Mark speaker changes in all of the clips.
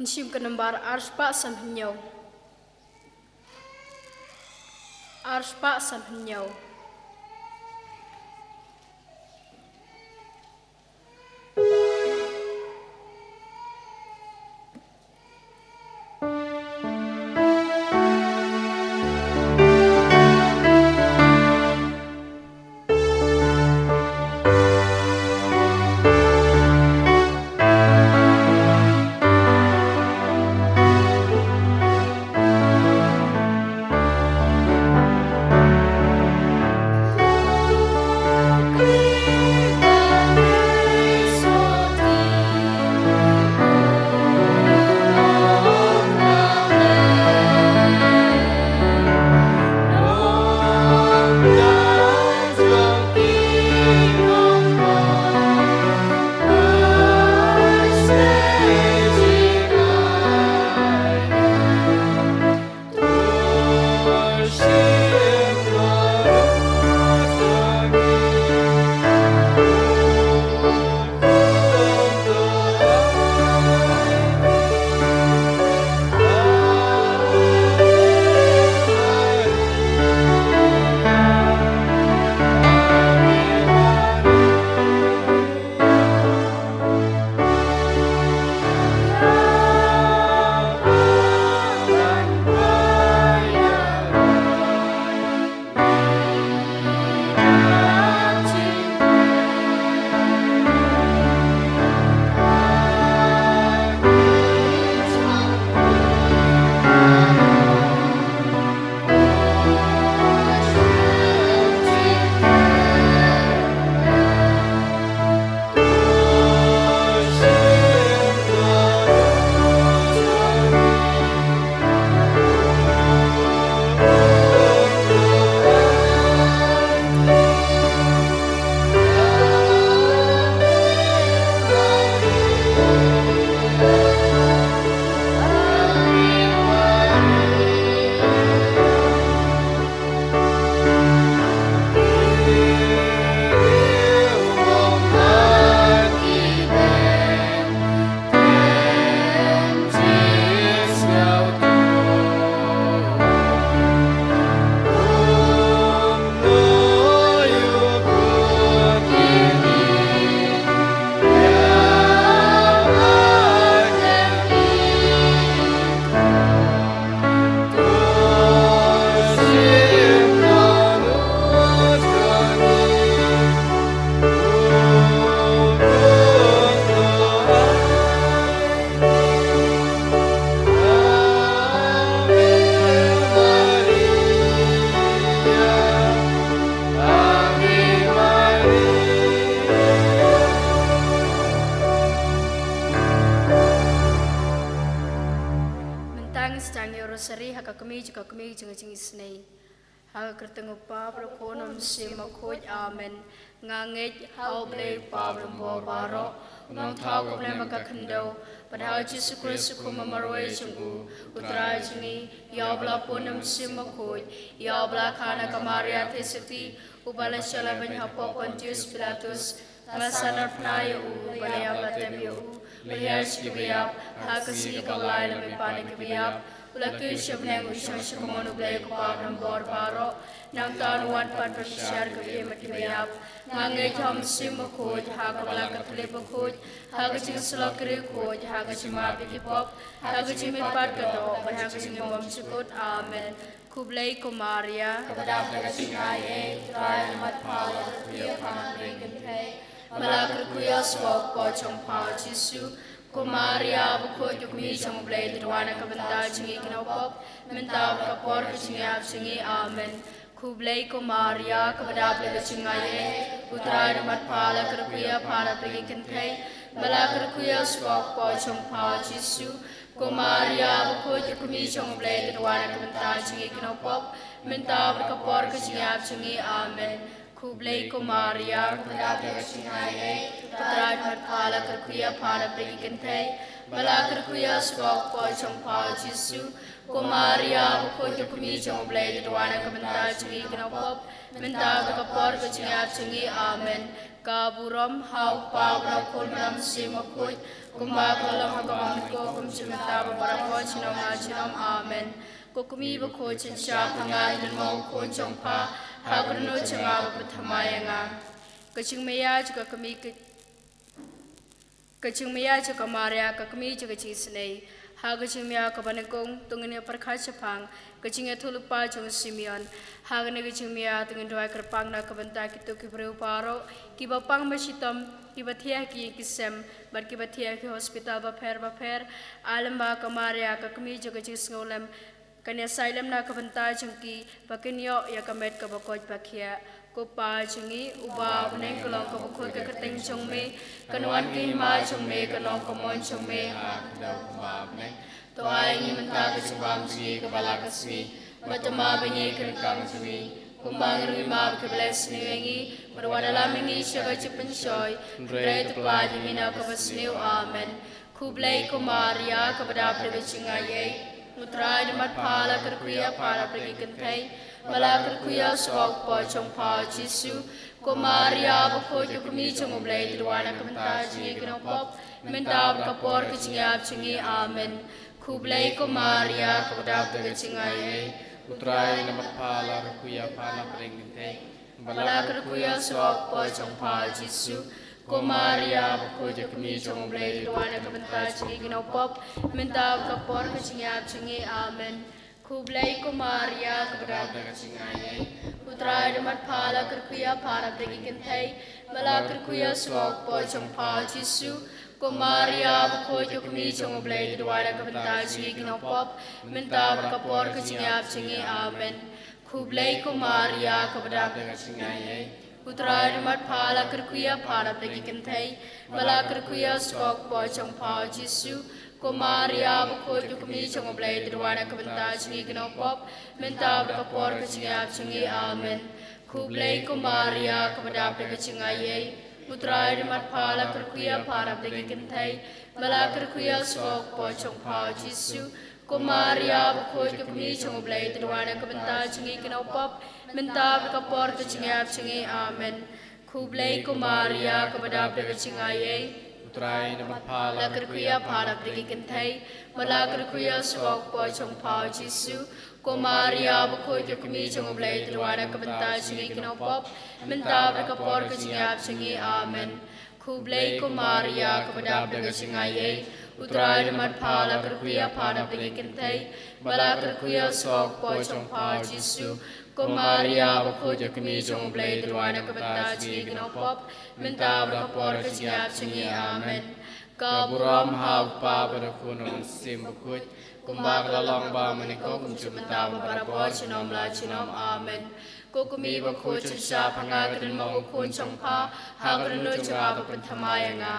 Speaker 1: Insim kenembar arspa samhnyau. Arspa samhnyau. Rosary haka kami jeng isnei haka kertengu pa prokonum sima khoj amen ngangej hau blei pa brombo baro ngong thau ko ne maka khando padhau Jesu Christ ko mamaroi jungu utra jingi yabla ponum sima khoj yabla khana kamaria thesati ubala shala ban hapo Pontius Pilatus Masanor pnayu balaya batemiu balaya shkibiyap haka si kalai lami panik biyap Ulaku syabnang usang syakamono blay ko pabram bor baro nang tanuan pan persyar ke matibiyap ngangay jam simo khoj haga balaka tulipo khoj haga jing salakri khoj haga jimapi hipop haga jimit pat kato haga jingimam sukut amen kublay ko Maria kabadap na singaye try mat pala kuya pamring kay malakar kuya swak po chong pa Jesu Kumaria buko yukmi sang blay dirwana kabanda jingi kinopop mentaw kapor jingi ap jingi amen kublay Kumaria kabadab le jingaye utra mat pala kerkuya pala pergi kentai bala kerkuya swak po chong pa Jesu Kumaria buko yukmi sang blay dirwana kabanda jingi kinopop mentaw kapor jingi ap jingi amen Kublay Kumaria, Kabadab Singaye, Putra Matpala Kerkuya Pada Prigikantay, Bala Kerkuya Swak Po Chongpa Jesu, Kumaria, Bukod Yukumi Chongblay, Dwana Kabanda Chingi Kinopop, Menta Kapor Kachingat Chingi Amen, Kaburam Hau Pabra Kulram Simakut, Mawkhlam hakabang ko kumsimata para ko chinom amen kokumi bako chincha panga in mo ko chongpa hagrano changa pathamayanga kaching meya juga kami kaching meya juga maria kakami juga chisnei ha kaching meya kabanekong tungene parkha chapang kaching thulupa jong simeon ha gane kaching meya tungin doi kerpang na kabanta kitu kibreu paro kibapang masitam kibathia ki kisem bar kibathia ki hospital ba pher alamba kamaria kakami juga chisngolem kanya silem na kabanta jengki pakinyo ya kamet kabakoj pakhia ko pa jengi uba neng kolong kabakoj ka keteng chongme kanwan ki ma chongme kanong komon chongme ha kadaw ba neng to ai ni menta ka chibam ji ka bala kasmi matama bengi kang sumi kumbang rui ma ka bless ni wengi marwala mengi shaga chipen shoy dre to pla jengi na ka basniu amen kublai kumaria ka bada pregachingaye Mutrai di mat pala kerkuya para pergi kentai mala kerkuya sok po chong pa jisu ko maria bako jukumi chong oblai dirwana kementa jingi kenopop menta kapor kecingap jingi amen kublai ko maria kepada kecingai
Speaker 2: Mutrai di mat pala kerkuya para pergi kentai
Speaker 1: mala kerkuya sok po chong pa jisu ko maria bako jukumi chong oblai dirwana kementa jingi kenopop menta kapor kecingap jingi amen kublai ko maria kepada kecingai putra demat pala kerkuya para pergi kentai mala kerkuya sok po chong pa jisu ko maria bako jukumi chong oblai dirwana kementa jingi kenopop menta kapor kecingap jingi amen kublai ko maria kepada kecingai Putra demat pala kerkuya para pergi kentai mala kerkuya sok po chong pa jisu ko maria bako jukumi chong oblai dirwana kementa jingi kenopop menta kapor kecingap jingi amen kublai ko maria kepada kecingai putra demat pala kerkuya para pergi kentai mala kerkuya sok po chong pa jisu ko maria bako jukumi chong oblai dirwana kementa jingi kenopop menta kapor kecingap jingi amen kublai ko maria kepada kecingai
Speaker 2: Putrai nama pala
Speaker 1: kerkuya para pergi kentai mala kerkuya sok po chong pa jisu ko maria bako jukumi chong oblai dirwana kementa jingi kenopop menta kapor kecingap jingi amen kublai ko maria kepada kecingai Putra demat pala kerkuya para pergi kentai mala kerkuya sok po chong pa jisu ko maria bako jukumi chong oblai dirwana kementa jingi kenopop menta kapor kecingap jingi amen
Speaker 2: Kaburam haupa berakunung sim bukut kumbang lalong ba menikok kumcumenta
Speaker 1: Barapor chinom la chinom amen kokumi bako chinsha panga kadin mo kun chong pa hagren no changa panthamaya nga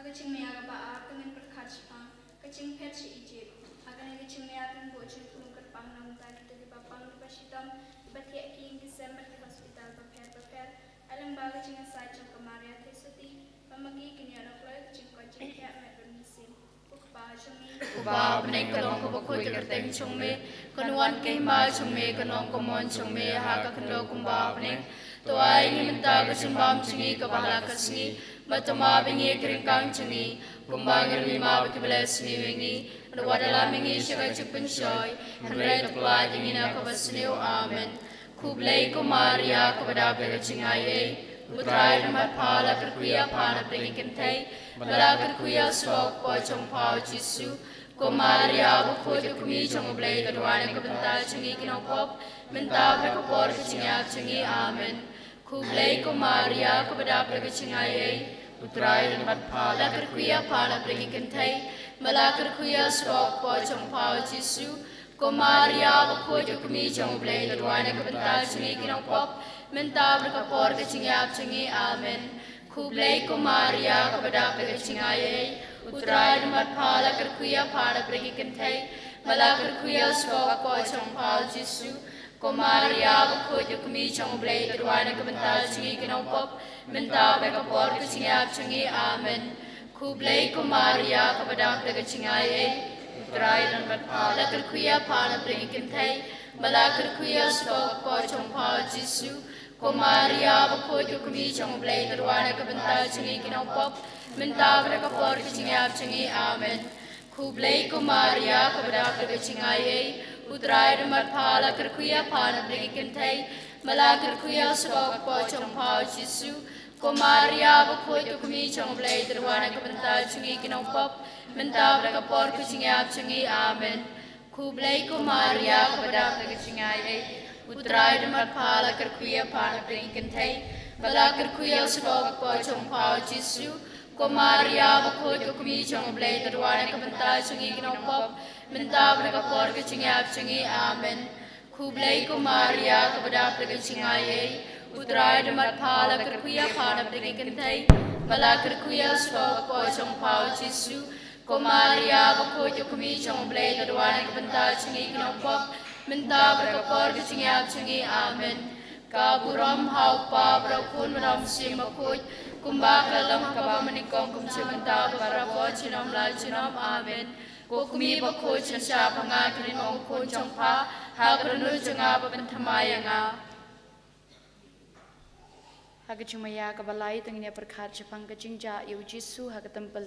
Speaker 3: Kacing mea ba dengan berkacang, kacing pet si ijib. Akan kacing mea dengan bocil tulung kerpang nam tadi tadi bapang di pasitam, batik king Desember di hospital paper. Alang ba kacing asai cang kemaria tesuti, pamagi kini anak loy kacing kacing pet met bermisim. Ukpa cumi.
Speaker 1: Uba beneng kanong kabakoi kerteng chongme, kanuan kay ma chongme kanong komon chongme haka kando kumba beneng. Toai ni menta kasimbam chingi kabala kasni, matama bengi keringkang chingi, kumbang irwi ma bekibeles ni wengi, wadala mengi shaga chupin shoy, henry tepla jingina kabasniu amen. Kublai ko maria kabada begachingaye, putrai demat pala kerkuya pana pergi kentai, bala kerkuya sok po chong pao jisu, ko maria bako jukumi chong oblai kadwana kabenta chingi kinopop, menta bekapor kecingap chingi amen. Kublai ko maria kabada begachingaye, putrai demat pala kerkuya pana pergi kentai, bala kerkuya sok po chong pao jisu, ko maria bako jukumi chong oblai kadwana kabenta chingi kinopop, menta bekapor kecingap chingi amen. Kublai ko maria kabada begachingaye, putrai demat pala kerkuya pana pergi kentai, bala kerkuya sok po chong pao jisu, ko maria bako jukumi chong oblai kadwana kabenta chingi kinopop, menta bekapor kecingap chingi amen. Kublai ko maria kabada begachingaye, putrai demat pala kerkuya pana pergi kentai, bala kerkuya sok po chong pao jisu, ko maria bako jukumi chong oblai kadwana kabenta chingi kinopop, minta beraka por kecingap cengi amen. Kublai ku Maria kepada kecingai utrai demat pala kerkuya pana beri kentai malah kerkuya sebab pocong pau Yesu ku Maria bakoi tu kami cong blai terwana kebentar cengi kenopop minta beraka por kecingap cengi amen. Kublai ku Maria kepada kecingai utrai demat pala kerkuya pana beri kentai malah kerkuya sebab pocong pau Yesu ko Maria bakoi tu kami cong blai terwana kebentar cengi kenopop minta beraka por kecingap cengi amen. Kublai ku Maria kepada kecingai utrai demat pala kerkuya pana beri kentai malah kerkuya sebab pocong pau Yesu ko Maria bakoi tu kami cong blai terwana kebentar cengi kenopop minta beraka por kecingap cengi amen. Kaburam hau pa berakun ram simakut kumbak dalam kaba menikong kum sebentar para cinom la cinom amen. Kukumi bakut censa pangakrin ongkun congpa hagranu cenga pentamaya Hagacumaya kabalai tengine perkat Jepang kecingja iu Jisu hagatempel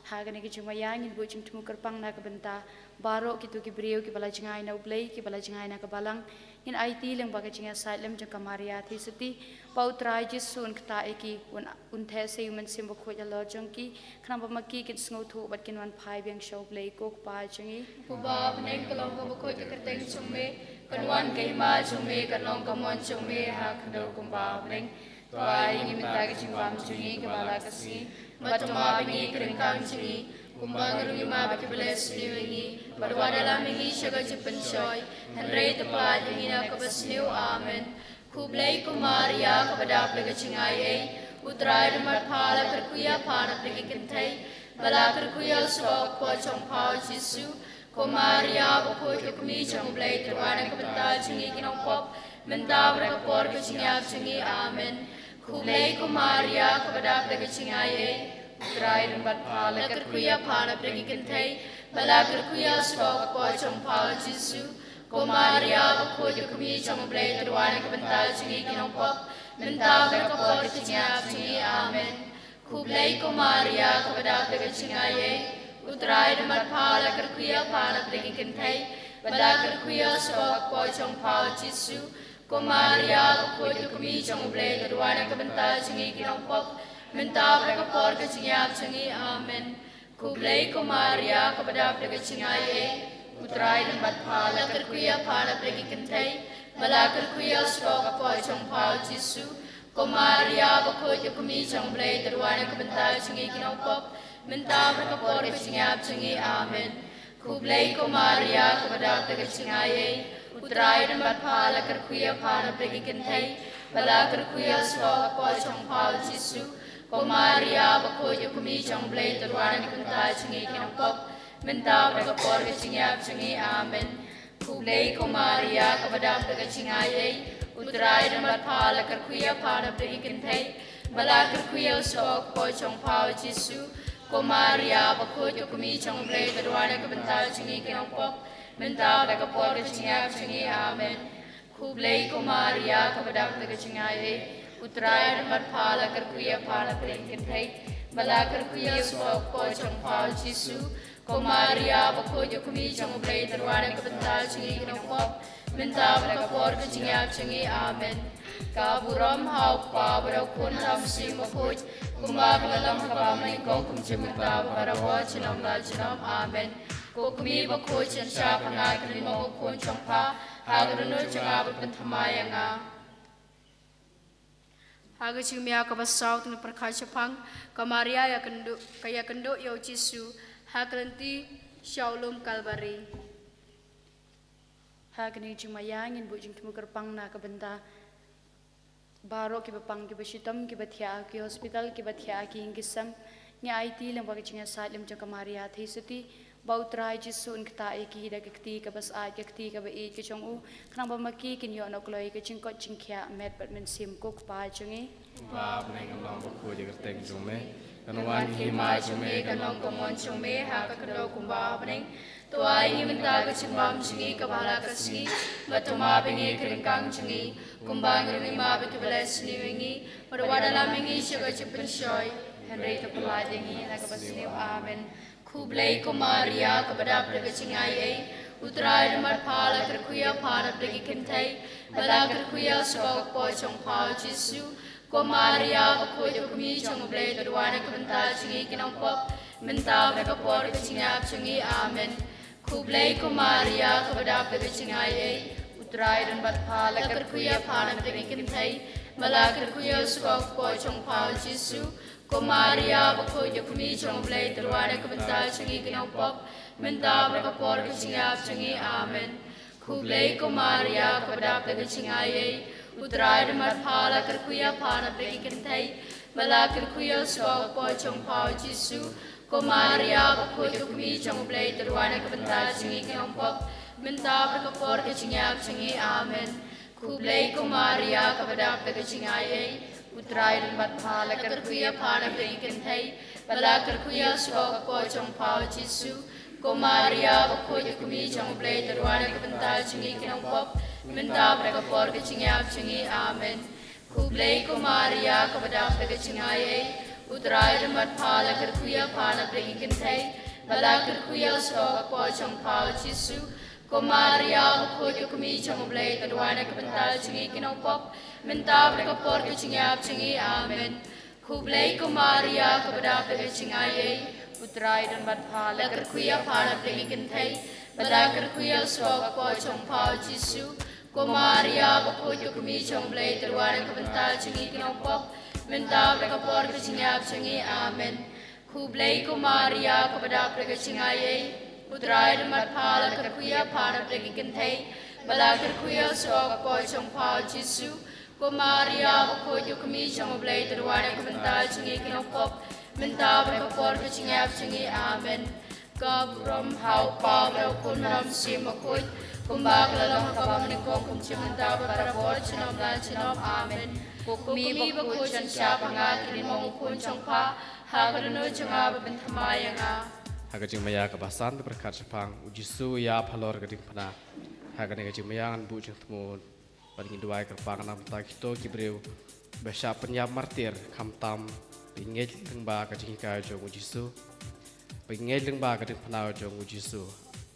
Speaker 1: hagane kecumaya ngin bucing temu kerpang na kebenta barok kitu kibriu kibala cengai na ublei kibala cengai na kabalang in IT leng baga cenga sailem jeng kamaria thi seti pautrai Jisu un kta eki un the se human simbo khoi alo jengki khnam maki kit sngo thu bat kin wan phai beng show blei kok pa cengi puba neng kalong ka khoi ka teng chungme kanwan kai ma chungme kanong kamon chungme ha khdo kumba neng Tuai ingin minta kecimbang cungi kepala kasi, matoma bingi keringkang cungi, kumbang rungi ma baki beles niwingi, berwa dalam ingi syaga cipen coy, henrei tepat ingin aku besniu amen. Kublai ku Maria kepada pelaga cingai, utrai demat pala kerkuya pana pergi kentai, bala kerkuya sok pocong pau Yesu, ku Maria buku kumi cong blai terwana kebentar cungi kinopop, minta berkapor kecingap cungi amen. Kublai ku Maria kepada pelaga cingai, utrai demat pala kerkuya pana pergi kentai, bala kerkuya sok pocong pau Yesu, ku Maria buku kumi cong blai terwana kebentar cungi kinopop, minta berkapor kecingap cungi amen. Kublai ku Maria kepada pelaga cingai, utrai demat pala kerkuya pana pergi kentai, bala kerkuya sok pocong pau Yesu, ko Maria buku kumi cong blai terwana kebentar cungi kinopop, minta berkapor kecingap cungi amen. Kublai ku Maria kepada pelaga cingai, utrai demat pala kerkuya pana pergi kentai, bala kerkuya sok pocong pau Yesu, ko Maria buku kumi cong blai terwana kebentar cungi kinopop, minta berkapor kecingap cungi amen. Kublai ku Maria kepada pelaga cingai, utrai demat pala kerkuya pana pergi kentai, bala kerkuya sok pocong pau Yesu, ko Maria buku kumi cong blai terwana kebentar cungi kinopop, minta berkapor kecingap cungi amen. Kublai ku Maria kepada pelaga cingai, utrai demat pala kerkuya pana pergi kentai, bala kerkuya sok pocong pau Yesu, ko Maria buku kumi cong blai terwana kebentar cungi kinopop, minta berkapor kecingap cungi amen. Kublai ku Maria kepada pelaga cingai, utrai demat pala kerkuya pana pergi kentai, bala kerkuya sok pocong pau Yesu, ko Maria buku kumi cong blai terwana kebentar cungi kinopop, minta berkapor kecingap cungi amen. Kaburam hau pa berakun ram simakut, kumbak dalam kaba menikong kum cemita para cinom la cinom amen. Kukumi buku censa pangakrin mongkun congpa, hagrunu cenga berpentamaya nga. Haga cimia kabasau tunu perkai Jepang, kamaria ya kendo kaya kendo yo Yesu, hagrenti syaulum kalbari. Hagni cimaya ngin bu jing temu kerpang na kabenta. Baro kiba pang kiba shitam kiba thia ki hospital kiba thia ki ingisam ni IT leng bagi chinga salim jang kamaria thi suti bautrai Yesu un kta e ki da kti ka bas a kti ka ba e ki chong u khang ba maki kin yo nok loi ki ching ko ching khia met bat men sim ko pa chungi
Speaker 2: ba bne kam long ko je teng jume kanwan hi mai jume
Speaker 1: kanong komon chume ha ka kro kumba bne to ai ni minta ka chimbam chingi ka bala ka singi matuma bingi kringkang chingi kumbang ni ma ba ki bless ni wingi marwada la mingi shaga chipin shoy Henry terpelai dengi nak berseniu amin. Kublai ko Maria kepada berkecingai utrai demat pala kerkuya para pergi kentai bala kerkuya sebab pocong pau Yesu ko Maria bakoi kumi cong blai terwana kebentar cingi kinampop mentah mereka por kecingap cingi amin. Kublai ko Maria kepada berkecingai utrai demat pala kerkuya para pergi kentai bala kerkuya sebab pocong pau Yesu ko Maria bakoi kumi cong blai terwana kebentar cingi kinampop mentah mereka por kecingap cingi amin. Kublai ko Maria kepada berkecingai utrai demat pala kerkuya para pergi kentai bala kerkuya sebab pocong pau Yesu ko Maria bakoi kumi cong blai terwana kebentar cingi kinampop mentah mereka por kecingap cingi amin. Kublai ko Maria kepada berkecingai utrai demat pala kerkuya para pergi kentai bala kerkuya sebab pocong pau Yesu ko Maria bakoi kumi cong blai terwana kebentar cingi kinampop mentah mereka por kecingap cingi amin. Kublai ko Maria kepada berkecingai utrai demat pala kerkuya para pergi kentai bala kerkuya sebab pocong pau Yesu ko Maria bakoi kumi cong blai terwana kebentar cingi kinampop mentah mereka por kecingap cingi amin. Kublai ko Maria kepada berkecingai utrai demat pala kerkuya para pergi kentai bala kerkuya sebab pocong pau Yesu ko Maria bakoi kumi cong blai terwana kebentar cingi kinampop mentah mereka por kecingap cingi amin. Kublai ko Maria kepada berkecingai utrai demat pala kerkuya para pergi kentai bala kerkuya sebab pocong pau Yesu ko Maria bakoi kumi cong blai terwana kebentar cingi kinampop mentah mereka por kecingap cingi amin. Kabram hau pa merau kun meram si makoi kumbak lalang kabam nikong kumci mentah para por cinom dan cinom amin. Kumi bakoi chan siapa ngat kini mong kun cong pa hakarunu canga bentamaya
Speaker 2: Hagajing maya kebasan berkat sepang ujisu ya palor gading pana. Hagane gajing maya an bu jeng temu paling dua kerpang nam ta kito kibreu besha penyam martir kamtam pingej lengba gajing ka jong ujisu. Pingej lengba gading pana jong ujisu.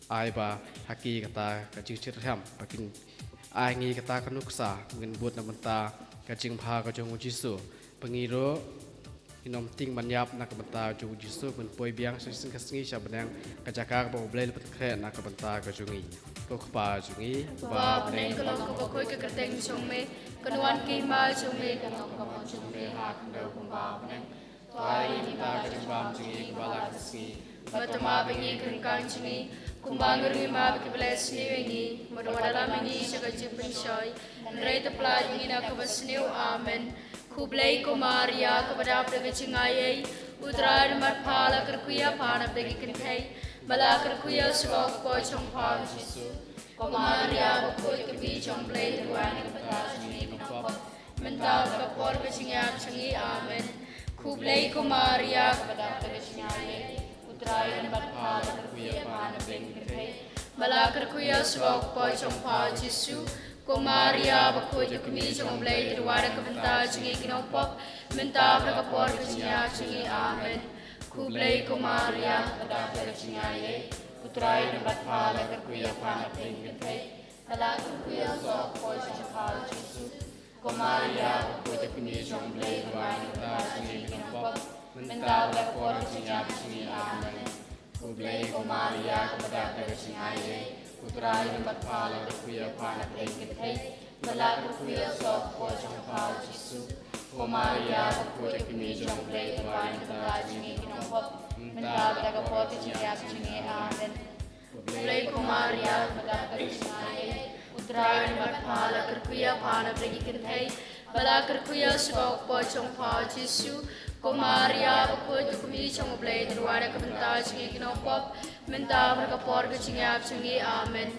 Speaker 2: Ai ba haki kata gajing cirham pakin ai ngi kata kanuksa ngin buat namenta gajing pha gajong ujisu. Pengiro inom ting manyap nak benta jung jisu men poi biang sing kasngi sabenang kajaka bo blai lepet kre nak benta ka jungi ko khpa jungi
Speaker 1: ba bnei ko long ko khoi ka kerteng chungme kanuan ki ma chungme kanong ka mo chungme ha kndo kumba bnei
Speaker 2: tai ni ta ka jambam jungi bala kasngi
Speaker 1: matama bengi kengkang chungi kumbang ngi ma ki bless ni wengi modala mengi saga jipin shoy rei ta pla ni na ka basniu amen. Kublai ko Maria kepada berkecingai utrai demat pala kerkuya para pergi kentai bala kerkuya sebab pocong pau Yesu ko Maria bakoi kumi cong blai terwana kebentar cingi kinampop mentah mereka por kecingap cingi amin. Kublai ko Maria kepada berkecingai utrai demat pala kerkuya para pergi kentai bala kerkuya sebab pocong pau Yesu ko Maria bakoi kumi cong blai terwana kebentar cingi kinampop mentah mereka por kecingap cingi amin. Kublai ko Maria kepada berkecingai utrai demat pala kerkuya para pergi kentai bala kerkuya sebab pocong pau Yesu ko Maria bakoi kumi cong blai terwana kebentar cingi kinampop mentah mereka por kecingap cingi amin. Kublai ko Maria kepada berkecingai utrai demat pala kerkuya para pergi kentai bala kerkuya sebab pocong pau Yesu ko Maria bakoi kumi cong blai terwana kebentar cingi kinampop mentah mereka por kecingap cingi amin. Kublai ko Maria kepada berkecingai utrai demat pala kerkuya para pergi kentai bala kerkuya sebab pocong pau Yesu ko Maria bakoi kumi cong blai terwana kebentar cingi kinampop mentah mereka por kecingap cingi amin.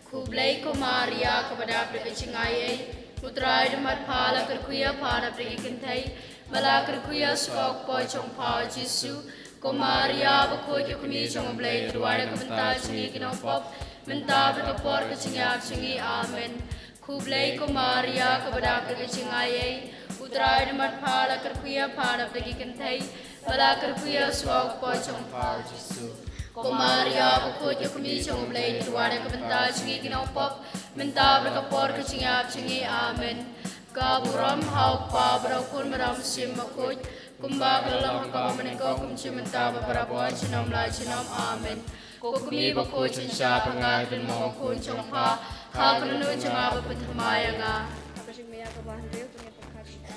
Speaker 1: Kublai ko Maria kepada berkecingai utrai demat pala kerkuya para pergi kentai bala kerkuya sebab pocong pau Yesu ko Maria bakoi kumi cong blai terwana kebentar cingi kinampop mentah mereka por kecingap cingi amin. Kublai ko Maria kepada berkecingai utrai demat pala kerkuya para pergi kentai Malakar kuya swag po chong pao Jisu. Kumaria bukod yung kumi chong blay tuwara kabanta chingi kinaupop menta berkapor kecingap cingi amen. Kaburam hauk pa berakun meram sim makut kumba kelam hangkap menengkau kumci menta beberapa cinam lai cinam amen. Kukumi bakut cincap pengai dan mau kun chong pa hakunu cengah berpethamaya nga.
Speaker 4: Kapag may agabahan rin ito niya pagkakita.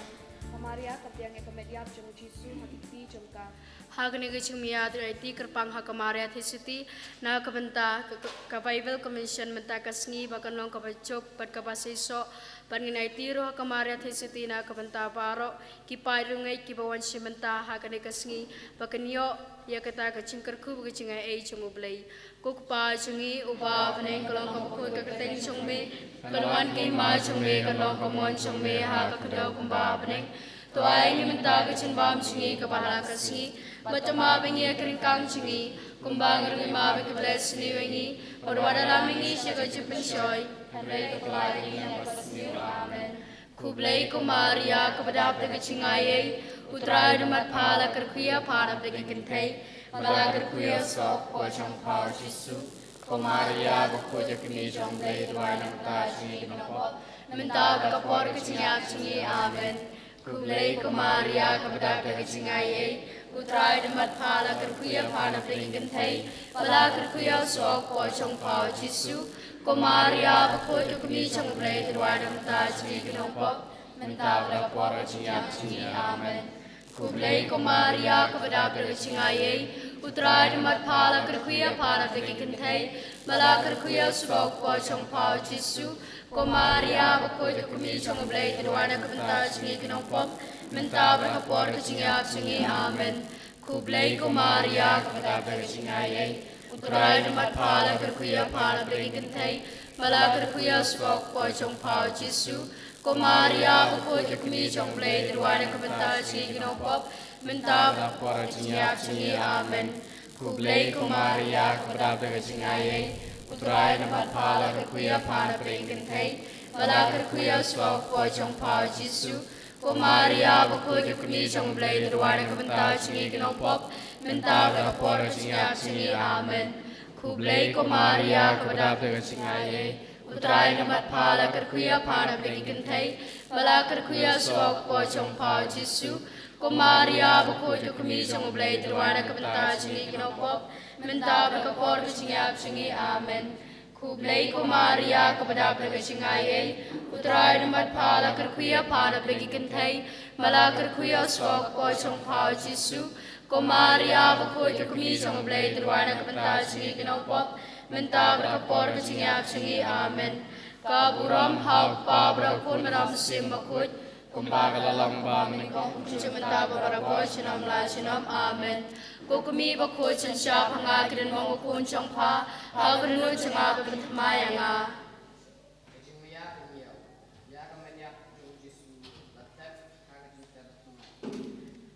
Speaker 4: Kamaria kapag yung ikamedyap siyang Jisu hakiti siyang ka.
Speaker 1: Hagani gaching miya ti kerpang hakamaria thisiti na kabanta ka Bible Commission menta kasngi bakanong kapachok pat kapasiso panginay tiro hakamaria thisiti na kabanta paro kipairungai kibawan simenta hagani kasngi bakanyo ya kata kaching kerku gaching ai chungublai kukpa chungi uba paneng kalong kapakut kakateng chungme kalwan kay ma chungme kalong kamon chungme hakakadaw kumba paneng to ay ni menta gaching bam chungi kapala kasngi Batama bengi keringkang cingi, kumbang rengi mabe kebelas ni wengi, orwada lamingi siaga jupen shoy, henry kepelai yang pasni amen. Kublai kumaria kepada abde kecingai, utrai demat pala kerkuya pada abde kentai, malah kerkuya sok pojong pau Jisu. Kumaria berkuja kini jong blai dua nang ta cingi kenopot, mentau berkapor kecinyap cingi amen. Kublai kumaria kepada abde kecingai, Utrai demat pala kerkuya pana pengen thai pala kerkuya sok po chong pao Jisu kumaria bakut kumi chong blai terwada menta ciri kenopop menta berapor ciap cini amen. Kublai kumaria kepada bercingai utrai demat pala kerkuya pana pengen thai pala kerkuya sok po chong pao Jisu kumaria bakut kumi chong blai terwada menta ciri kenopop menta berapor ciap cini amen. Kublai kumaria kepada bercingai, utrai demat pala kerkuya pala berikan thai, pala kerkuya swak pojong pau Jisu, kumaria bakut kumi chong blai terwada kebentar ciri kinopop, menta berapor ciap cini amen. Kublai kumaria kepada bercingai, utrai demat pala kerkuya pala berikan thai, pala kerkuya swak pojong pau Jisu. Kumaria bakut kumi chong blai terwada kebentar ciri kinopop menta berapor ciap cini amen. Kublai kumaria kepada bercingai, utrai demat pala kerkuya pana berikan thai, pala kerkuya swak pojong pau Jisu. Kumaria bakut kumi chong blai terwada kebentar ciri kinopop menta berapor ciap cini amen. Kublai kumaria kepada bercingai, utrai demat pala kerkuya pana berikan thai, pala kerkuya swak pojong pau Jisu. Kumaria bakut kumi chong blai terwada kebentar ciri kinopop menta berapor ciap cini amen. Kaburam hauk pa berakun meram sim makut kumbaga lalang ba meningkong cimenta beberapa cinam la cinam amen. Kukumi bakut cincap hanga kidan mangukun chong pa hagunu cengah berthamaya nga.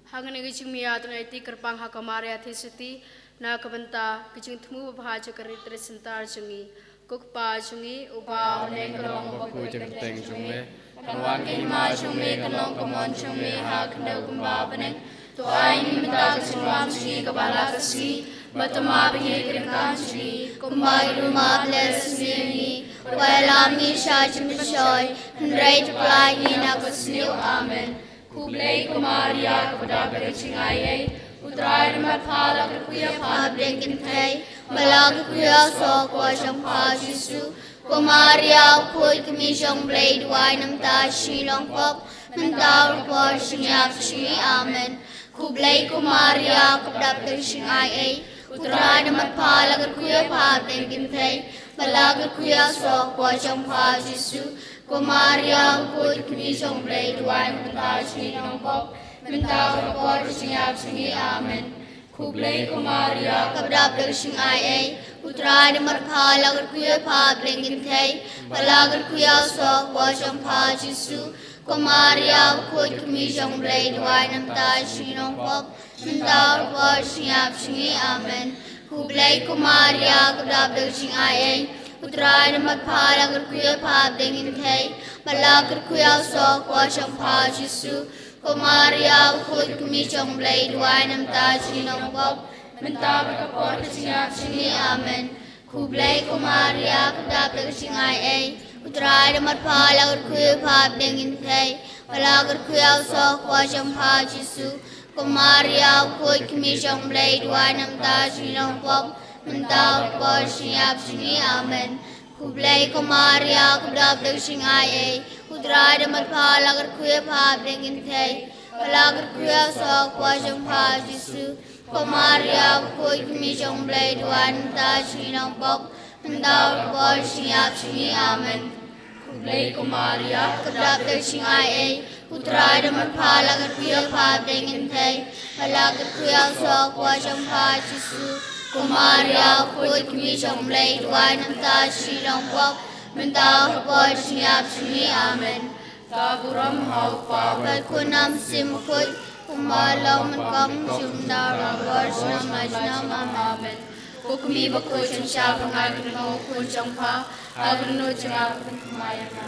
Speaker 1: Hagani gicing miya tunai ti kerpang hakamaria thisiti na kabanta gicing thmu bhaja karit resentar cungi kukpa cungi uba meneng kalong
Speaker 2: bakut jengteng jungme
Speaker 1: Kalwan kima cungi kalong kamon cungi hakna kumba beneng to ai ni menta kecingam cungi kabala kasi batama bengi keringkan cungi kumbai rumah bless me walami shajim shoy henry plai ni na kusniu amen. Kublai kumaria kepada bercingai, utrai demat pala kerkuya pala berikan thai, pala kerkuya sok pojong pau Jisu. Kumaria ukut kami jong blai dua nam ta shilong pop, mentau por siap ciri amen. Kublai kumaria kepada bercingai, utrai demat pala kerkuya pala berikan thai, pala kerkuya sok pojong pau Jisu. Kumaria ukut kami jong blai dua nam ta shilong pop, mentau por siap ciri amen. Kublai kumaria kepada bercingai, utrai demat pala kerkuya pala berikan thai, pala kerkuya sok pojong pau Jisu. Kumaria ukut kami jong blai dua nam ta shilong pop, mentau por siap ciri amen. Kublai kumaria kepada bercingai, utrai demat pala kerkuya pala berikan thai, pala kerkuya sok pojong pau Jisu.
Speaker 5: Komaria khôi kumi chong blai duai nam ta chi nong bok menta berkapor kesinga sini amen. Ku blai komaria kedap de kesingai ai utrai de mat pha la ur khu pha dengin thai wala gur khu au so kwa chong pha jisu. Komaria khôi kumi chong blai duai nam ta chi nong bok menta berkapor kesinga sini amen. Ku blai komaria kedap de kesingai ai utrai de mat pha la gur khu pha dengin thai wala gur khu au so kwa chong pha jisu. Komaria khôi kumi chong blai duan ta chi nong bok mendau bol siap sini amen. Blai komaria kedap de singai ai utrai de man pha la gat pia pha dengin thai wala gat pia so kwa chong pha jisu. Komaria khôi kumi chong blai duan ta chi nong bok mendau bol siap sini amen. Kaburam hau pa kunam sim khôi Kumalau menkam sundara warsna majnam amen. Kukumi bakoi changsha pangai kuno kun changpa agno janga kumayana.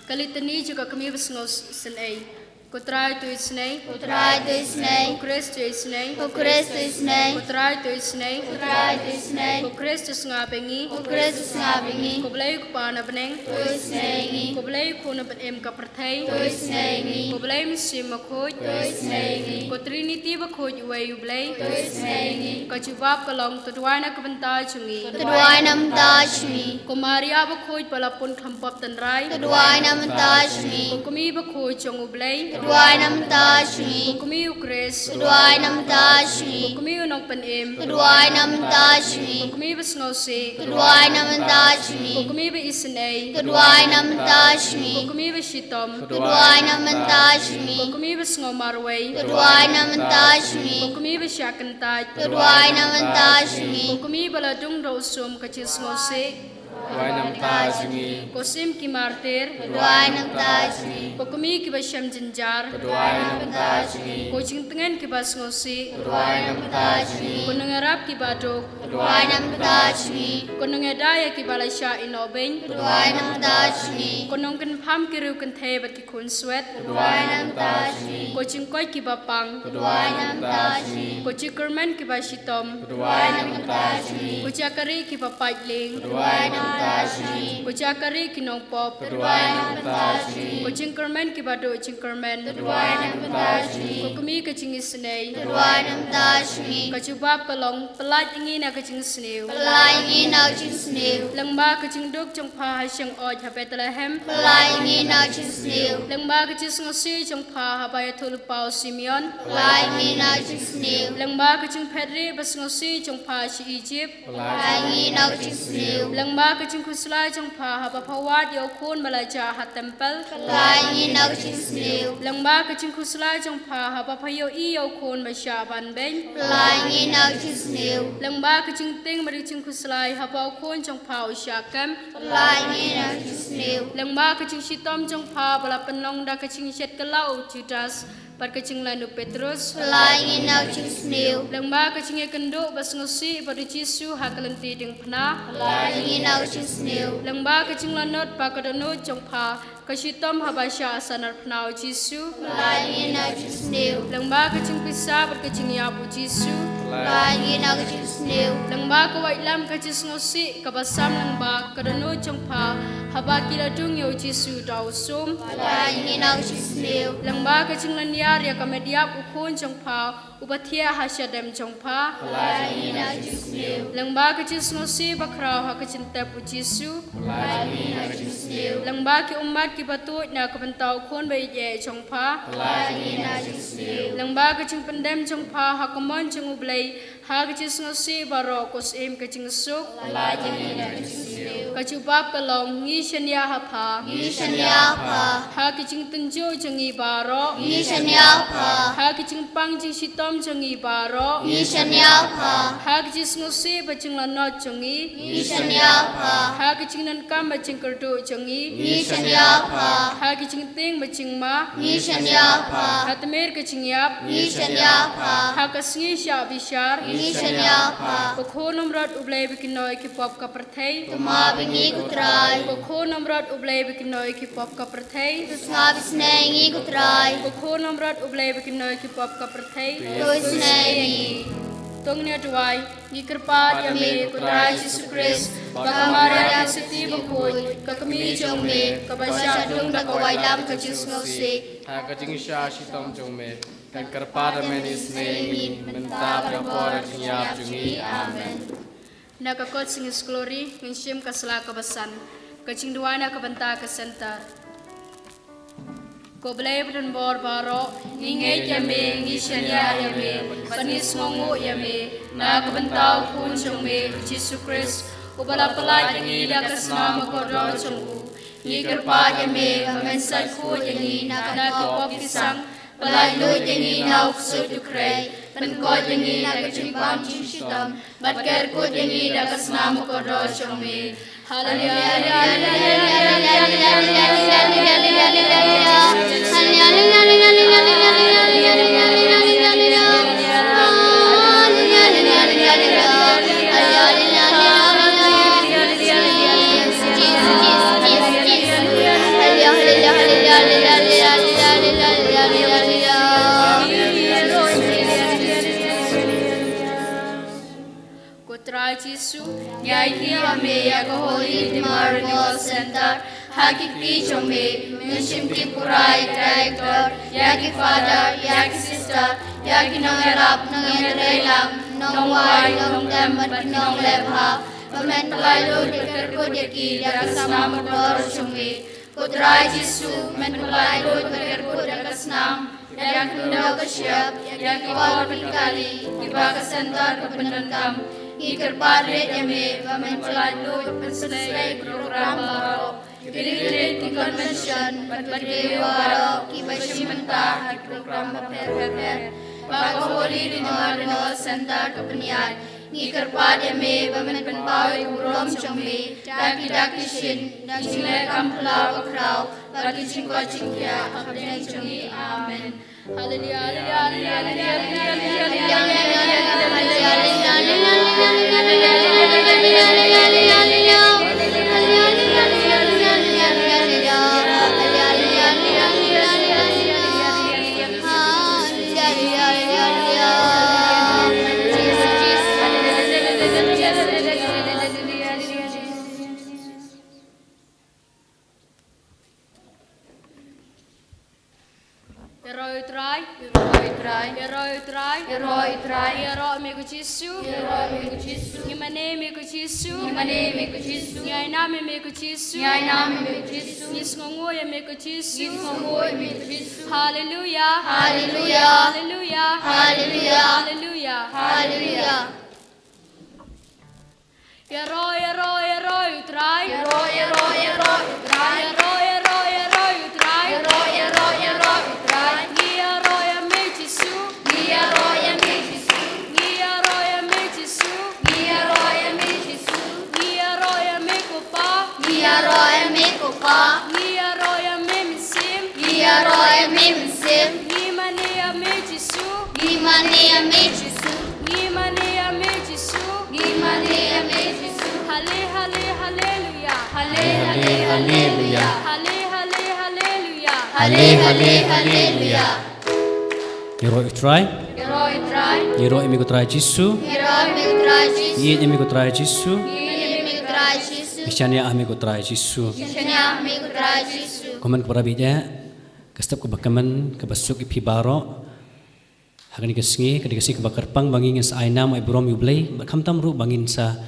Speaker 1: Kalitani juga kami bersengos senai. Kutrai tu isnei.
Speaker 5: Utrai tu isnei.
Speaker 1: Kukres tu isnei.
Speaker 5: Kukres tu isnei.
Speaker 1: Kutrai tu isnei.
Speaker 5: Utrai tu isnei.
Speaker 1: Kukres tu sengabengi.
Speaker 5: Kukres tu sngabingi.
Speaker 1: Kublai kupana beneng.
Speaker 5: Tu isnei.
Speaker 1: Kublai kuna benem kaperthai.
Speaker 5: Tu isnei.
Speaker 1: Kublai mesim makhoj.
Speaker 5: Tu isnei.
Speaker 1: Kutriniti bakhoj uai ublai.
Speaker 5: Tu isnei.
Speaker 1: Kajubab kalong tudwana kebentai chungi.
Speaker 5: Tuduai nam dashmi.
Speaker 1: Kumaria bakhoj palapun khampap tanrai.
Speaker 5: Tuduai nam dashmi.
Speaker 1: Kukumi bakhoj chong ublai.
Speaker 5: Tuduai nam dashmi.
Speaker 1: Kukumi ukres.
Speaker 5: Tuduai nam dashmi.
Speaker 1: Kukumi unong penem.
Speaker 5: Tuduai nam dashmi.
Speaker 1: Kukumi besngose.
Speaker 5: Tuduai nam dashmi.
Speaker 1: Kukumi beisnei.
Speaker 5: Tuduai nam dashmi.
Speaker 1: Kukumi besitom.
Speaker 5: Tuduai nam dashmi.
Speaker 1: Kukumi besngomarwei.
Speaker 5: Tuduai nam dashmi.
Speaker 1: Kukumi besyakentaj.
Speaker 5: Tuduai nam dashmi.
Speaker 1: Kukumi baladung rosum kecil
Speaker 2: Duai nam ta jungi.
Speaker 1: Kosim ki martir.
Speaker 5: Tuduai nam dashmi.
Speaker 1: Kukumi ki basyam jenjar.
Speaker 2: Duai nam ta jungi.
Speaker 1: Kucing tengen ki basngosi.
Speaker 2: Duai nam ta jungi.
Speaker 1: Kunengarap ki badok.
Speaker 5: Tuduai nam dashmi.
Speaker 1: Kunengedaya ki balasya inobeng.
Speaker 5: Tuduai nam dashmi.
Speaker 1: Kunongken pam ki riuken tebat ki kun swet.
Speaker 5: Tuduai nam dashmi.
Speaker 1: Kucing koi ki bapang.
Speaker 5: Tuduai nam dashmi.
Speaker 1: Kucing kermen ki basitom.
Speaker 5: Tuduai nam dashmi.
Speaker 1: Kucakari ki papajling.
Speaker 5: Tuduai nam dashmi.
Speaker 1: Kucakari ki nongpop.
Speaker 5: Tuduai nam dashmi.
Speaker 1: Kucing kermen ki bado kucing kermen.
Speaker 5: Tuduai nam dashmi.
Speaker 1: Kukumi kucing isnei.
Speaker 5: Tuduai nam dashmi.
Speaker 1: Kacubab kalong pelat ingin na kucing snew.
Speaker 5: Pelai ingin nak cing snew.
Speaker 1: Lengba kucing duk jong pa hasyang oj hapetalahem.
Speaker 5: Pelai ingin nak cing snew.
Speaker 1: Lengba kucing ngosi jong pa habaya tulpau Simeon.
Speaker 5: Pelai ingin nak cing snew.
Speaker 1: Lengba kucing pedri bas ngosi jong pa si Egypt.
Speaker 5: Pelai ingin nak cing snew.
Speaker 1: Lengba kucing kuslai jong pa haba pawat yokun balaja hat temple.
Speaker 5: Pelai ingin nak cing snew.
Speaker 1: Lengba kucing kuslai jong pa haba payo i yokun basya ban beng.
Speaker 5: Pelai ingin nak cing snew.
Speaker 1: Lengba kucing ting bari kucing kuslai haba kun jong pa usyakam.
Speaker 5: Pelai ingin nak cing snew.
Speaker 1: Lengba kucing sitom jong pa bala penong da kucing syet kelau Judas. Par kucing lanu Petrus.
Speaker 5: Pelai ingin nak cing snew.
Speaker 1: Lengba kucing kenduk bas ngosi pada Jisu hakalenti ding pena.
Speaker 5: Pelai ingin nak cing snew.
Speaker 1: Lengba kucing lanot pa kadano jong pa kasitom habasya asanar penau Jisu.
Speaker 5: Pelai ingin nak cing snew.
Speaker 1: Lengba kucing pisah bar kucing yapu Jisu.
Speaker 5: Pelai ingin nak cing snew.
Speaker 1: Lengba kawai lam kucing ngosi kabasam lengba kadano jong pa haba kiladung yo Jisu dausum.
Speaker 5: Pelai ingin nak cing snew.
Speaker 1: Lengba kucing lanyar ya kamediap ukun jong pa ubatia hasyadem jong pa.
Speaker 5: Pelai ingin nak cing snew.
Speaker 1: Lengba kucing ngosi bakrau ha kucing tepu Jisu.
Speaker 5: Pelai ingin nak cing snew.
Speaker 1: Lengba ki umat ki batut na kabentau kun bai ye jong pa.
Speaker 5: Pelai ingin nak cing snew.
Speaker 1: Lengba kucing pendem jong pa hakamon jong ublai ha kucing ngosi baro kosim kucing suk.
Speaker 5: Pelai ingin nak cing snew.
Speaker 1: Kacubab kalong ngi shanya hapa.
Speaker 5: Ni shanya pa.
Speaker 1: Ha kucing tenjo jong i baro.
Speaker 5: Ni shanya pa.
Speaker 1: Ha kucing pang jing sitom jong i baro.
Speaker 5: Ni shanya pa.
Speaker 1: Ha kucing ngosi bacing lanot jong i.
Speaker 5: Ni shanya pa.
Speaker 1: Ha kucing nan kam bacing kerdu jong i.
Speaker 5: Ni shanya pa.
Speaker 1: Ha kucing ting bacing ma.
Speaker 5: Ni shanya pa.
Speaker 1: Ha temer kucing yap.
Speaker 5: Ni shanya pa.
Speaker 1: Ha kasngi sya bishar.
Speaker 5: Ni shanya pa.
Speaker 1: Kukhonum rot ublay bikin noi ki pop ka perthai.
Speaker 5: Tuma ingi kutrai.
Speaker 1: Ko nomrod ublei bikinoi ki pop ka perthei.
Speaker 5: Ngab snai ingi kutrai.
Speaker 1: Ko nomrod ublei bikinoi ki pop ka perthei.
Speaker 5: Toi snai ingi.
Speaker 1: Tongnya tuai ngi kerpa yame kutrai Yesus Kristus. Bakamara seti bakoi kakami jongme kabasha dung da kawai lam ka Yesus ngose.
Speaker 2: Ha ka jing sha shi tom jong me. Kan kerpa men is ne menta berpora jinyap jungi. Amen.
Speaker 1: Nakakot singis glory nginsyim kasla kabasan. Kacing duana kabanta kasenta. Ko belai berdun bor baro ingai yame ngishania yame panis ngongo yame na kabantau kun chongme Yesus Kristus ubala pala yangi da kasna makoro chongu ngi kerpa yame kamensai ku yangi na kapop kisang palai lo yangi na ukso dukrai penko yangi na kacimpam chishitam batker ku yangi da kasna makoro chongme Jisu, Yai Ame, Holy Memorial Center, Hakiki Chome, Nishimki Purai Director, Yaki Father, Yaki Sister, Yaki Nangarap, Nangarelam, Nongwai, Nongdam, Nong Lebha, Pamentalayo, Dekerko Deki, Yakasama Motor Chome, Kutrai Jisu, Mentalayo, Dekerko Yakasnam, Yakundau Kasyap, Yaki Walpikali, Kibaka Center, Kapenangkam, Iker padre yame pamentalalu penselai program baru diri di convention berbagai baru kibashi mentah program berper bago holy renewal center kepenian Iker padre yame pamenpawi urom chombe daki shin daki kampla bakrau bagi jingko jingya abdeng chongi amen. Hallelujah, Hero amigo Jisu, Imane amigo Jisu, Yainame amigo Jisu, Nisngongo amigo Jisu, Hallelujah, Hallelujah, Hallelujah, Hallelujah, Hallelujah, Hallelujah. Hero utrai,
Speaker 6: Hallelujah. Hero utrai. Hero amigo trai Jisu. Ye amigo trai Jisu. Isyania amigo trai Jisu. Komen kepada bija, kestap kebakaman kebasuk ipi baro. Hakani kesengi, kadikasi kebakarpang bangin sa aina mo ibrom yublay. Bakam tamru bangin sa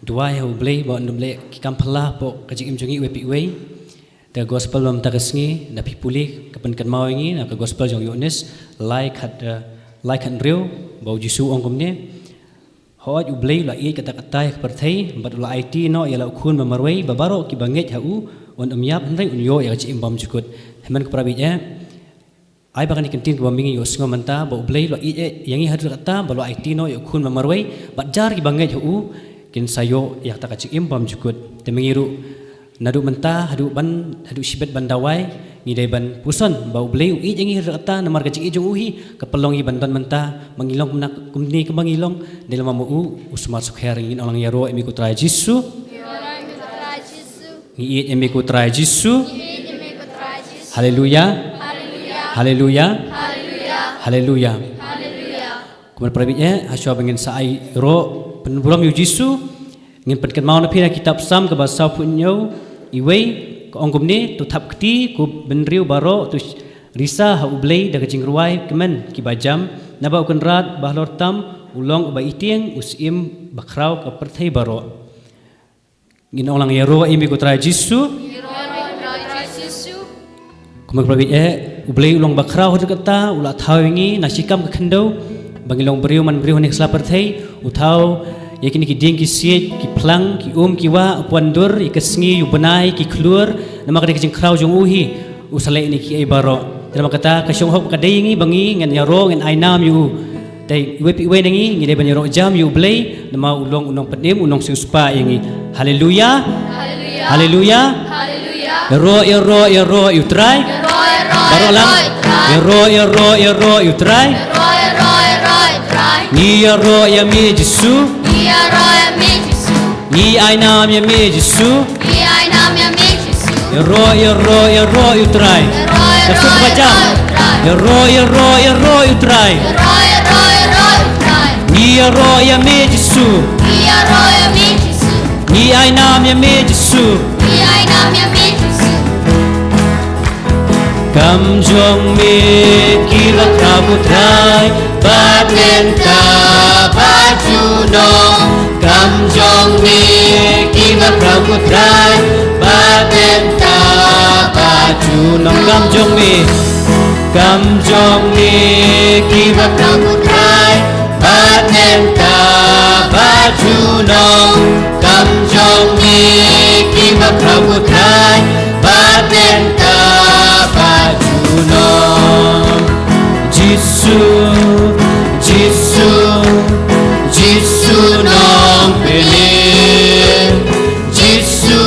Speaker 6: dua ya ublay, bawa nublay kikampala po kajik imjungi wepi way. The gospel bam tagasngi na pipuli kapan mau ingi na gospel jong Yohanes like had real bau Jisu ongkomne hoj ublay la i kata-kata perthai bat la IT no ya la ukun mamarway babaro ki banget hau on amyap hendai unyo ya ci imbam jukut heman keprabija ai bakan ikentin ko mingi yos ngomanta bau ublay la i yangi hadu kata balo IT no ya ukun mamarway bat jar ki banget hau kin sayo ya ta ci imbam jukut temengiru nadu mentah hadu sibet bandawai ngidai ban puson bau bleu i jangi rata namar kecik ijung uhi kepelongi bantuan mentah mengilong kumni ke mengilong dalam mamu usmat sukher ingin orang yaro emi kutra Jisu Ngiit emi ku trai Jisu. Haleluya. Haleluya. Haleluya. Kemudian perabitnya haswa bangin saai ro penburam yu Jisu ngin petkan mau na pina kitab Sam ke bahasa punyo iwei ko ongkom ni tu thap kti ku benriu baro tu risa ha ublei da kacing ruai kemen ki bajam naba ukun rat bahlor tam ulong ba itieng usim bakrau ke perthai baro ngin olang yero imi ku trai Jisu. Kemudian perabitnya ublei ulong bakrau hodu kata ulat thawingi nasikam ke kendau bangilong beriu man beriu nek sela perthai utau yakini ki ding ki siet ki plang ki ki wa puan dur ki kesngi yu benai ki klur nama kada kicing krau jong uhi usale ni ki ai baro nama kata kasyong hok kada ingi bangi ngan yaro ngan ainam yu dai we nangi ngi de ban yaro jam yu blei nama ulong unong penim unong suspa ingi haleluya haleluya yaro you try baro lang yaro you try ni yaro ya mi Jisu ni ainam ya mi Jisu yaro you try Kasut baca yaro you try ni yaro ya mi Jisu ni ainam ya mi Jisu Kam jong mi kila kamu try Batenta baju no Kam jong mi kila kamu try Batenta baju no Kam jong mi kila kamu try Batenta baju no Kam jong mi kila kamu try Batenta no Jisu nong penin Jisu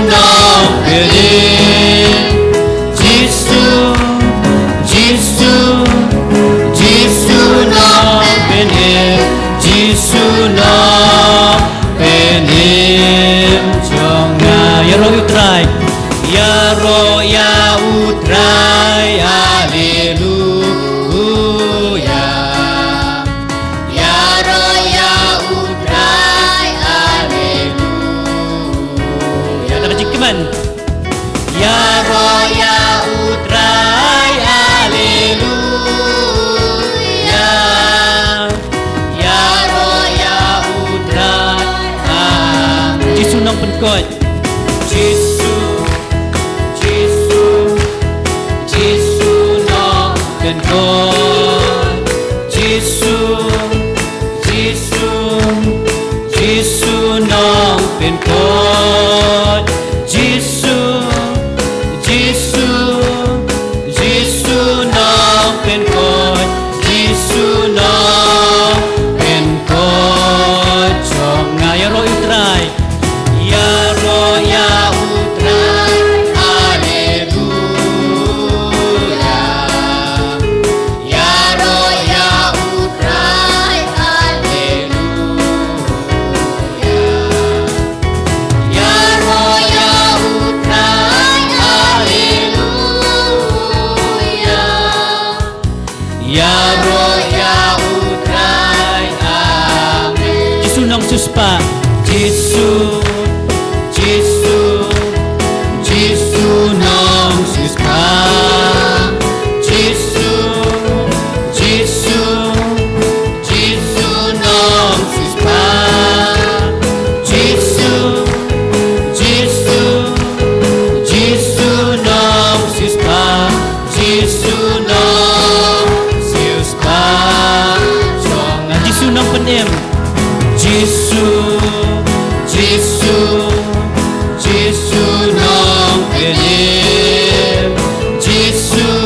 Speaker 6: nong penin Jisu nong penin Jisu nong penin jonga yaro utrai yaro ya utrai haleluya yaro ya utrai haleluya ada cikiman yaro ya utrai haleluya yaro ya utrai Jisu nong penkot Jisu nong penkot Jisu nong penkot Jisu nong penkot Jisu nong penkot jong ngayaro utrai yaro ya utrai haleluya yaro ya utrai haleluya yaro ya utrai haleluya yaro ya utrai amen Jisu nong suspa Jisu nong suspa Jisu nong suspa Jisu nong suspa Jisu nong suspa jonga Jisu nong penem Jisu nong penem Jisu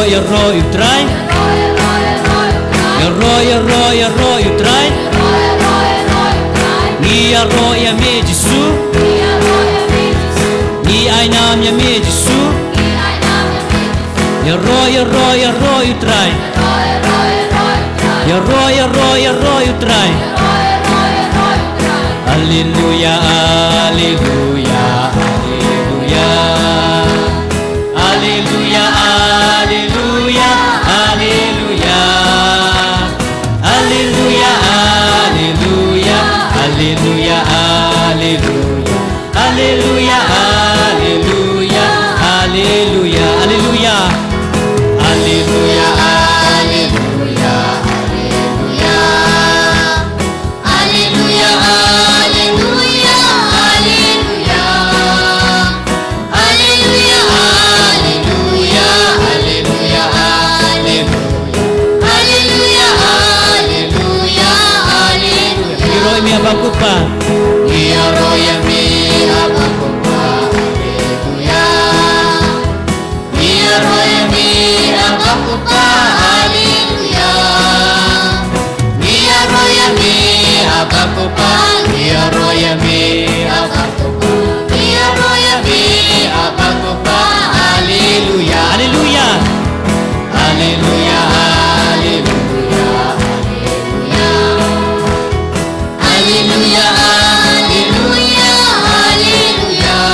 Speaker 6: utrai. Ya ro utrai. Ni ya ro ya me Jesu. Ni ai nam ya me Jesu. Ya ro utrai. Ya ro utrai. Hallelujah, hallelujah, hallelujah. Hallelujah, hallelujah, hallelujah. Hallelujah, hallelujah, hallelujah, hallelujah. Hallelujah, hallelujah, hallelujah, hallelujah. Hallelujah, hallelujah, hallelujah. Hallelujah, hallelujah, hallelujah. Hallelujah, hallelujah, hallelujah. Hallelujah, hallelujah, hallelujah. Hiroi mi abakupa. Hiroi mi abakupa. Hallelujah. Hiroi mi abakupa. Hallelujah. Hiroi mi abakupa. Hiroi mi abakupa. Hiroi mi abakupa. Hallelujah. Hallelujah. Hallelujah, hallelujah, hallelujah. Hallelujah, hallelujah, hallelujah.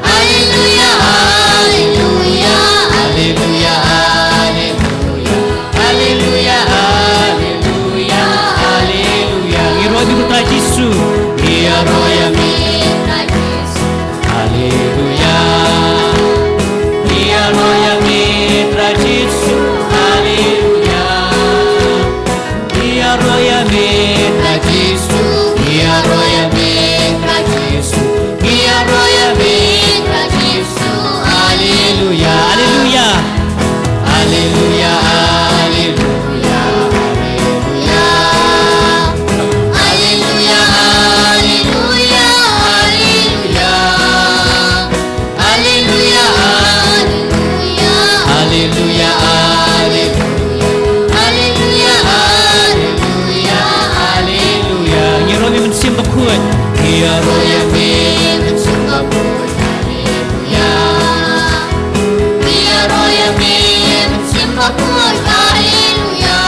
Speaker 6: Hallelujah, hallelujah, hallelujah, hallelujah. Hallelujah, hallelujah, hallelujah. Hiroi mi putra Yesu. Hiroi mi putra Yesu. Hallelujah. Hiroi mi putra Yesu. Hallelujah. Hiroi mi putra Yesu. Hiroi mi putra Yesu. Hiroi mi putra Yesu. Hallelujah. Hallelujah. Hallelujah, hallelujah, hallelujah. Hallelujah, hallelujah, hallelujah. Hallelujah, hallelujah, hallelujah, hallelujah. Hallelujah, hallelujah. Hiroi mi mensimbah kuat. Hiroi mi mensimbah kuat. Hallelujah. Hiroi mi mensimbah kuat. Hallelujah.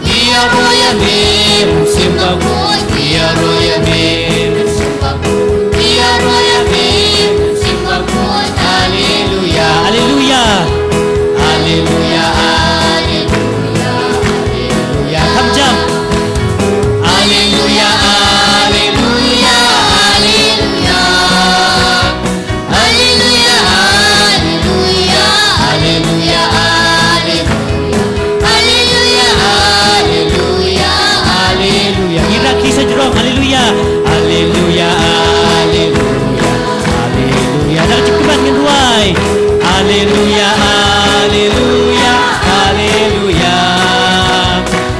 Speaker 6: Hiroi mi mensimbah kuat. Hiroi mi mensimbah kuat. Hiroi mi mensimbah kuat. Hallelujah. Hallelujah. Hallelujah, hallelujah, hallelujah. Come jump. Hallelujah, hallelujah, hallelujah. Hallelujah, hallelujah, hallelujah, hallelujah. Hallelujah, hallelujah, hallelujah. Kira kisah jerong. Hallelujah. Hallelujah, hallelujah, hallelujah. Dah cukup dengan ruai. Hallelujah, hallelujah, hallelujah.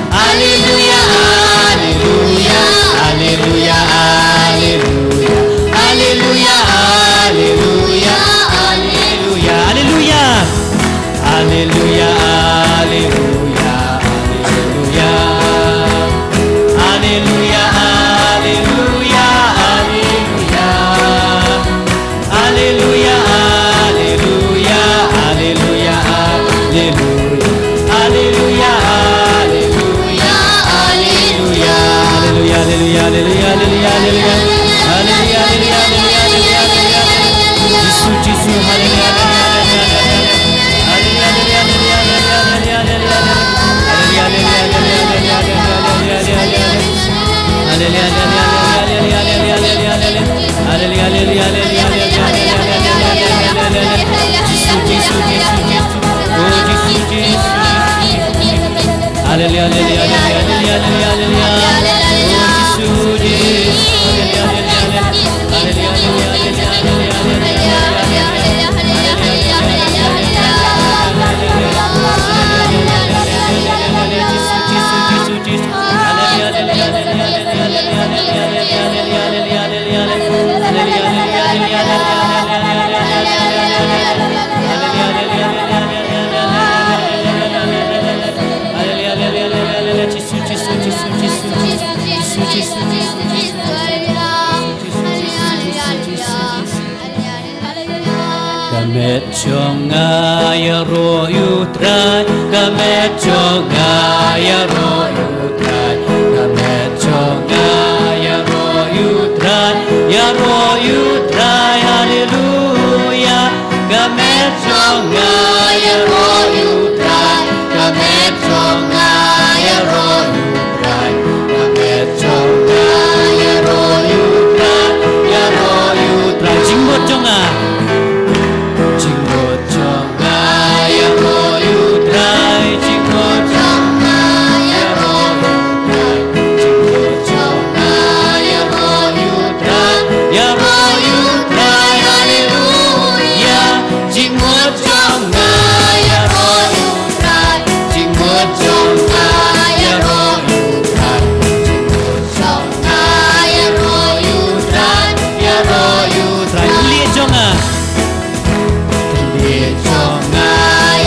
Speaker 6: Hallelujah, hallelujah, hallelujah, hallelujah. Hallelujah, hallelujah, hallelujah. Hallelujah. Hallelujah, hallelujah, hallelujah. Hallelujah, hallelujah, hallelujah. Hallelujah, hallelujah, hallelujah, hallelujah. Hallelujah, hallelujah, hallelujah. Hallelujah, hallelujah, hallelujah, hallelujah. Hallelujah, hallelujah, hallelujah, hallelujah. Yesus, Yesus, hallelujah, hallelujah, hallelujah, hallelujah, Hallelujah. Gamet chonga ya ro utrai, gamet chonga ya ro utrai, gamet chonga ya ro utrai, ya ro utrai, haleluya. Gamet chonga ya ro utrai, gamet chonga ya ro utrai, gamet chonga ya ro utrai, ya ro utrai. Jingot chonga. Jingot chonga ya ro utrai, jingot chonga ya ro utrai, jingot chonga ya ro utrai, ya ro utrai, haleluya. Jingot chonga ya ro utrai, jingot chonga ya ro utrai, jingot chonga ya ro utrai, ya ro utrai. Lihat chonga. Lihat chonga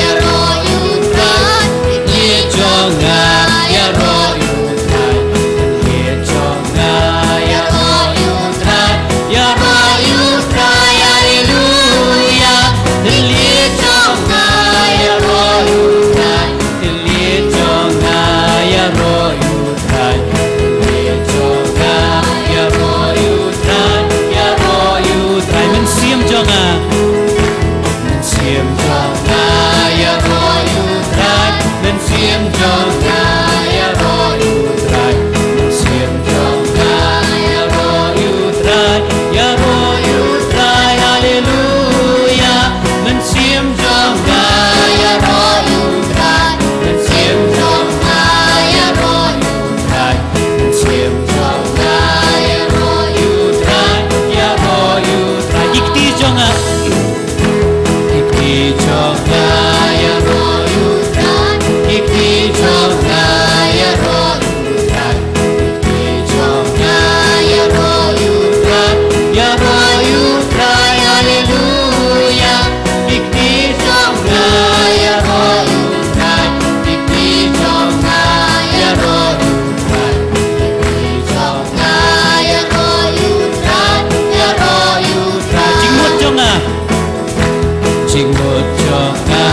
Speaker 6: ya ro utrai, lihat chonga ya ro utrai, lihat chonga ya ro utrai, ya ro utrai, haleluya. Lihat chonga ya ro utrai, lihat chonga ya ro utrai, lihat chonga ya ro utrai, ya ro utrai. Mensiam chonga. Mensiam chonga ya ro utrai, mensiam chonga ya ro utrai, mensiam chonga ya ro utrai, ya ro utrai, haleluya. Mensiam chonga ya ro utrai, mensiam chonga ya ro utrai, mensiam chonga ya ro utrai, ya ro utrai. Ikti chonga. Ikti chonga ya ro utrai, ikti chonga ya ro utrai, ikti chonga ya ro utrai, ya ro utrai, haleluya. Ikti chonga ya ro utrai, ikti chonga ya ro utrai, ikti chonga ya ro utrai, ya ro utrai. Jingot chonga. Jingot chonga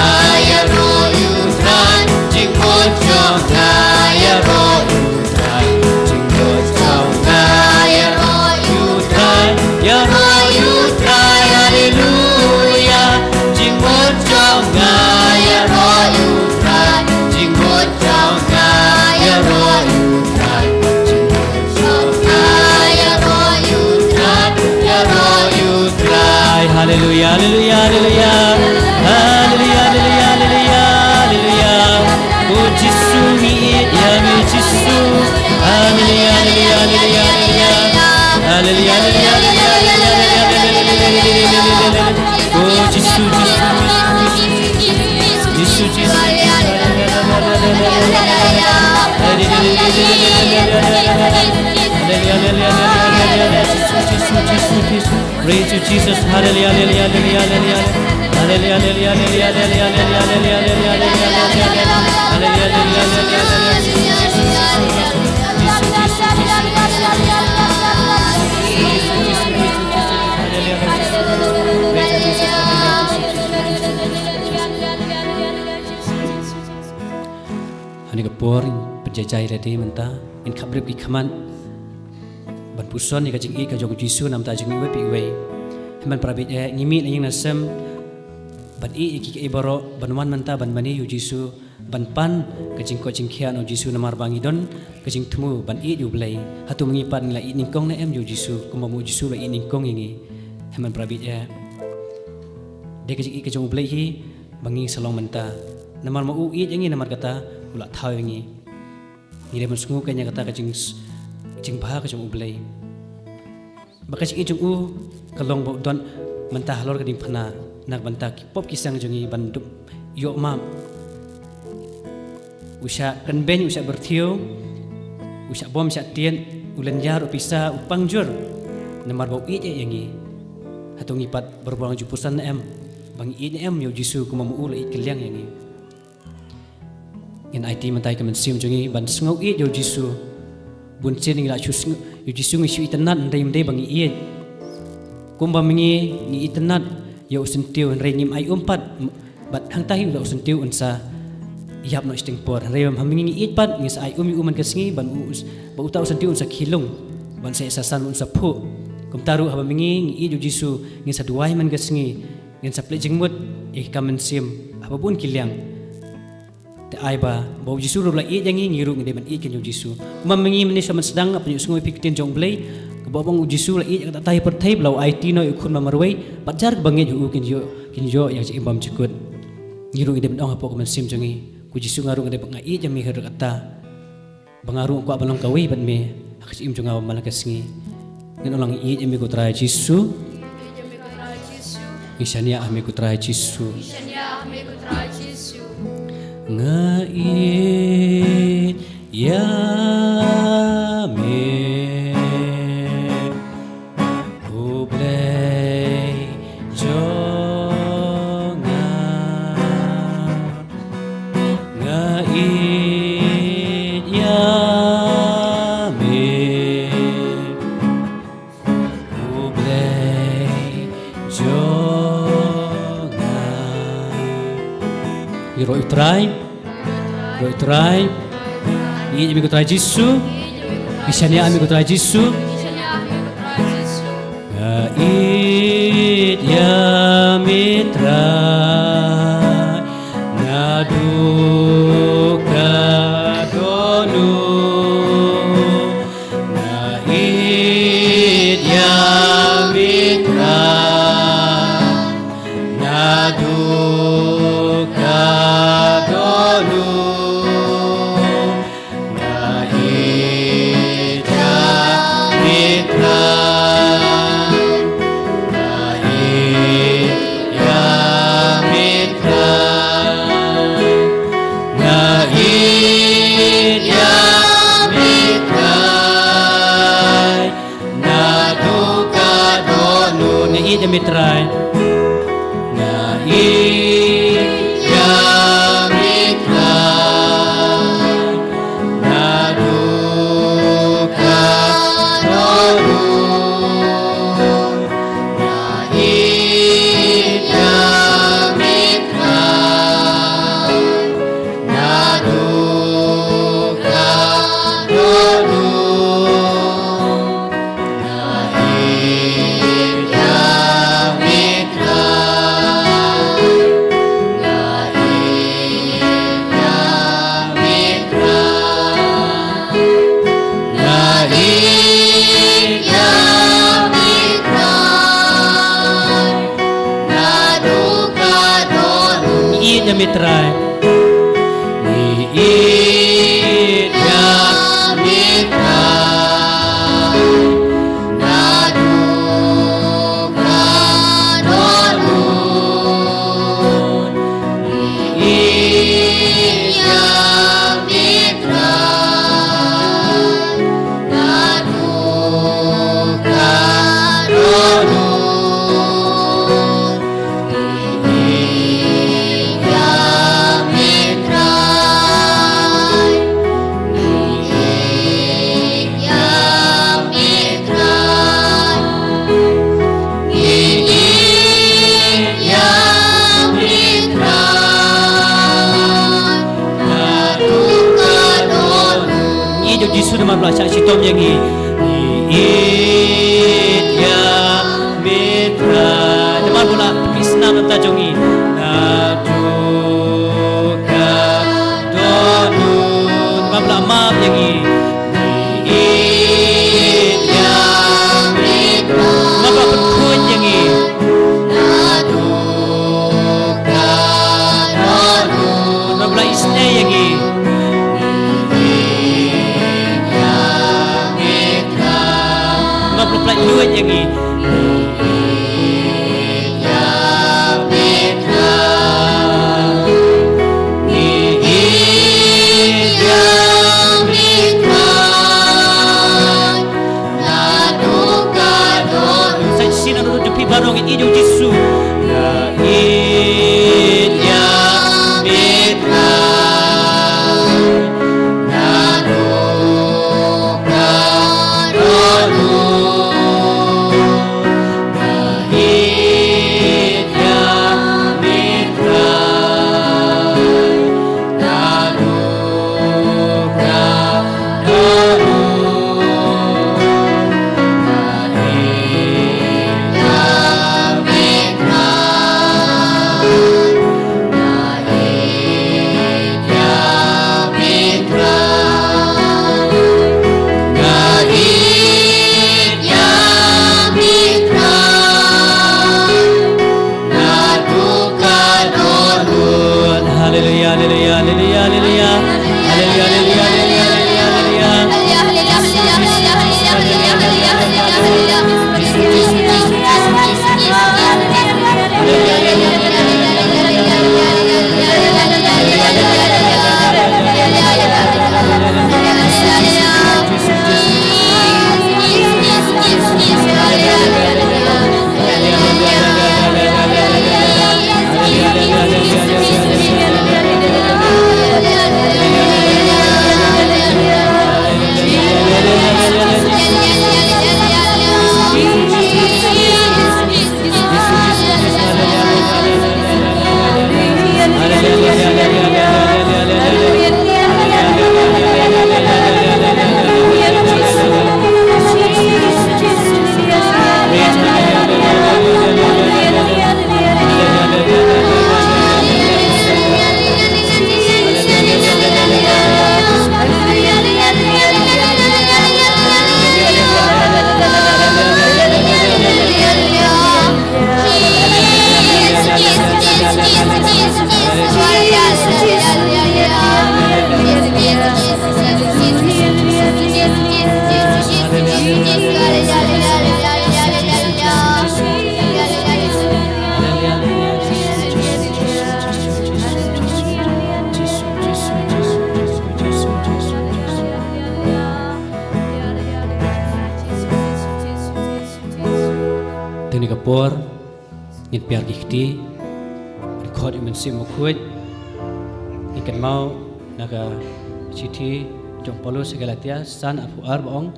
Speaker 6: ya ro utrai, jingot chonga ya ro utrai, jingot chonga ya ro utrai, ya ro utrai, haleluya. Jingot chonga ya ro utrai, jingot chonga ya ro utrai, jingot chonga ya ro utrai, ya ro utrai, haleluya, haleluya, haleluya. Haleluya, haleluya, haleluya, haleluya. Oh Jisu mi ya mi Jisu. Haleluya, haleluya, haleluya, haleluya. Haleluya, haleluya, haleluya, haleluya. Oh Jisu, Jisu, Jisu, Jisu, praise you, Jesus. Hallelujah, hallelujah, hallelujah, hallelujah. Hallelujah, hallelujah, hallelujah, hallelujah, hallelujah, Hani kapor penjajai ready menta in kabrib ikaman ban puson ni kajing I kajong Jisu nam ta jing we pi we man prabit ngimi ling nasem ban I iki ibaro ban wan menta ban bani yu Jisu ban pan kajing ko jing khian o Jisu namar bangi don kajing thmu ban I yu blai hatu mengi pan la I ningkong na em yu Jisu kumamu Jisu la I ningkong ingi man prabit de kajing I kajong blai hi bangi salong menta namar mau I yangi namar kata ula thau yangi ni man sungu kanya kata kajing jing bah kajong ublai bakas I jong u kalong bo don menta halor kading phana nak banta ki pop kisang jongi bandup yo mam usha kan ben usha berthio usha bom sha tien ulen jar upisa upangjur namar bo I yangi hatungi pat berbuang jupusan em bang I em yo Jisu kumamu ul I kelyang yangi in IT mentai kemen sim jongi ban sngau I yo Jisu bun chen ngi la chus yo Jisu ngi shu itenat ndai mdai bang I kumba mengi ngi itenat ya usentiu rengim ai umpat bat hang tahi udah usentiu unsa yap no istingpor rem hamingi itpat ngis ai uman kesengi ban us ba uta usentiu unsa khilung ban sa sasan unsa phu kum taru haba mingi i ju jisu ngis duai man kesengi ngin sa plejing mut kamen sim haba bun kiliang te ai ba bau jisu ro la i jangi ngiru ngide ban i ken ju jisu mamingi meni sama sedang apa ju sungoi piktin jong blai babang ujisu la i tak tahi pertai blau IT no ikun mamarwei patjar bange ju kin jo yang imbam cikut ngiru ngide ban apa kamen sim jangi ku jisu ngaru ngide bang i jami her kata bangaru ku abalong kawi ban me akas im jonga malakas ngi ngin ulang i jami ku trai jisu Isania ame ku trai Yesu. Ngait ya me ublei jonga ngait ya me ublei jonga Roi try. Ini amigo try Yesu. Isanya amigo try Yesu. Ngait ya mitra ngaduka donu ngait ya mitra ngaduka Mitrai na iya mitrai na duka donu na iya mitrai na duka donu Mitrai ni ya mitrai naduka donu ni ya mitrai naduka donu Yesus nama belas sitom yang ini ya mitra nama bola pisna nanta jongi naduka donu nama bola maaf yang ini ya mitra nama bola berkun yang ini naduka donu nama bola isne yang ini duit yang ini ya mitra ni ya mitra naduka donu saya sini dulu di barong ini jauh Yesus ya mitra naduka donu kapor ngin piar gikti record imen sim mukhuj ikan mau naga citi jong polo segalatia san afuar baong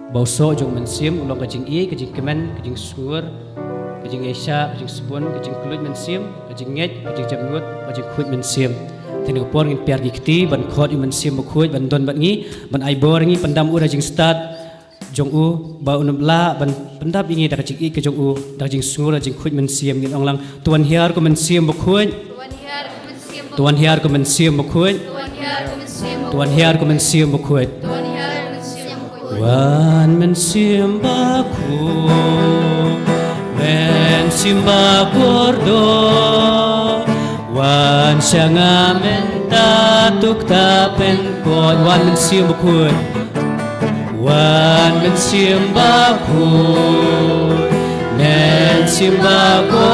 Speaker 6: bauso jong mensim ulong kajing kajing kemen kajing suur kajing esya kajing sebun kajing kulut mensim kajing nget kajing jamngut kajing khut mensim tene kapor ngin piar gikti ban khot imen sim mukhuj ban don ban ngi ban aibor ngi pandam ura jing start jong u ba unabla ban pendap ingi dak jing ke jong u dak jing sungur jing khut men siam ngin onglang tuan hiar ko men siam bokhuj tuan hiar ko men siam bokhuj tuan hiar ko men siam bokhuj wan men siam baku men siam bakordo wan sanga menta tuk ta pen ko wan men siam bokhuj wan men siambaku men siambaku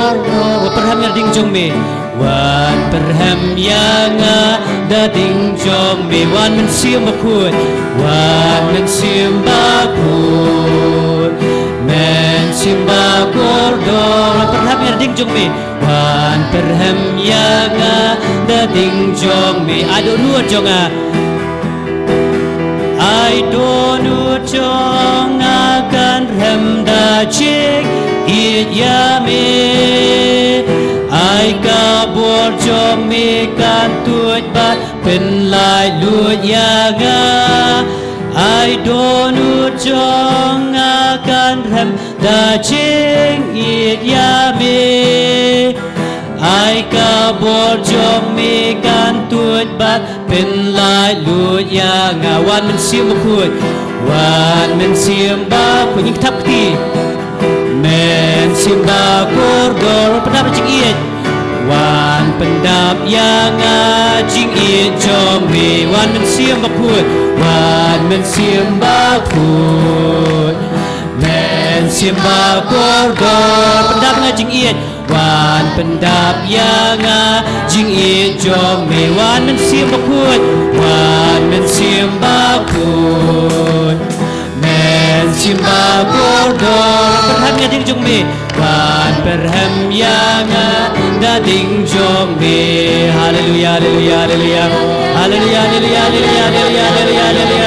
Speaker 6: perham yang ding jong me wan perham yang da ding jong me wan men siambaku men siambaku do perham yang ding jong me wan perham yang da ding jong me ado nu jonga I don't know chong akan remda cik yame I kabur chong mi kan tuj bat pen lai lut yaga I don't know chong akan remda cik yame I kabur jom mi kan tuj bat pen lai lut yang wan men siam bokhuj wan men siam ba ko nying thap ti men siam ba kordor pendap jing iet wan pendap yang jing iet jom mi wan men siam bokhuj wan men siam ba khuj men siam ba kordor pendap jing iet wan pendap yang jing i jom me wan men siam bakut wan men siam bakut men siam bakordor perham yang ding jom me wan perham yang da ding jom me haleluya haleluya haleluya haleluya haleluya haleluya haleluya haleluya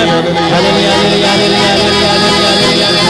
Speaker 6: haleluya haleluya haleluya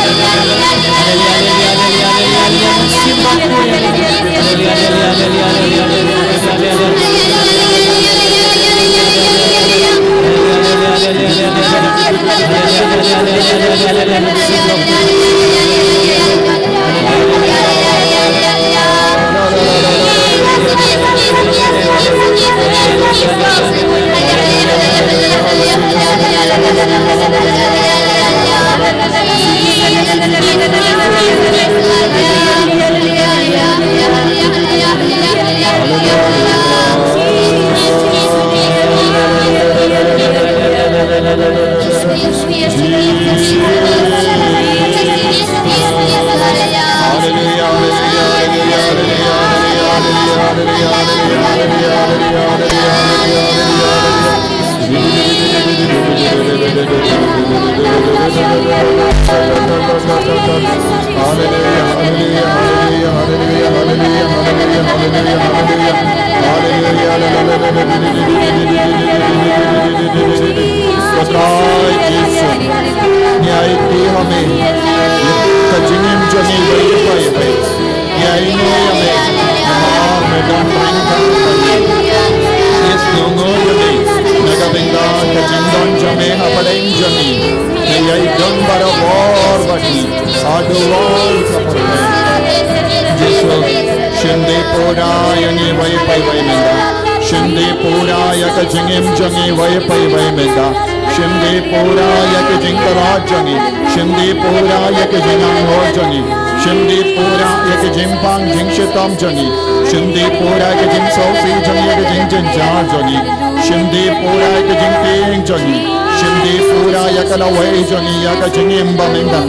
Speaker 7: Jani, Shindi Pura Kajin Sofi Jani Kajin Jani, Shindi Pura Kajin Ping Jani, Shindi Pura Yakala Way Jani Yakajin Imbaminda,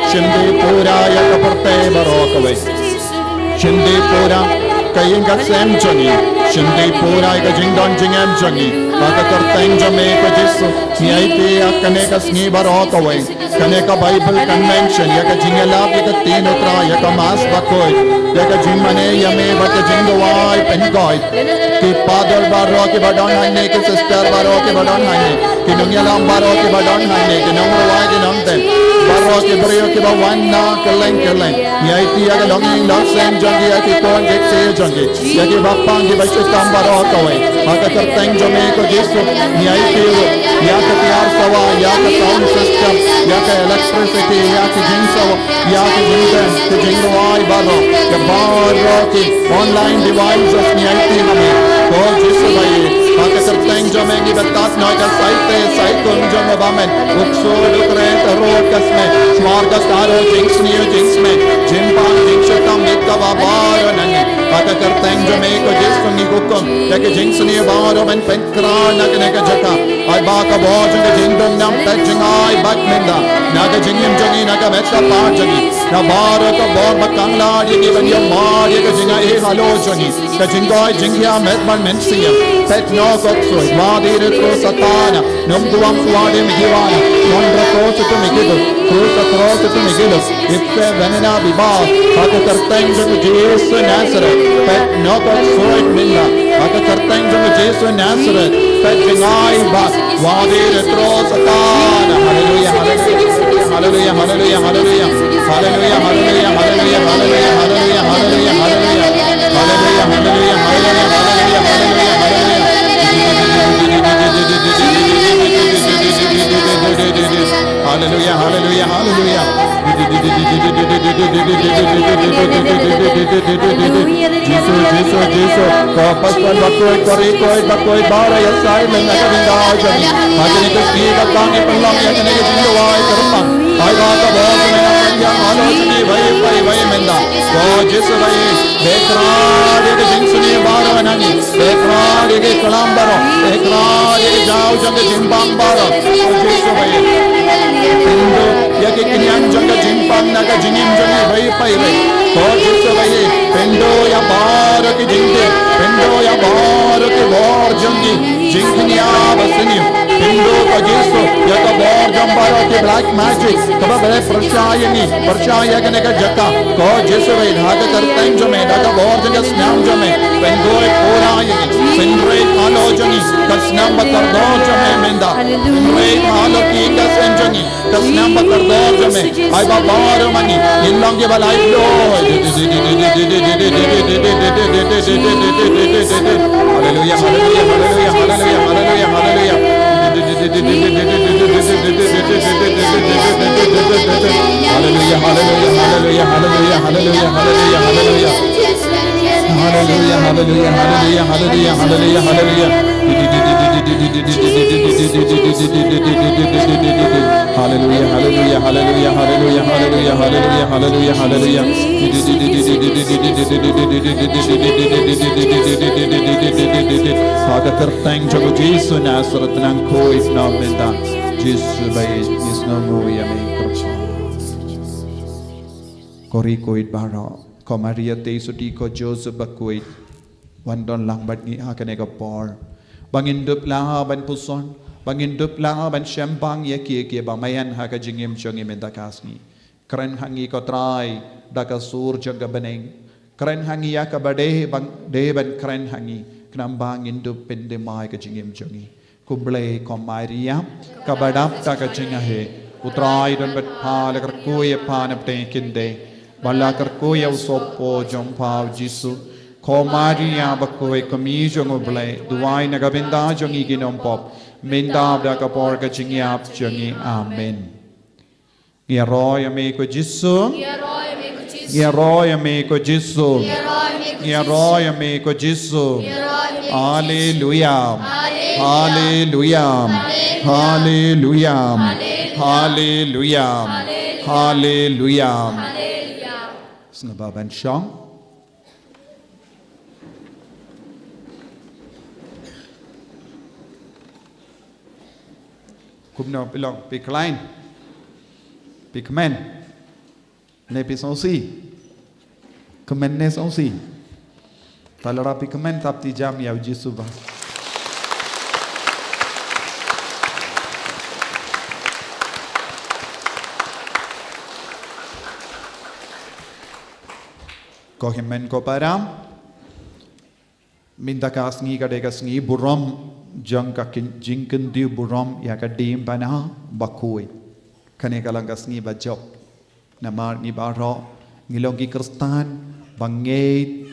Speaker 7: Shindi Pura Yakaparte Barokaway, Shindi Pura Kayinga Sam Jani, Shindi Pura Kajin Donjing Jani, Pakatar Tanjame Kajisu, Niaiti Akanekas Ni Barokaway. Kaneka Bible Convention, Yaka Jingalab, Yaka Tinotra, Yaka Mas Bakoi, Yaka Jimane, Yame, Baka Jingawai, Pengoy, Ki Padar Baro, Ki Badon Hane, Ki Sister Baro, Ki Badon Hane, Ki Nungalam Baro, Ki Badon Hane, Ki Nungawai, Ki Nungte, Baro, Ki Brio, Ki Bawana, Kaleng, Yaiti, Yaka Longing, Lord Sam, Jungi, Yaki Kon, Jexi, Jungi, Yaki Bapang, Ki Bashutam Baro, Kawai, Haka Terteng, Jamaica, Jisu, Yaiti, Yaka Tiar Sawa, Yaka Sound System, Yaka Electricity, Yaka Jinsawa, Yaka Jinsen, Ki Jingawai Baro, Ki Baro, Ki Online Devices, Yaiti, Hame, Ko Jisu Bayi, Haka Terteng, Jamaica, Batat, Noika, Saite, Saikun, Jamabamen, Ukso, Dukre, Road, Kasme, Smarga, Staro, Jinksni, Jinksme, Jimpang, Jinshatam, Nikava, Baro, Nani, Haka Terteng, Jamaica, Jisu, Nikukum, Yaka Jinksni, Baro, and Penkra, Nakaneka Jaka, Ibaka, Boj, and the Jindum, Nam, Tajingai, Bakminda, Naga Jingim Jani, Naga Meta Pajani, Nabara, Kabor, Bakangla, even your Mar, Yaka Jinga, Halo Jani, the Jingoi, Jingia, Metman, Mensia, Pet No Kokso, Wadi, Retro Satana, Numduam, Wadi, Migiwana, Mondra Cross to Migidu, Cruz across to Migidu, if Venena Biba, Haka Terteng, Jesus, Nazareth, Pet No Kokso, Minda, Haka Terteng, Jesus, Nazareth, Pet Jingai, Bas, Wadi, Retro Satana, Hallelujah, Hallelujah, Hallelujah, Hallelujah, Hallelujah, Hallelujah, Hallelujah, Hallelujah, Hallelujah, Hallelujah, Hallelujah, Hallelujah, Hallelujah, Hallelujah, Hallelujah, hallelujah, hallelujah. Jesus. Pastor bakoi bara ya sai men na kabinda jani. Majani ko ski ka tangi pallam ya jani ke jindo ai karpa. Ai ba ka bahut me na ya alochani bhai menda. God Jesus bhai bekra de jinsuni bara nani. Bekra de kalambaro. Bekra de jao jang jimbang bara. Jesus bhai. Indo ya ke kinyan jang jimbang na ka jingim jani bhai. God Jesus bhai. Pendo ya bara ki jingde. Pendo ya bara ki bor jangi. Jingniya basini. Pendo ka Jesus ya ka bor jambara ki black magic. Kaba bale percaya kene ka jaka. God Jesus bhai dhaga karteng jo me dhaga bor janga snam jo me. Pendo e pura yeni. Pendo e halo jani. Kasnam batar do jo me menda. Pendo e halo ki inga senjani. Kasnam batar do jo me. Ai ba bar mani. Inlang ke balai lo. Hallelujah, hallelujah, hallelujah, hallelujah, hallelujah, hallelujah. Hallelujah, hallelujah, hallelujah, hallelujah, hallelujah, hallelujah, hallelujah. Hallelujah, hallelujah, hallelujah, hallelujah, hallelujah, hallelujah. Hallelujah, hallelujah, hallelujah, hallelujah, hallelujah, hallelujah, hallelujah, hallelujah. Haka terteng jago Jesu Nazareth nang koi nam menda. Jesu bayi Yesu namu ya mengkerja. Kori koi bara. Ko Maria te sudi ko Joseph bakoi. Wandon lang bat ngi haka nega por. Bangin dup lang ban puson. Bangin dup lang ban syambang ya kia bamayan haka jingim jongi menda kasni. Keren hangi ko try daka sur jaga beneng. Keren hangi ya ka bade bang de ban keren hangi. Kenambang indup pende mai ka jingim jongi. Kublai ko Maria ka badap ta ka jingahe. Utrai don bet pa lekar kuye pa napte kinde. Balakar kuye usopo jompau Jisu. Ko Maria bakoi kami jongo blai duai nagabinda jongi ginompop. Mendab da ka por ka jingiap jongi. Amen. Ya roy ame ko Jisu. Ya roy ame ko Jisu. Ya roy ame ko Jisu. Hallelujah. Hallelujah. Hallelujah. Hallelujah. Hallelujah. Snababan Shang. Kumno pilong piklein. Pikmen. Ne pisonsi. Kemen ne sonsi. Kalau rapi kemen tapi jam ya uji subah. ko himen ko param minta kas ngi ka de kas ngi buram jang ka jingken di buram ya ka dim bana bakui kane kalang kas ngi ba job namar ngi baro ngilong ki kristan bangait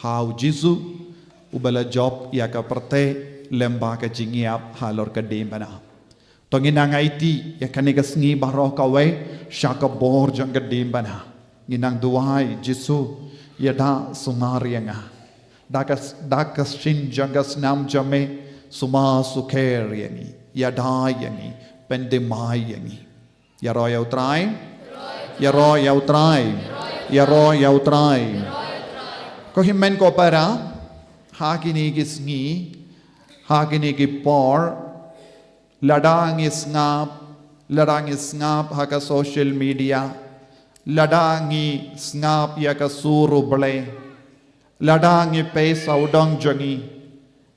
Speaker 7: how jisu ubala job ya ka perte lemba ka jingiap halor ka dim bana tongin angaiti ya kane kas ngi baro ka we shaka bor jang ka dim bana nginang duai jisu ya da sumarianga dakas shin jangas nam jame suma sukher yani ya da yani pendemai yani ya ro ya utrai ya ro ya utrai ya ro ya utrai ko himen ko para hakini gisngi hakini ki por ladang is ngap haka social media ladangi ngap ya ka suru ble ladangi pe saudang jangi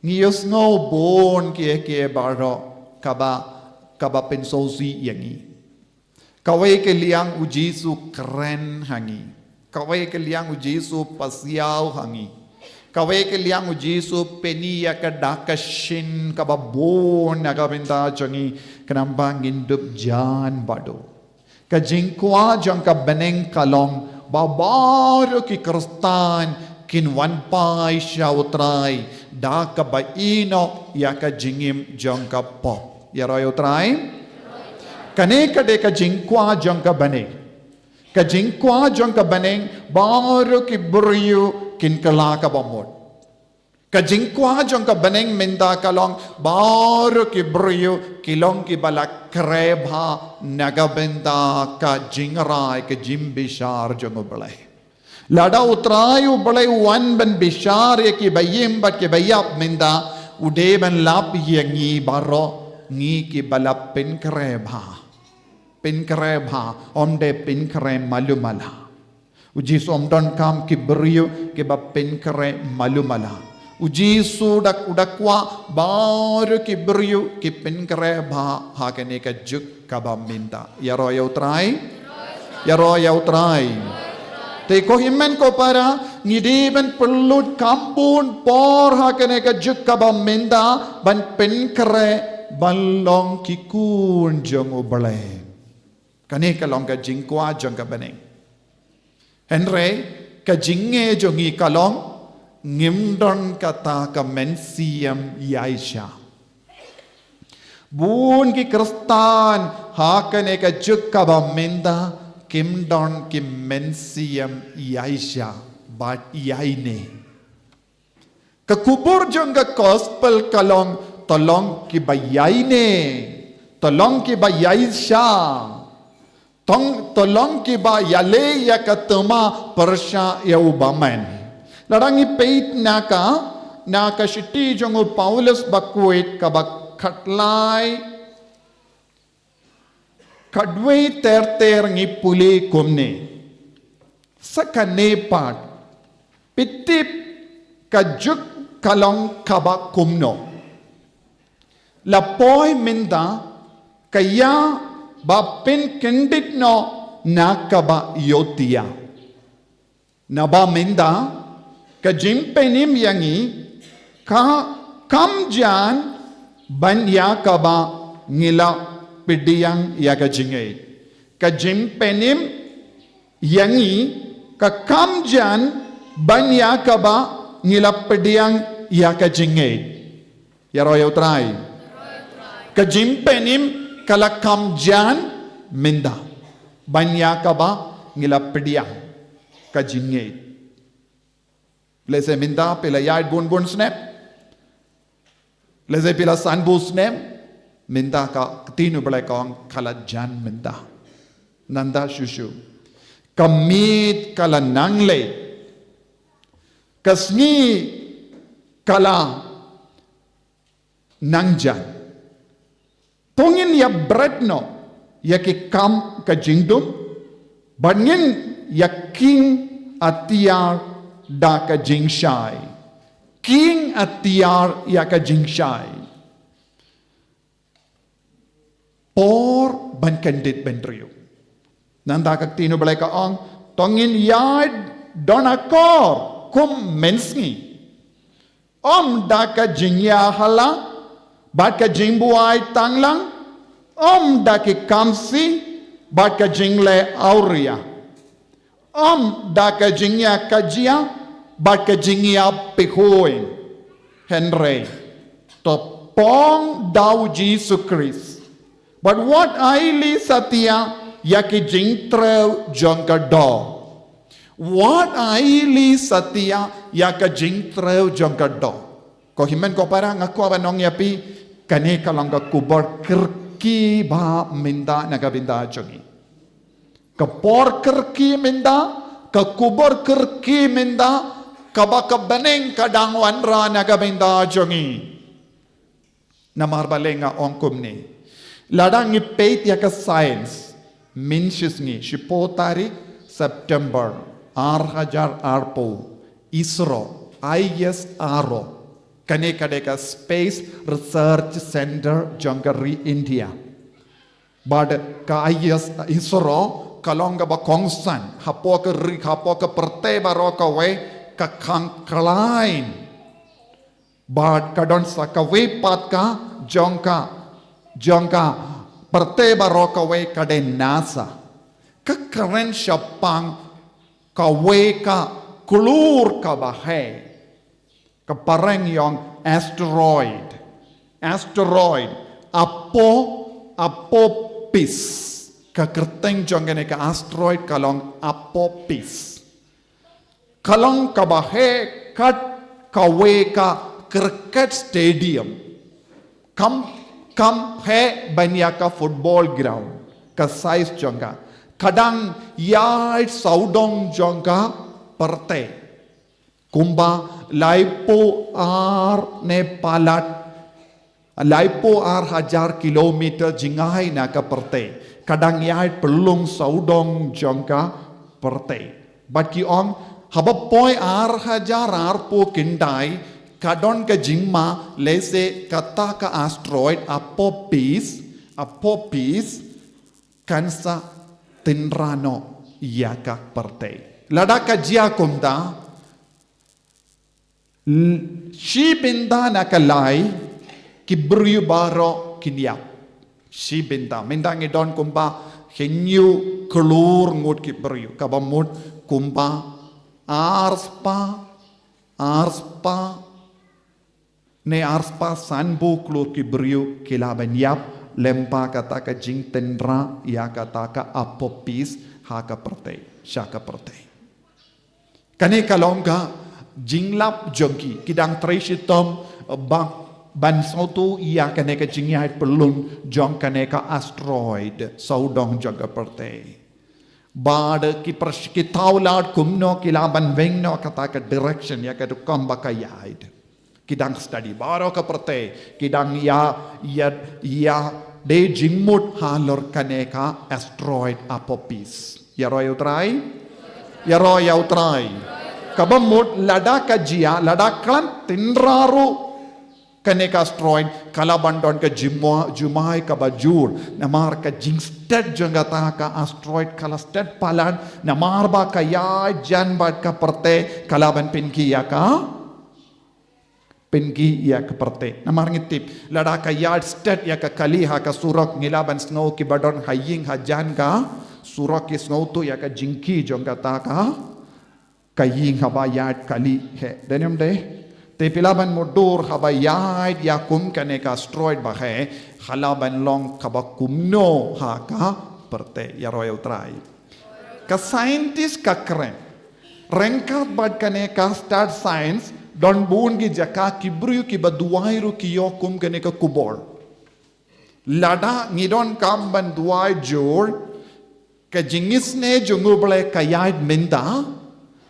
Speaker 7: ngiyos ngo bon ke baro kaba pensozi yangi kawai ke liang ujisu keren hangi kawai ke liang ujisu pasiau hangi kawai ke liang ujisu peni ya ka dakashin kaba bon aga benda jangi kenamba ngindup jan bado ka jingkwa jang ka beneng kalong babaru ki kristan kin wan pai shautrai da ka baino ya ka jingim jang ka pop ya royo trai kane ka de ka jingkwa jang ka beneng baru ki buriu kin kala ka bamot ka jingkwa jang ka beneng minda kalong baru ki buriu kilong ki balak krebha nagabenda ka jingrai ka jim bishar jango balai lada utrayu balai wan ben bishar ki bayim bat ki bayap minda ude ben lap yangi baro ngi ki balap pin krebha omde pin krem malumala uji somdon kam ki beriu ki ba pin krem malumala uji sudak udakwa baru ki beriu ki pin krebha hakane ka juk kaba minta ya ro ya utrai te ko himen ko para ngidiben perlu kampun por hakane ka juk kaba minta ban pin kre balong ki kun jong ubale kane ka long ka jingkwa jong ka beneng henre ka jinge jongi kalong ngimdon kata ka mensiam yaisha bun ki kristan hakane ka jukka ba menda kimdon ki mensiam yaisha bat yaine ka kubur jong ka gospel kalong tolong ki ba yaine tolong ki ba yaisha tolong ki ba yale ya katama persha ya ubaman larangi peit naka shiti jongo Paulus bakuit kabak katlai kadwei ter ngi puli kumne sakane pat pitip kajuk kalong kabak kumno lapoy minda kaya bapin kendit no nakaba yotia naba minda ka jimpenim yangi ka kamjan ban ya kaba ngila pidiyang ya ka jingay ka jimpenim yangi ka kamjan ban ya kaba ngila pidiyang ya ka jingay yaro ya utray ka jimpenim kala kamjan minda ban ya kaba ngila pidiyang ka jingay Lese minda pela yard bun snap. Lese pela san bu snap. Minda ka tinu balai kong kala jan minda. Nanda shushu. Kamit kala nangle. Kasni kala nangjan. Tongin ya bretno. Ya ki kam ka jingdum. Bangin ya king atiyar da ka jingshai king atiyar ya ka jingshai por ban kandit benrio nanda ka tino balai ka ong tongin yard donakor kum mensngi. Daka jingya hala, bat ka jingbuai tanglang, daki kamsi, bat ka jingle auria. Daka jingya kajia, bat ka jingya pihoin. Henry, topong daw Jesus Christ. But what aili satya yaki jingtrew jongka do. What aili satya yaka jingtrew jongka do. Ko himen ko parang ako abanong yapi kani kalangga kubor kirki ba minda nagabinda jongi. Kapor kirki minda, kakubor kirki minda, kabaka beneng kadang wanra nagabinda jongi. Namar balenga ongkum ni. Ladang ipeit yaka science. Minshis ni. 10 tarik September. Arhajar arpo. ISRO. ISRO. Kane kadeka Space Research Center Jangari India. But ka ISRO kalonga ba kongsan. Hapoka rik hapoka perte baroka we. Kakang kalain, but kadon sa kawe pat ka jongka perte baroka we kade nasa kakaren syapang kawe ka kulur ka bahe kapareng yong asteroid apopis kakerteng jongene ka asteroid kalong apopis kalong kabahe kat kawe ka cricket stadium kam he banya ka football ground ka size jonga kadang yai saudong jonga perte kumba laipo ar nepalat laipo ar 1000 kilometer jingai na ka perte kadang yai pelung saudong jonga perte baki ong Habapoy ar po kindai kadon ka jingma lese kata ka asteroid apopis kansa tinrano yaka perte lada ka jia kumda shibinda nakalai kibriyu baro kinyap shibinda mindangi don kumba henyu kelur ngut kibriyu kabamut kumba arspa sanbu klur kibriu kilaban yap lempa kata ka jing tendra ya kata ka apopis haka perte syaka perte kane kalongka jinglap jongki kidang treshitom ban sautu ya kane ka jingyai pelun jong kane ka asteroid saudong jaga perte Bad ki taulad kumno kilaban vengno kata ka direction ya ka dukam bakayad kidang study baro ka perte kidang ya de jingmut halor kaneka asteroid apopis ya roy utrai kabamut lada ka jia lada klan tinraru kaneka asteroid kalabandon ka jumai ka bajur namar ka jingsted jangata ka asteroid kalasted palan namar ba ka ya janbat ka perte kalaban pinki ya ka perte namar ngitip lada ka yard sted ya ka kali ha ka surak ngilaban snow ki badon haying hajan ka surak ki snow tu ya ka jingki jangata ka kaying haba yard kali he denyam de te pilaban modur habayad ya kum kane ka asteroid bahe halaban long kabakumno ha ka perte ya royal try ka scientist ka kren rengkat bad kane ka start science don bun gi jaka kibru ki baduairu ki yo kum kane ka kubor lada ngidon kam ban duai jor ka jingis ne junguble kayad minda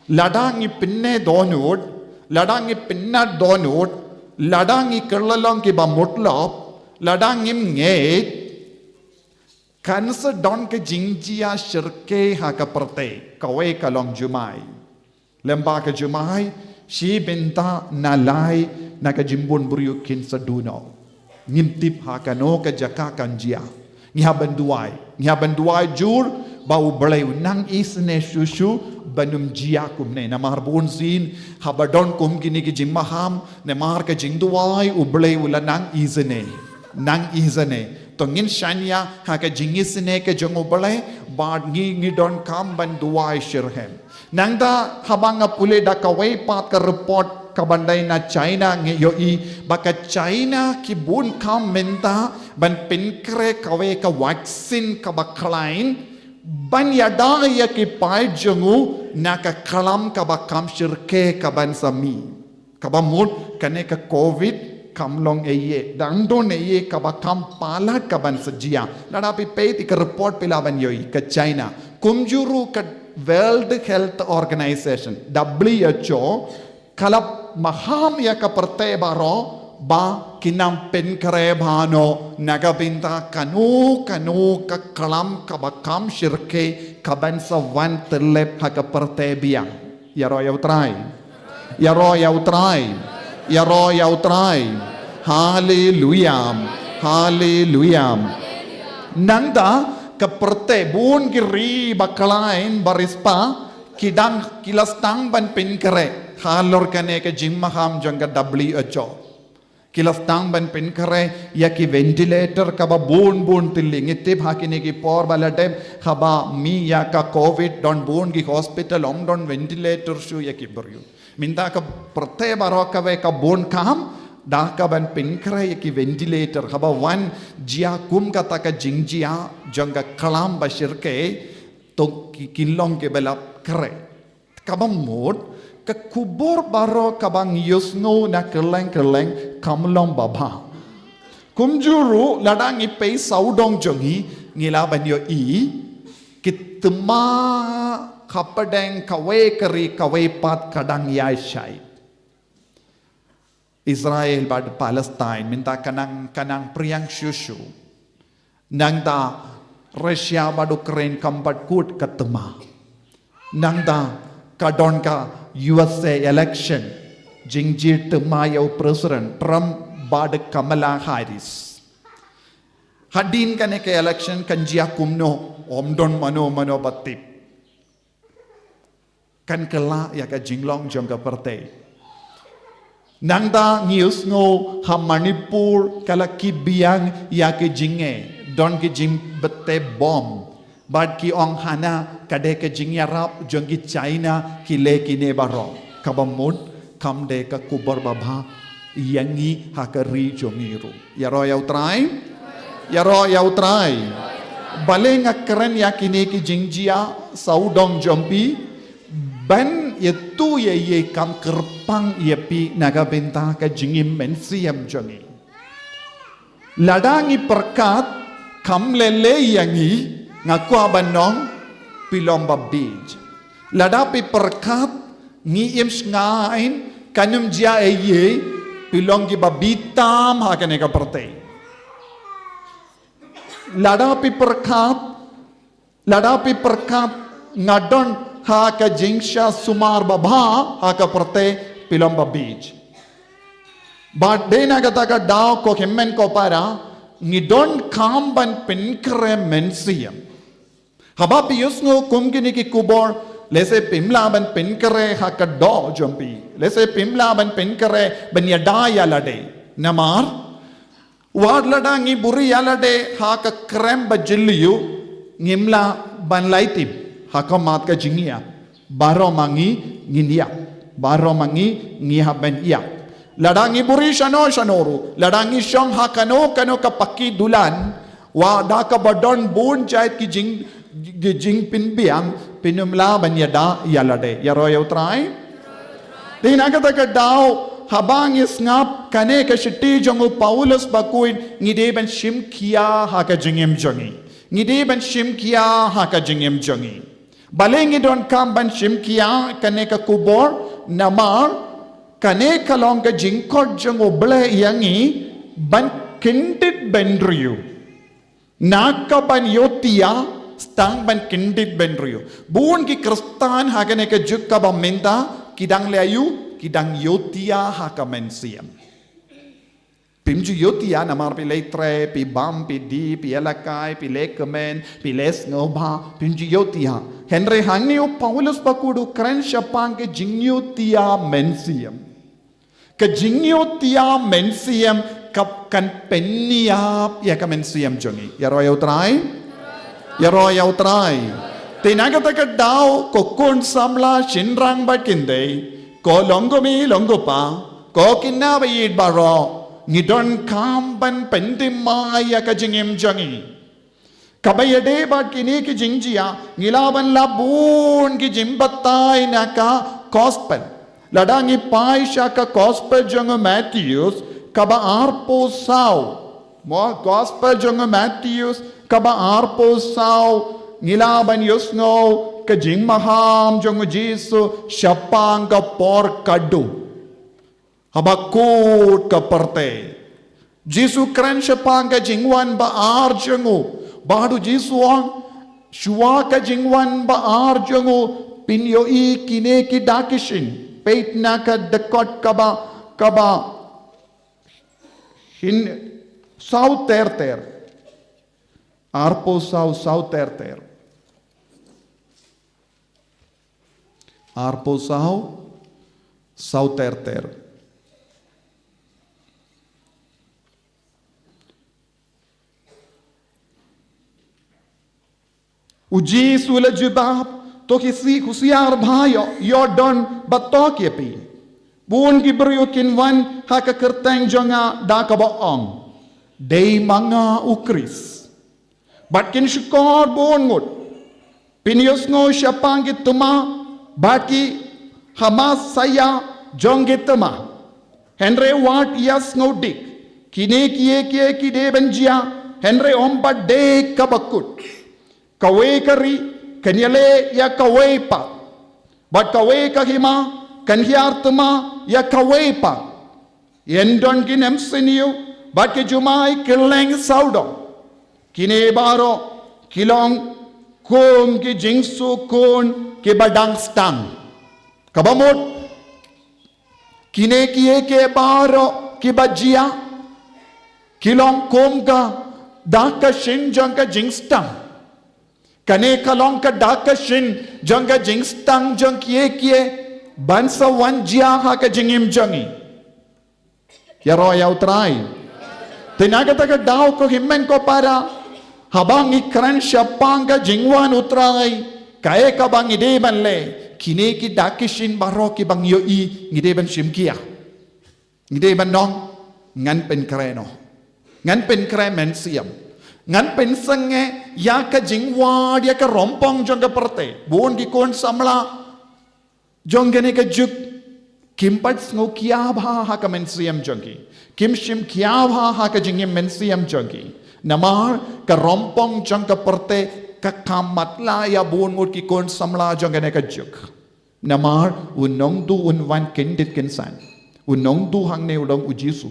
Speaker 7: lada ngi pinne donod ladangi pinnat donut ladangi kerlalong ki ba mutlop ladangim nget kansa don ke jingjia shirke ha ka perte kawe kalong jumai lemba ka jumai shi benta nalai na ka jimbun buriu kin saduno ngimtip ha ka no ka jaka kanjia ngihaban duai jur bau belai nang isne shushu banum jia kumne namar bonzin habadon kum gini ki jimmaham namar ka jingduai ublei ulanang izene tongin shanya ha ka jingisne ke jongobale bad ngi don kam ban duai shirhem nangda habanga pule da kawai pat ka report kabandai na China nge yoi baka China ki bun kam menta ban pinkre kawe ka vaksin ka baklain ban yada ya ki pai jongu na ka kalam ka bakam shirke ka ban sami ka bamut kane ka covid kam long eye dangdon eye ka bakam palat ka ban sajia nada pi peit ka report pila ban yoi ka China kumjuru ka World Health Organization WHO kalap maham ya ka parte baro ba kinam penkare bhano nagabinta kanu ka kalam ka bakam shirke kaban sa wan terlep ha ka parte biang yaro yaw try hallelujah nangda kaperte bun giri bakalain barispa kidang kilastang ban pinkare halor kane ke jimmaham janga WHO kilastang ban pinkare ya ki ventilator kaba bun tiling itip hakine ki por balade khaba mi ya ka covid don bun ki hospital om don ventilator shu ya ki buryu minta ka prate baroka ve ka bun kam dah ban pinkare ki ventilator khaba wan jia kum kata ka jingjia janga kalam bashirke to kilong ke belap kre kabam mod ka kubur baro kabang yusno na keleng kamlong baba kumjuru ladang ipe saudong jongi ngila banyo i kitma kapadeng kawe kari kawe pat kadang yai shai Israel bad Palestine minta kanang priang shushu nangda Russia bad Ukraine kambat kut katma nangda kadon ka USA election jingjir tma yau president Trump bad Kamala Harris hadin kane ke election kanjia kumno omdon mano batip kan kela ya ka jinglong jongga partai nangda news ngo ha Manipur kala kibiang ya ke jinge don ke jing bete bom bad ki ong hana kade ke jing yarap jongi China ki le ki ne baro kabamud kamde ka kubor baba yangi ha ka ri jongiru yaro yau trai balenga keren ya kine ki jingjia saudong jompi ban itu ye kam kerpang ye pi naga benta ka jingim mensiam jongi ladangi perkat kam lele yangi ngaku abanong pilomba bij ladapi perkat ngi im ngain kanum jia ye pilongi babitam hakane ka perte ladapi perkat ngadon ha ka jingsha sumar babha ha ka perte pilomba bij but dena kata ka daw ko hemmen ko para ngidon kamban pinkre mensiam habapi yusno kumgini ki kubor lese pimlaban pinkre ha ka do jompi lese pimlaban pinkre banyadaya lade namar wad ladangi buri yalade ha ka krem bajilliyu ngimla ban laitim hakamat ka jingia baro mangi nginia baro mangi ngiha ben iya ladangi buri shanoru ladangi shong hakano ka pakki dulan wa da ka badon bun jait ki jing pin biang pinumla ban yada yalade yaro yautrai dina ka ta daw habang isngap kane ka shiti jongu Paulus bakuin ngide ben shim kia ha ka jingem jongi ngide ben shim kia ha ka jingem jongi balengi don kamban shimkia kane ka kubor namar kane ka long ka jingkot jong oble yangi ban kindit bendriyu naka ban yotia stang ban kindit bendriyu buon ki kristan hagane ka jukka bamenta kidang layu kidang yotia haka mensiam Pimju yotia namar pi leitre, pi bam, pi di, pi elakai, pi lekemen, pi les ngoba, pimju yotia. Henry Hangniu Paulus Pakudu kren Shapang ke jingyotia mensium. Ke jingyotia mensium kap kan peniap ya ka mensium jongi. Ya royau trai? Ya royau trai. Tinagata ka daw ko kun samla shinrang bakinde, ko longomi longopa, ko kinabayid baro. Ngidon kamban pendimaya ka jingim jangi. Kabayade bat kini ki jingjia, ngilaban labun ki jimbatay na ka gospel. Ladangi paisha ka gospel jang Matthews, kaba arpo saw. Mo gospel jang Matthews, kaba arpo saw. Ngilaban yusno ka jingmaham jang Jesu, syapang ka por kadu. Habakut ka parte. Jesu kran syapang ka jingwan ba arjangu. Badu Jesu ang shua ka jingwan ba arjangu. Pinyo I kine ki dakishin. Peit na ka dakot kaba hin saw ter. Arpo saw ter. Arpo saw ter. Uji sula jubab to kisi kusiar bhayo yodon batok yepi. Bun gibryo kinwan haka kerteng jonga da kabaong. Day mga ukris. Bat kin shukor bun ngut. Pinyos ngo syapang gituma baki hamas saya jong gituma. Henry wat yas ngo dik. Kine kie kide benjia. Henry ompat de kabakut. Kawe kari kanyale ya kawe pa. Bat kawe kahima kanyar tuma ya kawe pa. Yendon kinem siniu bat ke jumai kileng saudo. Kine baro kilong kum ki jingsu kun ki badang stang. Kabamut kine kie ke baro ki bajia kilong kum ka daka shinjang ka jingstang. Kane kalong ka daka shin jangga jingstang jang kie bansa wanjia ha ka jingim jangi. Ya royau try. Tinagata ka daw ko himmen ko para habang ikran syapang ka jingwan utray kaya ka bang ideban le kine ki daka shin baro ki bang yoi ideban shimkia. Ideban nong ngan pen kreno. Ngan pen kremen siam. Ngan pensenge ya ka jingwa dia ka rompong jong ka parte buon ki kon samla jong gene ka juk kimpat ngo kiabha ha ka mensiam jongki kim shim kiabha ha ka jingim mensiam jongki namar ka rompong jong ka parte ka kamatla ya buon ngut ki kon samla jong gene ka juk namar unong du unwan kendit kensan unong du hang ne udong ujisu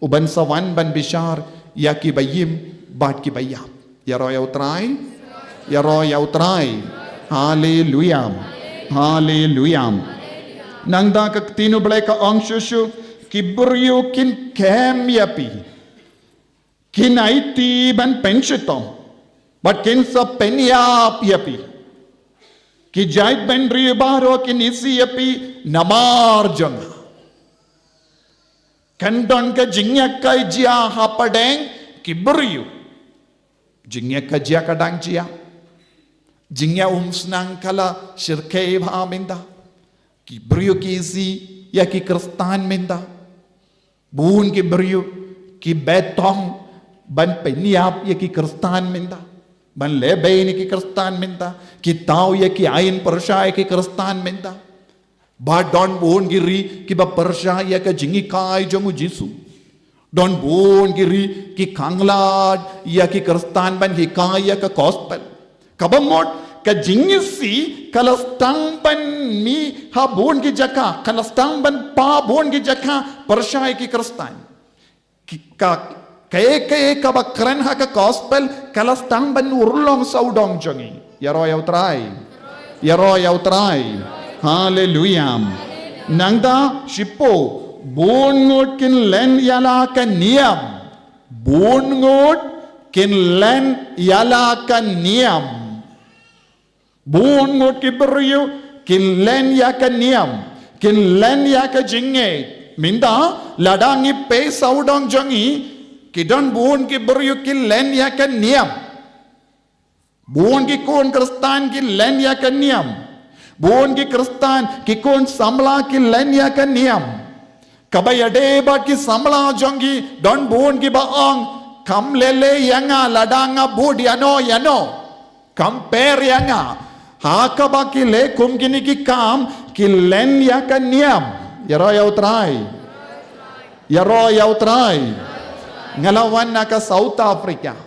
Speaker 7: uban sawan ban bishar ya ki bayim bat ki bayap. Ya royau try. Ya royau try. Hallelujah. Hallelujah. Nang da ka tinu blay ka ong shushu kiburyo kin kem yapi. Kin aiti ban penshito. But kin sa penyap yapi. Ki jait ben ribaro kin isi yapi namar jang. Kandon ka jingyak kay jia hapadeng kiburyo. Jingnya kajia kadang jia. Jingnya umsnang kala syirkei bha minda. Ki beriu kizi ya ki kristan minda. Bun ki beriu ki betong ban peniap ya ki kristan minda. Ban lebay ni ki kristan minda. Ki tau ya ki ain persya ya ki kristan minda. Ba don bun giri ki ba persya ya ka jingi kai jongu Jisu. Don bun giri ki kanglad ya ki kristan ban hikaya ka gospel kabamot ka jingisi kalastang ban mi ha bun ki jaka kalastang ban pa bun ki jaka persya ki kristan ka kaya ka bakran ha ka gospel kalastang ban urlong saudong jongi ya royau try hallelujah nangda shipo Bungut kin len yala kan niam. Bungut kin len yala kan niam. Bungut ki beriu kin len ya kan niam. Kin len ya ka jinge. Minda ladangi pe saudang jangi kidan bun ki beriu kin len ya kan niam. Bun ki kon kristan ki len ya kan niam. Bun ki kristan ki kon samla ki len ya kan niam. Kabayade bat ki samla jangi don bun ki baang kam lele yanga ladanga bud yano compare yanga hakaba ki le kum kini ki kam ki len ya kan niam yaro yau try ngalawan naka South Africa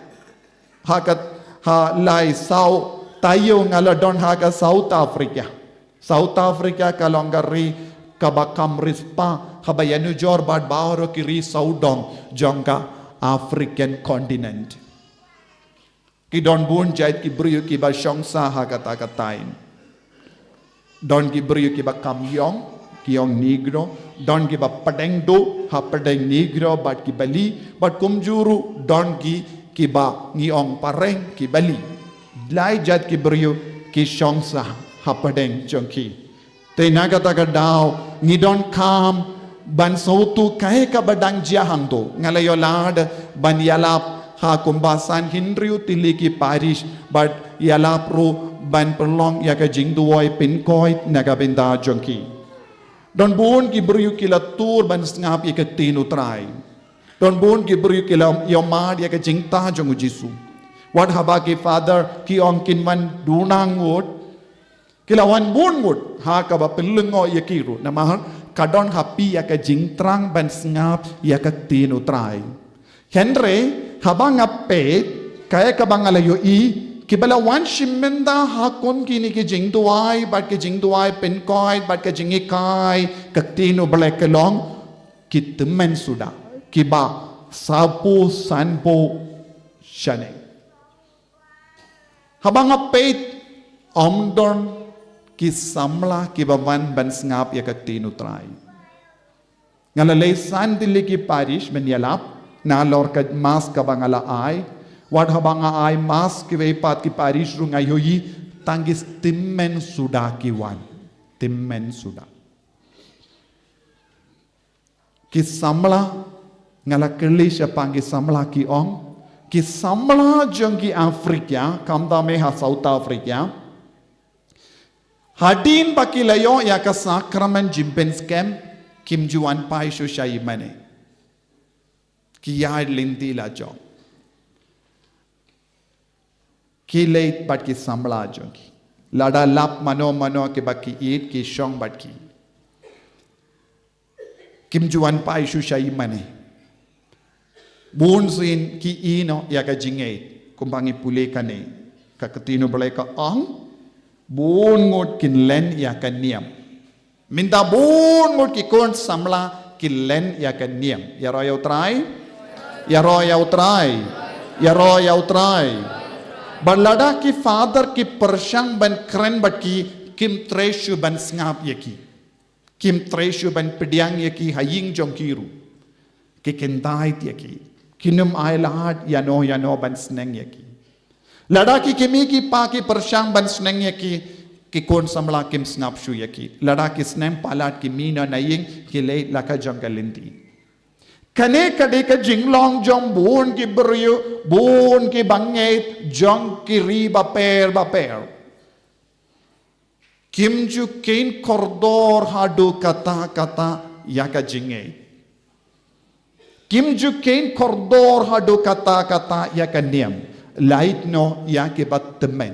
Speaker 7: hakat ha lai sau tayo ngala don haka South Africa kalongari kabakam rispa habayanu jor bad baoro kiri saudong jongka African continent ki don bun jait ki briyu ki ba shongsa hakata katain don ki briyu ki ba kamyong kiyong negro don ki ba padengdo ha padeng negro bat ki bali bat kumjuru don ki ba ngiong pareng ki bali lai jat ki briyu ki shongsa ha padeng jongki te nagata ka daw ni don kam ban sautu kahe ka badang jahang do ngalayo lad ban yalap ha kumbasan hinriu tiliki parish but yalap ro ban perlong ya ka jingduoy pinkoi nagabenda jongki don bun ki briu kila tur ban ngap ya ka tinu trai don bun ki briu kila yomad ya ka jingta jongu jisu what haba ki father ki ongkin man dunangut kilawan bungut ha ka ba pelungo yakiru namah kadon happy ya ka jingtrang ban ngap ya ka tinu trai henry habang ape kaya ka bangalayo kibala wan shimenda ha kon kini ki jingduai bat ki jingduai penkoi bat ka jingikai ka tinu black long kitmen suda kiba sapu sanpo shane habang ape omdon ki samla ki bawan ban ngap ya ka tinu trai ngalalay san dili ki parish men yalap na lor ka mas ka bangala ai wad habanga ai mas ki vepat ki parish ru ngai hoyi tangis timmen suda ki wan timmen suda ki samla ngala kelisha pangi samla ki ong ki samla jongki Afrika kamda me ha South Africa hadin pakilayo ya ka sakramen jimpen scam kim juan pai shu shai mane ki yard linti la jo ki late bat ki samla jo ki lada lap mano ke baki eat ki shong bat ki kim juan pai shu shai mane bun sin ki ino ya ka jinge kumbangi pule kane ka katino balai ka ang bun ngot kin len ya kan niam minta bun ngot ki kon samla kin len ya kan niam ya ro yau try balada ki father ki persyang ban kren bat ki kim treshu ban ngap yaki kim treshu ban pediang yaki haying jong kiru ki kendai yaki kinum ai lahat yano ban sneng yaki ladaki kimi ki pa ki persyang ban sneng yaki ki kon samla kim snap shu yaki ladaki snem palat ki mina naying ki le laka jangalinti kane kade ka jinglong jong bun ki beriu bun ki banget jong ki ri baper kim ju kain kordor hadu kata yaka jinge kim ju kain kordor hadu kata yaka niam light no yake bat temen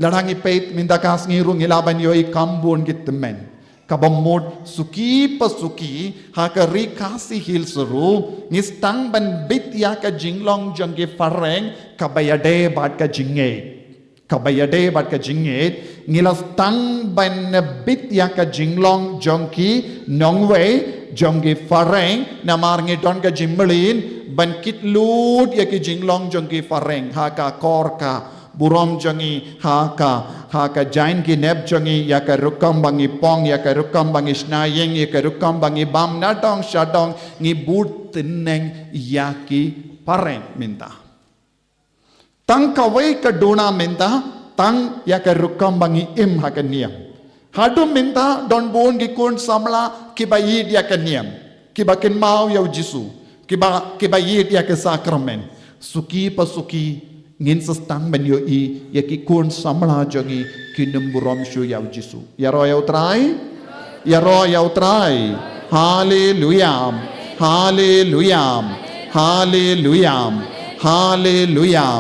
Speaker 7: larangi peit minda kas ngirung ilaban yoi kambun git temen kabamod suki pasuki hakari kasi hil seru ngistang ban bit yaka jinglong jangge fareng kabayade bat ka jinget ngilas tang ban bit yaka jinglong jongki nongwe jongge fareng namar ngidon ka jimmelin ban kit lut yaki jinglong jongki fareng haka korka burom jangi haka jain ki neb jangi yaka rukam bangi pong yaka rukam bangi snayeng yaka rukam bangi bam nadong shadong ngi but tineng yaki pareng minta tang kawai ka dona minta tang yaka rukam bangi im haka niam hadu minta don bon gi kun samla ki bayi yaka niam ki bakin mau yau jisu ki bayi yaka sakramen suki pasuki ngin sestang ben yo i yaki kun samla jangi kinum burom shu yau jisu ya ro yau trai hallelujah hallelujah hallelujah hallelujah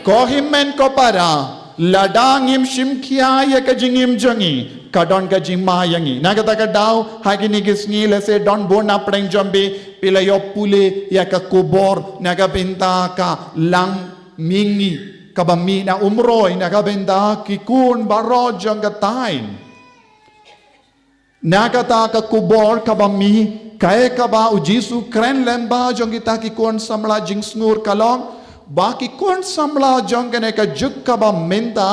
Speaker 7: ko himmen ko para ladangim shimkhia yaka jingim jangi kadon ka jingma yangi nagata ka daw hagini gisngi lese don bona preng jambe pila yo pule yaka kubor nagabinta ka lang mingi kabami na umroy nagabinta kikun baro janggatain nagata ka kubor kabami kaya kaba ujisu kren lemba jangita kikun samla jingsngur kalong baki kun samla jangane ka juk kaba minta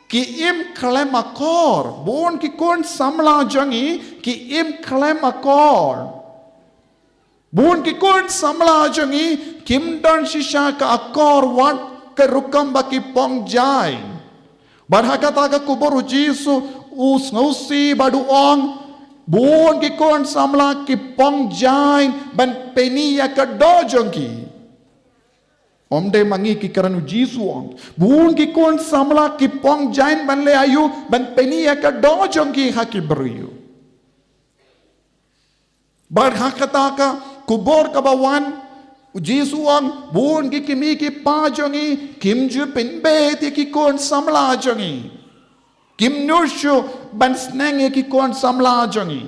Speaker 7: ki im klemakor bon ki kun samla jangi ki im klemakor bon ki kun samla jangi kim don shisha ka akor wat ke rukam baki pong jai barhakata ka kubur jisu us ngausi badu ong bon ki kun samla ki pong jai ban penia ka do jangi omde mangi ki karanu jisu om bun ki kon samla ki pong jain ban le ayu ban penia ka do jongki haki beriu bar hakata ka kubor ka bawan jisu om bun ki kimi ki pa jongi kim ju pin be ti ki kon samla jongi kim nushu ban sneng ki kon samla jongi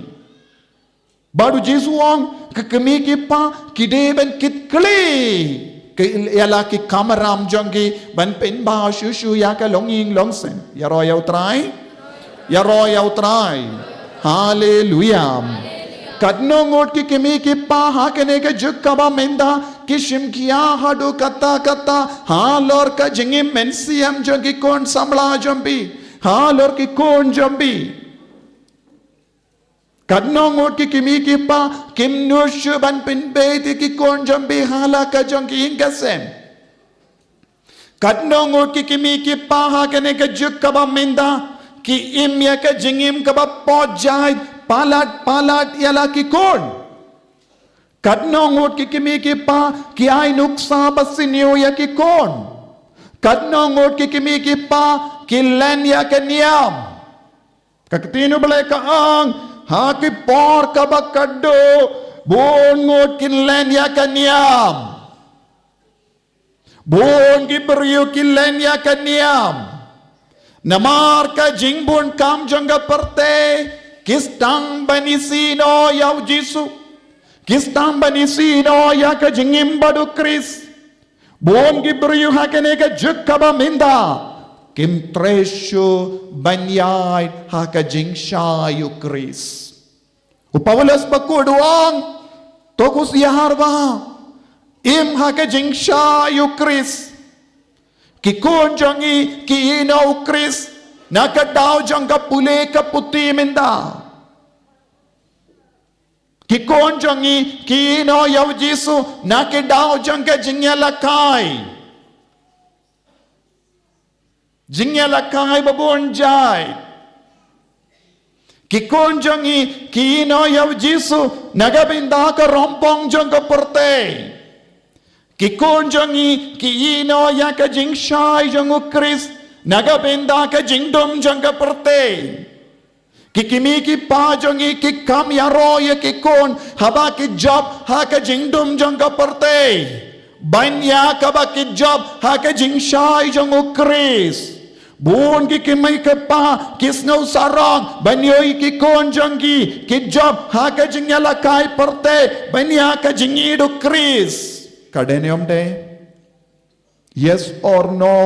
Speaker 7: baru jisu om ka kimi ki pa ki de ban kit kli ialah ki kamaram jongki ban pen ba shu shu ya ka longing longsen ya ro yau trai hallelujah kadno ngot ki kimi ki pa ha kene ke juk kaba menda kishim kiya hadu kata halor ka jingim mensiam jongki kon samla jombi halor ki kon jombi kadnongot ki kimi ki pa kim nushu ban pin be ki kon jambi hala ka jongki ingasem kadnongot ki kimi ki pa ha kene ka juk ka ba minda ki im ya ka jingim ka ba pojai palat yala ki kon kadnongot ki kimi ki pa ki ai nuksa basinyo ya ki kon kadnongot ki kimi ki pa ki len ya ka niam kakatino bale ka ang haki por kabakado bongot kinlen ya kaniam bon ki beriu kinlen ya kaniam namar ka jingbun kam jangga perte kistang banisino yau jisu kistang banisino ya ka jingim badu kris bon ki beriu hakane ka jukaba minda kim tresyo banyay haka jingshayu kris upawalas bakuduang tokus yaharba im haka jingshayu kris kikun jangi kiinaw kris nakadaw jang kapule kaputi minda kikun jangi kiinaw yaw jisu nakadaw jang ka jingyalakay jingya lakai babon jai kikon jangi kino yaw jisu nagabinda ka rompong jang ka porte kikon jangi kino ya ka jingshai jang ukris nagabinda ka jingdom jang ka porte kikimi ki pa jangi kikam yaro ya kikon haba ki job ha ka jingdom jang ka porte banya ka ba ki job ha ka jingshai jang ukris buon ki kimay ka pa kisnaw sarong banyoy ki konjanggi ki job ha ka jingyala kai parte banya ka jingido kris kadene omde yes or no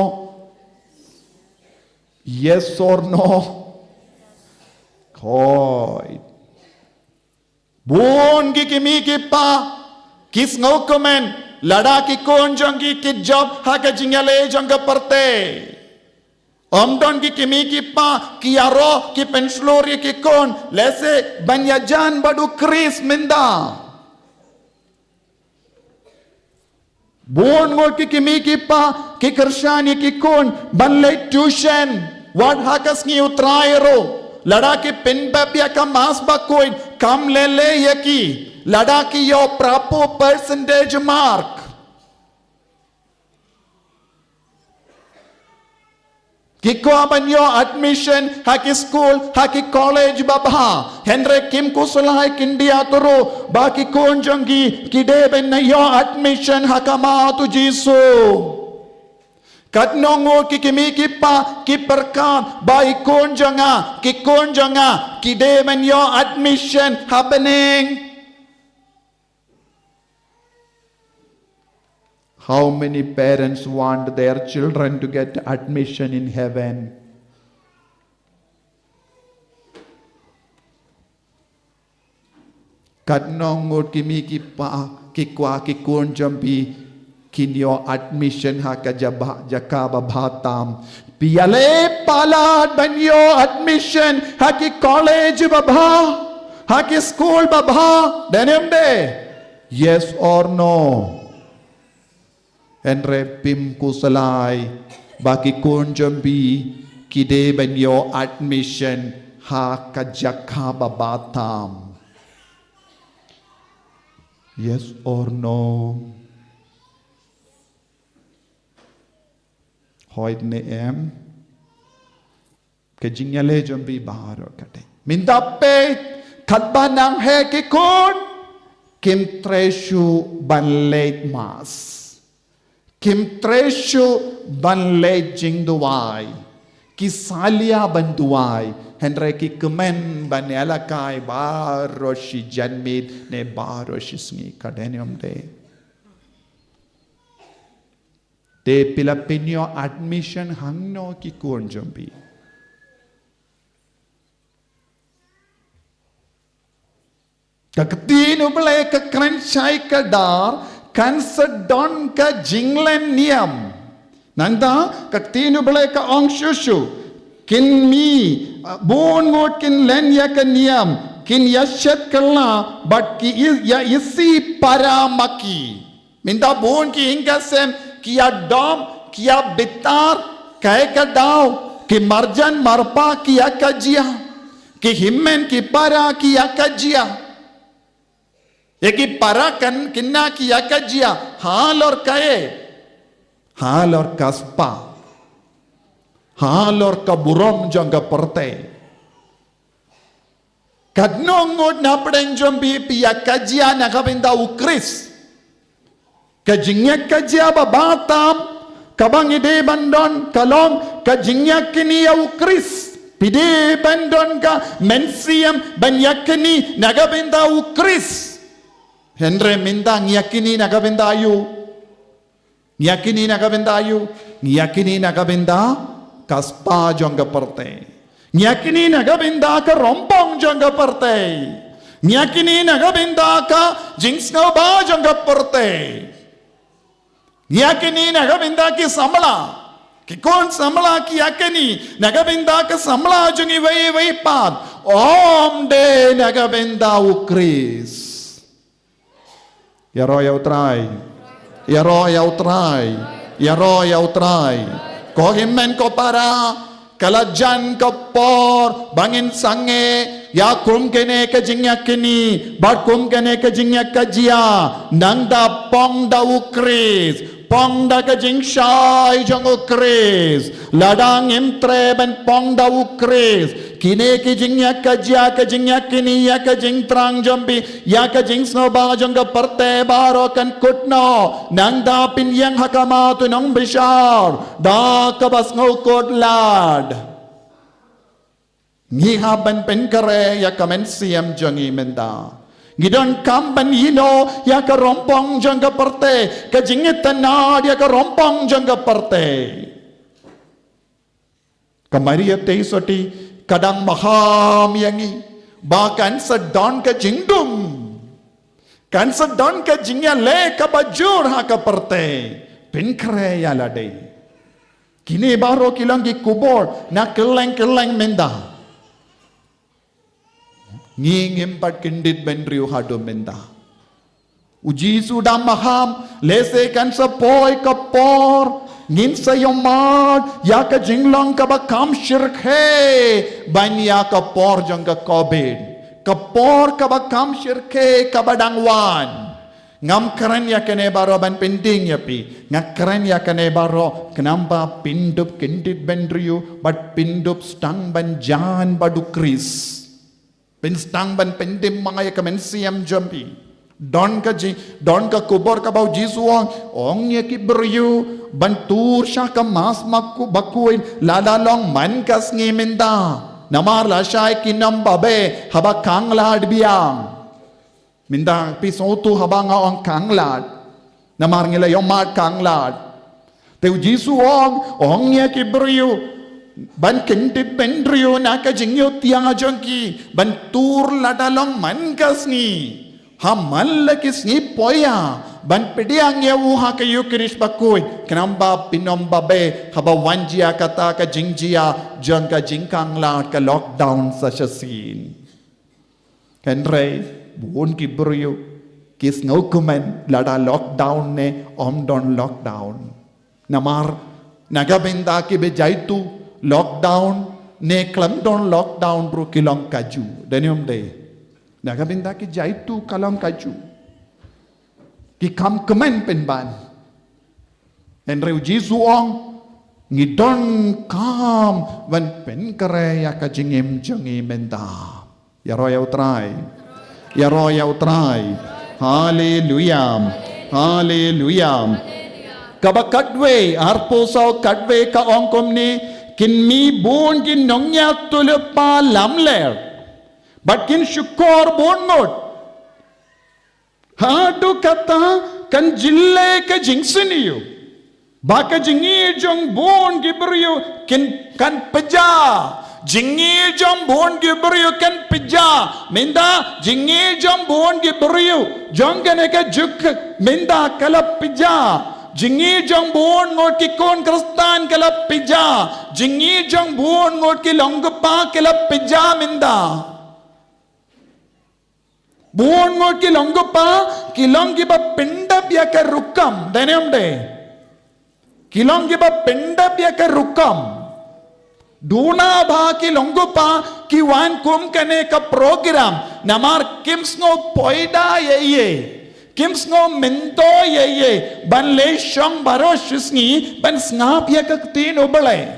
Speaker 7: koi buon ki kimi ki pa kisnaw komen lada ki kon jongi ki job ha ka jingale jonga parte Om don ki kimi ki pa ki aro ki penslori ki kon lese banyajan badu kris minda Bon ngor ki kimi ki pa ki kershani ki kon banle tuition what hakas ngi utrairo lada ki pinbabya ka mas ba koin kam lele yaki lada ki yo prapo percentage mark Kiko abanyo admission haki school haki college babha Henry Kim kusulai kindia turu baki konjongi kideben na yo admission hakama tu jisu Katnongo kikimi kipa kiperkan bai konjonga kideben yo admission happening How many parents want their children to get admission in heaven? Katnongot kimi kipa kikwa kikun jambi kinyo admission ha kajaba jakaba bhatam piale palad banyo admission ha ki college babha ha ki school babha denemde yes or no Henry Pim kusalai baki konjambi kide banyo admission ha kajaka babatam Yes or no Hoid ne em Kejinyale jambi baharo kate Mindape katbanang he kikon Kim treshu banleit mas Kim treshu banleit jingduai Kisalia banduai Henry ki kemen banela kai baroshi janmid ne baroshi sngi kadenium de De Pilapinyo admission hangno ki konjambi Kakatino bale ka kranchai ka dar Kansa don ka jinglen niam Nangda kakatino bale ka ongshushu Kin mi bon ngot kin len ya ka niam Kin yashat kala but ki ya isi paramaki Minda bon ki hingasem Kia dom, kia bitar, kaya ka daw, ki marjan marpa kia kajia, ki himmen ki para kia kajia. Eki para kan kinna kia kajia, hal or kaye, hal or kaspa, hal or kaburom jangga perte. Kadnongod na prenjombi pia kajia nakabinda ukris. Kajingyak kajia babatam kabang ide bandon kalong kajingyak kini au kris pide bandon ka mensiam banyakini nagabenda u kris Henry minda ngiyakini nagabenda ayu ngiyakini nagabenda ayu ngiyakini nagabenda kaspa jongga parte ngiyakini nagabenda ka rompong jongga parte ngiyakini nagabenda ka jingsno ba jongga parte Yakini nagabinda ki samla ki kon samla ki yakini nagabinda ka samla jungi vai pad om de nagabinda ukris Yaro yautrai ko himmen ko para kalajan ko por bangin sange ya kum kene ka jingyakini bat kum kene ka jingyakajia nangda pong da ukris Pong da ka jing shai jong ukris ladang imtre ben pong da ukris kine ki jing yak ka jing yakini ya ka jing trang jambi ya ka jing sno ba jong ka parte baro kan kutno nang da pin yang hakama tu nong bishar da ka bas ngo kot lad ngi ha ban pen kare ya kamen siam jongi menda Gidon kamban hino ya ka rompong jangga parte ka jingit tanad ya ka rompong jangga parte kamari te soti kadang maham yangi bahkan sedon ka jingdum kan sedon ka jingya le ka bajur ha ka perte penkre ya lade kini baro kilang ki kubor na keleng menda ngingim pat kendit benriu hado menda uji sudah maham lese kan sepoi kapor ngin sayomad ya ka jinglang ka bakam shirkhe ban ya ka por jang ka covid kapor ka bakam shirkhe ka badangwan ngam keren ya kene baro ban penting ya pi ngak keren ya kene baro kenapa pindup kendit benriu but pindup stang ban jan badukris pin stang ban pendim mga ya kamen siam jampi don ka kubor ka bau jisuang ong ya ki beryu bantur sya ka mas makku bakuin ladalong man kas ngimenda namar la syai kinam babe haba kanglad biang minda pisotu haba ngaong kanglad namar ngila yomat kanglad teu jisuang ong ya ki beryu ban kentit pendriyo na ka jingyo tiang ajongki bantur ladalong man kas ngi hamal kisni poya ban pediang ya wuha ka yukrish bakuy kenamba pinomba be haba wanjia kata ka jingjia jang ka jingkang la ka lockdown sa sin kenre bun ki buryo kis ngau kumen lada lockdown ne don lockdown namar nagabenda ki be jaitu lockdown ne klamdon lockdown bro kilong kaju denium de nagabinda ki jaitu kalam kaju ki kam kemen penban en reu jisuong ngidon kam van pen kare ya ka jingem jangi menta ya roya utrai hallelujah hallelujah kabakadwe arpo sau kadwe ka ongkom ni kinmi bon ki nongya tulpa lamler but kin syukur bongot hadu kata kan jille ka jingsiniyo baka jingi jong bon gibriyo kin kan peja jingi jong bon gibriyo kan peja menda jingi jong bon gibriyo jong kane ka juk menda kala peja jingi jong bon ngot ki kon kristan kala peja jingi jong bon ngot ki longpa kala peja menda buon ngot ki longpa kilong ki ba pinda biya ka rukam denem de kilong ki ba pinda biya ka rukam duna ba ki longpa ki wan kum kane ka program namar kims ngo poida ye kims ngo mento ye ban le shong baro shisni ban snap ya ka tin obale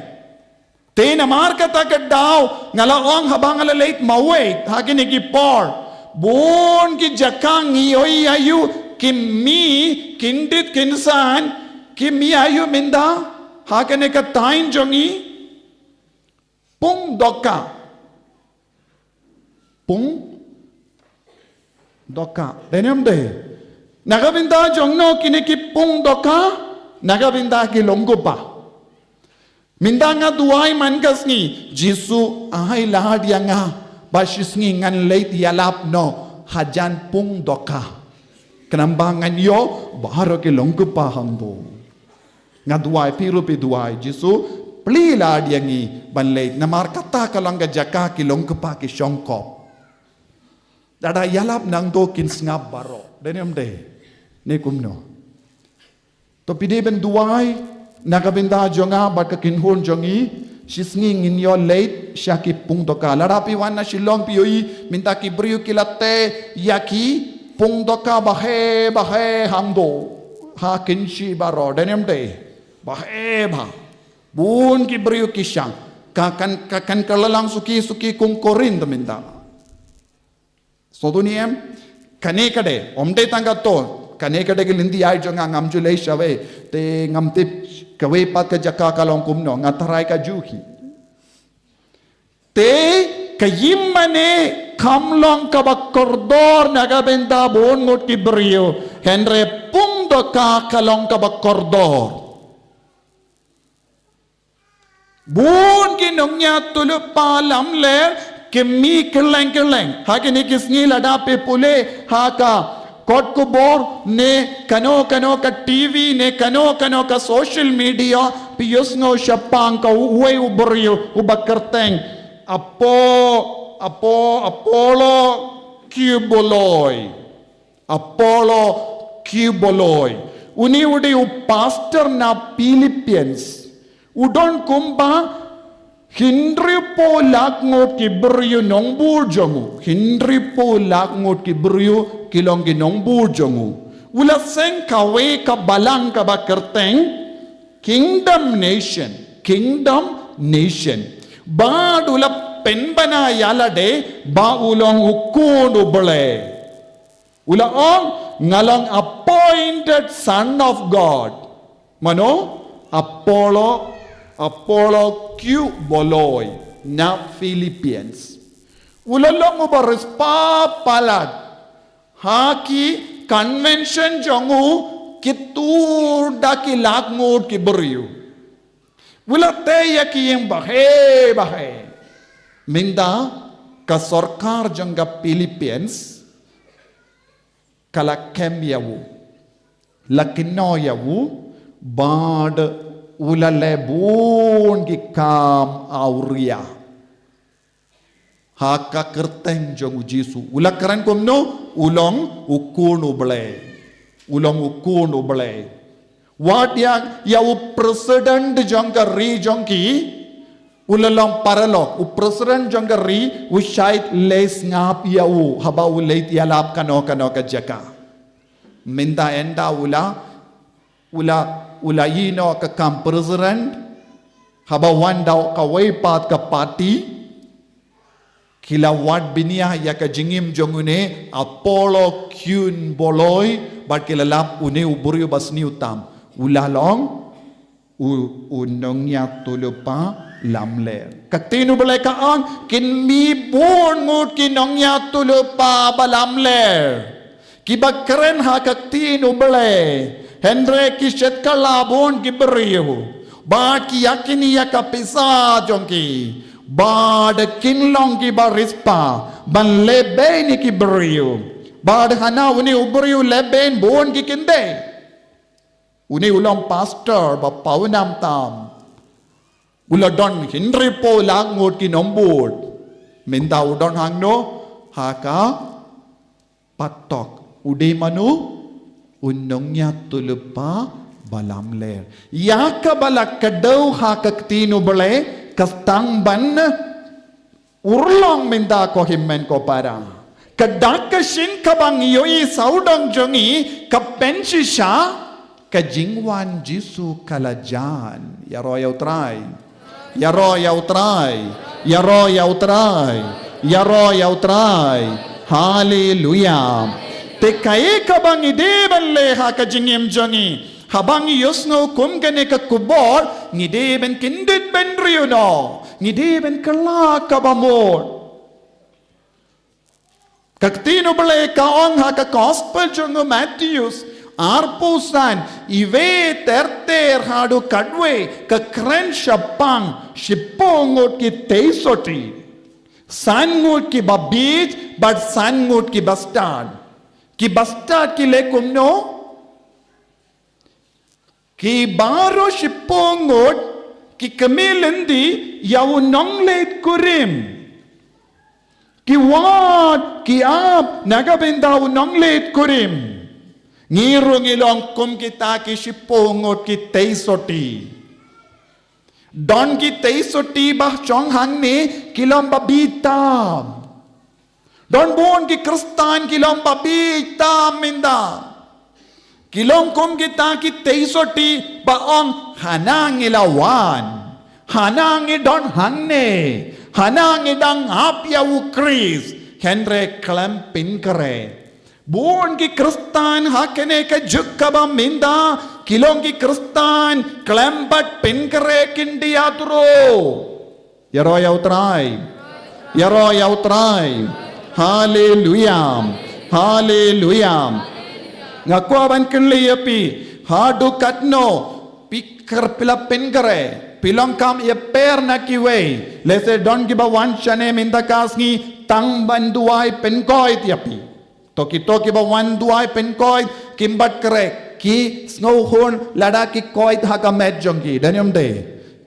Speaker 7: te namar ka ta ka daw ngala ong habang ala late mawe hagini ki por bon ki jakang oi ayu kimi kindit kinsan kimi ayu minda hakane ka tain jongi pung doka denem de nagabinda jongno kini ki pung doka nagabinda ki longgopa minda nga duai man kasni jisu ai lahad yanga basisngi ngan leit yalap no hajan pung doka kenambangan yo baharo ke longkupa hambo ngaduai piru pi duai jisu plila diangi ban leit namar kata kalanga jaka ki longkupa ki shongkop dada yalap nang do kin ngap baro denem de ne kumno to pide ben duai nagabinda jonga bat ka kinhon jongi sisngi ngin yo late syaki pung doka larapi wana silong pioi minta ki briu kilate yaki pung doka bahe hamdo ha kinshi baro denem de bahe ba bun ki briu kisang kakan kalalang suki kung korin minta so duniem kane kade omde tangga to kane kade ki lindi ai jonga ngamju lei shawe te ngamtip kawe pat ka jaka kalong kumno ngatarai ka juki te kayimane kamlong ka bakordor nagabenda bon ngot ki brio henre pung doka kalong ka bakordor bon ki nongnya tulup palam le kemi keleng hagini kisni lada pe pule haka Kot kubor ne kano ka TV ne kano ka social media pius ngo syapang ka uwe ubrio ubakerteng Apollo Cuboloi uni ude pastor na Philippines udon kumba Hindri po lakngot ki beryu nong burjongu. Hindri po lakngot ki beryu kilong ki nong burjongu. Ula seng kawe ka balang ka ba kerteng kingdom nation. Ba ula penbana yala de ba ulong ukun ubale. Ula ong ngalang appointed son of God. Mano? Apollo Cuboloi na Philippines. Ulalong ubaris papalag. Haki convention jongu kitur daki lakngot ki beriu. Ulate yaki yang bahe. Minda ka sarkar jangga Philippines kala kem yawu. Lakino yawu bad ulale bun ki kam auria haka kerteng jong Jisu ula keren komno ulong ukun uble what ya president jong ka ri jong ki ulalong paralo president jong ka ri shait les ngap ya haba ulait yalap kano ka jaka minta enda ula yino ka kam president haba wandau ka waipat ka party kila wat binia ya ka jingim jongune Apollo Cuboloi bat kila lap une uburiu basni utam ulalong unongnya tulupa lamler katinu balai ka ang kin mi bon ngut kinongnya tulupa balamler kibakren ha katinu balai Hendra kishet kalabon ki beriu, bad ki yakini yakapisa jongki, bad kinlong ki barispa, ban lebe ni ki beriu, bad hana uni uberiu leben bon ki kinde, uni ulang pastor ba paunam tam, uladon hindri po langut ki nombud, minta udon hangno haka patok ude manu. Unongnya tulupa balam ler. Yaka balak kadau hakak tinu bale kastang ban urlong minta ko himmen ko para. Kadaka shin kabang yoi saudang jongi kapensisha kajingwan Jisu kalajan. Yaro yautrai. Hallelujah. Tekai kabang ideben leha ka jingim jongi habang yosno kum gane ka kubor ngideben kindit ben riuno ngideben kala ka bamor kaktino bale ka ong ha ka gospel jongo Matthews arpusan ive terter hadu kadwe ka kren shapang shipongot ki teisoti sangut ki babij but sangut ki bastard ki bastard ki lekum no ki baro shipongot ki kamelendi yaw nonglet kurim ki wat ki ap nagabenda nonglet kurim ngirong ilong kum kita ki shipongot ki teisoti don ki teisoti bah chong hang ni kilom babitam Don bon ki kristan kilom babi tam minda. Kilom kum kita ki teisoti baong hanang ilawan. Hanang idon hangne. Hanang idang apya ukris. Henry klempin kare. Bon ki kristan hakene ka jukka ba minda. Kilom ki kristan klempat pin kare kindia turo. Yaro yautrai. Hallelujah. Ngakuaban kenli api hadu katno pikir pila pengare pilong kam ye per na kiwe lese don giba wan chane minda kasngi tang banduai penkoi tiapi Toki ba wan duai pen koi kimbat krek ki snow horn lada ki koi tha ka met jongki danium de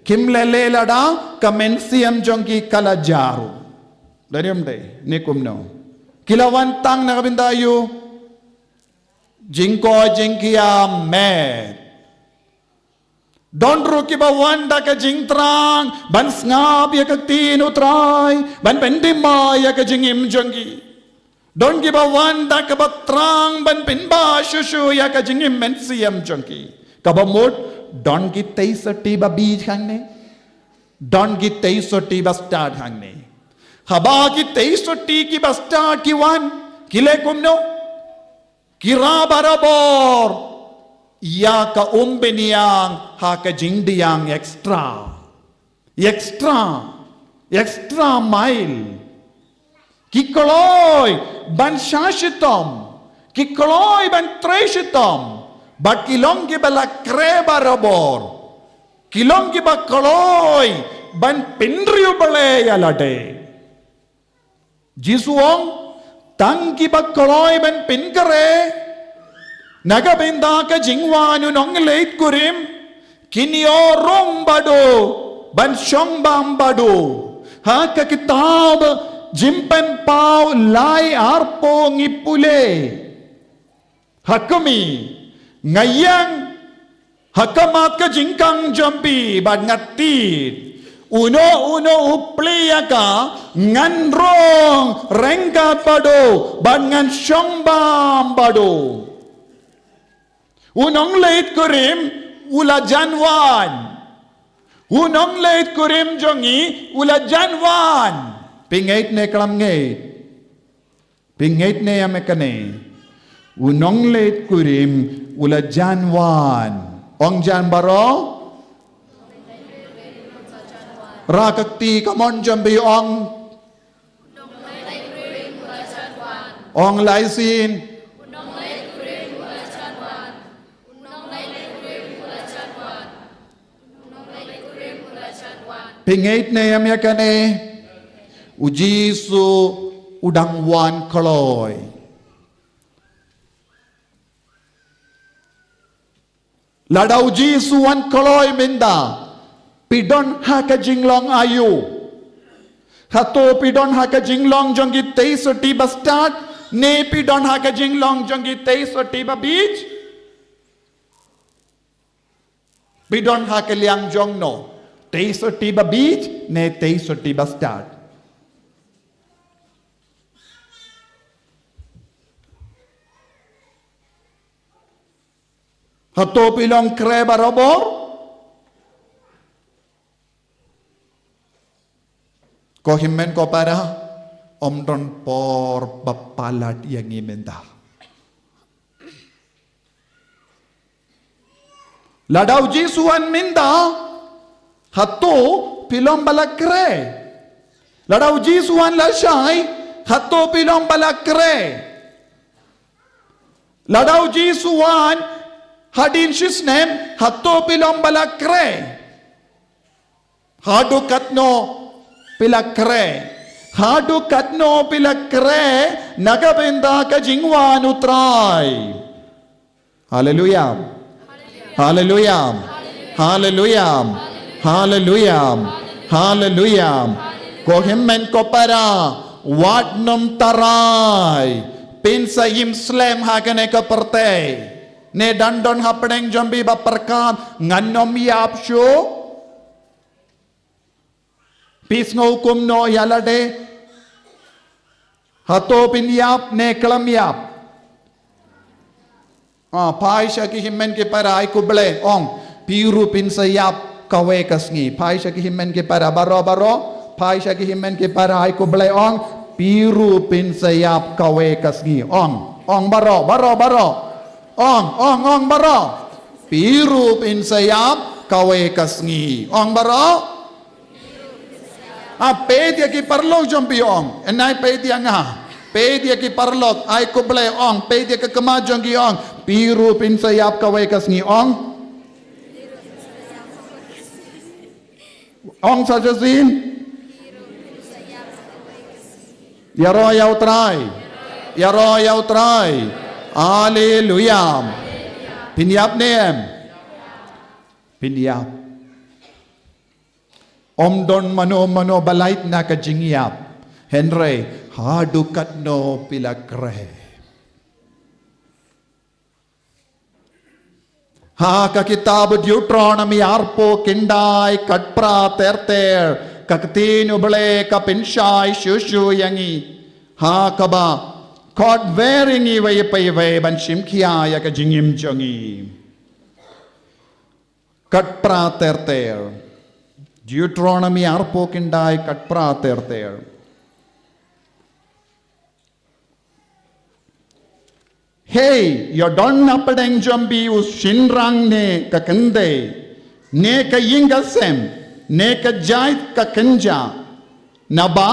Speaker 7: kim lele lada ka mensiam jongki kala jaru danium de nikum no kilawan tang na kabinda yu jingko jingkia met Don ruki ba wanda ka jingtrang ban ngab ya ka tinu trai ban pendima ya ka jingim jongki Don giba wanda ka batrang ban pinba shushu ya ka jingim mensiam jongki kabamut don ki teisati ba bij hangne don ki teisati ba start hangne haba ki teisati ki ba start ki wan kile kumno kira barabor ya ka umbeniang ha ka jingdiang extra mile kikoloi ban shashitom kikoloi ban treshitom bat kilong gibala kreba robor kilong giba koloi ban pinriu bale yalade jisuong tang giba koloi ban pinkare nagabinda ka jingwanu nong late kurim kinyo rong bado ban shong bam bado ha ka kitab jimpen pau lai arpo ngipule hakami ngayang hakamat ka jingkang jambi ban ngatit uno upliya ka nganrong rengkat bado ban ngan shong bam bado Unong late kurim ula janwan. Unong late kurim jongi ula janwan. Pingait ne kalam ngait. Pingait ne yamekane. Unong late kurim ula janwan. Ong jan baro? Rakakti kamon jambi ong. Ong laisin. Pingait ne yam yakane ujisu udang wan koloi lada ujisu wan koloi minda pidon haka jinglong ayu hato pidon haka jinglong jongi teiso tiba start ne pidon haka jinglong jongi teiso tiba beach pidon haka liang jong no Teiso tiba beach, ne teiso tiba start. Hato pilong kreba robor. Kohimen ko para omdon por bapalat yang imenda. Ladau jisuan minda. Hato pilong balakre. Ladau jisuan lasai. Hato pilong balakre. Ladau jisuan hadin shisnem. Hato pilong balakre. Hadu katno pilakre. Hadu katno pilakre. Nagabenda ka jingwan utray. Hallelujah. Hallelujah. Hallelujah. Hallelujah. Hallelujah. Kohimmen ko para wadnom taray pinsa yim slam hagane ka perte ne dandon hapdeng jambi ba perkam nganom yap sho pis ngokum no yalade hato pin yap ne klam yap paisha ki himmen ke para ay kuble ong piru pinsa yap kawe kasngi paisha ki himmen ke para baro paisha ki himmen ke para ay kublay ong piru pin sayap kawe kasngi ong baro ong baro piru pin sayap kawe kasngi ong baro pedia ki parlog jompi ong enai pedia nga pedia ki parlog ay kublay ong pedia ka kamajong ki ong piru pin sayap kawe kasngi ong Ong sajasin Yaro yaw try Ya Roh ya utrai. Haleluya. Pinyap nem. Pinyap. Om don mano balait na kajingyap. Henry, hadukat no pilakre. Ha ka kitab Deuteronomy arpo kindai katpra terter kaktin uble ka pinshai shushu yangi ha kaba kod veringi way pay ban shimkhia ya ka jingim jongi katpra terter Deuteronomy arpo kindai katpra terter Hey, you don't napadeng jambi us shinrang ne kakande, ne ka yingasem, ne ka jait ka kanja. Naba,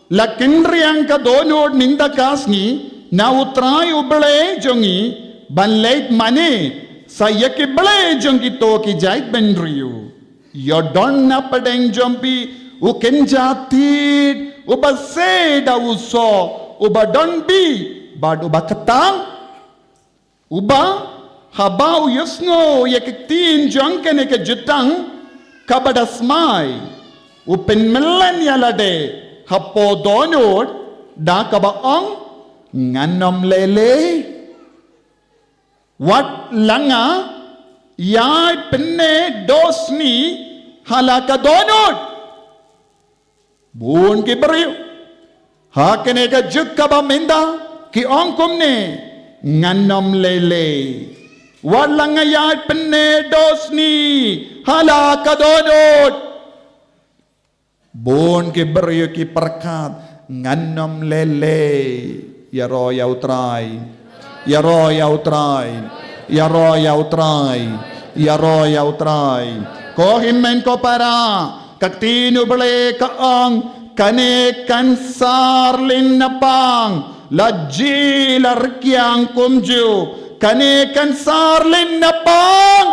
Speaker 7: la kindriang ka donod ninda kasni, na utray ubale jongi, ban late mane, sa yakibale jongi to ki jait benriyu. You don't napadeng jambi, u kenja tid, uba seda uso, uba don't be, but uba katang, Uba, habau yusngo yakiktin jangkan eka jutang kabadasmai. Upen melan yalade hapo donod da kabaong nganom lele. Wat langa yai penne dosni halaka donod. Bun ki beriu. Haken eka juk kabamenda ki ongkum ne. Nganom lele walang ayat penedos ni hala kadonod bon ke beryo ki perkat nganom lele ya ro ya utrai ya ro ya utrai ya ro ya utrai ya ro ya utrai ko himmen ko para kaktinu bele kaang kane kansar lin napang Laji larkyang kumju kane kansar lin napang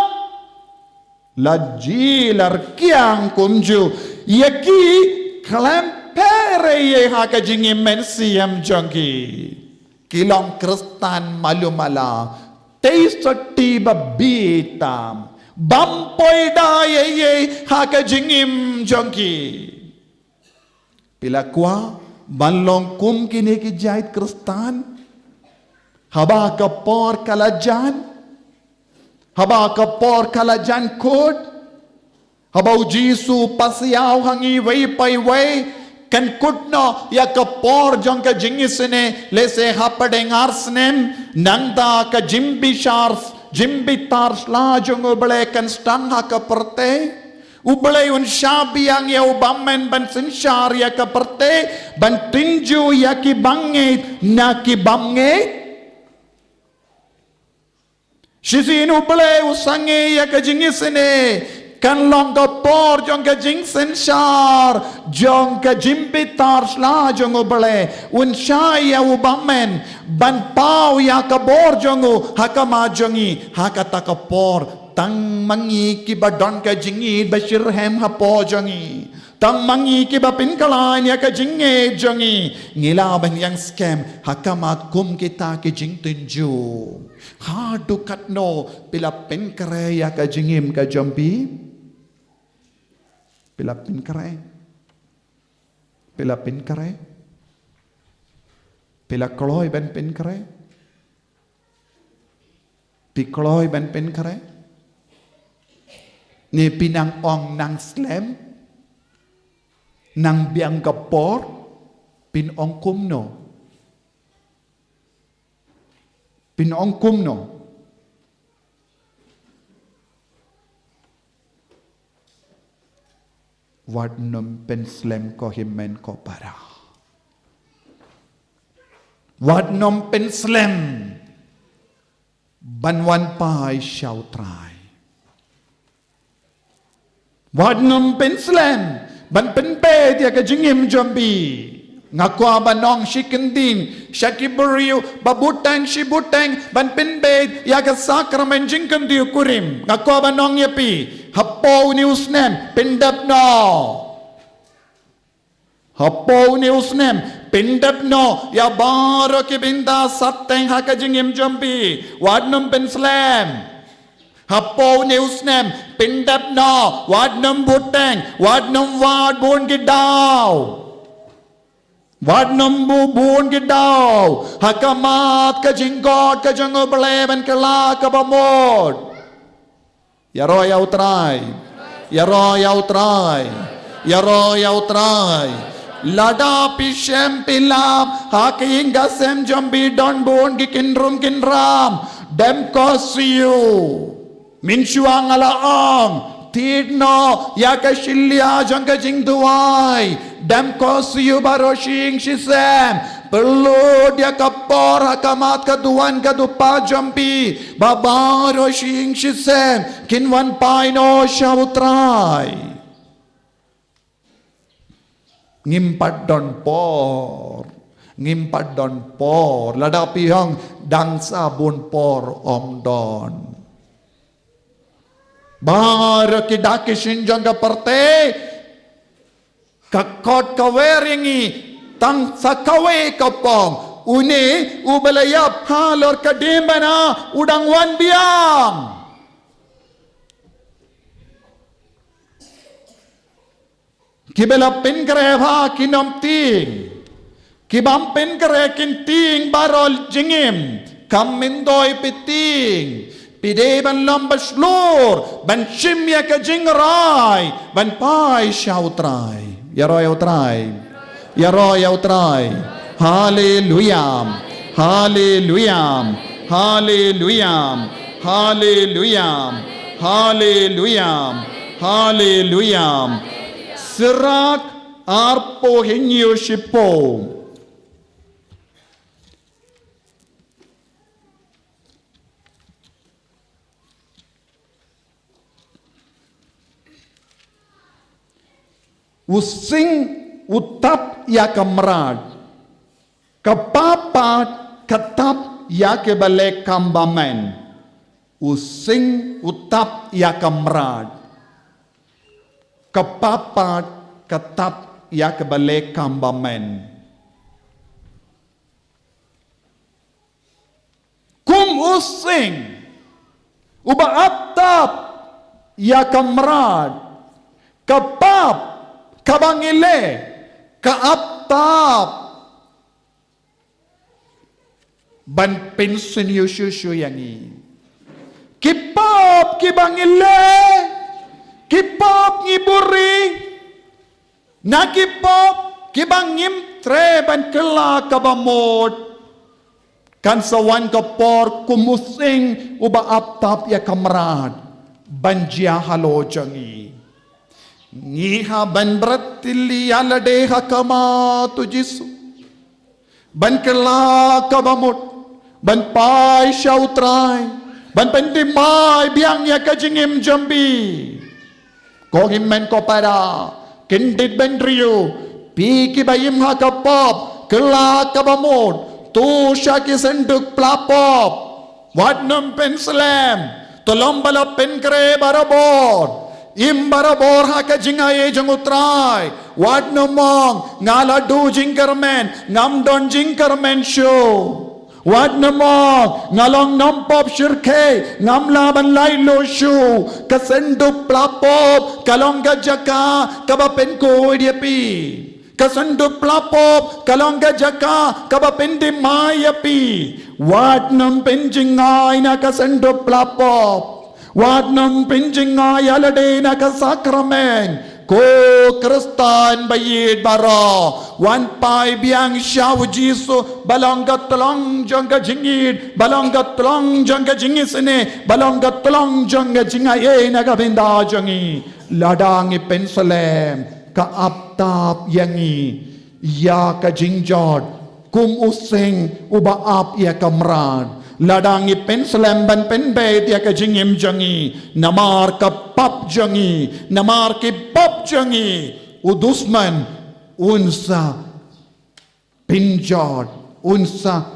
Speaker 7: Laji larkyang kumju yaki klempere ye haka jingi mensiyam jongi kilong kristan malumala teisati babitam bampoy da ye haka jingim jongi pilakwa Banlong kum kini ki jait kristan haba kapor kalajan haba kapor kalajan kod haba ujisu pasiyaw hangi way pay way kan kutno ya kapor jong ka jingisene lese hapadeng arsnem nangda ka jimbi shars jimbi tars la jong ubale kan stang ha kaperte Ublay un shabiyang ya ubamen ban sinshar ya kaperte ban tinju ya ki bangit na ki bangit shisin ublay usange ya ka jingisene kan long ka por jong ka jing sinshar jong ka jimbitar shla jong ublay un shay ya ubamen ban pau ya ka bor jongu hakama jongi hakata ka por Tang mangi ki ba don ka jingi ba shirhem hapo jongi Tang mangi ki ba pinkalan ya ka jingi jongi Ngilaban yang scam hakama kum kita ki jing tunju Hadu katno pila pinkare ya ka jingim ka jombi Pila pinkare Pila pinkare Pila kloy ben pinkare Pikloy ben pinkare Ni pinang ong nang slem nang biang kapor pinong kumno pinong kumno wad nom pen slem ko himmen ko para wad nom pen slem banwan pai shau trai Wad nom pen slam ban pen pe dia ka jingim jombi ngakwa banong shikendin shakiburiu babutang shibutang ban pen be ya ka sakramen jingkan diu kurim ngakwa banong yapi hapo ni usnem pendap no hapo ni usnem Pindap no ya baro ki binda sateng haka jingim jambi wadnum pen slam hapo neusnem pindap no wadnum buteng wadnum wad bun gidaw wadnum bun gidaw hakamat ka jinggot ka jango beleban kala ka bamod ya roya utrai ya roya utrai ya roya utrai Lada pishem pilam haking gasem jambi don bon gikinrum kinram dem kosiu minchuang alaang tidno yakashilya jangka jingduai dem kosiu baroshing shisem perlu dia kapor hakamat kaduan kadupa jambi babaroshing shisem kinwan paino syawutrai ngimpat don por ladapi hang dangsa bun por om don bar kidaki sinjang ka parte kakot kaweringi tang sakawe kapong uni ubalayap halor kadimana udang wan biang kibela pen kare bha kinom ting kibam pen kare kin ting barol jingim kam mindoi piting pide ban lamba slur ban shimya ka jingrai ban pai shautrai ya roy utrai ya roy utrai hallelujah hallelujah hallelujah hallelujah hallelujah hallelujah Serak arpo hinyo shipo. Using utap ya kamrad. Kapapat katap ya kebalik kambamen. Using utap ya kamrad. Kapapat katap ya kebalik kambamen. Kum using uba atap ya kamrad kapap kabangile kaaptap ban pensin yusyusyu yangi kipap kibangile kipop ngiburi nakipop kibangim treban kela kabamod kan sawan kapor kumusing uba aptap ya kamrad banjia halo jangi ngiha ban bratili alade hakama tu jisu ban kela kabamod ban pai shautrai ban pendimai biang ya kajingim jambi Kogimen ko para kindid bendriyo piki bayim hakapop kela kabamod tu syaki senduk plapop wadnam penslam tolong bala penkre barabor im barabor hakajingaye jangutrai wadnamong ngaladu jingkermen ngamdon jingkermen show Wadnamong ngalong nampop syirke ngamlaban lailo syu kasendup plapop kalong gajaka kabapen ko dia pi kasendup plapop kalong gajaka kabapen di maya pi wadnam penjingai na kasendup plapop wadnam penjingai alade na kasakramen ko Kristan bayid baro wan pai biang syau jisu balangga telong jangga jingid balangga telong jangga jingis ne balangga telong jangga jingai naga benda jangi ladangi pensalem ka aptap yangi ya ka jingjot kum useng uba ap ya kamran ladangi pensalem ban penbe dia ka jingim jangi namar ka pap jangi namar ki pap jangi udusman unsa pinjot unsa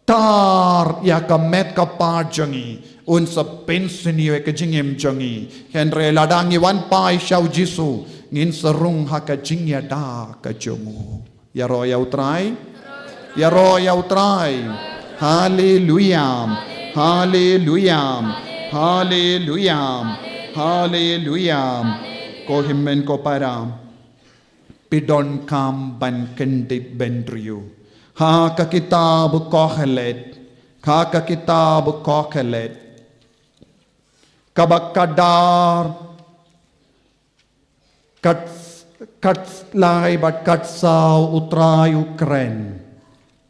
Speaker 7: tar ya ka met ka pa jangi unsa pensinio ka jingim jangi henre ladangi wan pai syau jisu ngin serung ha ka jingya da ka jomu Ya ro ya utrai. Ya ro ya utrai. Haleluya. Haleluya. Haleluya. Haleluya. Ko himmen ko para. Pidon kam ban kendit bendriu. Ha ka kitab kohelet. Ha ka kitab kohelet. Kabakadar. Kat lai bat kat sau utrai Ukren.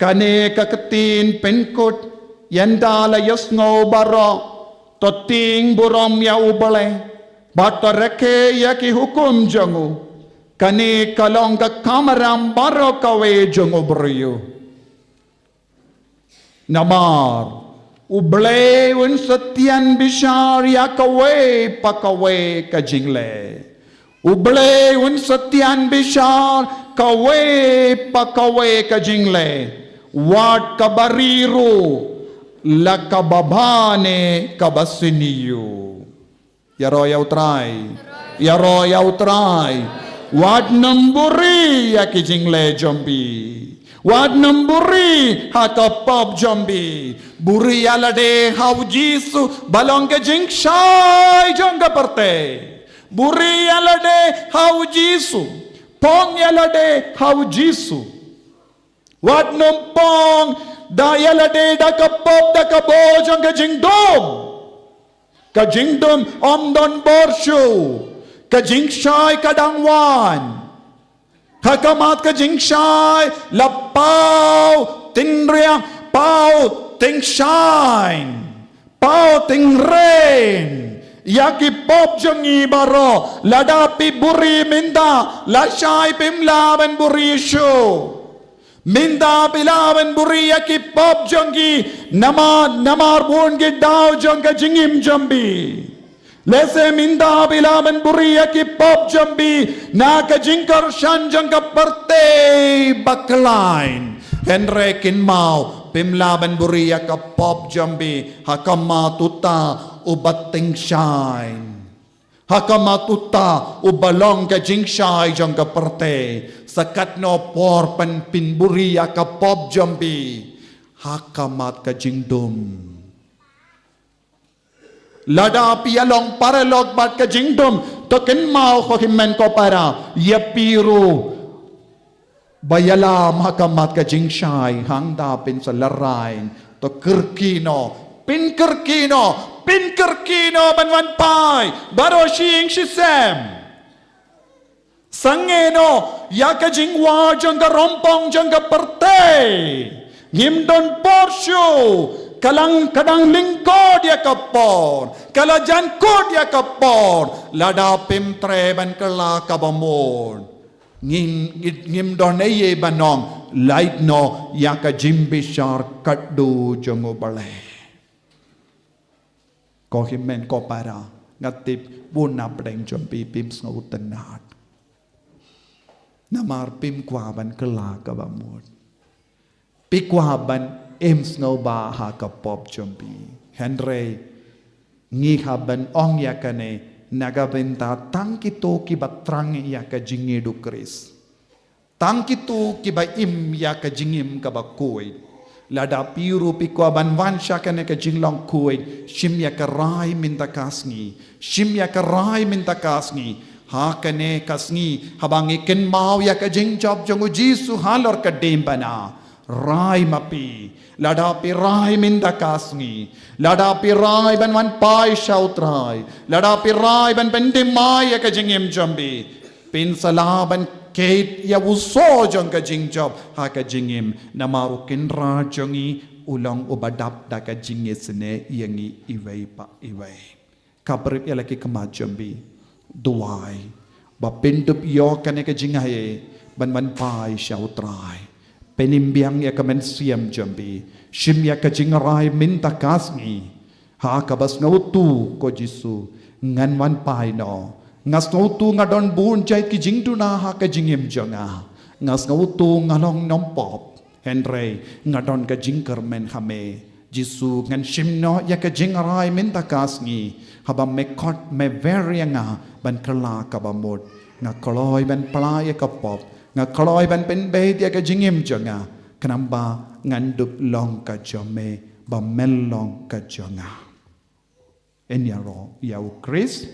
Speaker 7: Kane kaketin penkut yandala yasno baro toting burom ya ubale batareke ya ki hukum jangu kane kalong ka kamaram baro kawe jangu brio namar uble un satyan bishar ya kawe pakawe ka jingle uble un satyan bishar kawe pakawe ka jingle wat kabariru la kababane kabasiniyo yaro ya utrai wat namburi ya kijingle jombi wat namburi hakapop jombi buri alade hau jisu balong ke jingshai jonga parte buri alade hau jisu pong alade hau jisu wat numpong dayalade da kapop da kabojang ka jingdom omdon borshu ka jingshai kadangwan hakamat ka jingshai lapau tinria pau tingshine pau tingren yaki pop jangi baro ladapi buri minda lashai pimlaban buri shu Minda bilawan buriya ki pop jongi namar bun ki daw jonga jingim jambi lese minda bilawan buriya ki pop jambi na ka jingkar shan jonga parte baklain henre kin mau pimlaban buriya ka pop jambi hakama tuta ubating shine hakamatuta ubalong ka jingshai jonga parte sakat no por pan pinburi ya ka pop jambi hakamat ka jingdum lada pialong paralog bat ka jingdum token mau ko himmen ko para yapiru bayalam hakamat ka jingshai hangda pin sa larain to kirkino pin kirkino banwan pai baro shing shisem sangeno yaka jingwa jangga rompong jangga perte ngimdon porsyo kalang kadang lingkod ya kapor kala jankod ya kapor lada pimtre ban kala kabamor ngimdon eye banong light no yaka jimbishar kaddu jango bale ko himmen ko para ngatip bunap deng jompi pim snautenat namar pim kwaban kela kabamut pikwaban em snow ba ha kapop jompi henry ngi haban ong yakane nagabenta tangkito ki batrang ya ka jingi du kris tangkito ki ba im ya ka jingim ka bakoi lada piru pikwaban wansha kane ka jinglong kuit shim ya ka rai minta kasngi hakane kasngi habangi ken mau ya ka jing job jongu jisu halor ka dembana rai mapi ladapi rai minda kasngi ladapi rai ban wan pai shautrai ladapi rai ban pendimai ya ka jingim jambi pin salaban kate ya uso jong ka jing job ha ka jingim namaru ken ra jongi ulang ubadap da ka jingesne yangi iwai pa iwai kaprip ya laki kemajambi duai bapindup yo kane ka jingaye ban pai shautrai penimbiang ya kamen siam jambi shim ya ka jingrai minta kasngi ha ka bas ngautu ko jisu ngan wan pai no ngas ngautu ngadon bun jai ki jingdu na ha ka jingim jonga ngas ngautu ngalong nompop henry ngadon ka jingker men hame jisu ngan shim no ya ka jingrai minta kasngi haba mekot me verianga ban kala kabamot nga koloy ban playa kapop Ngakaloi ban pen be dia ka jingim jonga. Kenamba ngandup long ka jome ba melong ka jonga. Enyaro yau Chris.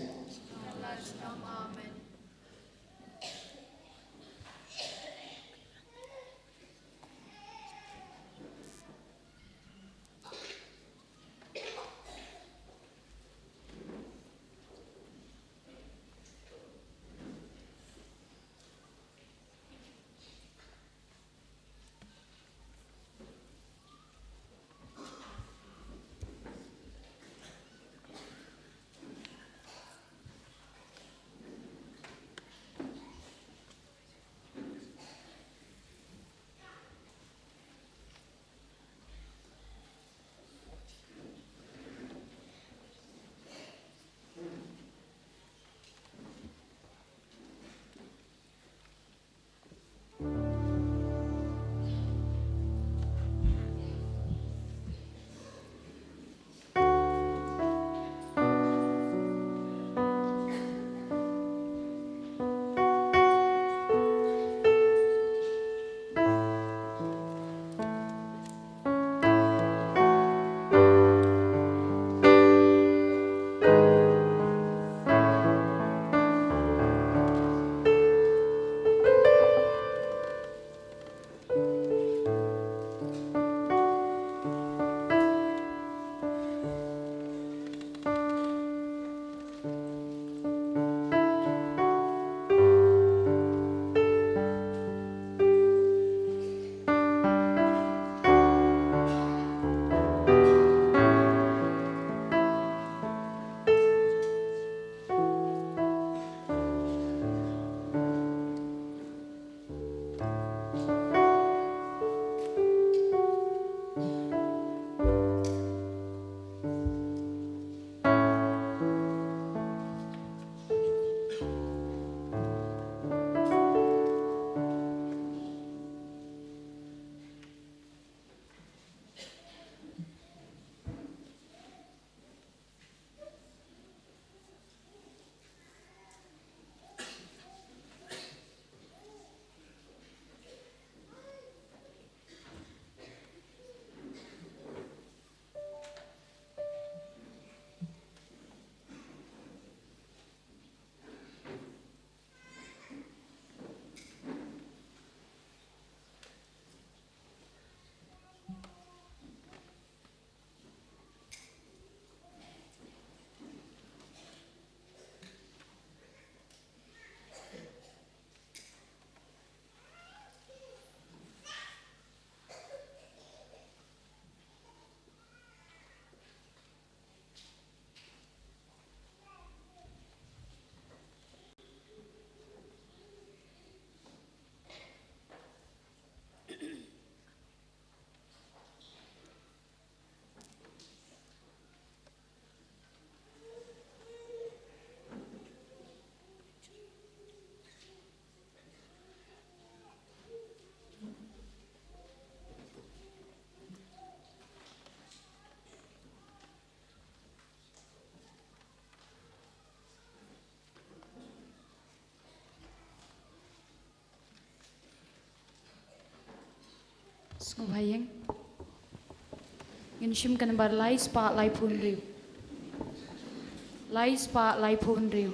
Speaker 8: Ngobhayeng Nginshim kan bar lai spa lai phun riu Lai spa lai phun riu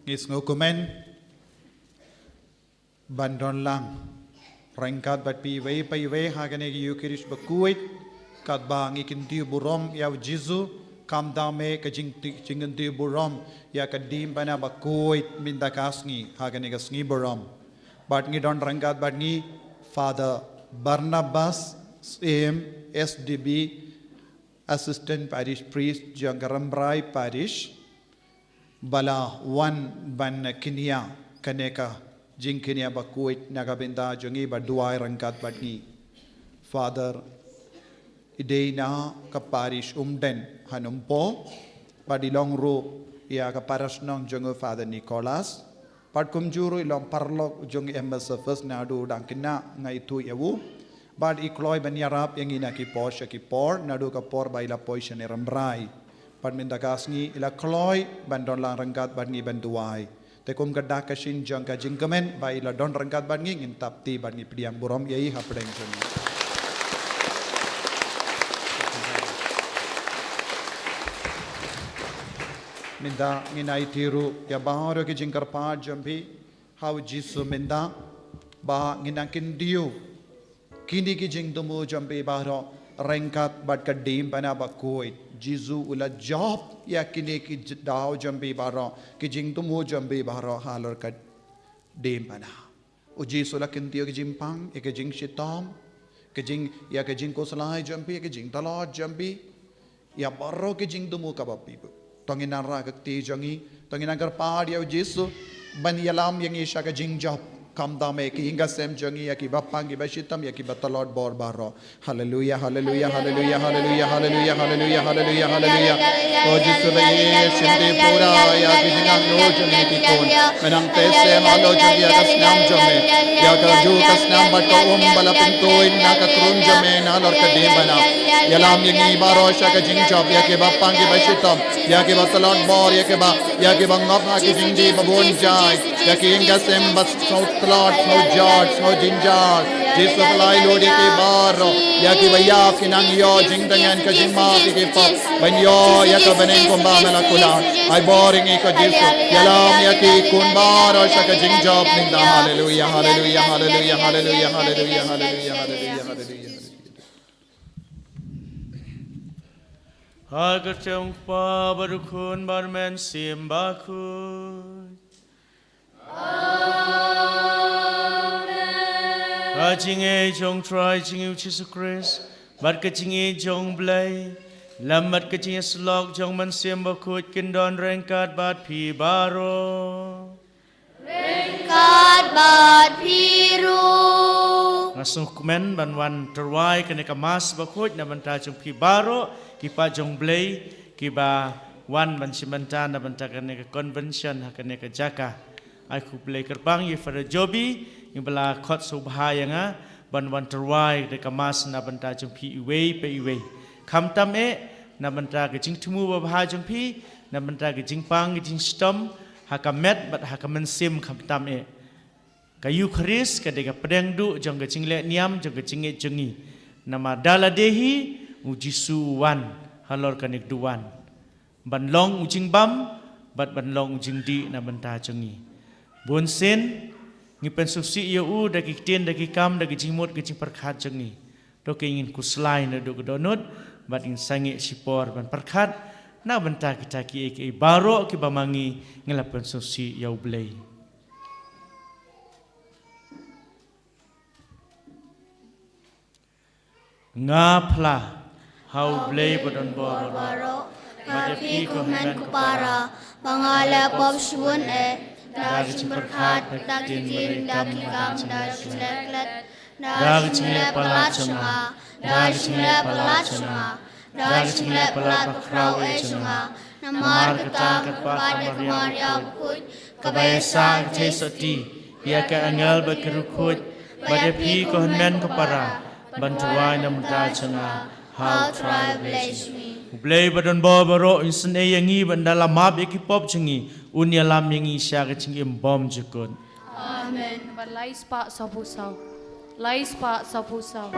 Speaker 7: ngis ngokumen bandon lang rengkat bat pi we hagane gi yukirish bakuit kat bang ikin tiu burom ya jizu kam dame ka jingen tiu burom ya ka dim bana bakuit minda kasngi hagane ga sngi burom bat ngi don rengkat bat ngi Father Barnabas SDB Assistant Parish Priest Jangarambrai Parish Bala one ban Kenya kaneka jing Kenya bakuit nagabinda jongi baduai rangkat badni Father idena ka parish umden hanumpo padilong ru ya ka paras nong jongo Father Nicholas pad kumjuru ilong parlok jongi embassy nadu dangkina ngai tu yawu bad ikloy banyarap yang ina ki por nadu ka por baila poison rambrai Pad minta kasngi ila kloy bandon lang rangkat badngi banduai. Tekum gadak kasin jang ka jingkamen ba ila don rangkat badngi ngintap ti badngi pidiam burom yai hapdeng jeng. Minta nginai tiru ya baharo ki jingkar pa jambi how jisu minta ba nginakin diu kini ki jing tumu jambi baharo rangkat bad kadim pana bakuit Jisu ula job ya kini ki dao jambi baro ki jing tumu jambi baro halor ka dim pana u Jisu la kintiyo ki jimpang e ki jing shitom ki jing ya ki jing koslai jambi ki jing talot jambi ya baro ki jing tumu ka bapi tongin ra ka ti jangi tongin agar par ya Jisu ban yalam yang isha ka jing job kam dame ki hinga sem jangi ya ki bapang ki bashitam ya ki batalot bor baro hallelujah hallelujah hallelujah hallelujah hallelujah hallelujah hallelujah hallelujah o jisu baye sinde pura ya ki jinang no jangi ki kon menang tese malo jangi ka snam jame ya ka ju ka snam bat ko bala pintoin na ka krum jame na lor ka de bana yalam yang baro sha ka jing job ya ki bapang ki bashitam ya ki batalot bor ya ki bangap ha ki jingdi babon jai ya ki hinga sem bas Lord, no George, no Ginger, Jesus Lai Lord ke baro, ya ki baya kinang yo jing dangan ka jing ma ki pop, ban yo ya ka banen kumba mala kula, ay boring ko Jesus, yalam ya ki kun baro sa ka jing job ninda hallelujah, hallelujah, hallelujah, hallelujah, hallelujah, hallelujah, hallelujah, hallelujah.
Speaker 9: Agar chong pa barukun barmen simbakun. Kachinge jong try chingu Jesus Christ, bat kachinge jong blay, lambat kachinge slog jong man siamba kut kindon rengkat bat pi baro.
Speaker 5: Rengkat bat piru.
Speaker 9: Ngasung kumen banwan terwai kene kamas bakut na banta jong pi baro, kipa jong blay, kiba wan ban simanta na banta kene convention kene ka jaka. Aku play kerbang ye pada jobi yang bela kot subhaya nga ban terwai de kamas na banta jumpi iwe pe iwe kam tam na banta ke jing tumu babha jumpi na banta ke jing pang ke jing stom hakamet bat hakamen sim kam tam kayu kharis ke de pedang du jong ke jing le niam jong ke jing jengi nama daladehi ujisu wan halor kanik duan ban long ujing bam bat ban long ujing di na banta jengi Bun sen ngipen susi ia dagi tien dagi kam dagi jimut dagi perkhat jengi to ke ingin kuslai na do donut bat ingin sangi sipor ban perkhat na benta kita ki baro ki bamangi ngelapen susi ia blei ngapla hau blei bodon boro
Speaker 5: Mafi ko men ko para pangala pop shibun Dari berkat, dari tin, dari kam, dari celeklet, dari celek pelat cenga, dari celek pelat cenga, dari celek pelat bakrau cenga. Namar kita kepada Maria bukut, kebiasaan cesati, ia ke angel berkerukut, pada pi kohnen kepara, bantuan nam da cenga, how try bless me.
Speaker 9: Blay badan baro insan yangi bandala map ekipop cengi unya lam yangi syaga cengi bom jekun.
Speaker 8: Amen. Balai spa sapusau. Lai spa sapusau.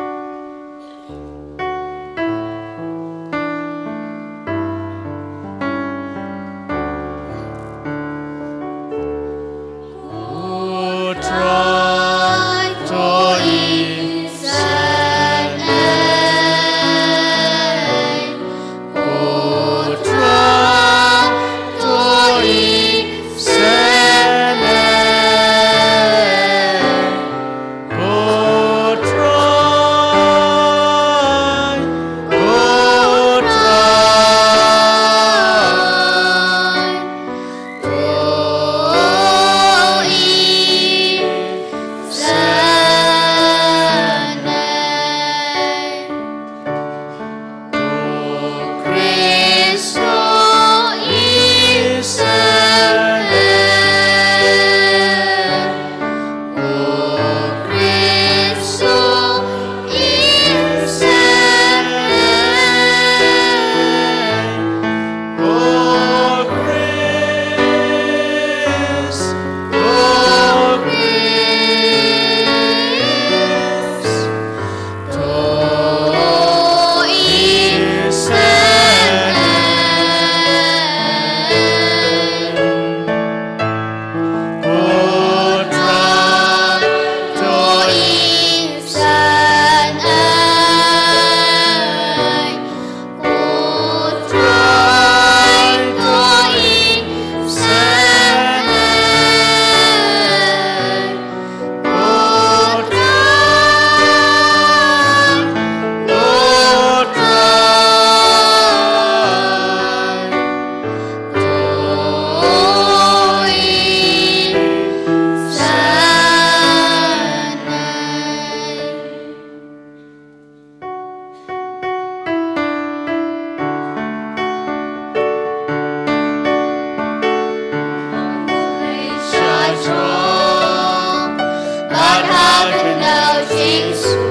Speaker 5: su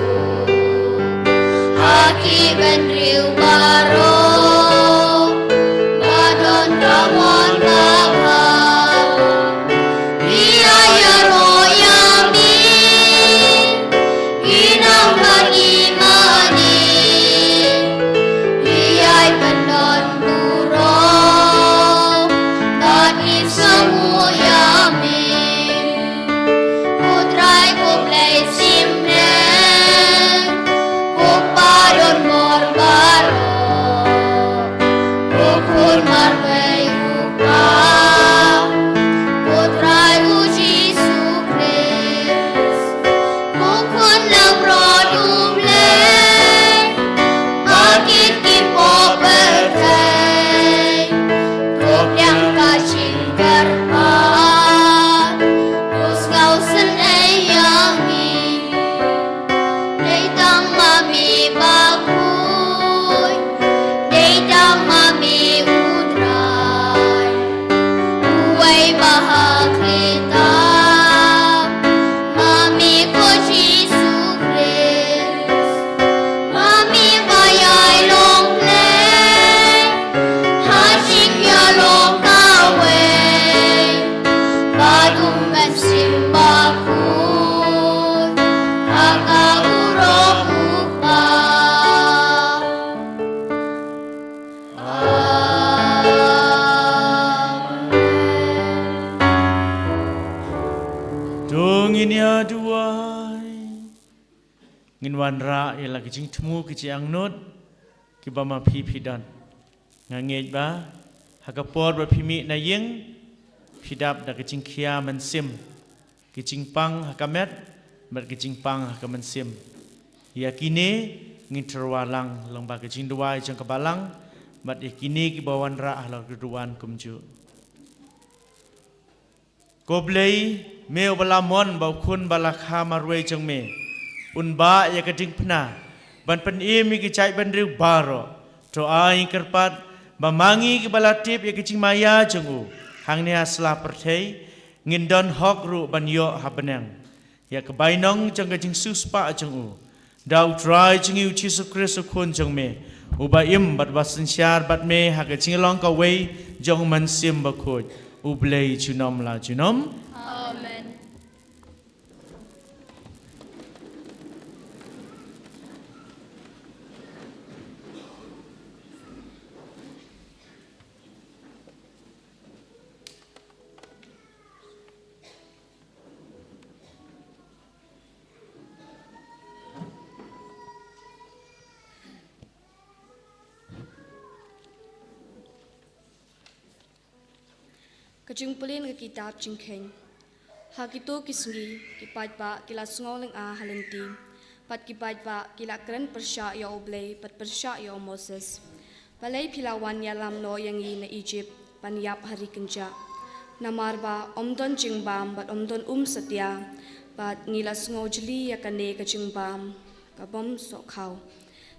Speaker 5: haki ben riu baro badon kamon baba biaya royami inam bagi mani biaya bandon duro tani semua yami putrai kublai simne kupadon morbaro kukun marwei upa putrai uji sukres kukun labrodumle magit kipo berkai kuk yang kacing kerpat terus kau senayangi Deitang mami bakui Deitang mami udrai Uwai bahaklita Mami koji sukres Mami bayai longle Hajing ya long kawe Badungan simbakut Kakak urok upa
Speaker 9: Tung ini aduai ngin wan ra ia lagi jing temu ke jiang not ki ba ma phi phi dan ngangej ba hakapor ba phimi na yeng phidap da ke jing khia man sim ki jing pang hakamet ber ki jing pang hakaman sim ya kini ngin terwalang lang ba ke jing duai jang kabalang mat kini ki bawan ra la keduan kumju Koblei meo balamon bau kun balakha marwei jang me unba ya kading pna ban pen mi ki chai ban riu baro to ai kerpat bamangi ki balatip ya kicing maya jang u hang ne asla perthei ngin don hok ru ban yo habenang ya kebainong jang kicing suspa jang u dau try jang u Jesus Christ kun jang me uba im bat basin syar bat me ha kicing long ka wei jang man sim ba khoj ublei chunom la chunom
Speaker 1: Amen.
Speaker 4: Kajing pelin ke kitab jingkhen. Hakito kisngi kipat ba kila sngoleng a halenti. Pat kipat ba kila keren persya ya oblei pat persya ya Moses. Balai pilawan ya lamno yang i na Egypt paniap hari kenja. Namar ba omdon jingbam bat omdon setia. Bat ngila sngol jeli ya kane ka jingbam kabom sok kau.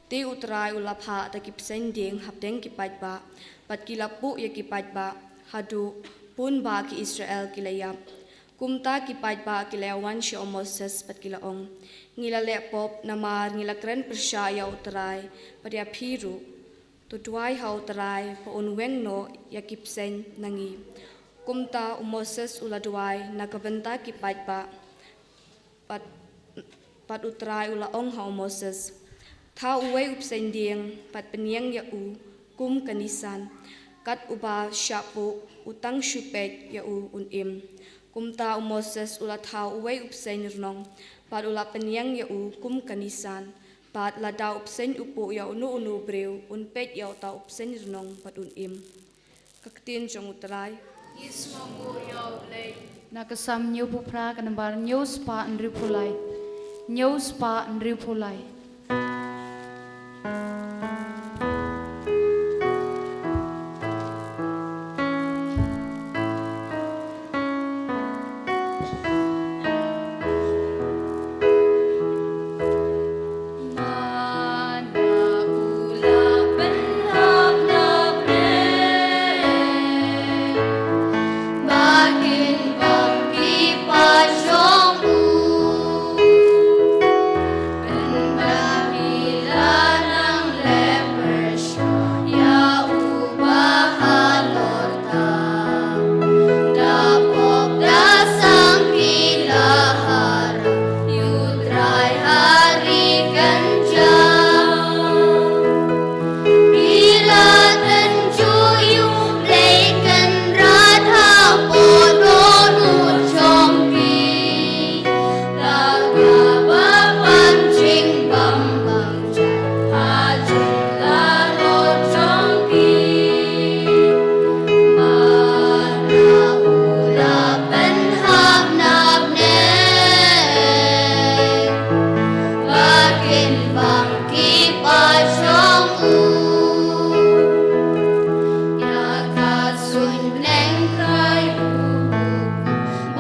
Speaker 4: Te utrai ulapha ta kipsen ding hapdeng kipat ba. Pat kila pu ya kipat ba hadu pun ba ki Israel kilayap. Kumta kipat ba kilayawan si Moses pat kilaong. Ngila lepop namar ngila keren persya ya utrai padia piru. Tutuai ha utrai pa unweng no ya kipsen nangi. Kumta Moses uladuai nakabenta kipat ba pat utrai ulaong ha Moses. Tha uwe upsen ding pat penyang ya u kum kanisan. Kat uba syapu utang syupet ya u unim. Kumta Moses ulat hau uwe upsen nirnong. Pat ulat penyang ya u kum kanisan. Pat lada upsen upu ya unu breu. Unpet ya uta upsen nirnong pat unim. Kaktin jong utrai.
Speaker 1: Yismangu ya oblei.
Speaker 8: Nakasam nyo pupra kanambar nyo spa nri pulai. Nyo spa nri pulai.
Speaker 5: Bakin bangki pajongmu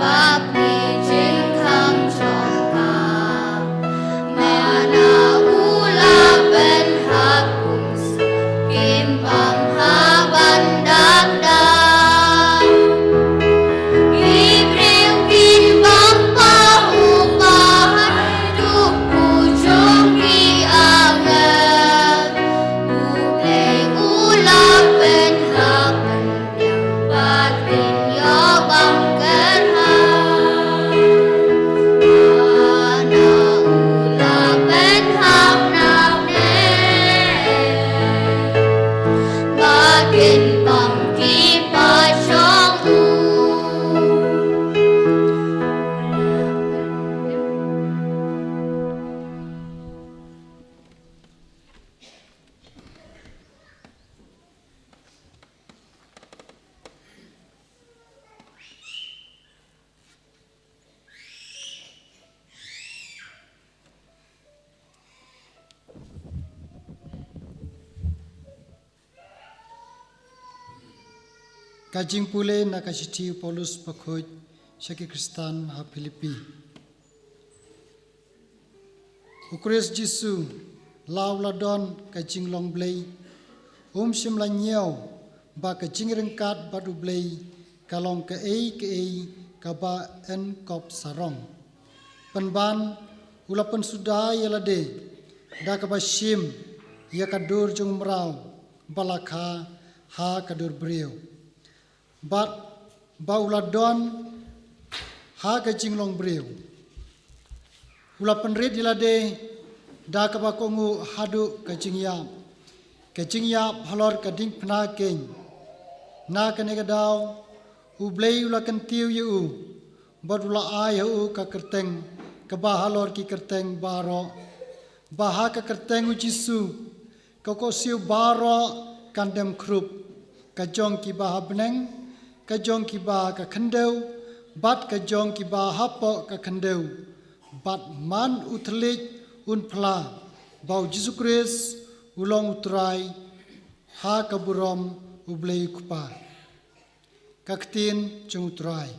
Speaker 5: bakti jengkang jongka mana ula ben hakum kimpang haban dak dak ibril kin bang pa upahan duk ujung ki angan ulay ula ben haban yang batin yo bang kerhan mana ula ben hak nak ne batin bang ki pa chong u
Speaker 10: Kajing pule na kasiti Paulus pakhoj Syaki Kristan ha Filipi. Ukres Jisu lau ladon kajing long blay sim la nyau ba kajing rengkat badu blay kalong ke ei ka ba en kop sarong. Penban ulapan sudah yalade da ka ba sim ya kadur jung merau balakha ha kadur brio. Bat bauladon ha kajing long breu ula penrit dilade da ka bakongu hadu kajing yap halor kading pna keng na kane gadau u blei ula kan tiu yu bad ula ai hu ka kerteng ka ba halor ki kerteng baro baha ka kerteng u Jisu ka ko siu baro kandem krup ka jong ki ba habneng ka jong ki ba ka khandeu bat ka jong ki ba hapo ka khandeu bat man utlik un phla bau Jesu Christ ulong utrai ha ka burom ublei kupa kaktin chung utrai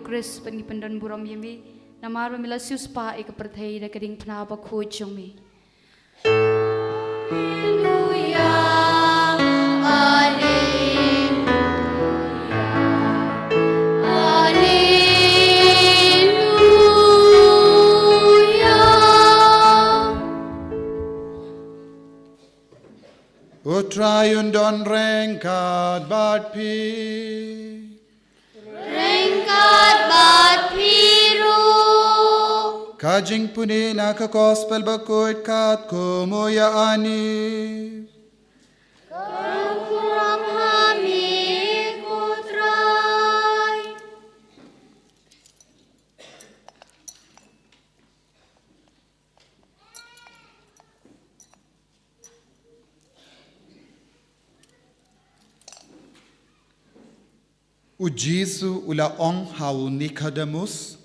Speaker 8: Chris pengipendan buram yemi namaro milasius pa ikaperthei da kading pna ba khoj chongmi
Speaker 7: Utrayun don rengkat bat pi
Speaker 5: rengkat bat piru
Speaker 7: kajing puni na ka gospel bakut kat kumoya ani
Speaker 5: kuram hami kutrai
Speaker 7: u Jesu ula ong hau Nicodemus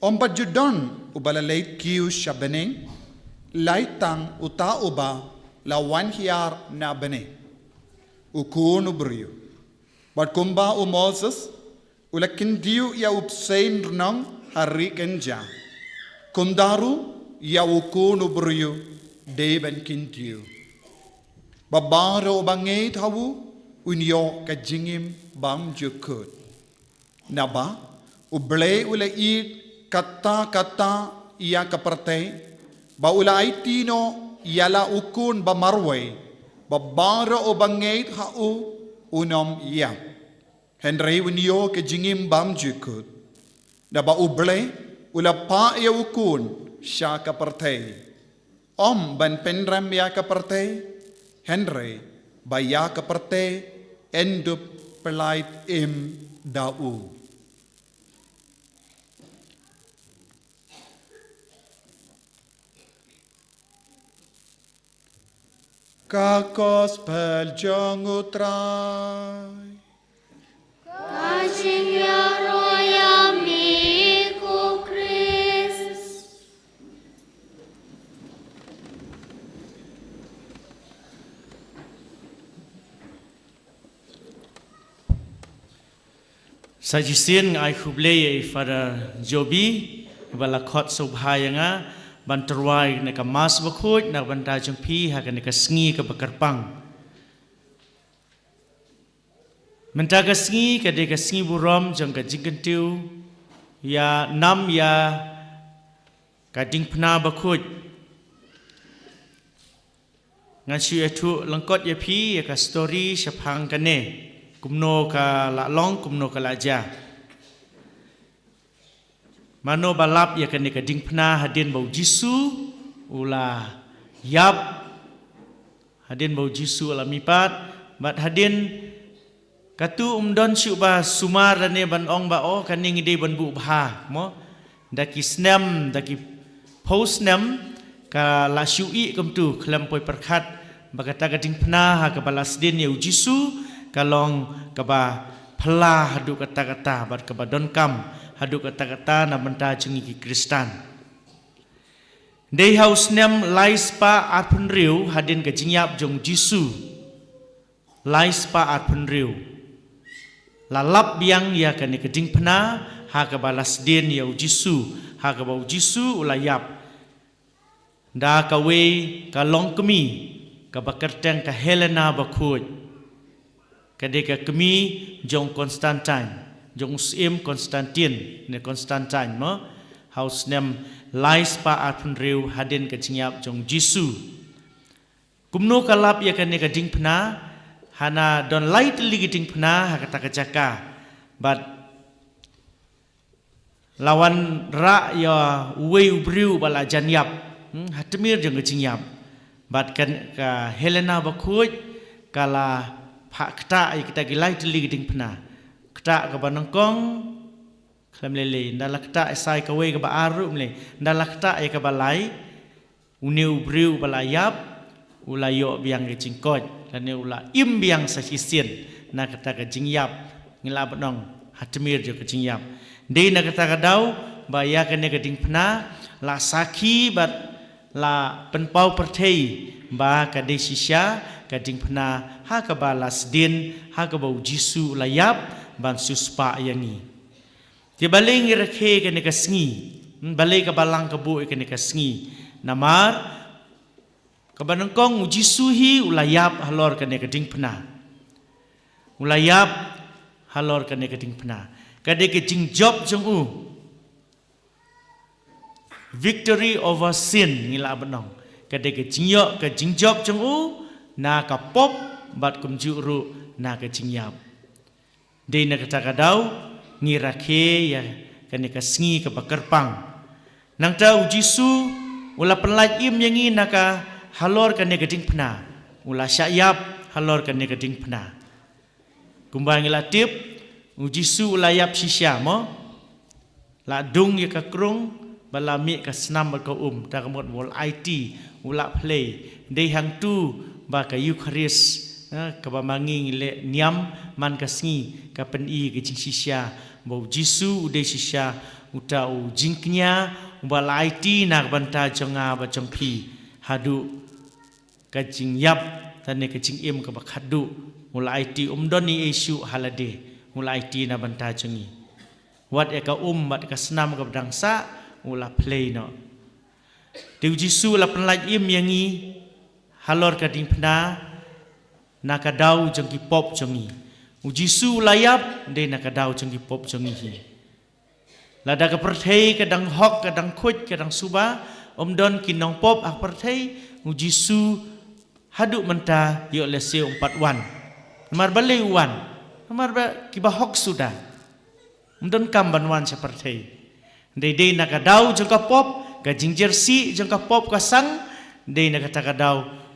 Speaker 7: ompat judon ubala leit kiu shabeneng laitang uta uba la wan hiar na bene ukun ubriu bat kumba u Moses ula kindiu ya upsein runang hari kenja kumdaru ya ukun ubriu deben kindiu babaro bangait hawu unyo kajingim bam jukut naba uble ula it kata ia kaparte ba ula aitino yala ukun ba marway babara o bangait hau unom iya henry unyo kajingim bam jukut naba uble ula pa ya ukun sya kaparte om ban penram ya kaparte henry ba ya kaparte endup pelait im dau ka gospel jong utrai
Speaker 5: Kajing ya roya miku Kris.
Speaker 9: Sajisin ai khublei Father Jobi bala khot sobhaya nga banterwai na kamas bakhoj na banta jumpi ha ka sngi ka bakarpang menta ka sngi ka de ka sngi burom jong ka jingentiu ya nam ya ka dingpna bakhoj ngan shu etu langkot ya phi ya ka story shaphang ka ne kumno ka la long kumno ka la ja Mano balap ya kene kading pna hadin bau Jisu ula yap hadin bau Jisu ula mipat bat hadin katu umdon syuba sumar ne ban ong ba o kaning ide ban bu bha mo daki snem daki post nem ka la syui kamtu klam poi perkhat bagata kading pna ha ka balas din ya Jisu kalong ka ba phla hadu kata-kata bat ka ba don kam hadu kata-kata na benta jengi ki Kristan. Dei haus nem lais pa atpun riu hadin ka jingyap jong Jisu. Lais pa atpun riu. Lalap biang ya ka ni keding pena ha ka balas din ya Jisu, ha ka bau Jisu ulayap. Da ka we ka long kemi ka bakerteng ka Helena bakhoj. Ka de ka kemi jong Constantine. Jong Usim Konstantin ne Konstantin mo haus nem lais pa atun riu hadin ka jingyap jong Jisu kumno kalap ya kan ne ka ding pna hana don light ligi ding pna ha kata ka jaka but lawan ra ya we ubriu bala janyap hatmir jong ka jingyap but kan ka Helena bakhoj kala phakta ai kita gi light ligi ding pna kta ka banangkong klam lele ndalak kta sai ka we ka ba aru mle ndalak kta e ka balai uniu briu balayap ulayo biang ke cingkot dan ula im biang sa hisien na kata ka jingyap ngila banong hatmir jo ka jingyap de na kata ka dau ba ya ka ne ka ding pna la saki bat la penpau perthei ba ka de sisya ka ding pna ha ka balas din ha ka bau Jisu layap ban suspa yangi ti baling irakhe ke ne kasngi balai ka balang ka bu ke ne kasngi namar ka banangkong Jisu hi ulayap halor ke ne ka ding pna ulayap halor ke ne ka ding pna ka de ke jing job jong u victory over sin ngila banong ka de ke jingyo ka jing job jong u na ka pop bat kum juru na ka jingyap de na kata kadau ngirakhe ya kane ka sngi ka bakarpang nang tau Jisu ula penlaj im yangi naka halor kane ka ding pna ula syayap halor kane ka ding pna kumbang ila tip Jisu ula yap sisya mo la dung ya ka krung bala mi ka snam ka ta ka mot wol IT ula play de hang tu ba ka Eucharist ka bamangi le niam man ka sngi ka pen i ke jing sisya bau Jisu ude sisya uta u jingknya bala IT nak banta jonga ba jongpi hadu ka jing yap tane ka jing im ka bakhadu mula IT umdoni isu halade mula IT na banta jongi wat e ka bat ka snam ka bdangsa ula play no de Jisu la penlaj im yangi halor ka ding pna nakadau jengki pop jongi Jisu layap de nakadau jengki pop jongi hi lada ka perthei kadang hok kadang khoj kadang suba omdon kinong pop ak perthei Jisu hadu menta yo lese 4 wan mar balai wan mar ba kiba hok sudah omdon kam banwan sa perthei de nakadau jengka pop ka jingjersi jengka pop ka sang de nakadau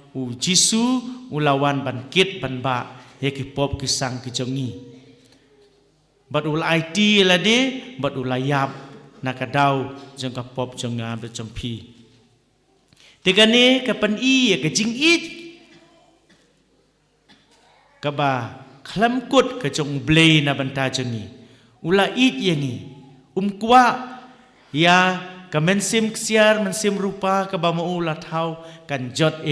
Speaker 9: Jisu ulawan ban kit ban ba yeki pop kisang kijongi bat ula IT la de bat ula yap nakadau jong ka pop jong ngam de jong pi tegane ka pan I ka jing it ka ba khlam kut ka jong blei na banta jong ni ula it yangi kwa ya ka mensim ksiar mensim rupa ka ba maula thau kan jot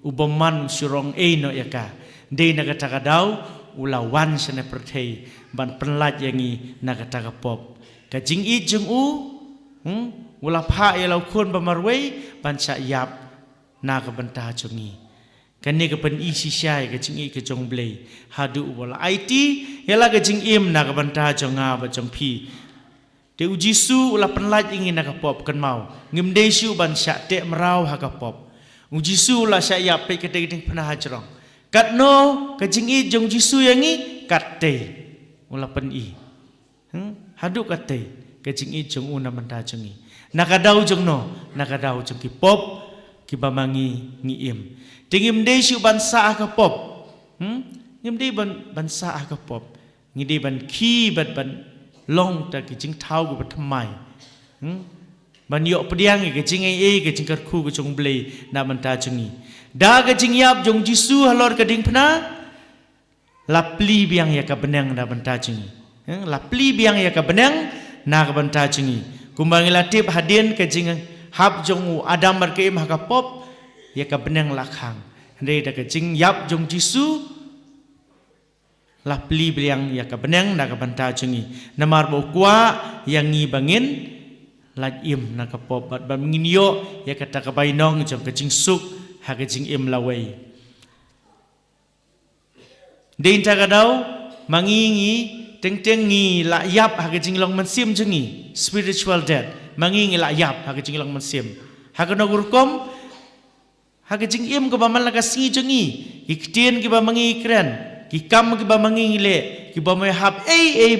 Speaker 9: ubaman surong no yaka de nagatakadaw ula wan sana perthei ban penlat yangi nagataka pop ka jing I jung ula pha ya lau khon ba marwei ban cha yap naga banta chungi kani ka pen I si shai ka jing I ka jong blei hadu wala IT yala ka jing im naga banta jonga ba jong pi te ujisu ula penlat yangi naga pop kan mau ngim desu ban sha te mrau ha ka pop ujisu ula sha yap pe ka te ting pna hajrong kat no ka jing I jong jisu yangi kat te ula pen I hadu kat te ka jing I jong una manta jong I nakadau jong no nakadau jong ki pop ki bamangi ngi im tingim de shu ban sa ka pop ngim de ban sa ka pop ngi de ban ki ban long ta ki jing thau ku batmai ban yo pdiang ki jing ai ki jing kar khu ku jong blei na manta jong I da ka jing yap jong jisu halor ka ding phna lapli biang ya ka benang na banta jong I lapli biang ya ka benang na ka banta jong I kumbang latip hadin ka jing hab jong adam mar ke im ha ka pop ya ka benang lakhang de da ka jing yap jong jisu lapli biang ya ka benang na ka banta jong I namar bo kwa yang ngi bangin laj im na ka pop bat ba ngin yo ya ka ta ka bainong jong ka jing suk ha ka jing im lawai dein ta ka dau mangingi teng ngi la yap ha ka jing long man sim jong I spiritual death mangingi la yap ha ka jing long man sim ha ka no gurkom ha ka jing im ko ba man la ka si jong I iktien ki ba mangi kren ki kam ki ba mangi le ki ba mai hab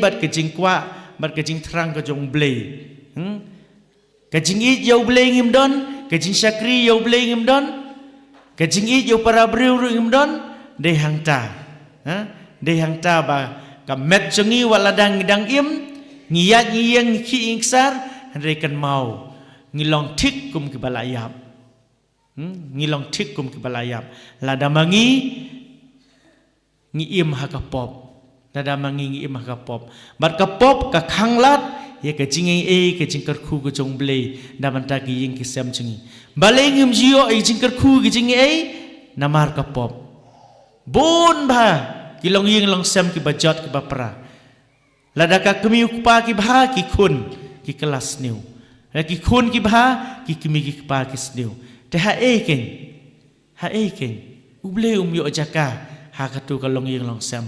Speaker 9: bat ka jing kwa bat ka jing thrang ka jong blei ka jing I yo blei ngim don ka jing sakri yo blei ngim don ka jing I yo para briu ngim don de hang ta ba ka met jong I wala dang im ngiyat ngiyang ki ingsar re kan mau ngilong thik kum ki balayap ngilong thik kum ki balayap la damangi ngi im ha ka pop lada mangi ngi im ha ka pop bat ka pop ka khanglat ye ka jing ka jing kar khu ko jong blei da man ta ki ying ki sem chingi baleng ngim jio jing kar khu ki jing namar ka pop bon ba ki long ying long sem ki bajot ki bapra lada ka kemi ukpa ki bha ki khun ki kelas new la ki khun ki bha ki kemi ki pa ki snew te ha ken uble yo jaka ha ka tu ka long ying long sem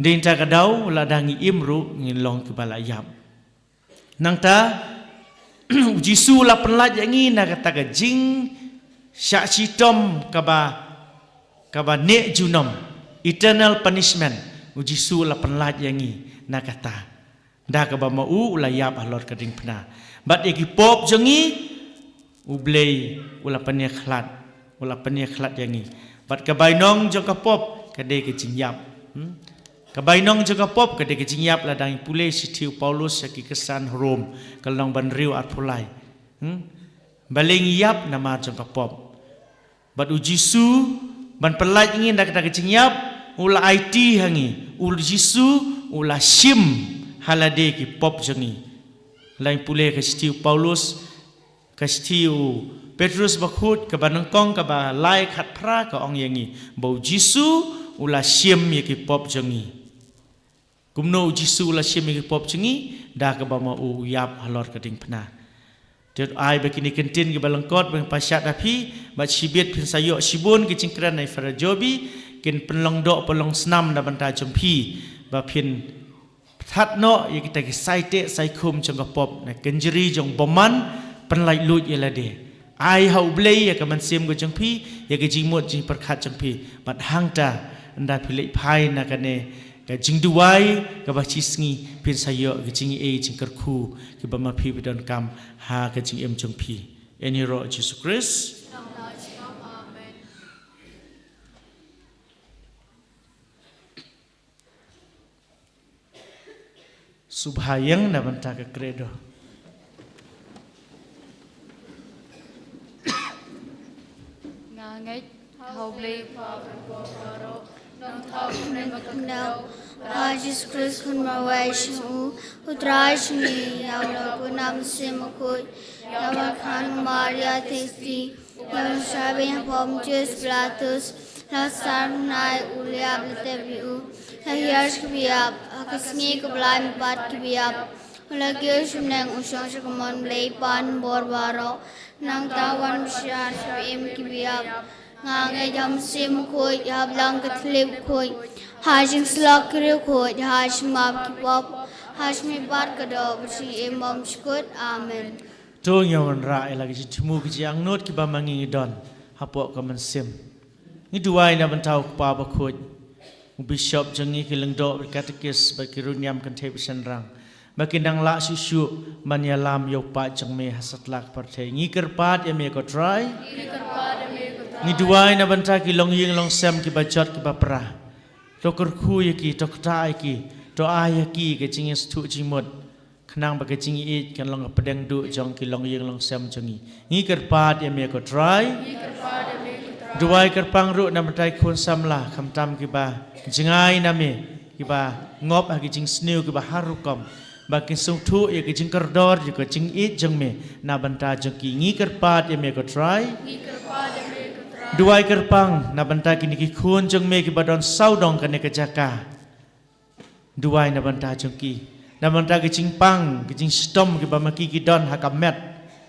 Speaker 9: din ta ka dau la dangi imru ngin long ki bala yam nang ta jisu la penlat yangi na ka ta ka jing sha chi tom ka ba ne junom eternal punishment jisu la penlat yangi na ka ta da ka ba mau la yap alor ka ding pna bat eki pop jongi ublei ula pania khlat yangi bat ka bainong jong ka pop ka de ke jing yap ka bainong jong ka pop ka de ke jing yap la dang pule sitiu Paulus ki kesan Rom kalong ban riu at pulai baleng yap nama jong ka pop bat ujisu ban pelaj ingin dak dak jing yap ula IT hangi ul jisu ula shim halade ki pop jongi lain pule ka sitiu Paulus ka sitiu Petrus bakhut ka banangkong ka ba lai khat phra ka ong yangi bau jisu ula shim ye ki pop jongi kumno jisu ula shim ye ki pop jongi da ka ba ma u yap halor ka ding phna tet ai bakini kentin ki balangkot bang pasyat api ba chibet pin sayo sibun ki cingkran nai farajobi kin penlong do pelong snam da banta jompi ba pin that no ye kita ki saite sai khum jong ka pop na kenjeri jong boman penlai lut ye la de ai hau blei ya ka man sim go jong pi ya ka jingmot jing perkhat jong pi bat hangta anda pilih phai na ka ne ka jing duai ka ba chisngi pin sayo ka jing jing kerku ki ba ma pi bidon kam ha ka jing em jong pi eni ro Jesus Christ subhayang na banta ka kredo.
Speaker 8: Ngangay hau blay pa baro nang tau
Speaker 5: Nang magkaknaw, Jesus Christ kun maway siya utray siya yaw kunam si makoy yaw kan Maria testi yaw sabi ng Pontius Pilatus lasar nai uliab letebiu hayas kibiab akasngi keblai empat kibiab lagi suneng usang sekamon leipan borbaro nang tawan besar im kibiab ngangai jam sim koi yablang ketlip koi hajing slak kiri koi hajing mab kibab hajing bar kado bersih imam skut amen.
Speaker 9: Tung yang rai lagi cemu kejang not kiba mangi don hapok kaman sim. Ni duai na bantau pa ba koi. Bishop jangi kilang do berkatekis bagi runyam kan tebisan rang. Bagi nang la susu manyalam yo pa jang me hasat lak partai. Ngi kerpat ya me ko try. Ni duai na banta ki long ying long sem ki bajot ki bapra. To kerku ya ki to kta ki to aya ki ke jingis tu jimot. Kenang bagi jingi it kan long pedang du jong ki long ying long sem jangi. Ngi kerpat ya me ko try. Duai kerpang ru na banta kun samla kam tam ki ba jingai na me ki ba ngop ha ki jing snew ki ba harukom. Bagi sung tu ya ki jing kerdor ya ki jing it jong me na banta jong ki ngi kerpat ya me ko try. Duai kerpang na banta kini ki kun jong me ki badon saudong kane ke jaka. Duai na banta jong ki. Na banta ki jing pang ki jing stom ki ba maki ki don ha ka met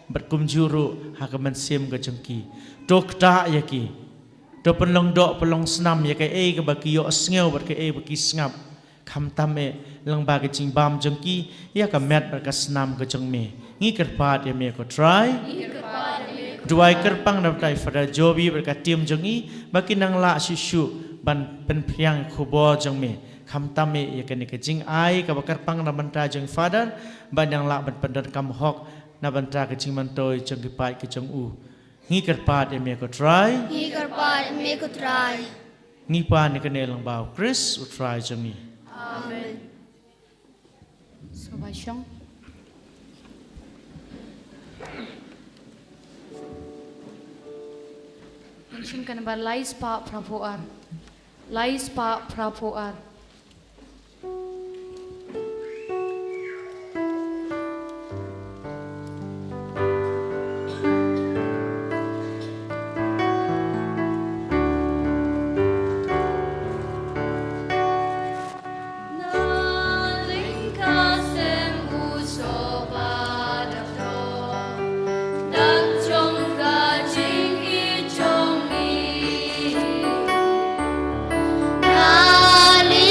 Speaker 9: berkum juru ha ka men sim ke jong ki. Tok ta ya ki. Do pelong dok pelong senam ya ke e ke ba ki yo sngew ber ke e ba ki sngap. Kam tam e lang ba ki jing bam jong ki ya ka met ber ka senam ke jong me. Ngi kerpat ya me ko try. Duai kerpang na tai fada jobi berkatim jongi baki nang la susu ban penpiang kubo jong me kam tame ya kene kejing ai ka kerpang na banta jong fadar ban nang la ban pendar kam hok na banta kejing mantoi jong kipai ke jong u ngi kerpat me ko try ngi pa ne kene lang bau Chris u try jongi
Speaker 8: amen. So basyong Mention kan bar lais pa prapoar. Lais pa prapoar.
Speaker 5: Nali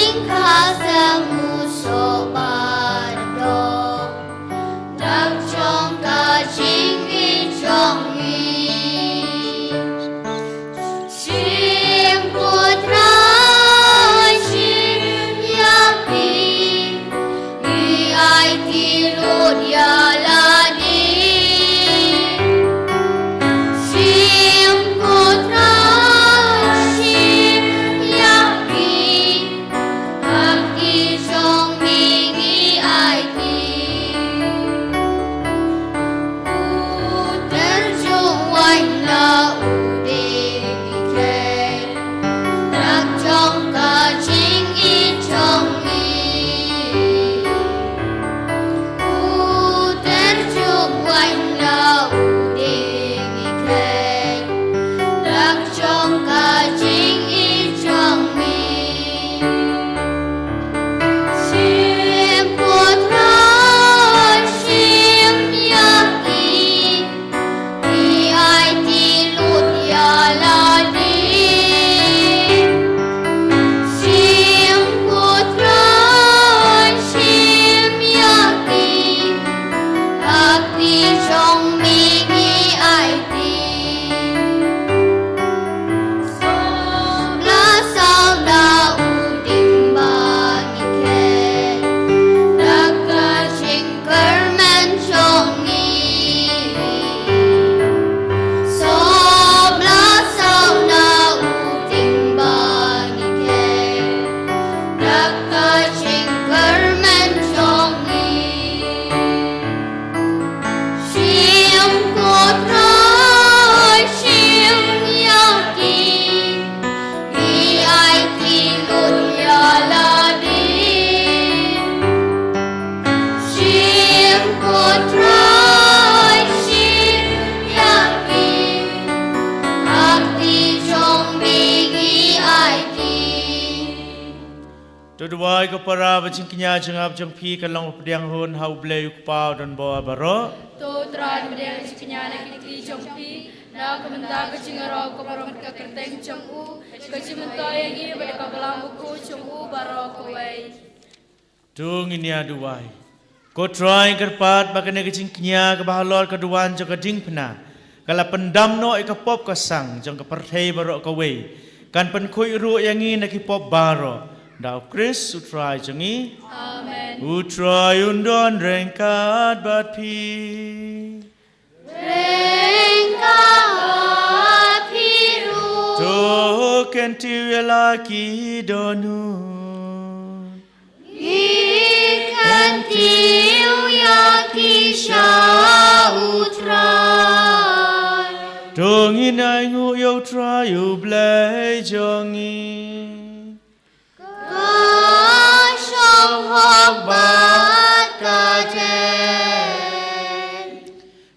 Speaker 9: Try ko para bacing kenya jengap jeng pi kalong pediang hun hau blei upau dan bawa baro.
Speaker 1: To trai dia cikinya nak kiti jompi. Na kemenda kecingaro ko barong ka kerteng chongu. Kecimento yangi pada kabalang buku chongu baro ko wei.
Speaker 9: Tung ini aduai. Ko try kerpat bakane kecing kenya ke bahalor keduan jeng keding pena. Kala pendam no ikapop kasang jeng kepertei baro ko wei. Kan penkui ru yangi nak ipop baro. Dau Chris utrai jengi.
Speaker 1: Amen.
Speaker 9: Utrai undon rengkat bat pi.
Speaker 5: Rengkat piru.
Speaker 9: To kenti laki donu.
Speaker 5: Ikanti uyaki sya utrai.
Speaker 9: Dongin aingu yo trai u blai jongi.
Speaker 5: Kashong hok bat kajen.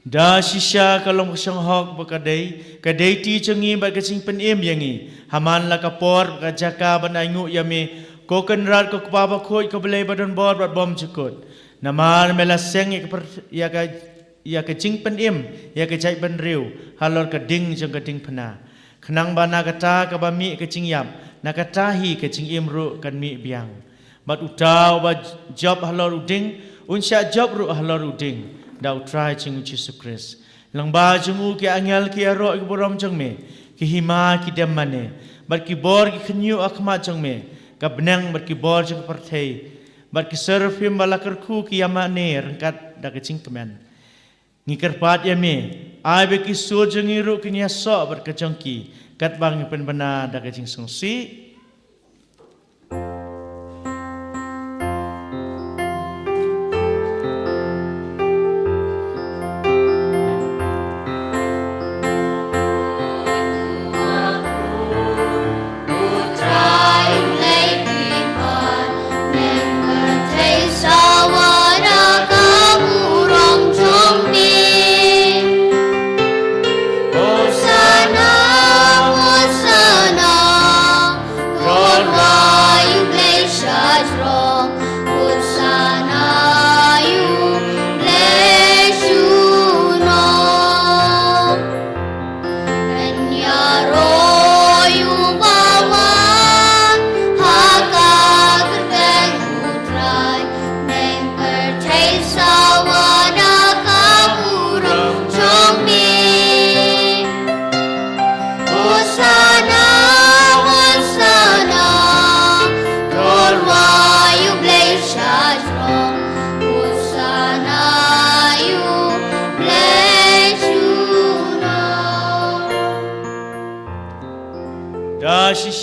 Speaker 9: Da shisha kalong kasang hok bakadai. Kadai ti jengi bat kasing penim yangi. Haman la kapor kajaka ban aingu yami. Ko kenrat ko kubaba khoi ko belai badan bor bat bom cukut. Namar melaseng ya ka jing penim ya ka jai ban riu. Halor ka ding jeng ka ding pena. Kenang bana kata ka bami ka jing yap. Nakatahi ke cing imru kan mi biang. Bat utau ba job halor uding, unsya job ru halor uding. Da utrai cing Jesus Christ. Lang ba jungu ki angel ki aro ki borom jeng me. Ki hima ki demane. Bat ki bor ki kenyu akmat jeng me. Ka benang bat ki bor jeng pertei. Bat ki serfim balakerku ki yamane rengkat da ke cing kemen. Ngikar pat ya me. Ai be ki sur jeng iru ki nya so bat ke jengki. Kat bang pen benar dah kecing songsi.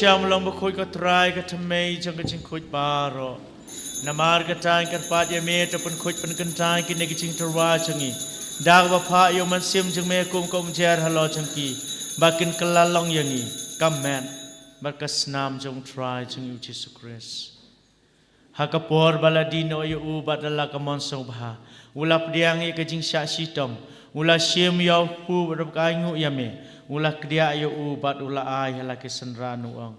Speaker 9: Syam long bakoi ka try ka thamei jang ka jing khoj baro. Namar ka tai ka pat ya me ta pen khoj pen kan tai ki ne ki jing terwa changi. Dag ba pha yo man sim jang me kum kom jer halo changki. Bakin kelalong yangi kamen. Bar ka snam jong try jang yu Jesus Christ. Hakapor baladino yo u badala ka mon song bha. Ulap diang ka jing sha sitom. Ula sim yo pu rap ka ngu ya me. Ulah kedia ayo ubat ulah ai halaki senranu ang.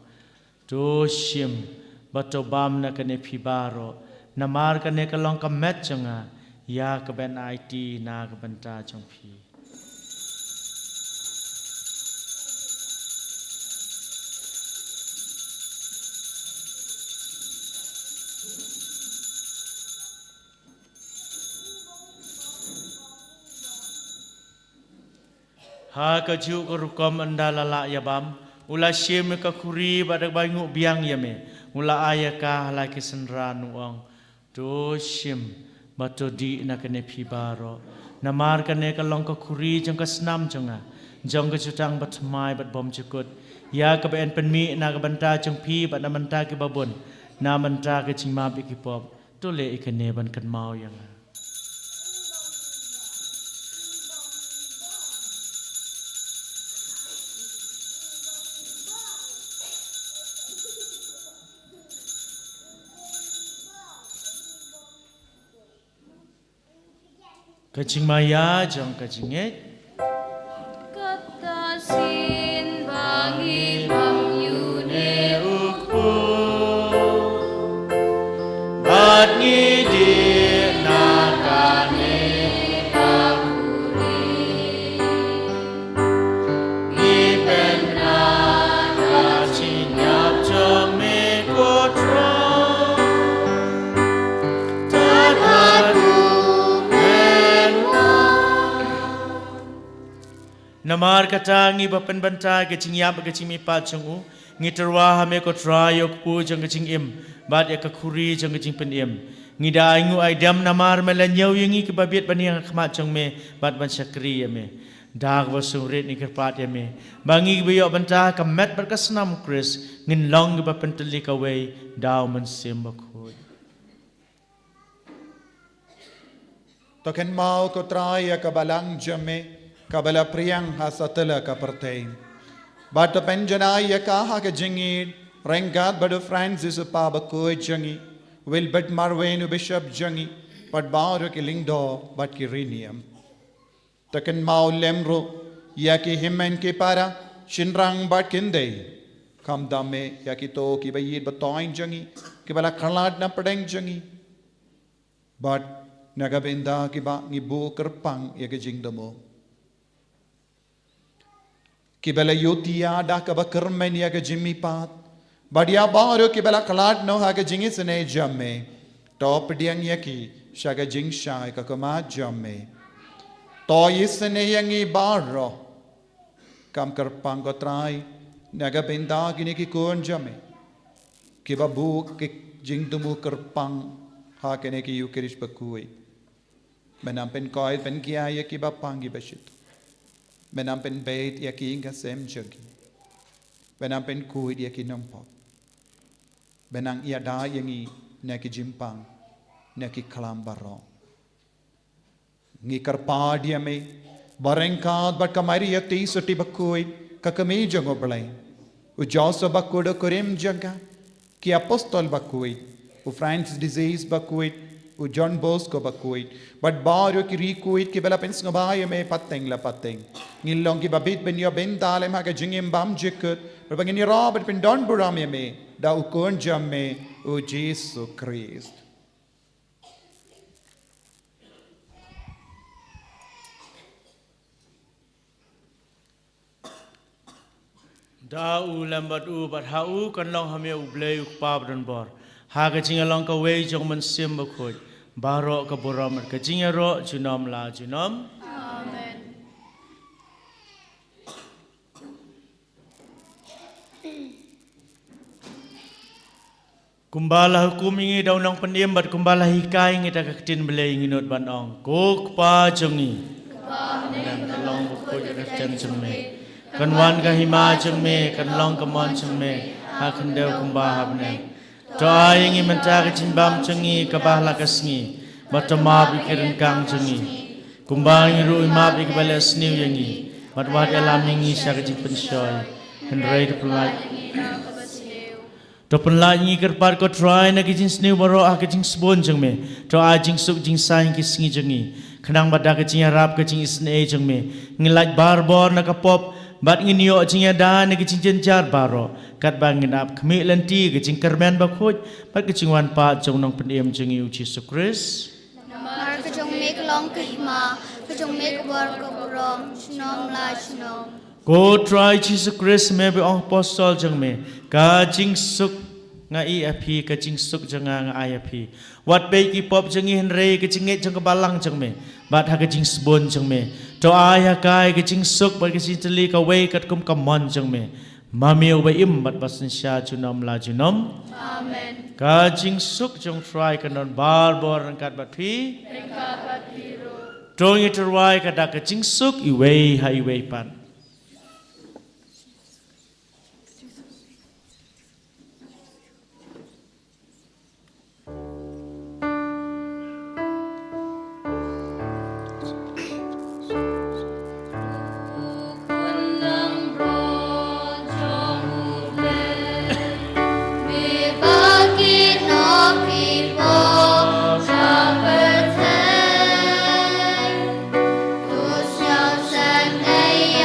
Speaker 9: Tu sim bato bam na kene pibaro. Namar kene kalong kamet janga. Ya keben IT na kebenta jang pi. Ha ka ju ko rukom andala la yabam ula shim ka khuri badak bangu biang yame ula aya ka la ki senra nuang to shim bato di na kene phibaro namar kane ka long ka khuri jang ka snam janga jang ka jutang bat mai bat bom chukut ya ka ben penmi na ka banta jang phi bat na manta ki babon na manta ka chingma bi ki pop to le ikane ban kan mau yang Kacing maya jang kacing
Speaker 1: Katasin bangi bang yune
Speaker 9: uku bat ngidi nakane pakuri ni penna kachinyap jome kotro tadhatu menwa namar katangi bapen bantai kecingyap kecimi pacungu ngiterwa hame kotra yok pu jang kecing im bat ya kakuri jang kecing pen im ngida ingu aidam namar melanyau yengi ke babiet baniang khmat jang me bat ban syakri ya me dag wasungrit ni kerpat ya me bangi biyok bantah kamet berkasnam kris ngin long ke bapen teli kawai daw men sim bakhoi
Speaker 7: Token mau ko traya kabalang jame kabala priyang hasatala kapertain Bata penjanaya kaha ka jingid rengat badu Francis upaba koi jangi Wilbert Marwenu Bishop jangi pat baru ki lingdo bat ki rinium Taken mau lemro yaki himmen ki para shinrang bat kinde kam dame yaki to ki bayid batoin jangi ki bala khalad na padeng jangi bat nagabinda ki ba ngibu kerpang yaki jingdamo Kibela yotia da kaba kermen ya ke jimmy pat badia baro kibela kalat no ha ke jingi sene jamme top diang yaki shaga jing shai ka kama jamme to yisene yangi baro kam kerpang ko trai naga benda kini ki kon jamme kiba bu ki jing tumu kerpang ha kene ki yukirish bakui menam pen koi pen kia ya kiba pangi bashit Menam pen bait yaki inga sem jagi. Benang pen kuid yaki nampok. Benang ia da yangi neki jimpang neki kalam barong. Ngi karpa dia me barengkat bat kamari yati soti bakuid kakami jango belai. U Joseph bakudo kurim jaga ki apostol bakuid. U Francis disease bakuid. U John Bosco bakuid. But baru ki rikuid ki bela pens ngabaya me pateng la pateng. Ngilong ki babit ben yo ben dalem ha ka jingim bam jikut. Berbangin ni Robert ben don buram me da ukon jam me u Jesus Christ.
Speaker 9: Da u lambat u bat ha u kan long hame u blei u pap dan bor. Ha ka jinga long ka wei jong man sim bakhoi. Baro ka boram ka jinga ro junom la junom.
Speaker 1: Amen.
Speaker 9: Kumbala hukum ingi daw nang pandiem bat kumbala hikai ingi ta kaktin belai inginut ban ong. Kok pa jongi. Dan kalong buku jaka cem ceme. Kan wan ka hima ceme, kan long ka mon ceme. Ha kendau kumbah habne. Doa ingi mentah kacin bam cengi kabah lakasngi. Batama pikiran kang cengi. Kumbah ingi ru ima pikabala sniu yangi. Matwat alam ingi syakajik pensyoy. Henry depelai. Topen la ngi kerpat ko try na kijing sniu baro a kijing spon jeng me to a jing suk jing saing ki singi jengi khnang bada kijing harap kijing isne jeng me ngilaj barbor na kapop bat ngi yo jing ada na kijing jenjar baro kat bangin ap khmi lenti kijing kermen ba khoj bat kijing wan pa jong nong pendiem jeng yu Jesus Christ
Speaker 5: Mar ka jong mek long ka hima ka jong mek bor ka borong snom la snom
Speaker 9: Go try Jesus Christ me be apostle jeng me ka jing suk nga EFP ka jing suk jeng nga IFP wat be ki pop jeng Henry ka jing jeng ka balang jeng me bat ha ka jing sbon jeng me to aya kai ka jing suk bat ka jing teli ka wei kat kum ka mon jeng me mamiu ba im bat basen sha junom la junom
Speaker 1: Amen.
Speaker 9: ka jing suk jong try ka non bar bor kat bat phi
Speaker 1: Ringkat batiru.
Speaker 9: Dong iterwai ka da ka jing suk I wei ha I wei pan
Speaker 5: Tus nhau sang đây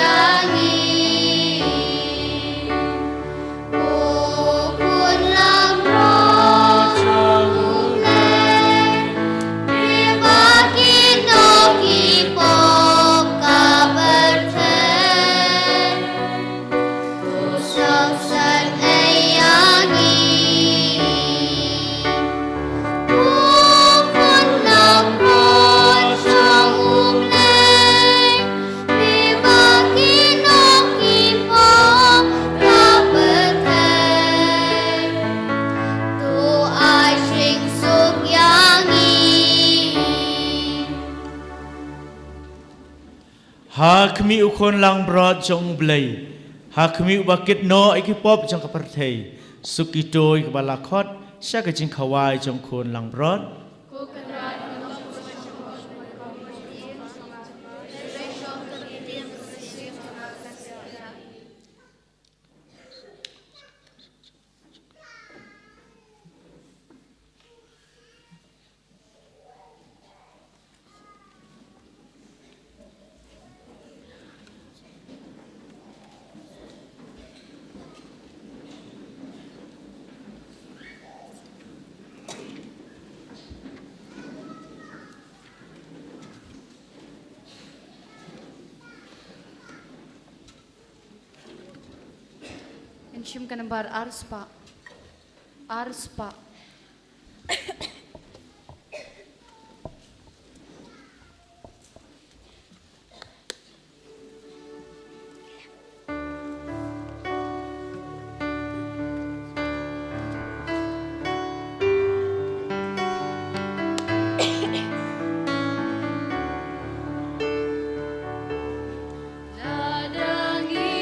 Speaker 9: Hak mi ukon lang brod jong blay. Hak mi ubakit no ikipop jong kapartay. Sukito ikabalakot siya kajing kawai jong kon lang brod.
Speaker 8: Enshim kanambar arspa. Arspa.
Speaker 5: Dadangi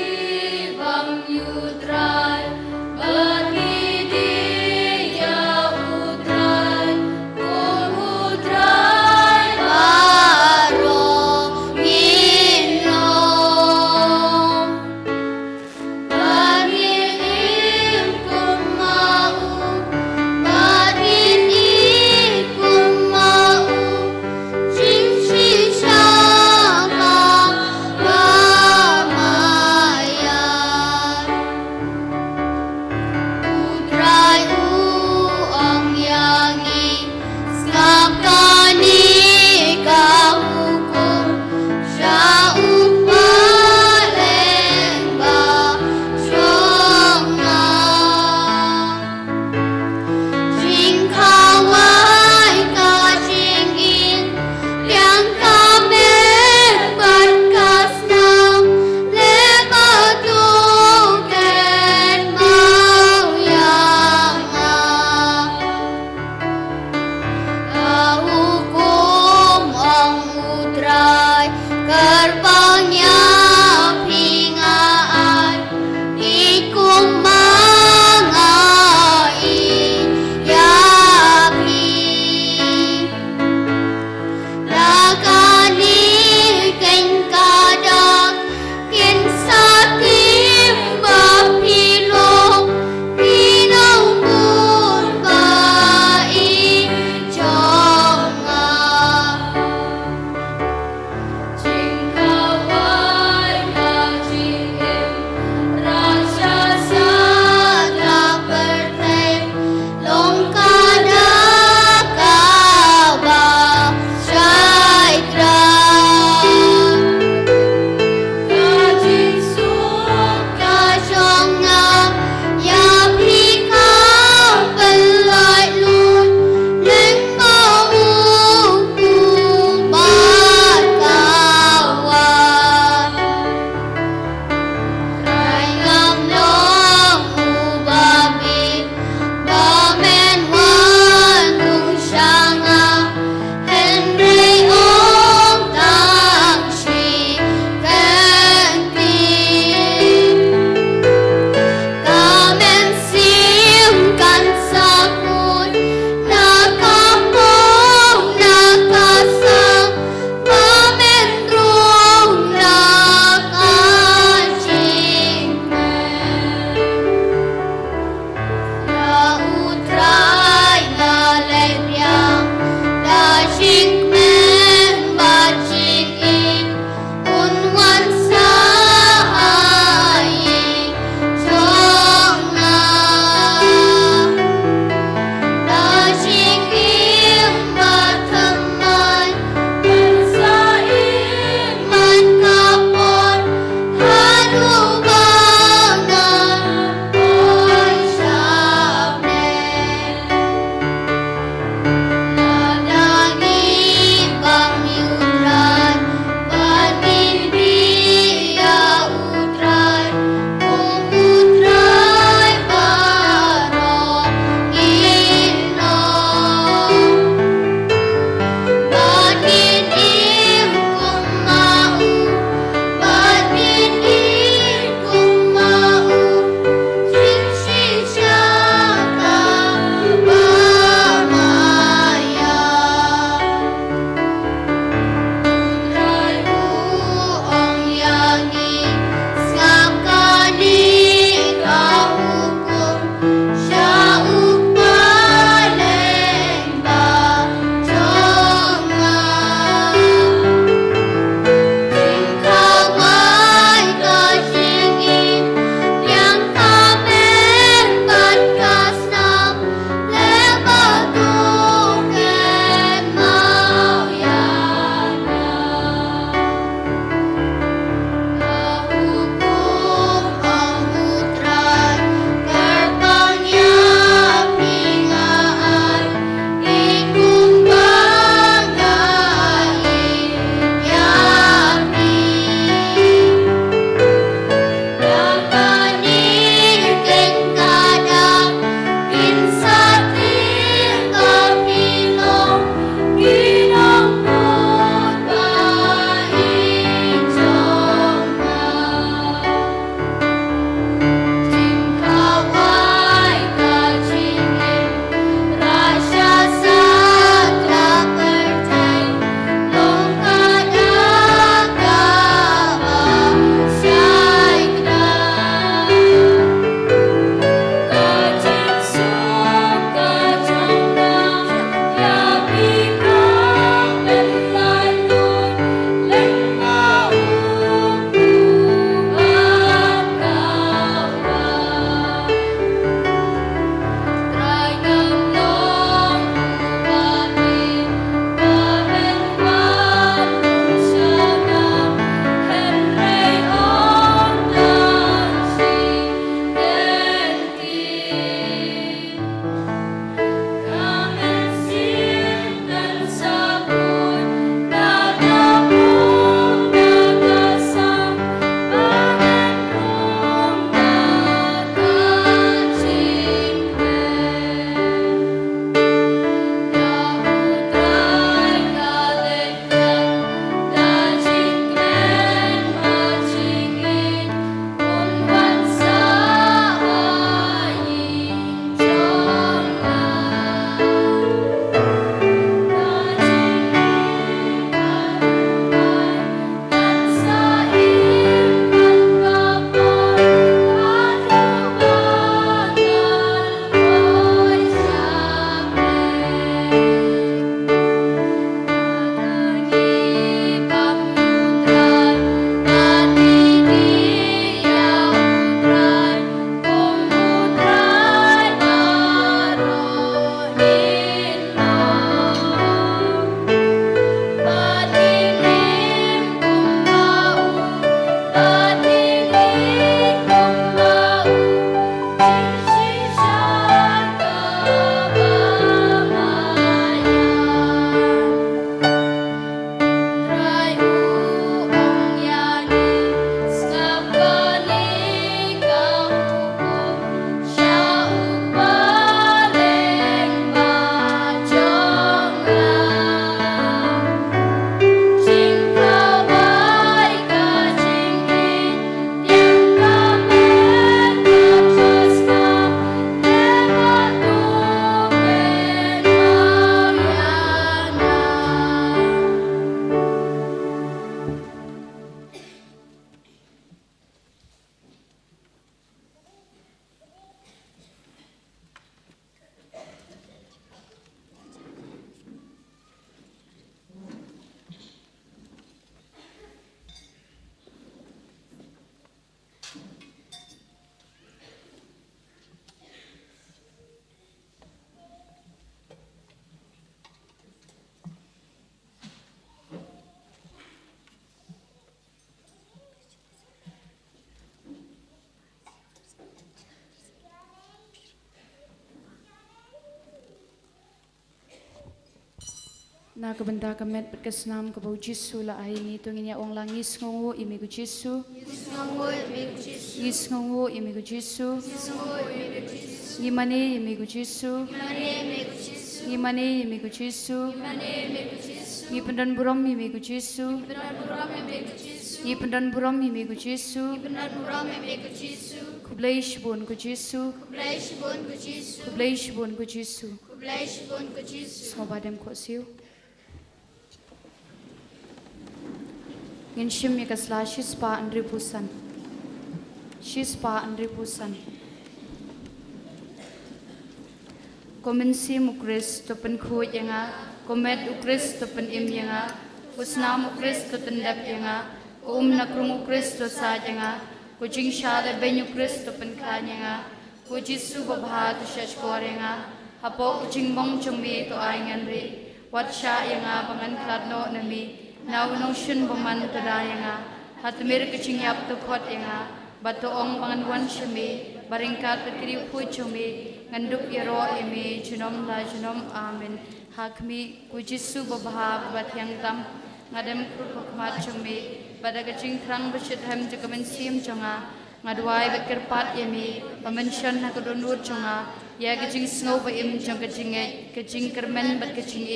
Speaker 5: bang yudrai bagi dia
Speaker 8: Na kabenda kamet berkesnam kabau Jisu la aini tunginya ong langis ngongo imigu Jisu. Is ngongo imigu Jisu. Imane imigu Jisu. Imane imigu Jisu. Ipendan buram imigu Jisu. Ipendan buram imigu Jisu. Kublaish bon ku Jisu. Kublaish bon ku Jisu. Sobadem ko siu. Ngin shim ya kasla shispa andri pusan. Shispa andri pusan. Komensi mukris topen khoj yanga, komet ukris topen im yanga, kusnam ukris topen dap yanga, nakrum ukris to sa yanga, kucing shade ben ukris topen khan yanga, kujisu babha to shashkor yanga, hapo kucing bong chumi to ayangan ri, watsha yanga bangan kladno nami. Now no shun boman tadayanga, hatmir kucing yap to kot yanga, bato ong pangan wan shami, baringkat petri hui chumi, nganduk yaro imi, junom la junom amen. Hakmi kujisu babha batyang tam, ngadem krupakmat chumi, bada kucing krang besit hem jakamen sim chonga, ngadwai bekirpat yami, pamensyon nakudunur chonga, ya kucing snow ba im chong kucing kermen bat kucing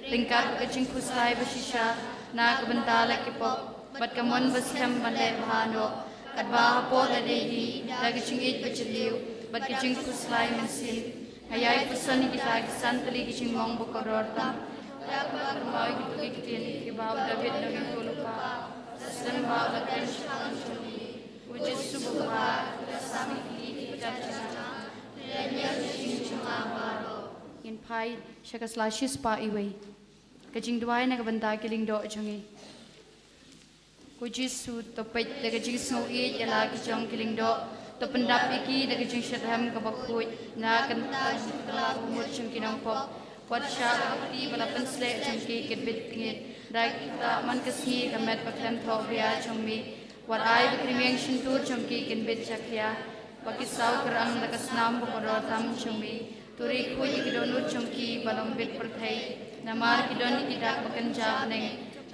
Speaker 8: ringkat kucing kuslai besisha, na kabentala kipok bat kamon baskem bale bahano kadba po la dehi lagi cingit bachiliu bat kicing kuslai mensim ayai pusani kita kisantali kicing mong bokororta dapat bermai gitu kitin kibau david lagi kulupa sistem bau lagi shang chumi uji subha sami kiti kicacana lenya kicing chuma baro in pai shakasla shispa iwei kacing duai na kabanta kiling do chungi kujisu to pet de kacing snow e yala kicong kiling do to pendap iki de kacing shadham kabakhuj na kanta la umur chung kinong pop watsha ti bala pensle chungki kitbit ngit dai kita man kasi kamet paklan tho bia chungmi wat ai bikrimeng shintur chungki kinbit chakya pakisau kerang nakasnam bokodor tam chungmi turi kuj ikidonut chungki balong bit perthai namar kidon ikidak bekenja neng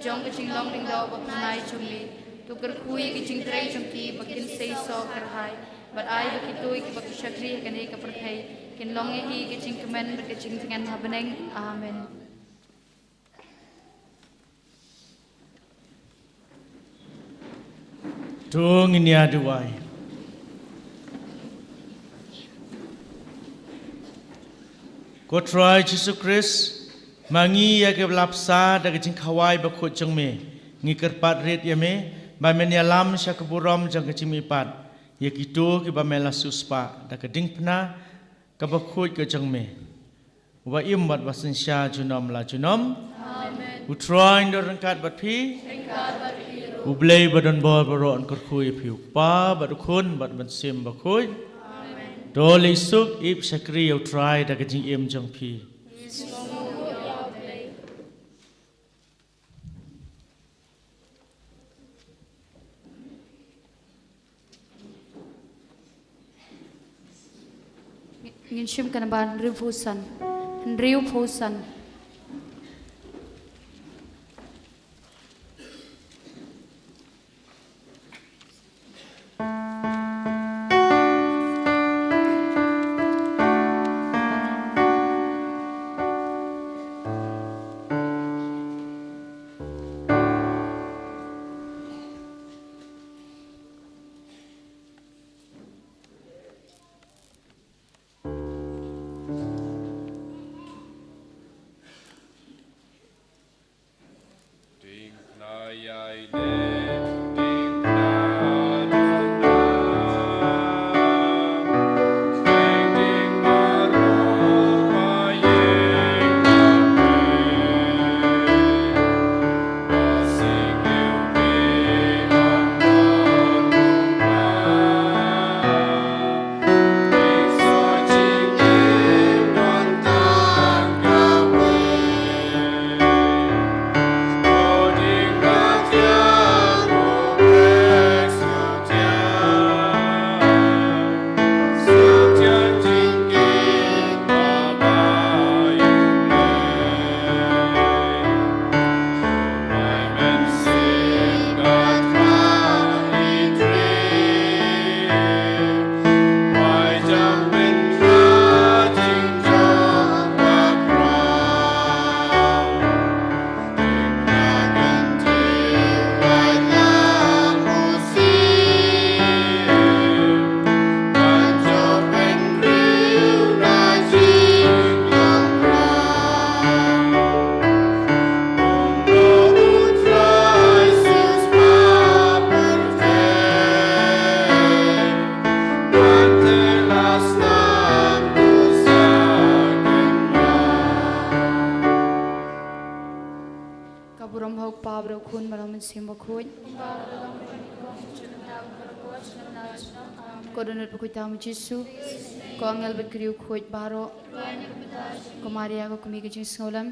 Speaker 8: jong kecing long ding daw bapunai chumi tuker kui kecing tray chumki bakin sei so kerhai but ai begitu iki bakishakri kene ka perthai kin long hi kecing kemen bekecing dengan habeneng amen.
Speaker 9: Tung ini aduai. Ko try Jesus Christ mangi ya ke lapsa da ke jing khawai ba khot jang me ngi kerpat ret ya me ba men ya lam sha ke buram jang ke chimi pat ya kitu ki ba mela suspa da ke ding pna ka ba khot ke jang me wa im wat wasin sha junom la junom amen u try ndor kat bat phi u blei badon bol baron kor khui phi pa ba khun bat ban sim ba khoi amen doli suk ip sakri u try da ke jing im jang phi
Speaker 8: ngin shim kana ban riu phusan Kaburam hauk pa bro kun baram sim bakhuj. Kodonat bakhuj tamu Jisu. Ko angel berkriu khuj baro. Ko Maria ko kumi kejing sengolam.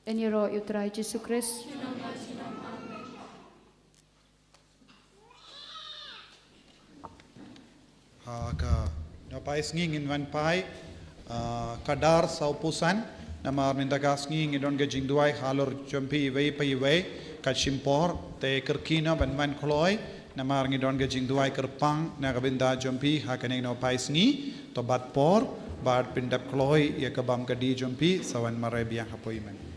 Speaker 8: En je roh utrai Jesu Christ.
Speaker 7: Ka napais nging in wan pai kadar sau pusan namar nindagas nging idon gajing duai halor jumpi wei pai wei ka chimpor te kerkina ban man kloi namar ngidon gajing duai kerpang na kabinda jumpi hakane no pais ngi to bat por bat pindap kloi ya kabam kadi jumpi sawan marai biang hapoiman.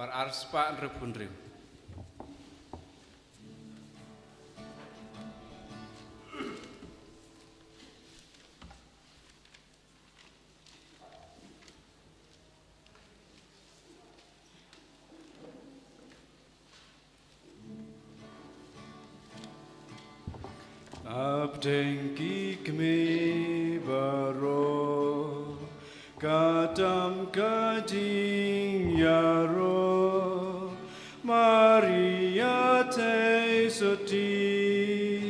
Speaker 2: par arspa repundrim. Abdenki kami baro katam kading yaro Maria te soti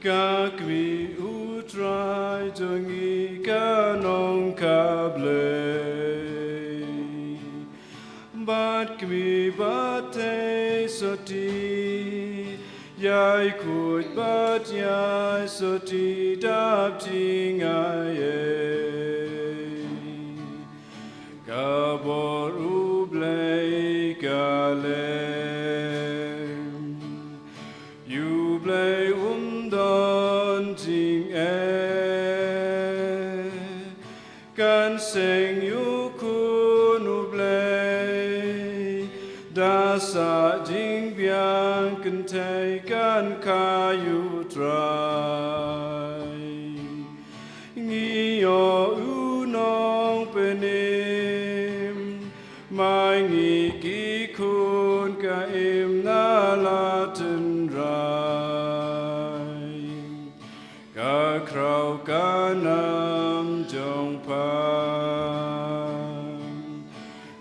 Speaker 2: kakmi utrai jongi kanong kable bat kmi bate soti Yai kut bat yai soti dap ting aye Gabor ublei galem Ublei don ting Kan seng yukun ublei Dasa jing biang kentai kan kayu trai Ngiyo unong penim Mai ngi kikun ka im nalaten rai Ka krau kanam jong pan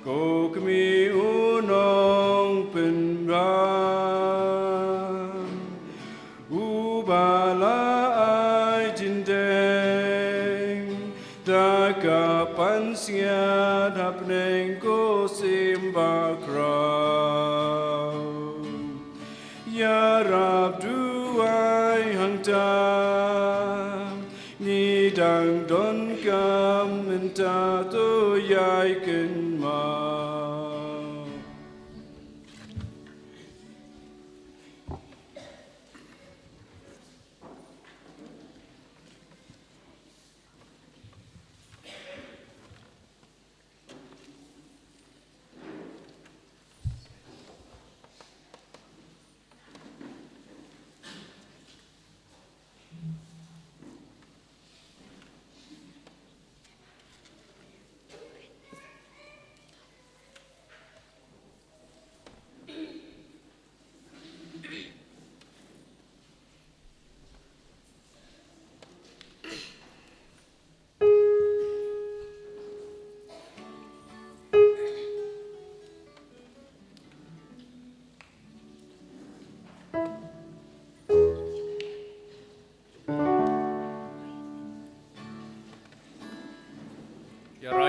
Speaker 2: Ko kami unong pen ram Ubala ai jindeng Daga pansiat hapneng ko simba krau Ya Rab duai hang tam Ni dang don kam menta to yai ken ma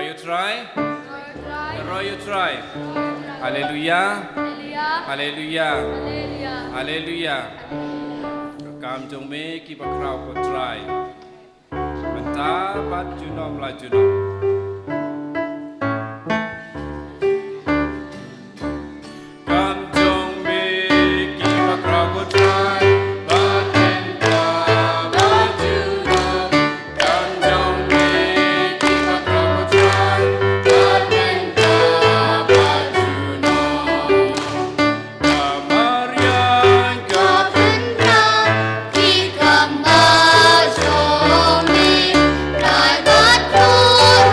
Speaker 2: You try? You try? Hallelujah. Hallelujah. Hallelujah. Kam jong me ki bakrau ko try. Benta bat junom la junom. Kam jong me ki bakrau ko try.
Speaker 5: Hãy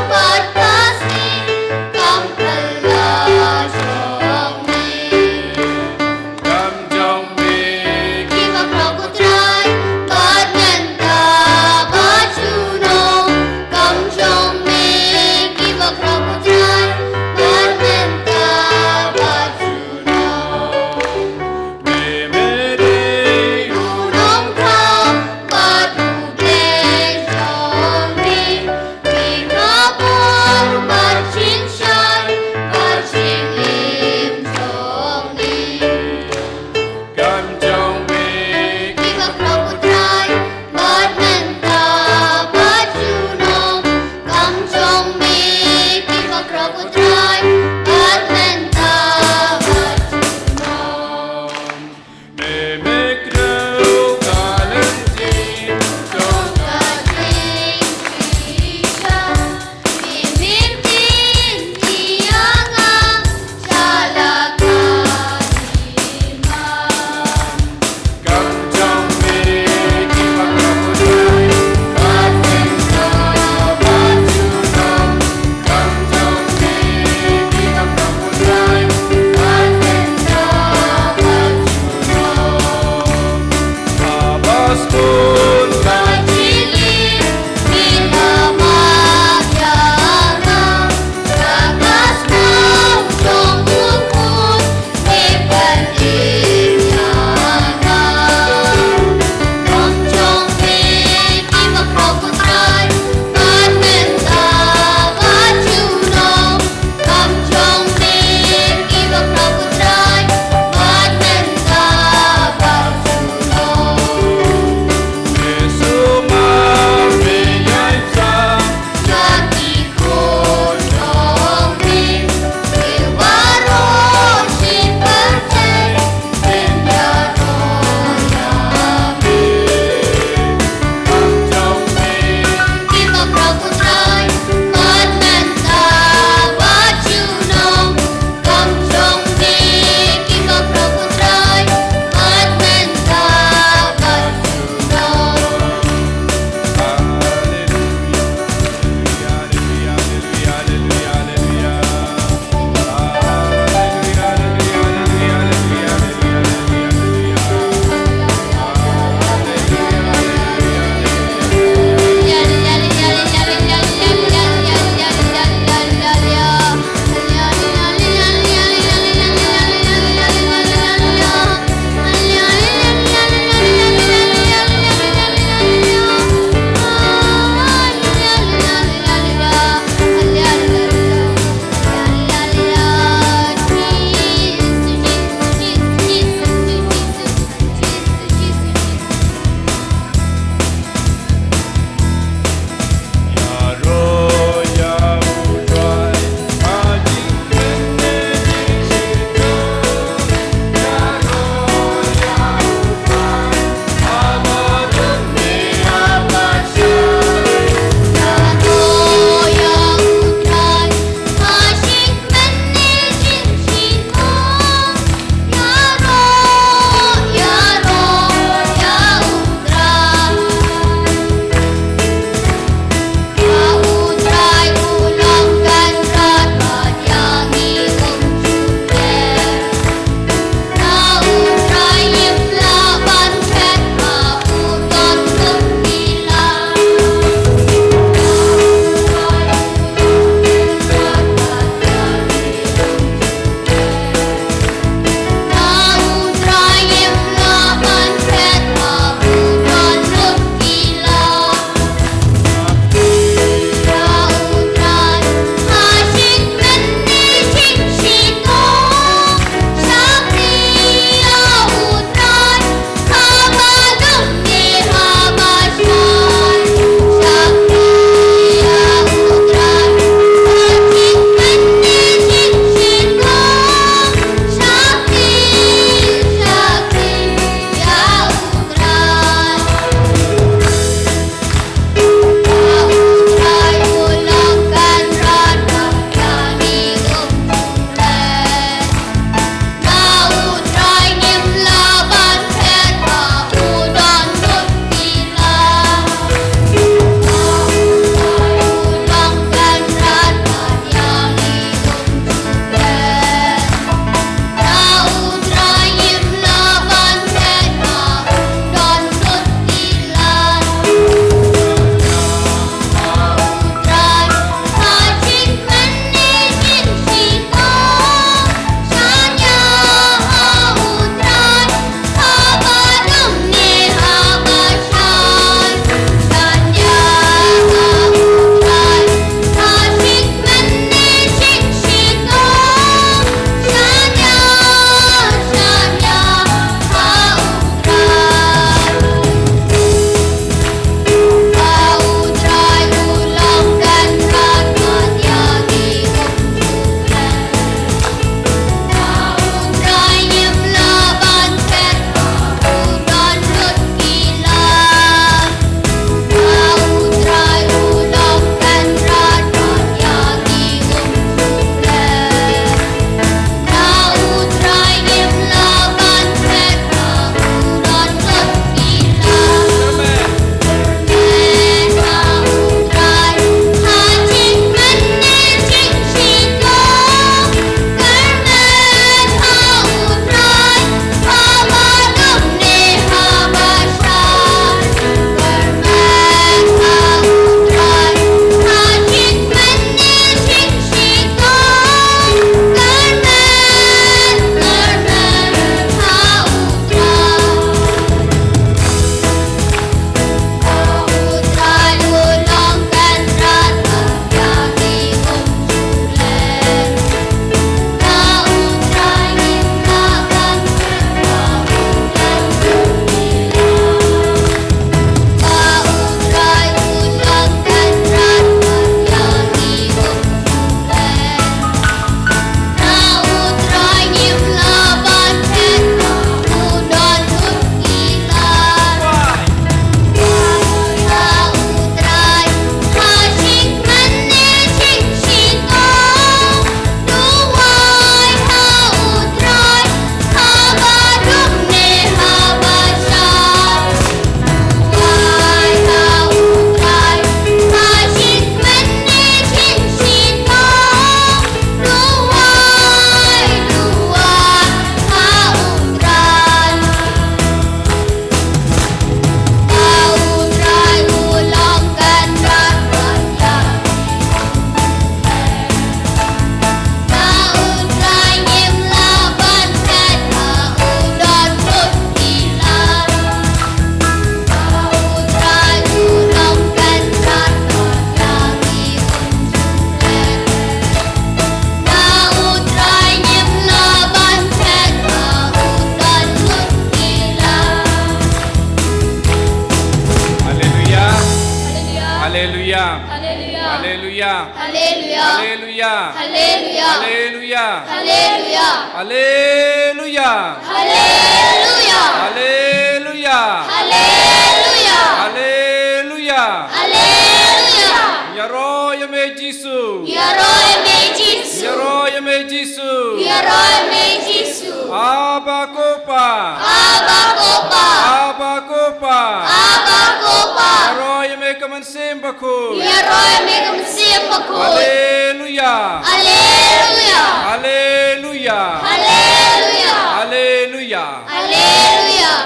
Speaker 5: Hallelujah.
Speaker 11: Hallelujah.
Speaker 5: Hallelujah.
Speaker 11: Hallelujah.
Speaker 5: Hallelujah.
Speaker 11: Hallelujah.
Speaker 5: Hallelujah.
Speaker 11: Hallelujah.
Speaker 5: Hallelujah.
Speaker 11: Hallelujah.
Speaker 5: Hallelujah.
Speaker 11: Yaro yame Jisu.
Speaker 5: Yaroy me Jesus.
Speaker 11: Yaro yame Jisu.
Speaker 5: Yaroy me Jesus.
Speaker 11: Aba kopa.
Speaker 5: Aba kopa.
Speaker 11: Aba kopa.
Speaker 5: Aba kopa.
Speaker 11: Yaro yame kamansim baku.
Speaker 5: Yaroy me kumsiyam bakoy.
Speaker 11: Hallelujah.
Speaker 5: Hallelujah.
Speaker 11: Hallelujah.
Speaker 5: Hallelujah.
Speaker 11: Hallelujah.
Speaker 5: Hallelujah.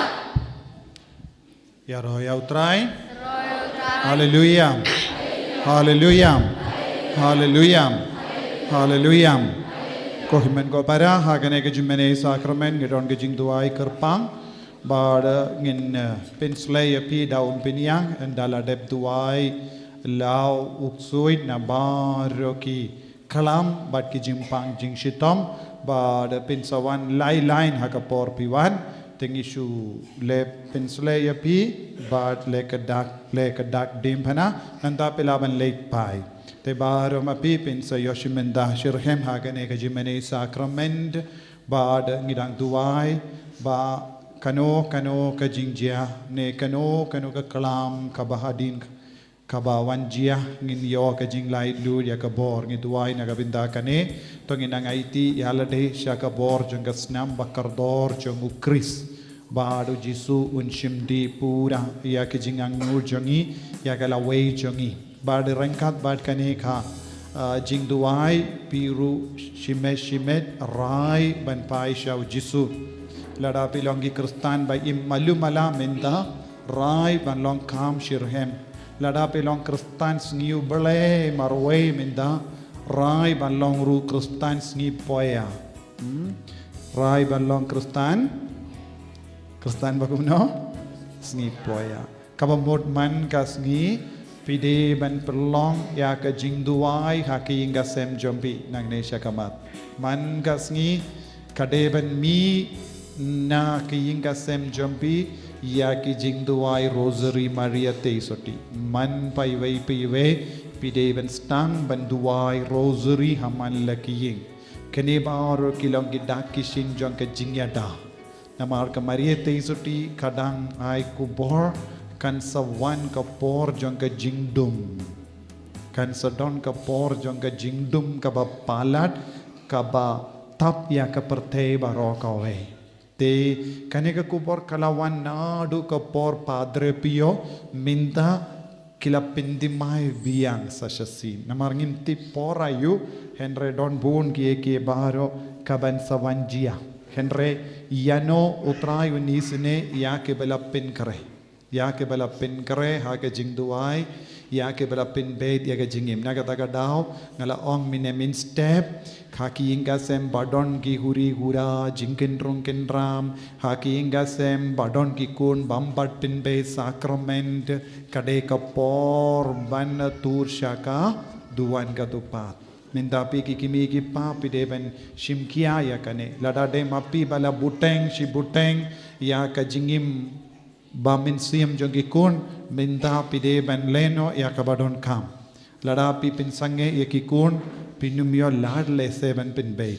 Speaker 7: Ya roh ya utrai. Hallelujah. Hallelujah. Hallelujah. Hallelujah. Ko himen ko para hagane ke jimene sakramen ngidon ke jing duai kerpang bar ngin penslay pi daun pinyang andala dep duai lau uksui na baroki kalam bat ki jimpang jing shitom bar pensawan lai lain hakapor piwan tengishu le penslay pi bar le kedak dim phana nanda pelaban late pai te baro mapi pensa yoshimenda shirhem hagane ke jimene sakrament bar ngidang duai ba kano ka jingjia ne kano ka kalam ka bahadin ka bawan jia ngin yo ka jinglai lu ya ka bor ngi duai na ka binda kane to ngin ang IT yalade sha ka bor jong ka snam bakardor jong ukris badu jisu unshimdi pura ya ka jingang nur jongi ya ka lawei jongi bad rangkat bad kane kha jing duai piru shimet rai ban pai shau jisu lada pilongi kristan by malumala menda rai ban long kam shirhem lada pilong kristan sngiu bele marwe menda rai ban long ru kristan sngi poya rai ban long kristan bagumno sngi poya kabamot man ka sngi pide ban perlong ya ka jingduai haki inga sem jombi nang nesha kamat man ka sngi kade ban mi na kiyinga sem jampi ya ki jingduai rosary maria teisoti man paiwei pide ben stang banduai rosary haman lakiying kene bar kilong gidak kising jong ke jingyada namar ka maria teisoti kadang ai kubor kan sawan ka por jong ke jingdum kan sadon ka por jong ke jingdum ka ba palat ka ba tap ya ka pertei baro ka we te kaneka kupor kalawan nadu kapor padre pio minta kila pindimai biang sasasin namarngin ti porayu henre don bun ki baro kaban sawanjia henre yano utrayu nisne ya ke bela pin kare ha ke jingduai ya ke bela pin bed ya ke jingim naga taga dau ngala ong min step haki inga sem badon ki huri hura jingkin rongkin ram haki inga sem badon ki kun bambat pin be sacrament kade ka por ban tur shaka duan ka tupat mindapi ki kimi ki pa pide ben shimkia ya kane lada de mapi bala buteng shi buteng ya ka jingim bamin siam jongi kun minda pide ben leno ya ka badon kam lada pi pin sange ya ki kun pinumyo lad le seven pin bay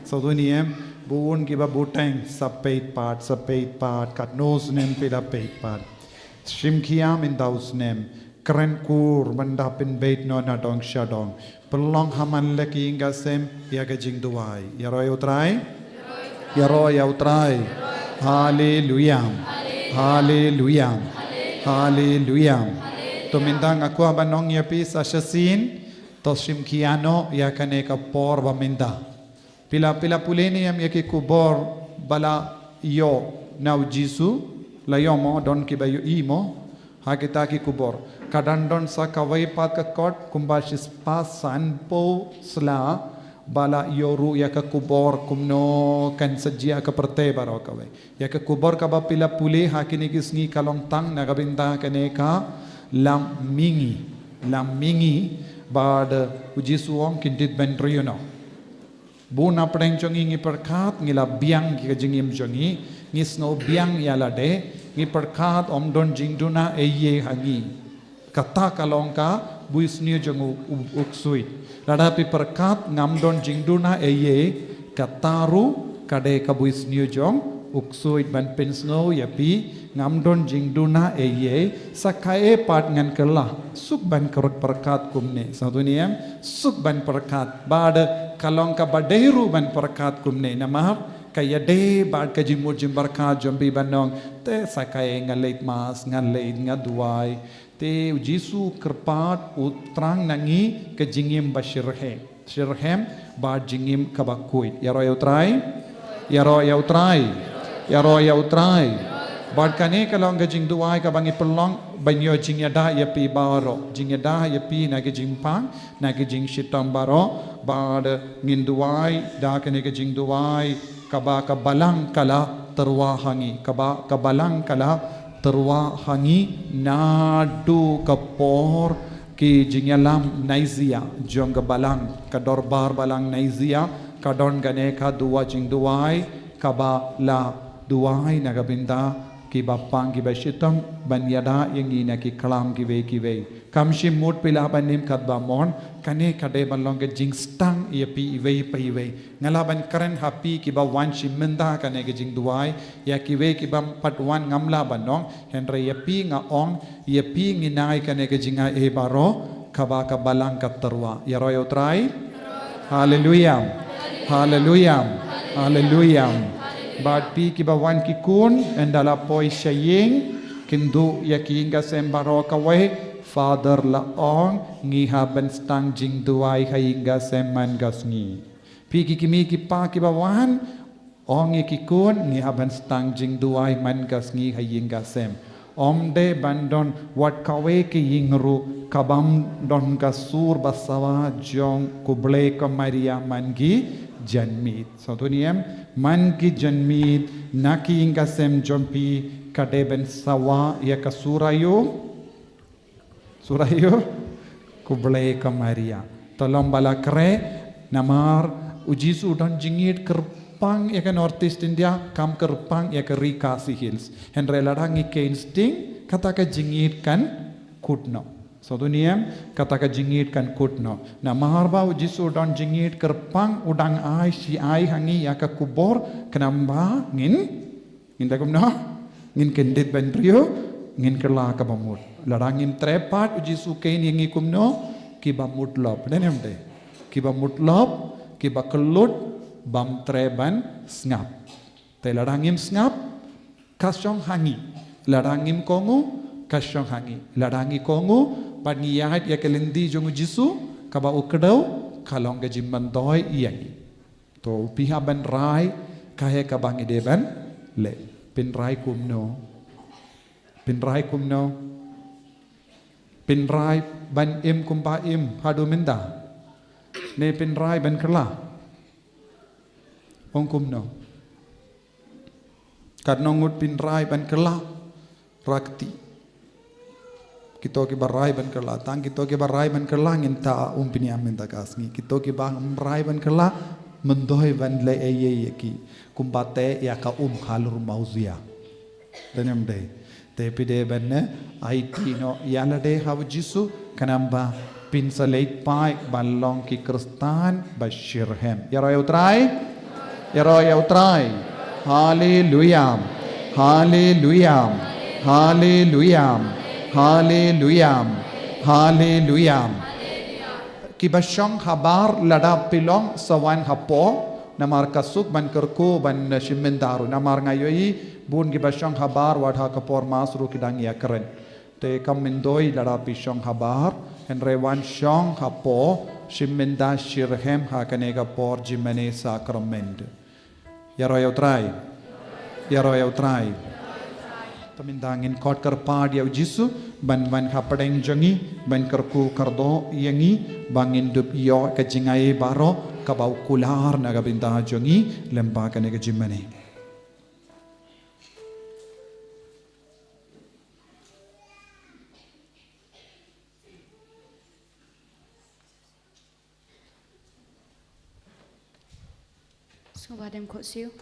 Speaker 7: soduniem buun ki ba buteng sapeit part kat nose nem pila peit part shimkiam in daus nem kren kur banda pin bait no na dong shadong pelong haman leki inga sem ya ga jing duai ya roy utrai hallelujah hallelujah hallelujah to mindang aku abanong ya pi sasasin toshim kiano ya kane ka por baminda pila puleni yam yaki kubor bala yo now jisu layomo don ki bayo imo hakita ki kubor kadandon sa kawai pat ka kot kumbashis pasan po sla bala yoru ya ka kubor kumno kan sajia ka perte baro kawai ya ka kubor ka ba pila puli hakini kisngi kalong tang nagabinda kane ka lam mingi bad uji suong kintit bentriuno buna preng chongi ngi perkat ngila biang ki jingim chongi ngisno biang yala de ngi perkat omdon jingduna eye hangi kata kalongka buis new jong uksui ladapi perkat ngamdon jingduna eye kataru kade kabuis new jong uksui ban pensngo yapi ngamdon jingduna eye sakae pat ngan kelah suk ban kerut perkat kumne satu niam suk ban perkat bada kalong ka badeiru ban perkat kumne namah kaya de bad ka jimur jimbarkat jombi banong te sakae ngalait mas ngalait ngaduai te jisu kerpat utrang nangi ke jingim bashirhem shirhem bad jingim kabakuit ya roy utrai ya roy utrai ya roy utrai bad kane kalong ka jing duai ka bangi pelong banyo jing yada ya pi baro jing yada ya pi na ke jing pang na ke jing shitam baro bad ngin duai da kane ke jing duai kaba kabalang kala terwahangi kaba kabalang kala terwahangi nadu kapor ki jingalam naizia jong kabalang kadorbar balang naizia kadon gane ka dua jing duai kaba la duai nagabinda ki bapang ki bashitam banyada yengi na ki kalam ki ve kamshi mut pila banim kadba mon kane kade balong ke jing stang ye pi ve ngalaban karen happy ki ba wan shimenda kane ke jing duai ya ki ve ki bam pat wan ngamla banong henre ye pi nga ong ye pi nginai kane ke jinga e baro kaba ka balang ka terwa ya royo trai hallelujah hallelujah hallelujah bad pi ki ba wan ki kun endala poi shaying kindu ya ki inga sembaro kawe Father laong ngi haben stang jing duai hainga seman gasngi. Piki kimi ki pa ki bawan ong ki kun ngi haben stang jing duai man gasngi hainga sem. Omde bandon wat kawe ki yingru kabam don gasur basawa jong kuble ka Maria mangi janmit. Satu niem mangi janmit naki inga sem jompi kadeben sawa ya kasurayo Surayo kublai ka Maria tolong bala kre namar ujisu don jingit kerpang ya ke Northeast India kam kerpang ya ke Rikasi Hills henre ladangi ke insting kata ka jingit kan kutno so duniam kata ka jingit kan kutno namar ba ujisu don jingit kerpang udang ai si ai hangi ya ka kubor kenamba ngin takumno ngin kendit ben trio ngin kerla ka bamut larangin trepat uji sukain yang ikumno kiba mutlop nenem de kiba mutlop kiba kelut bam treban snap te larangim snap kasyong hangi larangim kongu kasyong hangi larangi kongu paniyahat ya kelendi jong jisu kaba ukdau kalong ga jimman toy iyangi to piha ban rai kahe kabang ideban le pin rai kumno Pinrai kumno Pinrai ban im kumpa im hadu minda ne pinrai ban kerla ong kumno kadnongut pinrai ban kerla rakti kito ki barai ban kerla tang kito ki barai ban kerla nginta umpini aminta kasngi kito ki bang rai ban kerla mendoi ban le eye ki kumpate ya ka halur mauzia denem de Tepide benne IT no yalade hav jisu kanamba pinsalate pai balong ki kristan bashirhem yaro yautrai hallelujah hallelujah hallelujah hallelujah hallelujah ki bashong habar lada pilong sawan hapo namar kasuk ban kerku ban shimendaru namar ngayoi bun ki bashong habar wadha kapor masru kidang ya keren te kamindoi lada pishong habar henrewan shong hapo shimenda shirhem hakane kapor jimene sakrament yaro yautrai tamindangin kot karpad yaw jisu ban hapadeng jangi ban karku kardo yangi bangin dup yo kajingai baro kabau kular nagabinda jangi lemba kane kajimene
Speaker 8: So badem kot siu.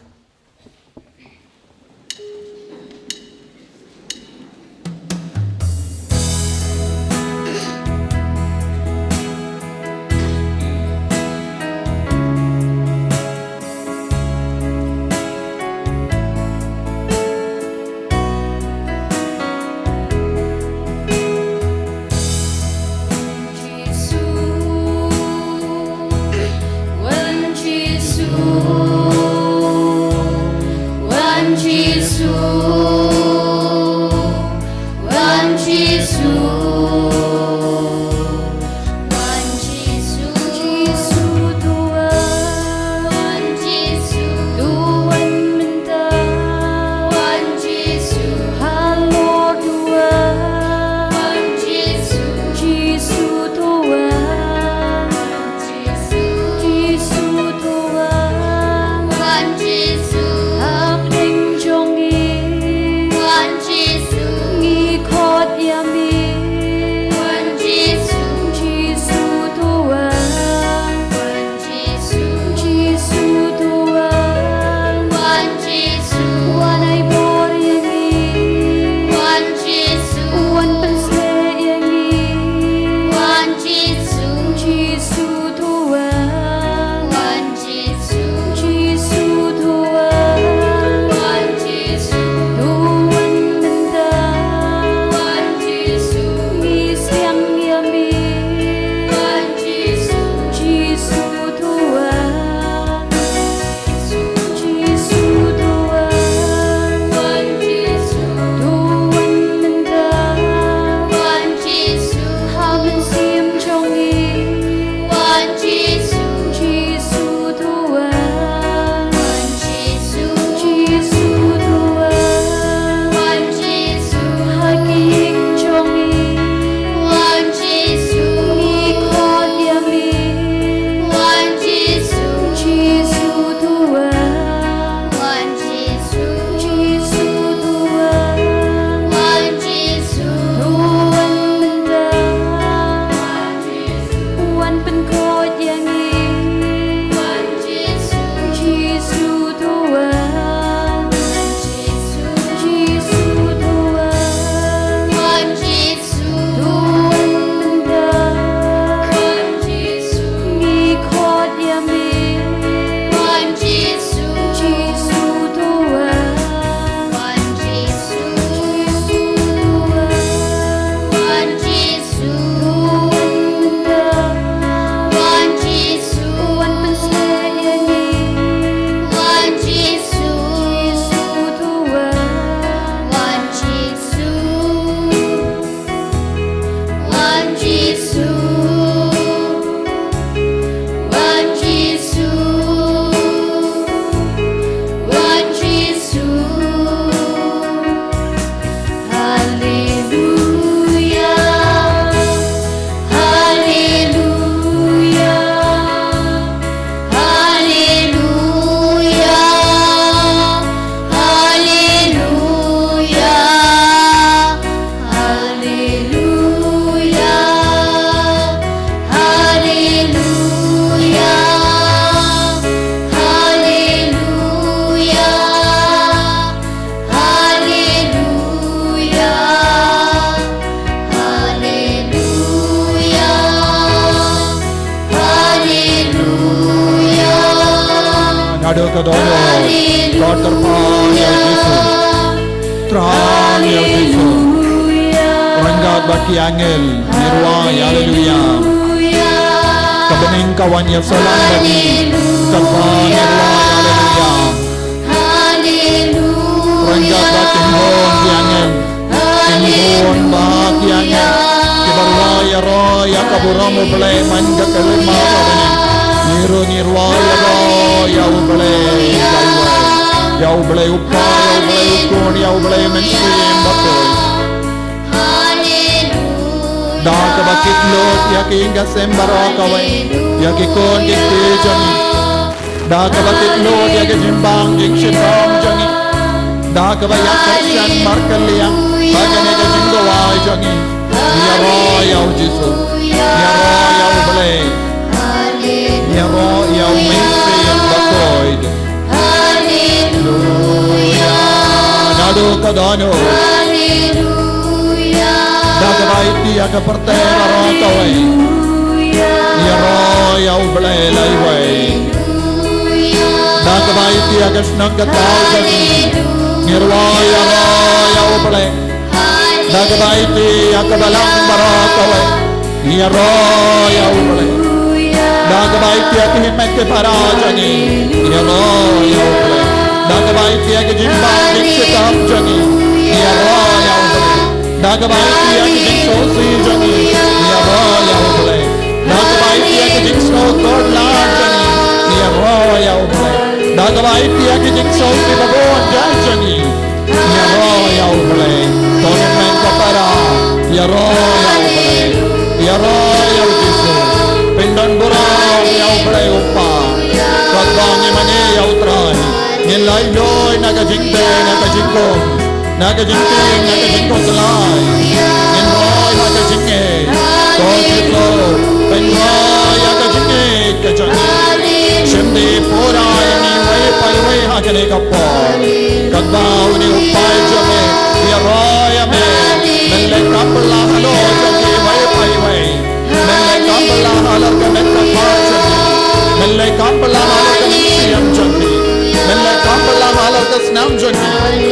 Speaker 7: Ada kedono kau terpang ya Yesus, terang ya Yesus, renggat baki angel nirwai haleluya, kebening kawan ya selang bagi terpang nirwai haleluya, renggat baki hon ki angel, hon baki angel, kibarwai ya roh ya kaburamu belai manja kelima kebening. Niru nirwai ya ublay ya ublay upa ya ublay ukun ya ublay mensim bakoy da ka bakit lot ya kinga sembaro kaway ya kikon kiti jani da ka bakit lot ya jimbang jing shibam jani da ka bayak kersan markaliang bagane ka jingawai jani ya ro ya ujisu ya ro ya ublay ya roh ya umisi yang bakoy haleluya nado kadano haleluya daga baiti aga pertera roh kaway ya roh ya ublay layway daga baiti aga snang kataw jani nirwa ya roh ya ublay daga baiti aga balang baro kaway ya roh ya ublay daga baiti aki himmet ke parajani ya roh ya ublay Dagabai tia ke jimba jing setam jangi ya roya ubale Dagabai tia ke jing sosi jangi ya roya ubale Dagabai tia ke jing so god la jangi ya roya ubale Dagabai tia ke jing sosi babon jangi ya roya ubale Tone men kapara ya roya ubale ya roya Yesu Pindan burang ya ubale upa Kadang mane ya utrai Nilai loi naga jingte naga jingkong naga jingte naga jingkong selai Nin roi naga jingke Kau jitlo pen roi naga jingke kejangi Shimdi pura ini wai pai wai hakane kapor Kadbau ni upai jame ya roi ame Mele kapla halo jangi wai pai wai Mele kapla halo kamet kapar jangi Mele kapla halo kamet siam jangi Mele kapla halo kasnam jangi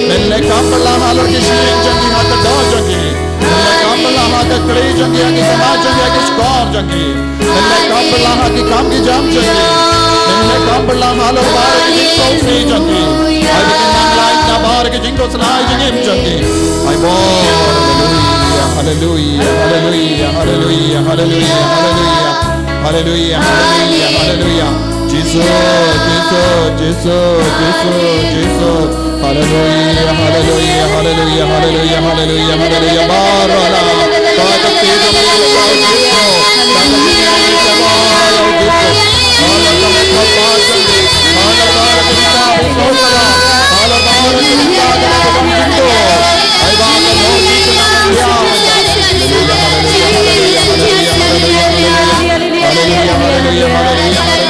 Speaker 7: Mele kapla halo kishin jangi haka da jangi Mele kapla haka kri jangi haki sama jangi haki skor jangi Mele kapla haki kam ki jam jangi Mele kapla halo bar ki jing so si jangi Ay bikin nang lain na bar ki jing ko salai jangim jangi Ay bo hallelujah hallelujah hallelujah hallelujah hallelujah hallelujah hallelujah hallelujah Jesus, Jesus, Jesus, Jesus, Jesus. Hallelujah, hallelujah, hallelujah, hallelujah, hallelujah, hallelujah. Barala, Kata Tida Mila Jito, Kata Tida Mila Jito. Hala kami kapasandi, hala bara kita bisosala, hala bara kita dalam jito. Ay baka no dito na kaya. Hallelujah, hallelujah, hallelujah, hallelujah, hallelujah, hallelujah, hallelujah, hallelujah,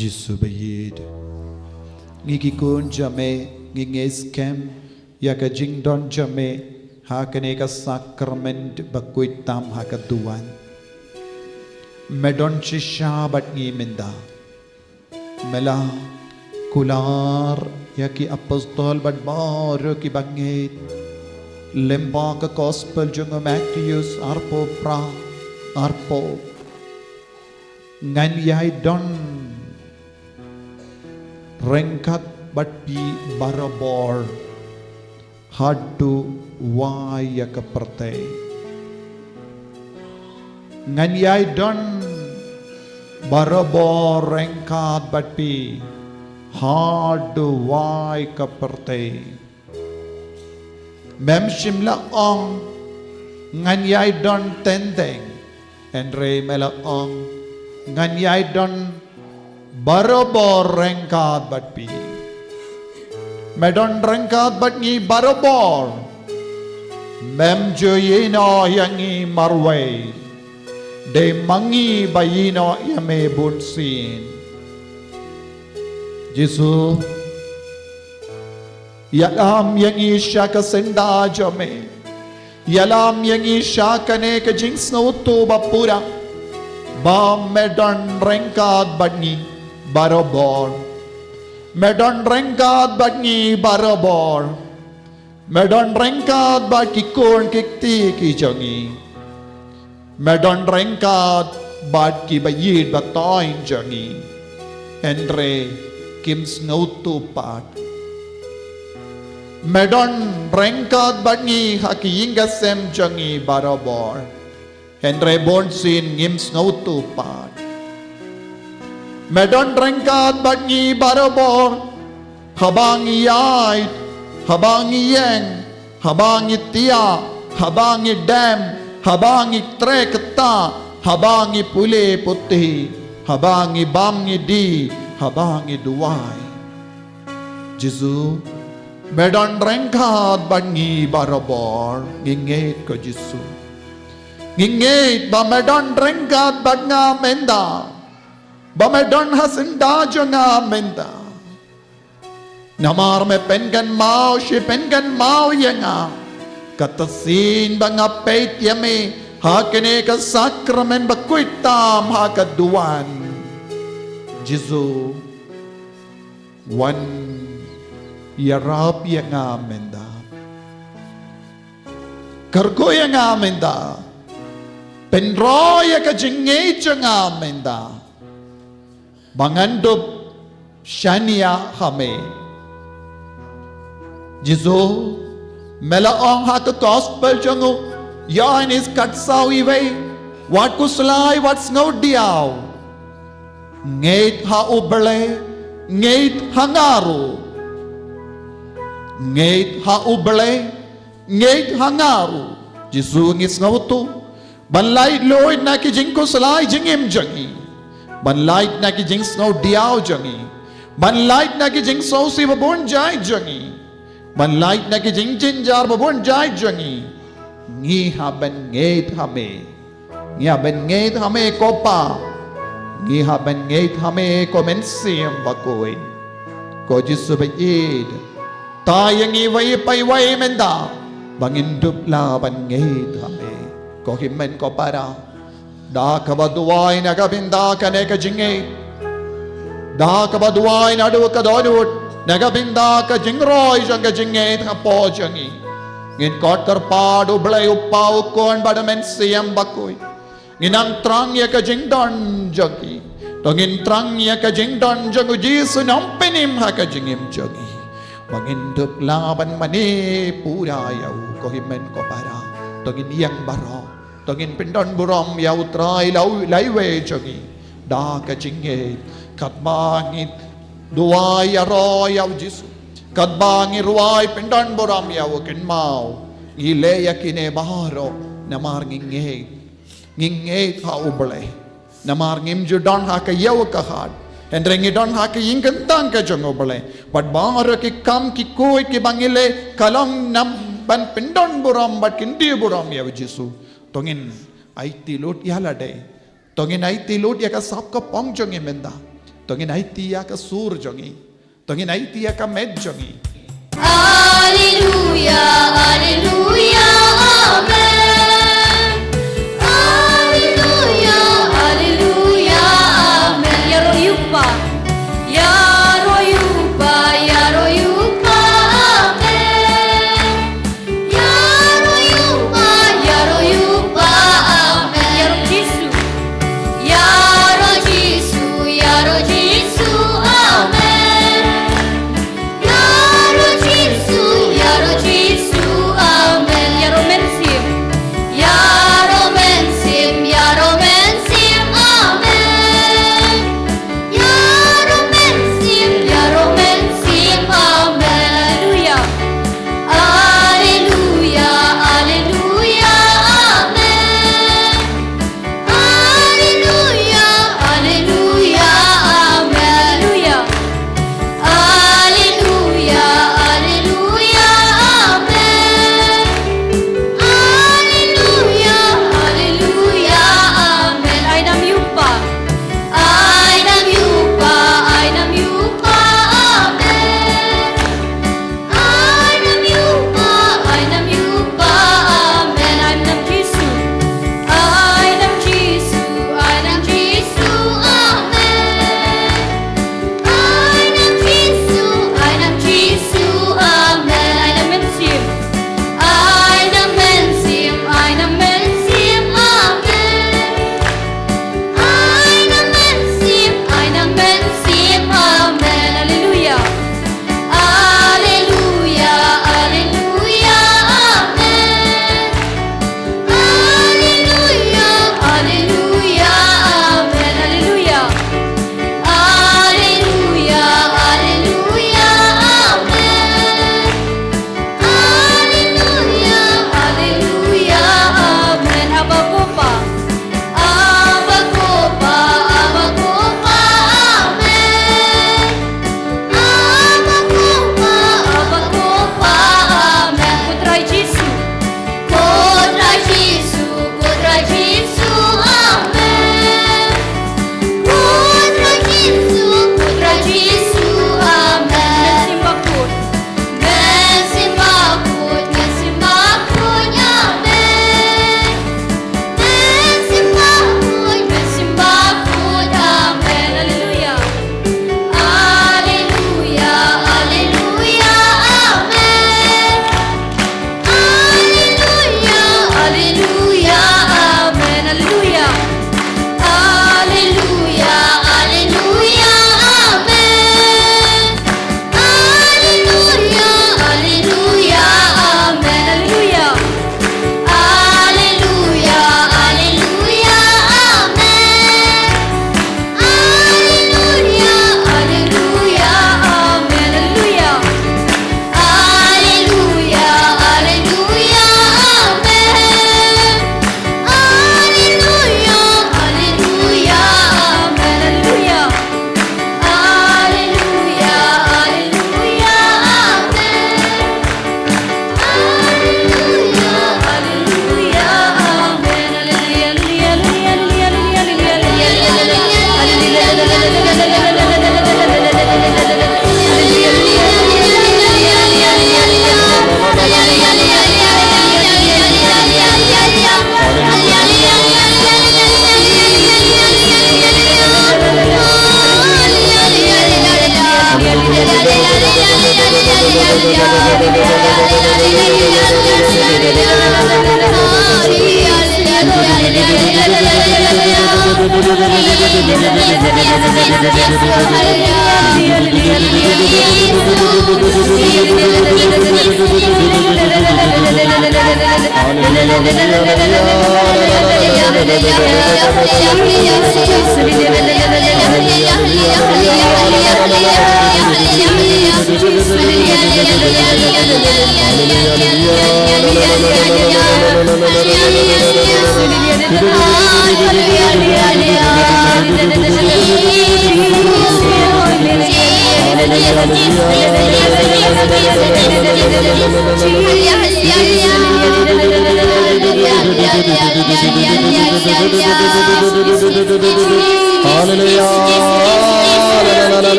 Speaker 7: Jesus bayid ngiki kun jame nginges kem ya ka jingdon jame ha kane ka sakrament bakuit tam ha ka duan medon chisha bat ngi menda mela kular ya ki apostol bat bar ki bangit lemba ka gospel jung Matthews arpo pra arpo ngan yai don rengkat bat pi barabor hadu waya ka perte ngan yai don barabor rengkat bat pi hadu wai ka perte mem shimla ong ngan yai don tendengendre mela ong ngan yai don barabor rengkat bat pi medon rengkat bat ngi barabor mem jo yino yangi marway de mangi bayino yame bunsin Jesu yalam yangi shaka senda jame yalam yangi shaka ne ka jinx no to bapura ba medon rengkat bat ngi barabor medon rengkat bat ngi barabor medon rengkat bat ki kon kikti ki jangi medon rengkat bat ki bayid bat toin jangi endre kim snautu pat medon rengkat bat ngi haki ingasem jangi barabor endre bonsin ngim snautu pat medon rengkat bat ngi barabor habangi yait habangi yeng habangi tia habangi dam habangi trekta habangi pule putih habangi bamngi di habangi duai Jesu medon rengkat bat ngi barabor nginget ko Jesu nginget ba medon rengkat bat nga menda Bamedon hasenda jonga menda namar me pengan mau she pengan mau yenga katasin banga peit yame hakene ka sakramen bakuitam hakaduan Jesu wan yarap yenga menda kargo yenga menda penroya ka jinge jonga menda Bangandup Shania Hame Jesu Melaong haka gospel jangu Yain is katsaw iway Wat kuslay what's no diaw Ngait ha ubale Ngait hangaru Ngait ha ubale Ngait hangaru Jesu ngis ngautu Banlay loy na ki jing kuslay jingim jangi Banlait na ki jing snow diaw jangi Ban light na ki jing so si babon jai jangi. Ban light na ki jing jin jar babon jai jangi. Ngi ha ben ngeit hame. Ngi ha ben ngeit hame kopa. Ngi ha ben ngeit hame komen siam bakoi. Ko Jisu bayid. Tayang iway pay way menda. Bangin dupla ban ngeit hame. Ko himen ko para. Da kabaduay na kabinda kane ka jingeit. Da kabaduay na do ka donut. Nagabinda ka jingroy jang ka jingeit ha po jangi. Ngin kot karpa do blay upaw kon badamen siyam bakoy. Nginang trang ya ka jingdon jangi. Tongin trang ya ka jingdon jangu Jisu nampinim ha ka jingim jangi. Mangindup laban mani pura yaw ko himen ko para. Tongin iyang baro. Tongin pindon burom yaw try laiwe jangi. Da ka jingeit kat bangit duay aroy yaw Jisu. Kat bangit ruay pindon burom yaw kinmaw. Ileya kine baro namar ngingeit. Ngingeit ha ublay. Namar ngim judon ha ka yaw kahad. Hendrengi don ha ka yingkantang ka jong ublay. But baro ki kam ki kuy ki bangile kalong nam ban pindon burom bat kindi burom yaw Jisu. Tongin ay tilot yalade. Tongin ay tilot ya ka sap ka pong jong imenda. Tongin ay tiya ka sur jongi. Tongin ay tiya ka med jongi.
Speaker 5: Hallelujah, hallelujah, amen. Hallelujah, hallelujah, amen.
Speaker 4: Yaroyupa,
Speaker 5: Yaroyupa, Yaroyupa, amen. Yaroyupa, Yaroyupa, amen.
Speaker 4: Yaro Jisu,
Speaker 5: Yaro Jisu, Yaro Jisu, amen. Yaro Jisu, Yaro Jisu, amen.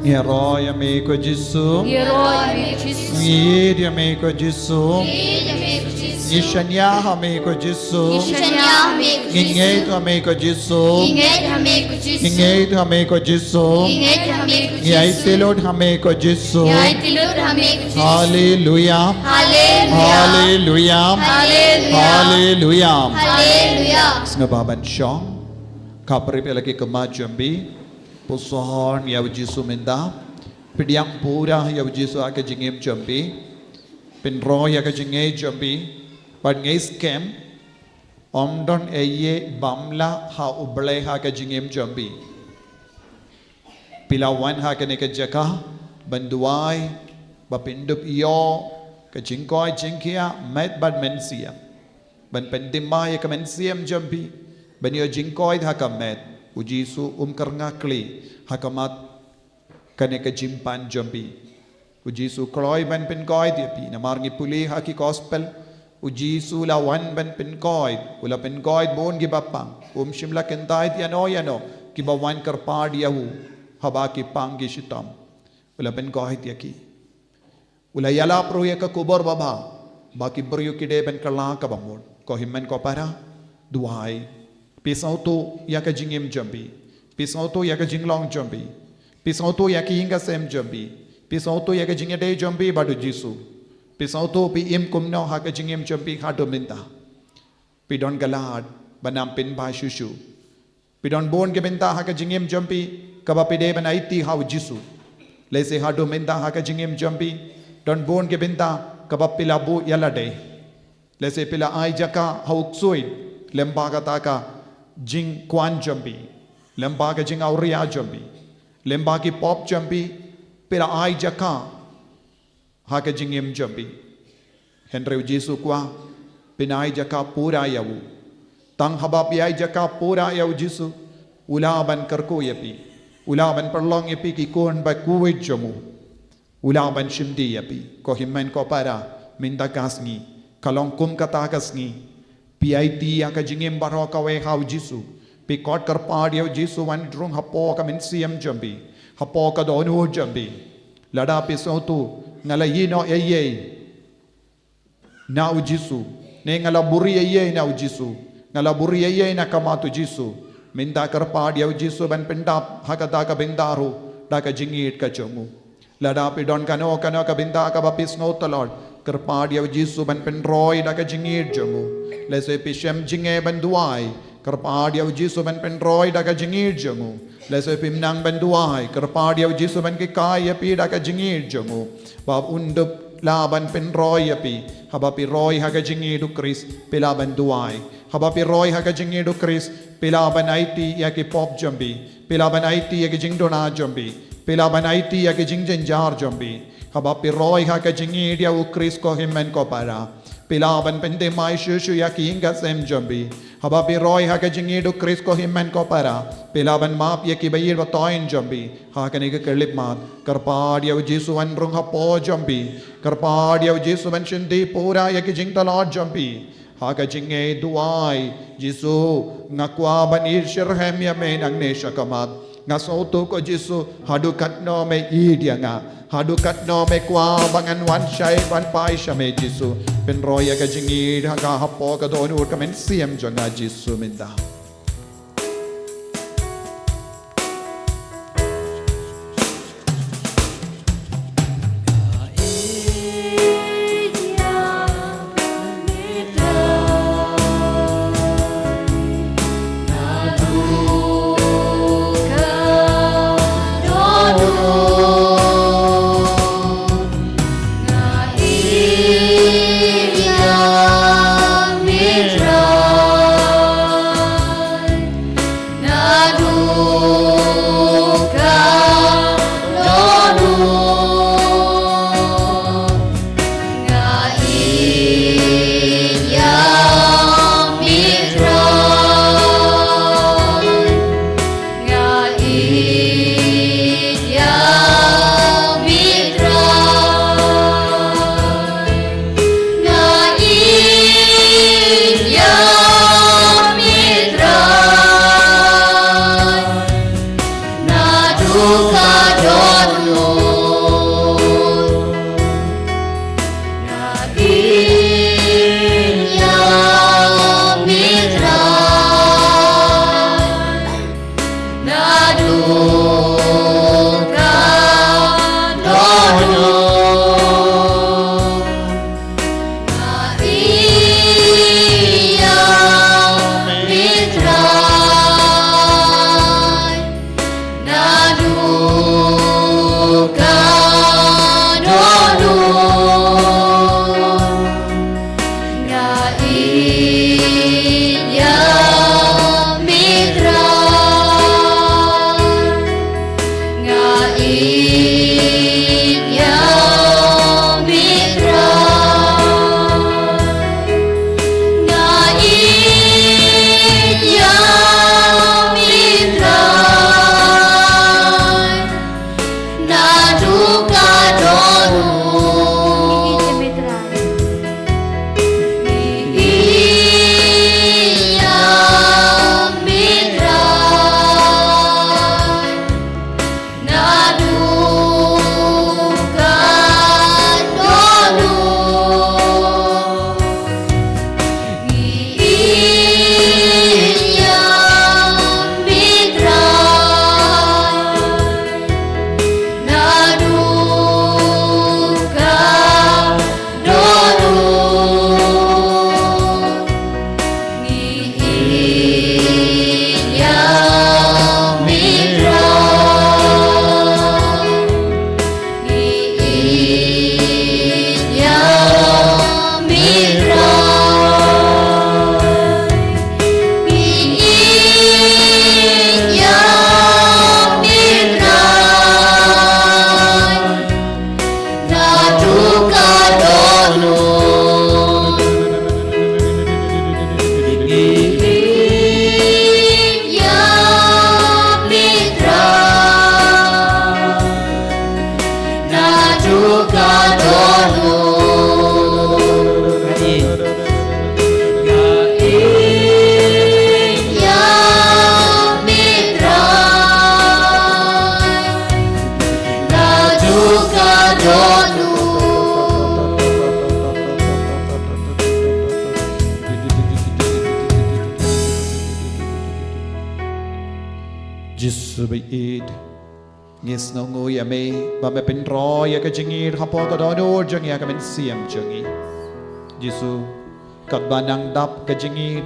Speaker 7: Herói amigo disso. Iri amigo disso. Ishanya amigo disso. Ninguém amigo disso. Ninguém amigo disso. E aí Lord amigo disso. Hallelujah. Hallelujah. Hallelujah. Sengababan syong. Kapri lagi kemajambi. Pusohon ya Yesus minda. Pidiang pura ya Yesus aka jingim jambi. Pinro ya aka jingay jambi. But ngay scam. Omdon eye bamla ha ublay ha aka jingim jambi. Pilawan ha aka nika jaka. Banduay. Bapindup iyo. Ka jingkoy jingkia. Met bad mensiam. Ban pendimay ka mensiam jambi. Ban yo jingkoy ha ka met. Ujisu karngakli hakamat kaneka jimpan jambi. Ujisu kroy ban penkoy diapi namarngi puli haki gospel. Ujisu lawan ban penkoy ula penkoy bon gibapang shimla kentai yano kibawan karpad yahu habaki pangi shitam ula penkoy diaki ula yala pro yaka kubor baba baki brio kide ban kala kabamon ko himmen ko para duai Pisau tu yaka jingim jambi. Pisau tu yaka jinglong jambi. Pisau tu yaka hinga sem jambi. Pisau tu yaka jingade jambi badu jisu. Pisau tu pi im kumno haka jingim jambi hadu minta. Pidon galad banam pin ba shushu. Pidon bon ke minta haka jingim jambi kaba pide banaiti hau jisu. Lese hadu minta haka jingim jambi. Don bon ke minta kaba pilabu yalade. Lese pila ai jaka hau ksui lembaga taka jing kwan jambi lembaga jing auria jambi lembagi pop jambi pela ai jaka haka jingim jambi henry jesu kwa pinai jaka pura yawu tang habab yai jaka pura yawu jesu ulaban karko yapi ulaban perlong yapi ki kon ba kuwait jamu ulaban shimdi yapi ko himmen ko para minda kasngi kalong kum kata kasngi PIT yang kajingim baro kawe hau jisu pi kot karpad yau jisu wan drung hapo ka minsiam jambi hapo ka donu jambi lada pi sotu ngala yino ye na jisu ne ngala buri ye na jisu ngala buri ye na kamatu jisu minda karpad yau jisu ban pendap hakata ka bindaru da ka jingit ka chomu lada pi don kano ka binda ka bapis no talod karpad yau jisu ban pendroy da ka jingit jomu Lese pishem jinge banduai karpad yau jisu ban pendroy da ka jingit jomu Lese pimnang banduai karpad yau jisu ban kikai yapi da ka jingit jomu bab undup laban pendroy yapi habapi roy ha ka jingidu kris pila banduai habapi roy ha ka jingidu kris pila ban IT ya ki pop jambi pila ban IT ya ki jingdona jambi pila ban IT ya ki jingjenjar jambi habapi roy ha ka jingid ya u kris ko himmen ko para pilaban pende mai shushu ya ki inga sem jambi habapi roy ha ka jingidu kris ko himmen ko para pilaban map ya ki bayir ba toin jambi ha ka ne ka kelip mat karpad ya jesu an rung ha po jambi karpad ya jesu ban shindi pura ya ki jing talad jambi ha ka jinge duai jesu ngakwa ban irshirhem ya men angne shakamat ngasoto ko jesu hadu katno me idia nga hadu katno me kwa bangan wan shai wan pai shame jesu pen roya ka jingi ha hapo ka don ur ka men siam jonga jesu minda Jisu bait ngis no ngui ame ba me pen ro ya ka jingir ha po ka do no jang ya ka men siam jangi Jisu kat banang dap ka jingir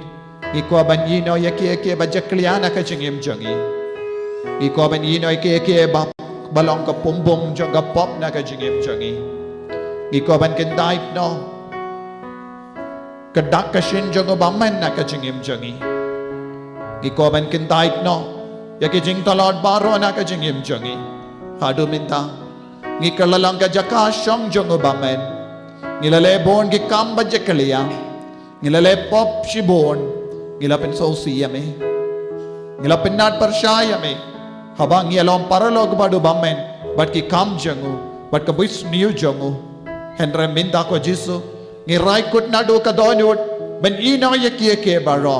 Speaker 7: ikwa ban yino ya ke ba jakliana ka jingim jangi ikwa ban yino ke ba balong ka pumbong jang ka pop na ka jingim jangi ikwa ban ken dait no ka dak ka shin jang ba man na ka jingim jangi ikwa ban ken dait no ya ke jing talad baro na ka jingim jangi hadu minta ngi kalalang ka jaka shong jong ba men ngilale bon gi kamba jeklia ngilale pop shibon ngilapen so siyame ngilapen nat parshaya me habang yalom paralog badu ba men bat ki kam jangu bat ka bis new jangu hendra minta ko Jisu ngi rai kut nadu ka donut ben ino ye ke baro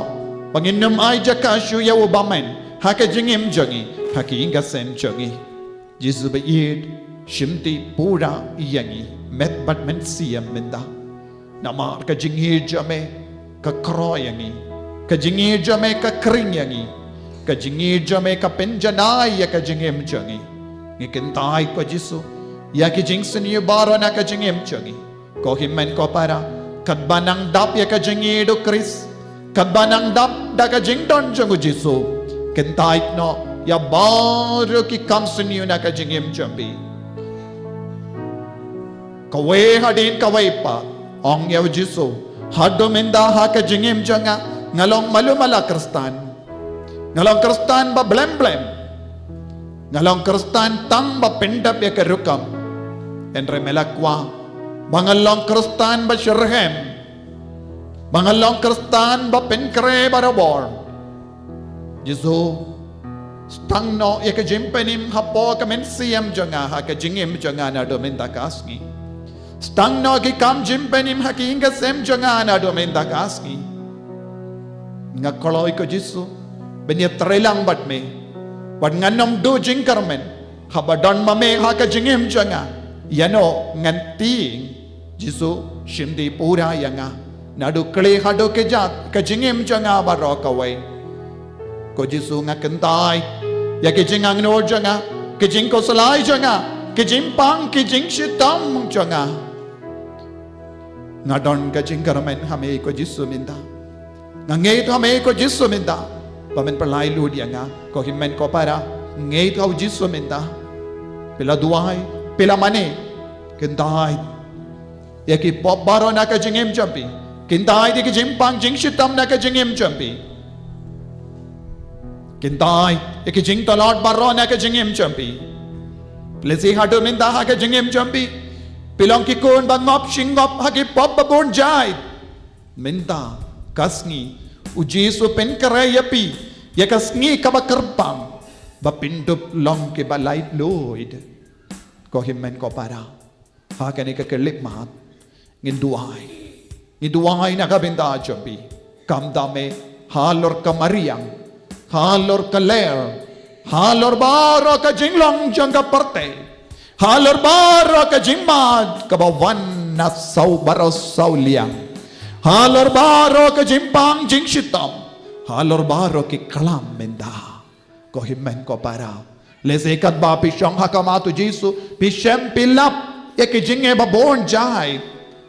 Speaker 7: panginnum ai jaka shu ya ba men haka jingim jangi haki inga sem jangi Jisu bait shimti pura yangi met bat men siam minda namar ka jingir jame ka kroyangi ka jingir jame ka kring yangi ka jingir jame ka penjanai ya ka jingim jangi ngikentai ko Jisu ya ki jingsen yu baro na ka jingim jangi ko himmen ko para kat banang dap ya ka jingir do Kris kat banang dap da ka jingdon jangu Jisu kentait no ya baru ki kamsen yu na ka jingim jambi kawe hadin kawe pa ong yaw Jisu hado minda ha ka jingim janga ngalong malumala Kristan ngalong Kristan ba blem ngalong Kristan tang ba pendap ya ka rukamendre melakwa bangalong Kristan ba syirhem bangalong Kristan ba penkre barabor Jisu stang no ya ka jimpenim hapo ka men siam janga ha ka jingim janga na do minda kasngi stang no ki kam jimpenim ha ki inga sem janga na do minda kasngi ngakoloy ko Jisu benya trelang bat me bat nganom do jingkarmen habadon mame ha ka jingim janga yano nganting Jisu shimdi pura yanga nadu kle hado ke jat ka jingim janga baro kawai ko Jisu ngakentai ya ke jingang no janga ke jing ko salai janga ke jing pang ke jing shitam janga ngadon ka jing karamen hame ko Jisu minda ngei to hame ko Jisu minda pamen perlai lu dia nga ko himmen ko para ngei to Jisu minda pela duai pela mane kentai ya ki pop baro na ka jingim jampi kentai di ke jing pang jing shitam na ka jingim jampi kintai ek jing talot barro na ka jingim champi plesi hado minda ha ka jingim champi pilong ki kon bang mop shingop ha ki pop babon jai minda kasngi uji su pen kare yapi ya kasngi ka ba kerpang ba pindup long ke ba light loid ko himmen ko para ha ka ni ka kelip mat nginduai na ka binda champi kam dame halor ka mariang halor kaler halor baro ka jinglong jangka parte halor baro ka jingmad kabawan na saw baro saw liang halor baro ka jimpang jingshitam halor baro ki kalam menda ko himmen ko para lesekat ba pisyong hakamatu Jisu pishem pilap ya ki jinge ba born jai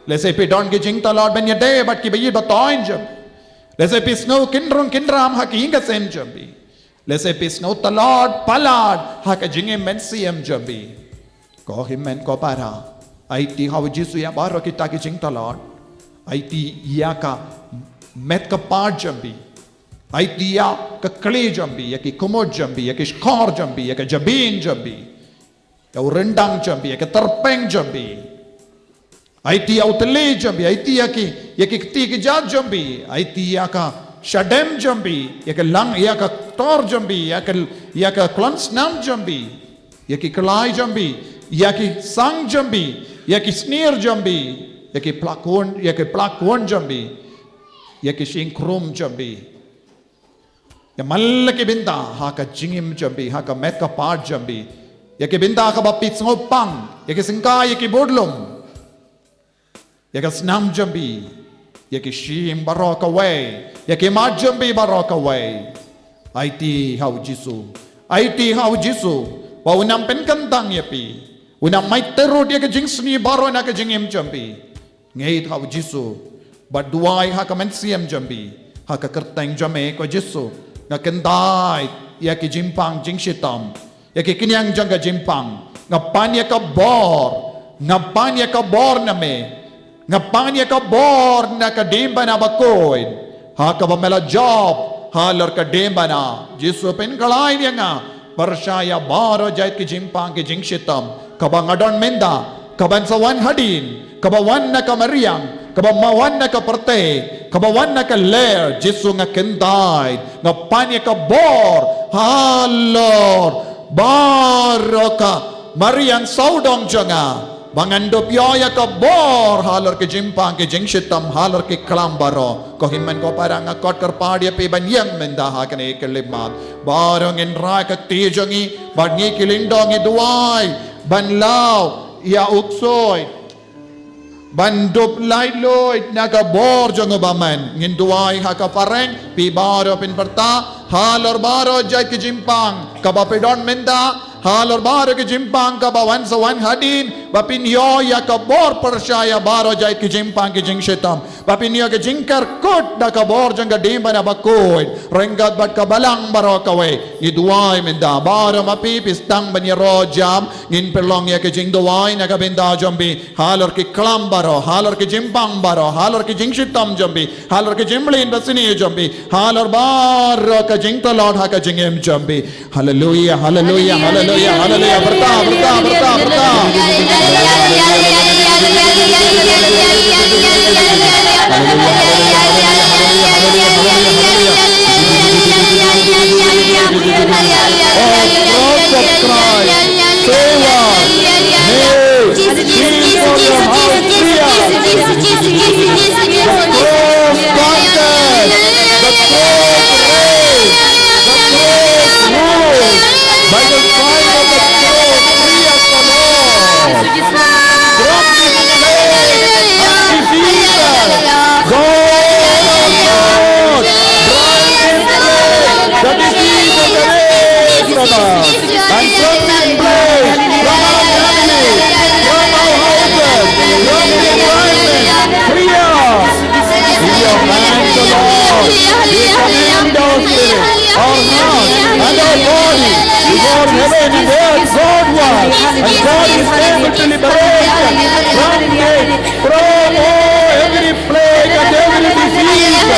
Speaker 7: lese pidon ki jing talod ben yade bat ki bayi ba toin jab lese pisno kindram haki inga sem jambi lese pisno talad palad haka jinge men siem jambi ko himmen ko para aiti haw Jisu ya baro kita ki jing talad aiti ya ka met ka par jambi aiti ya ka kle jambi ya ki komod jambi ya ki skor jambi ya ka jabin jambi ya rendang jambi ya ka terpeng jambi IT outlet jambi IT yaki kti ki jat jambi IT yaka shadem jambi yaka lang yaka tor jambi yaka klans nam jambi yaki kalai jambi yaki sang jambi yaki sneer jambi yaki plakon jambi yaki shinkrom jambi ya mallaki binda haka jingim jambi haka metka part jambi yaki binda ka bapit ngopang yaki singka yaki bodlom yaka snam jambi yaki shim barok away yaki mad jambi barok away IT how Jisu IT hau Jisu, wa unam pen kantang yapi, unam mai terus dia ke jing seni baru nak ke jing em jampi, ngait hau Jisu, baduai ha kamen siam jampi, ha ka kerteng jame ko Jisu, ngakendai ya ke jimpang jing shitam, ya ke kinyang jangga jimpang, ngapan ya ka bor na me, ngapan ya ka bor na ka dimba na bakoin, ha ka bamela job. Halar ka demba na Jisu pen kalai dia nga percaya baro jait ki jimpang ki jing shitam kabang adon menda kaban sawan hadin kabawan na ka mariang kabawan na ka perte kabawan na ka ler Jisu nga kendai nga panya ka bor halor baro ka mariang saudong janga Bangandop yoya ka bor halar ke jimpang ke jing shitam halar ke klambaro ko himman ko parang akot karpadia pe banyang mendaha kane kelimat barong en ra ka tijongi badngi kilindong duai banlaw ya uksoy bandop lailoy naga bor jong baman ngin duai ha ka pareng pi baro pin perta halar baro jai ke jimpang kabapedon menda Halor baro ke jimpang ka bawan sawan hadin bapin yo ya ka bor percaya baro jai ke jimpang ke jing shitam bapin yo ke jingkar kot da ka bor jang dimba na bakoy renggat bat ka balang baro kawe iduai menda baro mapi pistang banya rojam ngin perlong ya ke jing duai na ka benda jambi halor ke klam baro halor ke jimpang baro halor ke jing shitam jambi halor ke jimlin basini jambi halor baro ka jing talot ha ka jing em jambi hallelujah hallelujah hallelujah Haleluya, bertah. By the fire of the cross, free us the Lord. Drop this plague and disease. God, drive this plague, the disease of the race from us. And from this plague, from our family, from our houses, from the environment, free us. In your hands, the Lord, we command our spirit, our heart, and our body. God heaven and earth, God was, and God is able to liberate from every plague and every disease.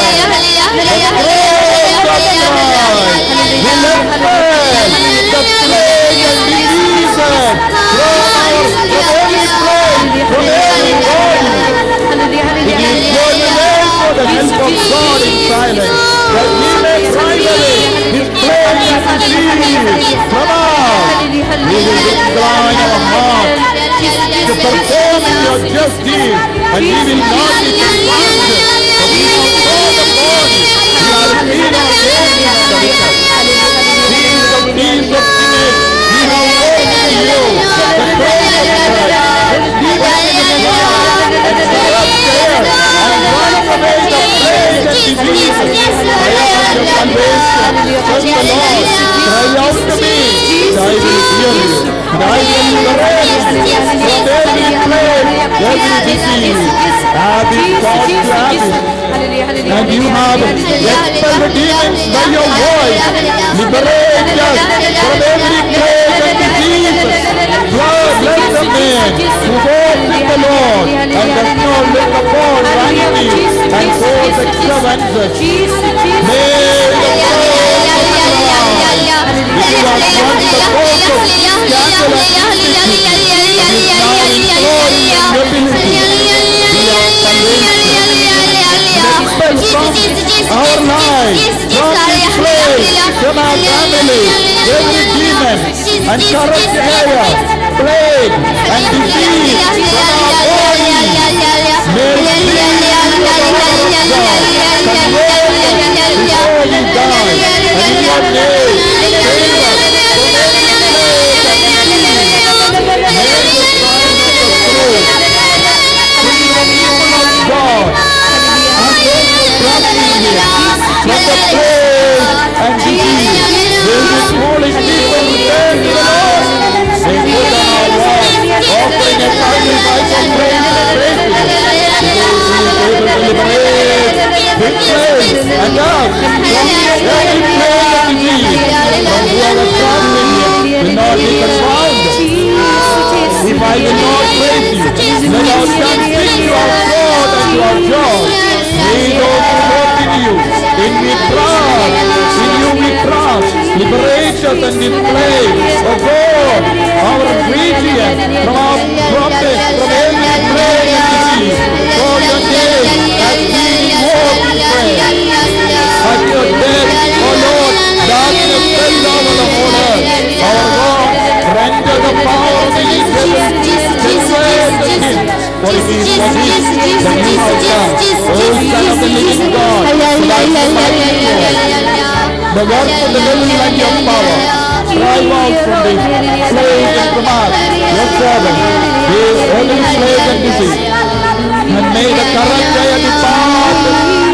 Speaker 7: The cross of Christ will expel the plague and diseases from every plague, from every body. It is your name for the help of God in silence, that we may finally His plague and disease from us. We will incline our heart to perform in your justice, and we will not be confounded, but we will know the body. We are clean our hands and the wicked. These of sinners, we have walked in you, the cross of Christ, leave us in the blood, and set us there, and drive away the plague and diseases. I am your salvation, trust the Lord, cry out to me, and I will hear you, and I will liberate you from every plague, every disease. Have been taught to have it, and you have expelled the demons by your voice. Liberate us from every plague and disease. God bless the man who walks with the Lord and does not look upon vanity and false extravagances. May the our lives, from this place, from our family, every demon and corrupt area, plague and disease from our body. May we be the power of God, convert us before we die, and in your name, save us from every plague and disease. May the sign of the cross bring the people of God and those who trust in Him from the plague and disease. May this holy people will not praise you. Let our tongue sing to our God and to our joy. May those who hope in you, in we trust, in you we trust. Liberate us and display, O God, our region from every plague and disease. For your name has been invoked in prayer. At your death, O Lord, darkness fell down on the whole earth. Our God, render the power of the evil, destroy the sin. For it is for this that you have come, O Son of the living God, so that you might the work of the living and your power. Drive out from this plague and from us, your servant, this every plague and disease. And may the current day depart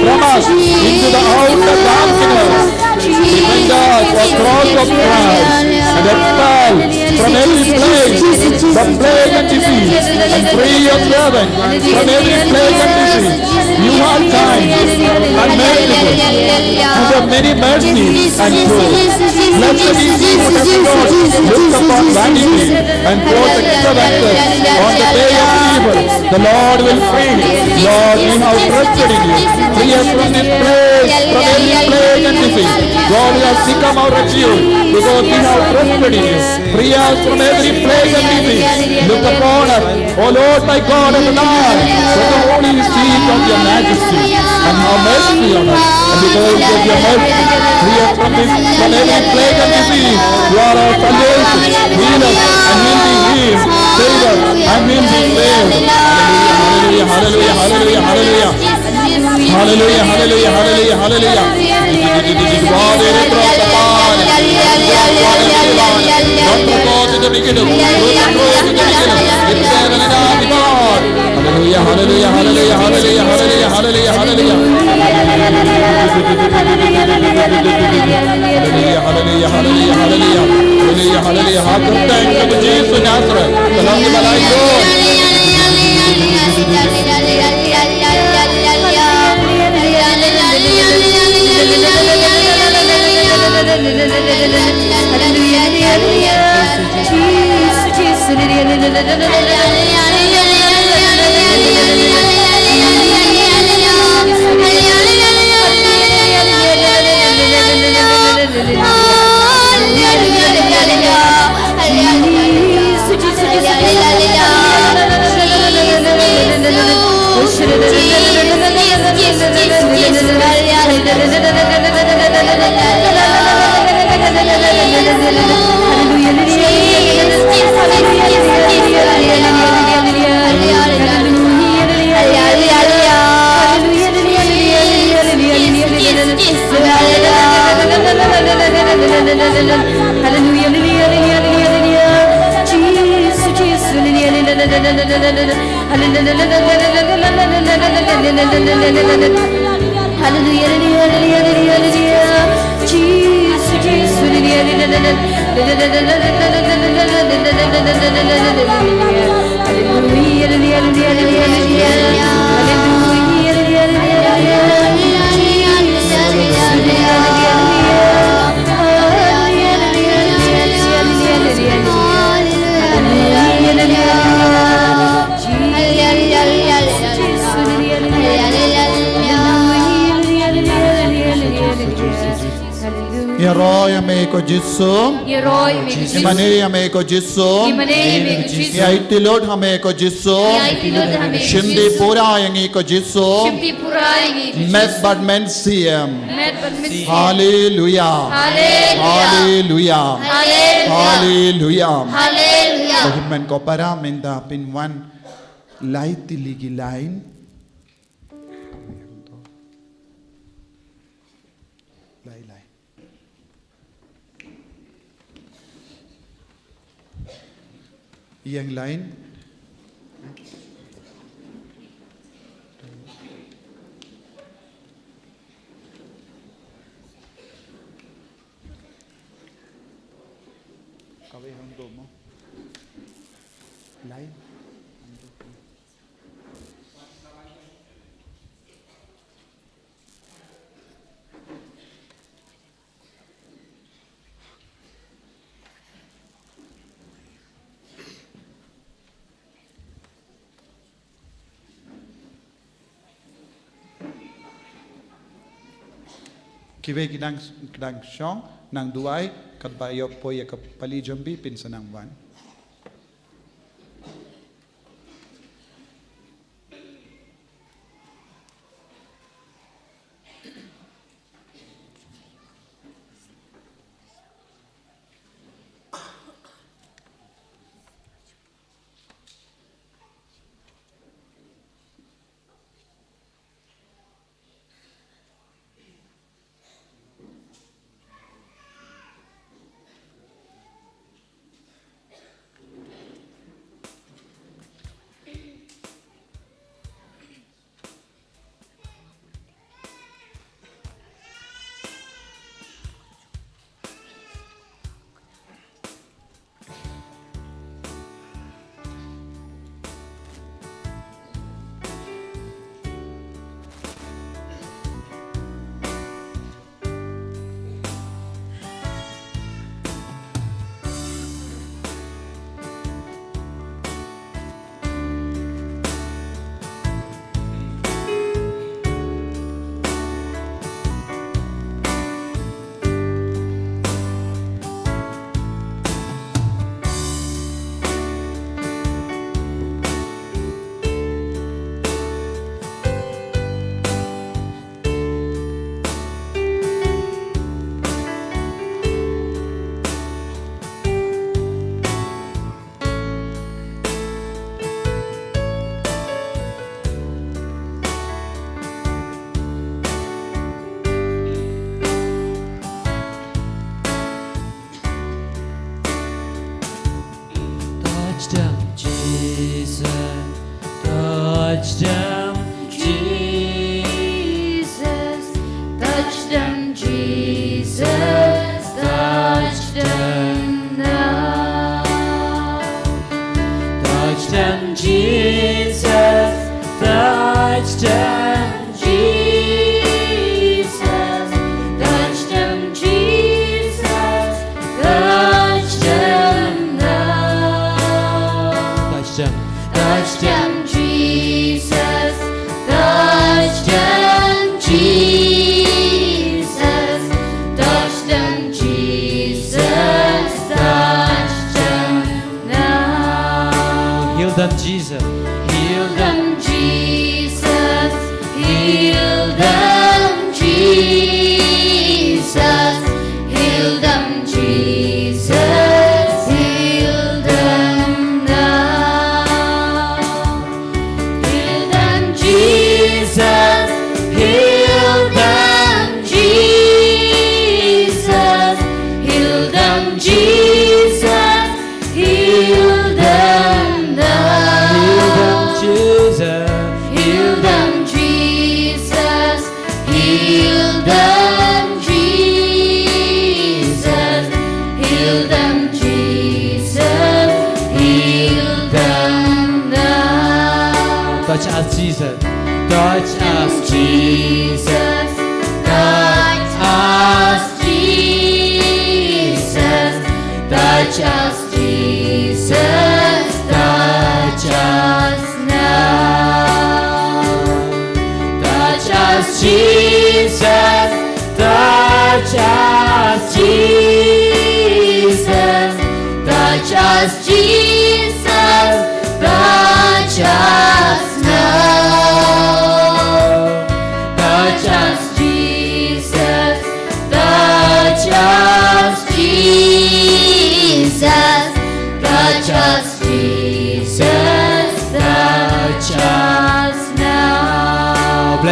Speaker 7: from us into the outer darkness. Defend us for cross of Christ and expel from every plague, the plague and disease, and free your servant from every plague and disease. You are kind and merciful, and of many mercies and truth. Blessed is he who does not look upon vanity and quote extravagances on the day of evil. The Lord will free. Lord, we have trusted in you. Free us from this plague, from every plague and disease. God, we have become our refuge because we have trusted in you. Free us from every plague and disease. Look upon us, O Lord, my God and Lord, with the holy seat of your majesty, and have mercy on us. And because of your mercy, free us from every plague and disease. You are our salvation. Heal us and we'll be healed. Save us and we'll be saved. Hallelujah, hallelujah, hallelujah, hallelujah. Hallelujah, hallelujah, hallelujah, hallelujah. Hallelujah, hallelujah, hallelujah, hallelujah, hallelujah, hallelujah, hallelujah. Hallelujah, hallelujah, hallelujah, hallelujah. Hallelujah, hallelujah. Have the thanks of Jesus Nazareth. The Lord of my God. Yeroy ameko Jisu.
Speaker 8: Yeroy ameko Jisu.
Speaker 7: Imane ameko Jisu.
Speaker 8: Imane ameko Jisu.
Speaker 7: Yaitilod ameko Jisu.
Speaker 8: Yaitilod ameko Jisu.
Speaker 7: Shimdi pura yangiko Jisu.
Speaker 8: Shimdi pura yangiko Jisu.
Speaker 7: Met bad men siem.
Speaker 8: Met bad men siem.
Speaker 7: Hallelujah.
Speaker 8: Hallelujah.
Speaker 7: Hallelujah. Hallelujah.
Speaker 8: Hallelujah.
Speaker 7: Bohiman ko para menda pin one light tiligi line. Yang lain kawai hangdo mo lain kive kidang shong nang duai kat ba yo po ya kap pali jambi pinsanang wan.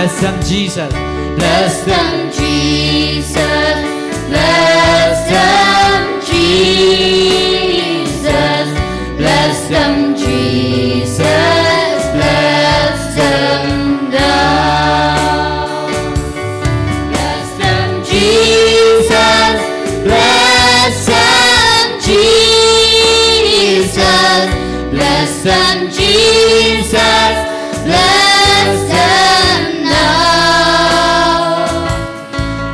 Speaker 12: Bless them, Jesus.
Speaker 5: Bless them, Jesus. Bless them, Jesus. Bless them, Jesus. Bless them now. Bless them, Jesus. Bless them, Jesus. Bless them, Jesus. Bless them now.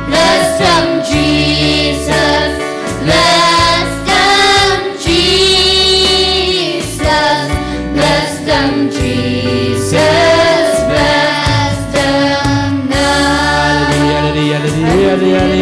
Speaker 5: Bless them, Jesus. Bless them, Jesus. Bless them, Jesus. Bless them now.
Speaker 12: Hallelujah, hallelujah, hallelujah.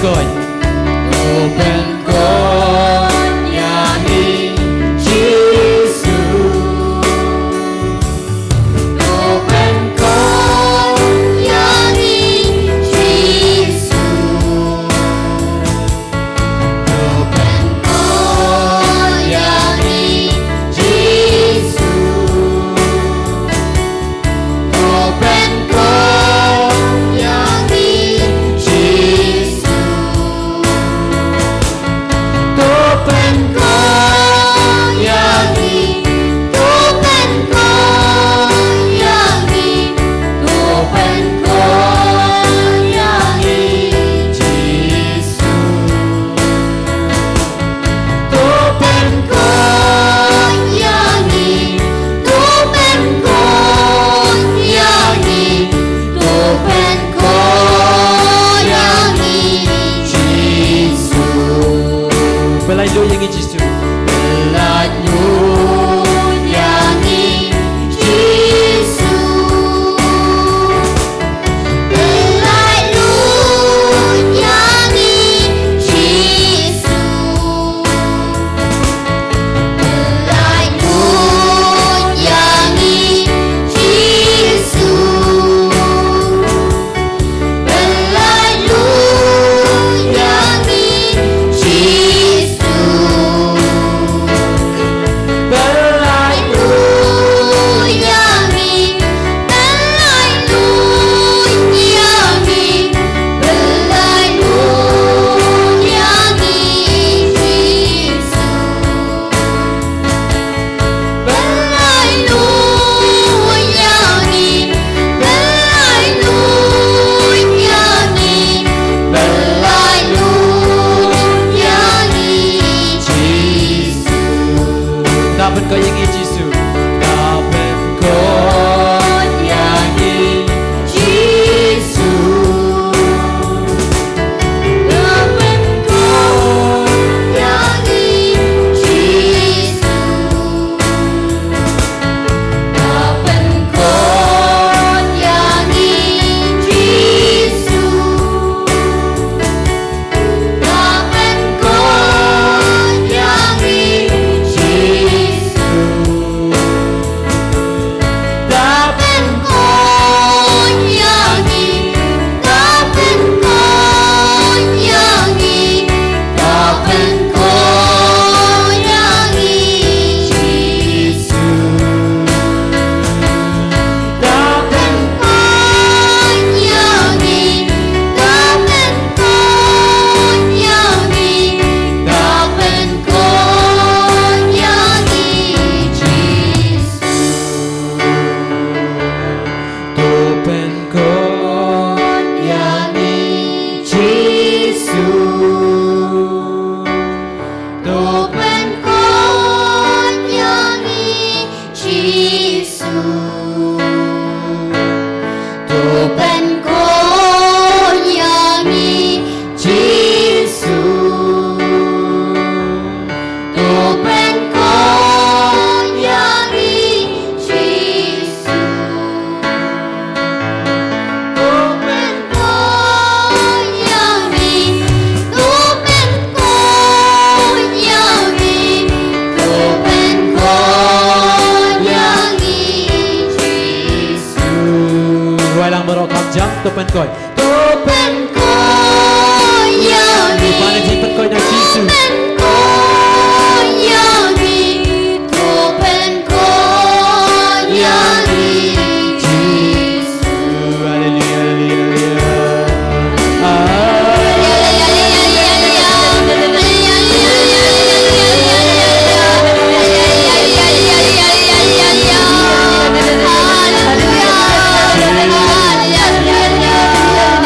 Speaker 6: koi. Open koi yang ni Yesu.
Speaker 5: Open koi yang ni Yesu. Open koi yang ni Yesu. Open koi yang ni Yesu. Open koi yang ni. Open koi yang ni. Open koi yang ni Yesu. Open koi yang ni. Open koi yang ni. Open koi yang ni Yesu.
Speaker 6: Belai lu yang Yesu.
Speaker 5: Belai lu yang ni Yesu. Belai lu yang ni Yesu. Belai lu yang ni Yesu. Belai lu yang ni Yesu. Belai lu yang ni. Belai lu yang ni. Belai lu yang ni Yesu. Belai lu yang ni. Belai lu yang ni. Belai lu yang ni Yesu.
Speaker 6: Dapat kau yang Yesu. Dapat kau yang
Speaker 5: Yesu. Dapat kau yang ni Yesu. Dapat kau yang ni Yesu. Dapat kau yang ni Yesu. Dapat kau yang ni. Dapat kau yang ni. Dapat kau yang ni Yesu. Dapat kau yang ni. Dapat kau yang ni. Dapat kau yang ni Yesu.
Speaker 6: Open kau
Speaker 5: yang ni Yesu. Open kau yang ni Yesu. Open kau yang ni Yesu. Open kau yang ni Yesu. Open kau yang ni. Open kau yang ni. Open kau yang ni Yesu.
Speaker 6: Walang berokam jam topan koi.
Speaker 5: Open kau yang ni.
Speaker 6: Mana jipat koi na Yesu.
Speaker 5: Open kau yang ni. Open kau yang ni Yesu.
Speaker 6: Haleluya, haleluya.
Speaker 5: Hallelujah.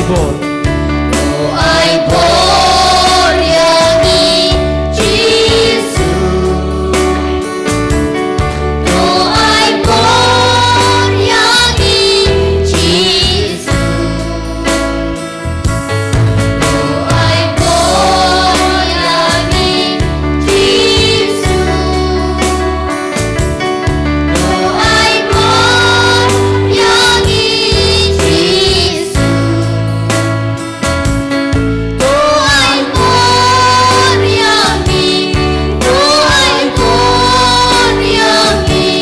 Speaker 9: bol.
Speaker 5: Doai bol yangi Yesu. Doai bol yangi Yesu. Doai bol yangi Yesu. Doai bol yangi Yesu. Doai bol yangi, doai bol yangi,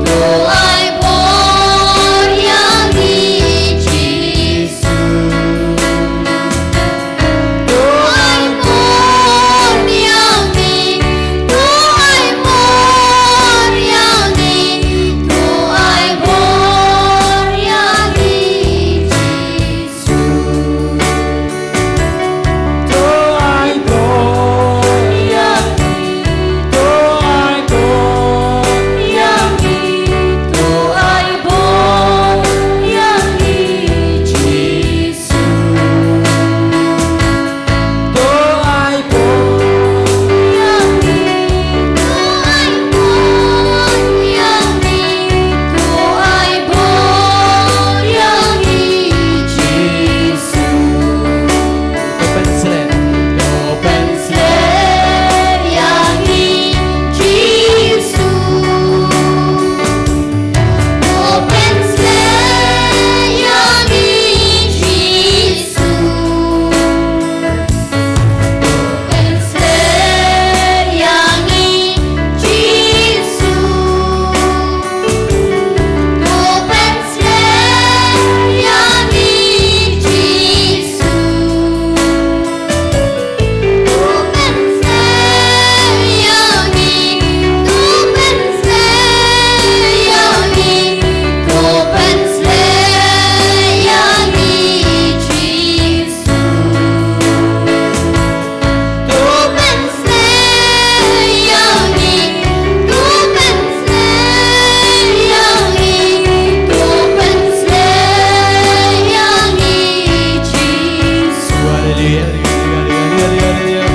Speaker 5: doai bol yangi Yesu. Doai bol yangi, doai bol yangi, doai bol yangi Yesu.
Speaker 9: Doai bol yangi, doai bol yangi, doai bol yangi Yesu. Doai bol yangi,
Speaker 5: Doai bol yangi, doai bol yangi Yesu.
Speaker 9: open slam.
Speaker 5: Open slave yangi Yesu. Open slave yangi Yesu. Open slave yangi Yesu. Open slave yangi Yesu. Open slave yangi, open slave yangi, open slave yangi Yesu. Open slave yangi, open slave yangi, open slave yangi Yesu.
Speaker 9: Hallelujah.
Speaker 5: Hallelujah.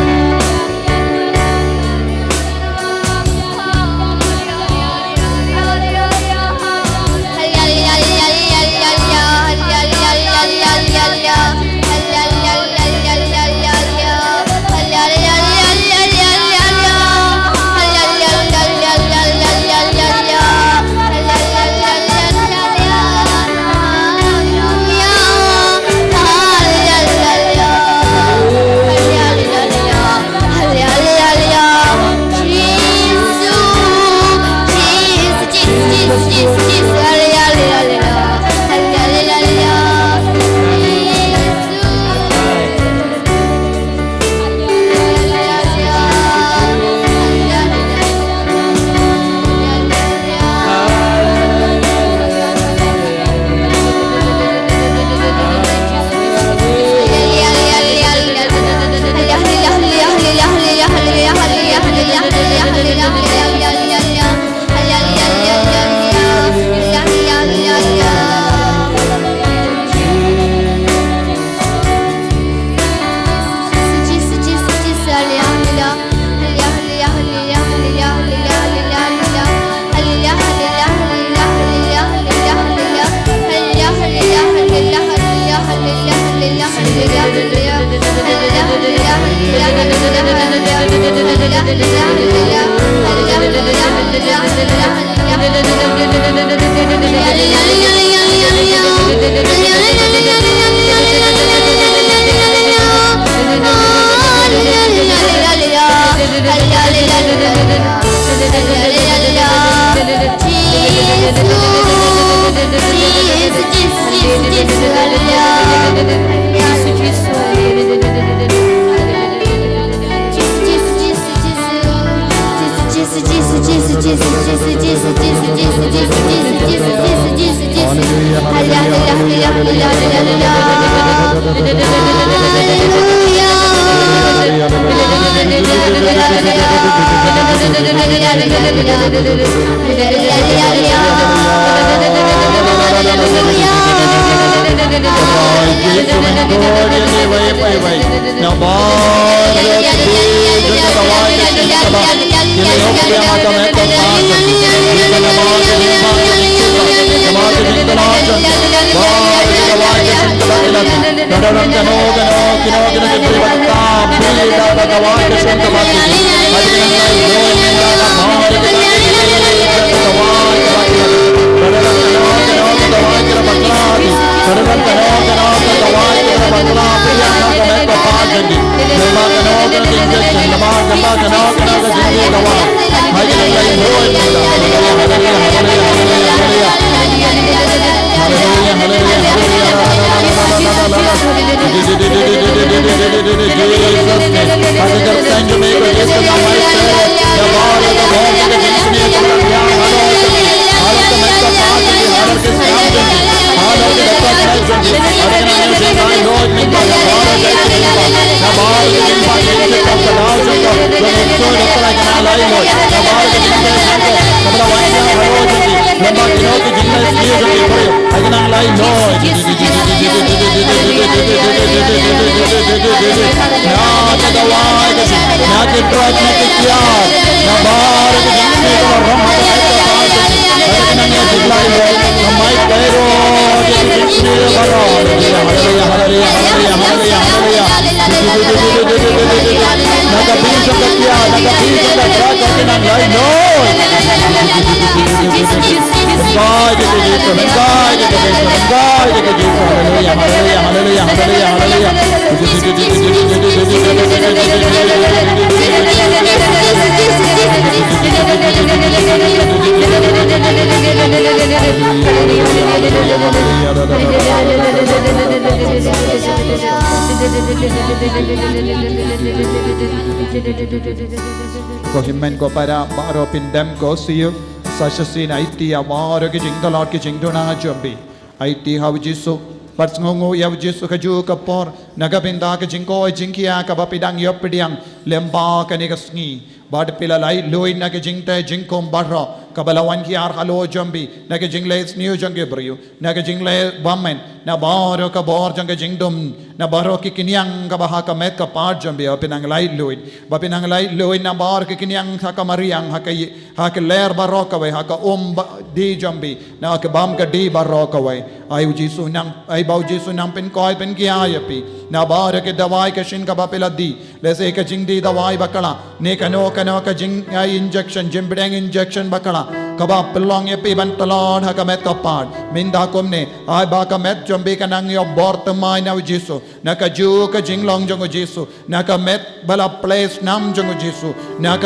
Speaker 7: Kohimen ko para baro pindem ko siyo sasasin IT amaro ke jing dollar ke jing dona jombi IT how jisu Parsngongo yaw jisu kaju kapor nagabinda ke jingko jingkia kabapidang yopidiang lemba kanigasngi bad pilalai loin na ke jingte jingkom barro kabalawan ki ar halo jombi na ke jingle new jonge brio na ke jingle bamen na baro ka bor jonge jingdum na baro ki kinyang ka baha ka met ka par jombi apinang lai loin na bar ki kinyang ha ka mariang ha ka ler baro ka we ha ka di jombi na ke bam ka di baro ka we ai jisu nang ai bau jisu nang pen koi pen ki ayapi na bar ke dawai ka shin ka bapila di lese ka jingdi dawai bakala ne kano ka jing ai injection jimbdang injection bakala kaba pelong ye piban talon ha kamet kapad minda komne ai ba kamet jombe kanang yo bort mai na jisu na ka ju ka jinglong jong jisu na ka met bala place nam jong jisu na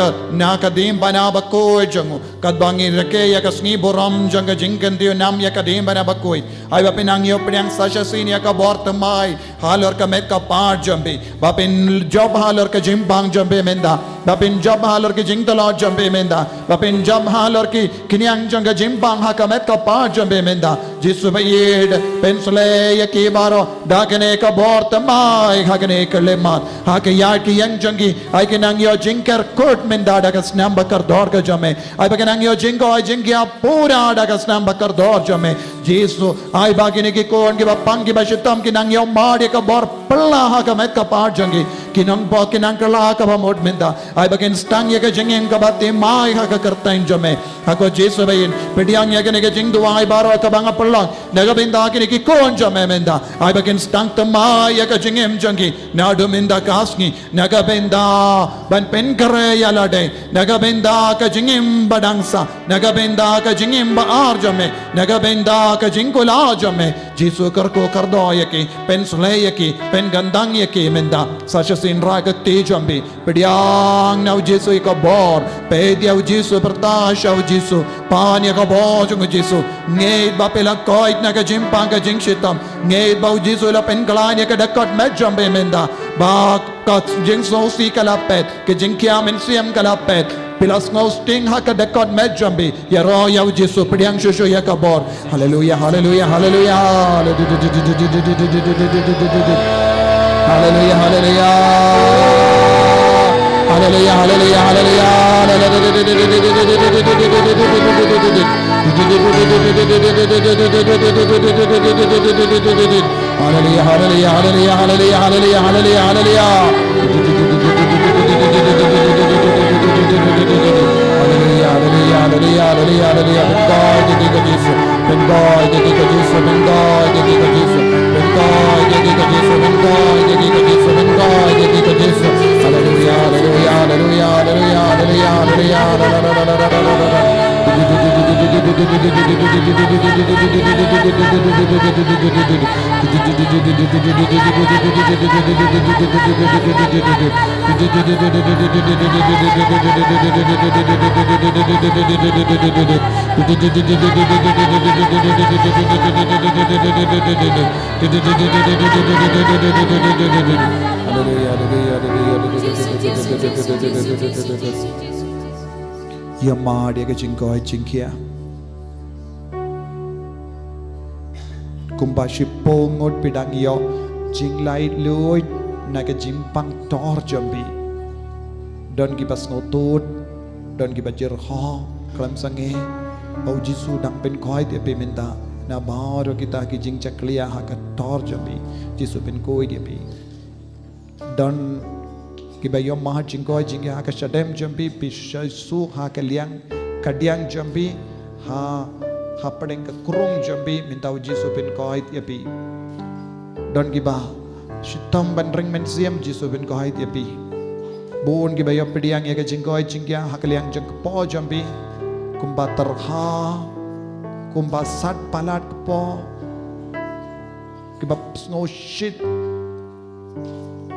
Speaker 7: ka dim bana ba ko jong kad bangi reke ya ka sni boram jong jingken dio nam ya ka dim bana ba ko ai ba pinang yo priang sasha sin ya ka bort mai halor ka met ka par jombe ba pin job halor ka jim bang jombe menda ba pin job halor ki jing talon jombe menda ba pin job halor ki kinyang janga jimbang hakamet ka pa jambe menda jisu bayed pensle ya ki baro dakane ka bort mai hakane ka lemat hak ya ki yang jangi ai kinang yo jinkar kurt menda daga snam bakar dor ka jame ai bakanang yo jingo ai jingya pura daga snam bakar dor jame jisu ai bagine ki kon ki bapang ki bashitam kinang yo mari ka bor palla hakamet ka pa jangi kinang ba kinang kala ka ba mod menda ai bakin stang ya ka jingeng ka batte mai hak kartain jame hako jisu bayin pediang ya ke jing duai baro ka banga pelong naga binda ki ki konja memenda ai bakin stang tama ya ka jingem jangi nadu minda kasni naga binda ban pen kare ya lade naga binda ka jingem badangsa naga binda ka jingem ba arjame naga binda ka jingula jame jisu kar ko kar do ya ki pen sule ya ki pen gandang ya ki menda sasha sin raga te jambi pediang nau jisu ka bor pedia jisu pertasha jisu panya ka bojo ng jisu ngey ba pela koit na ka jimpang ka jing shitam ngey ba jisu la pen kalanya ka dakot medjam be menda ba ka jing so si kalapet ke jing kya men siam kalapet pilas ngos ting ha ka dakot medjam be ya ro ya jisu pediang shushu ya ka bor hallelujah hallelujah hallelujah hallelujah hallelujah hallelujah, hallelujah, hallelujah. Hallelujah, hallelujah, hallelujah, hallelujah, hallelujah, hallelujah, hallelujah. Hallelujah, hallelujah, hallelujah, hallelujah, hallelujah. Bengoy, dedico Jesus. Bengoy, dedico Jesus. Bengoy, dedico Jesus. Bengoy, dedico Jesus. Bengoy, dedico Jesus. Bengoy, dedico Jesus. Hallelujah, hallelujah, hallelujah, hallelujah, hallelujah, hallelujah. Yama dia ke jingkoi jingkia kumba shipo ngot pidang yo jinglai luit na ke jimpang tor jambi don ki pas ngotut don ki bajir ho klam sange au jisu dang pen khoi dia pe minta na baro kita ki jing chaklia ha ka tor jambi jisu pen koi dia pe don कि भाई यो महा चिंकोय जिंगे हा का शडेम जंबी पिशसु हा का लियांग कडियांग जंबी हा पड़ेंग का क्रोंग जंबी मिंताउ जिसु पिन कोहित यपी डन की बा शितम बनरिंग मेंसियम जिसु पिन कोहित यपी बोन की भाई यो पिडियांग ये का चिंकोय जिंगे हा का लियांग जंग पो जंबी कुंबा तरहा कुंबा सात पालाट पो कि बा snow shit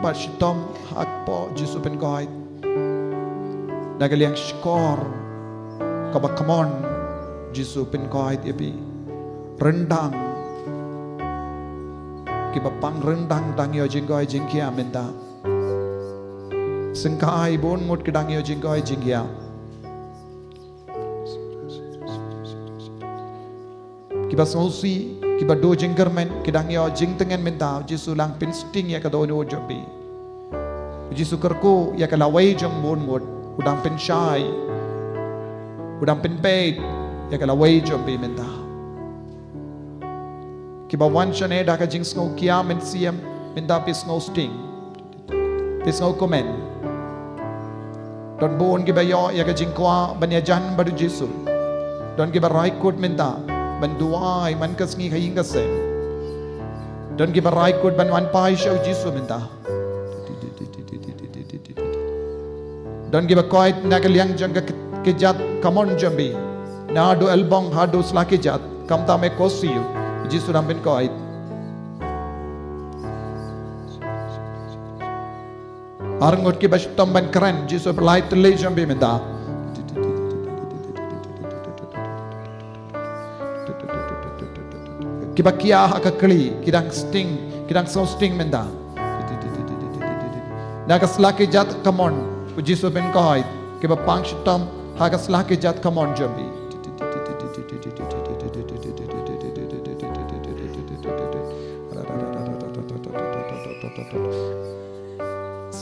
Speaker 7: Bashitom hakpo Jisu pen kohait nagaliang skor kabakamon Jisu pen kohait yapi rendang kibapang rendang dang yo jingkoi jingkia menta sengkai bon ngut kedang yo jingkoi jingkia kibas ngosi kiba do jinggermen kidang yo jing tengen menta Jisu lang pin sting ya kado no jobi Jisu kerku ya kala wai jong mon ngot udang pen shai udang pen peit ya kala wai jobi menta kiba wan chane da ka jing snow kia men siam menta pis snow sting pis snow komen don bon kiba yo ya ka jing kwa banya jan badu Jisu don kiba rai kut menta ban duai man kas ngi khaing ka sem don ki barai kut ban wan pai shau Jisu minta don ki ba koit na ka liang jang ke jat kamon jambi na do albong ha do slaki jat kamta me kosiu Jisu ram ben koit arngot ki bastam ban kran Jisu belai tele jambi minta kiba kia haka kli kidang so sting menda naga slaki jat kamon Jisu ben kohait kiba pang shitam haka slaki jat kamon jambi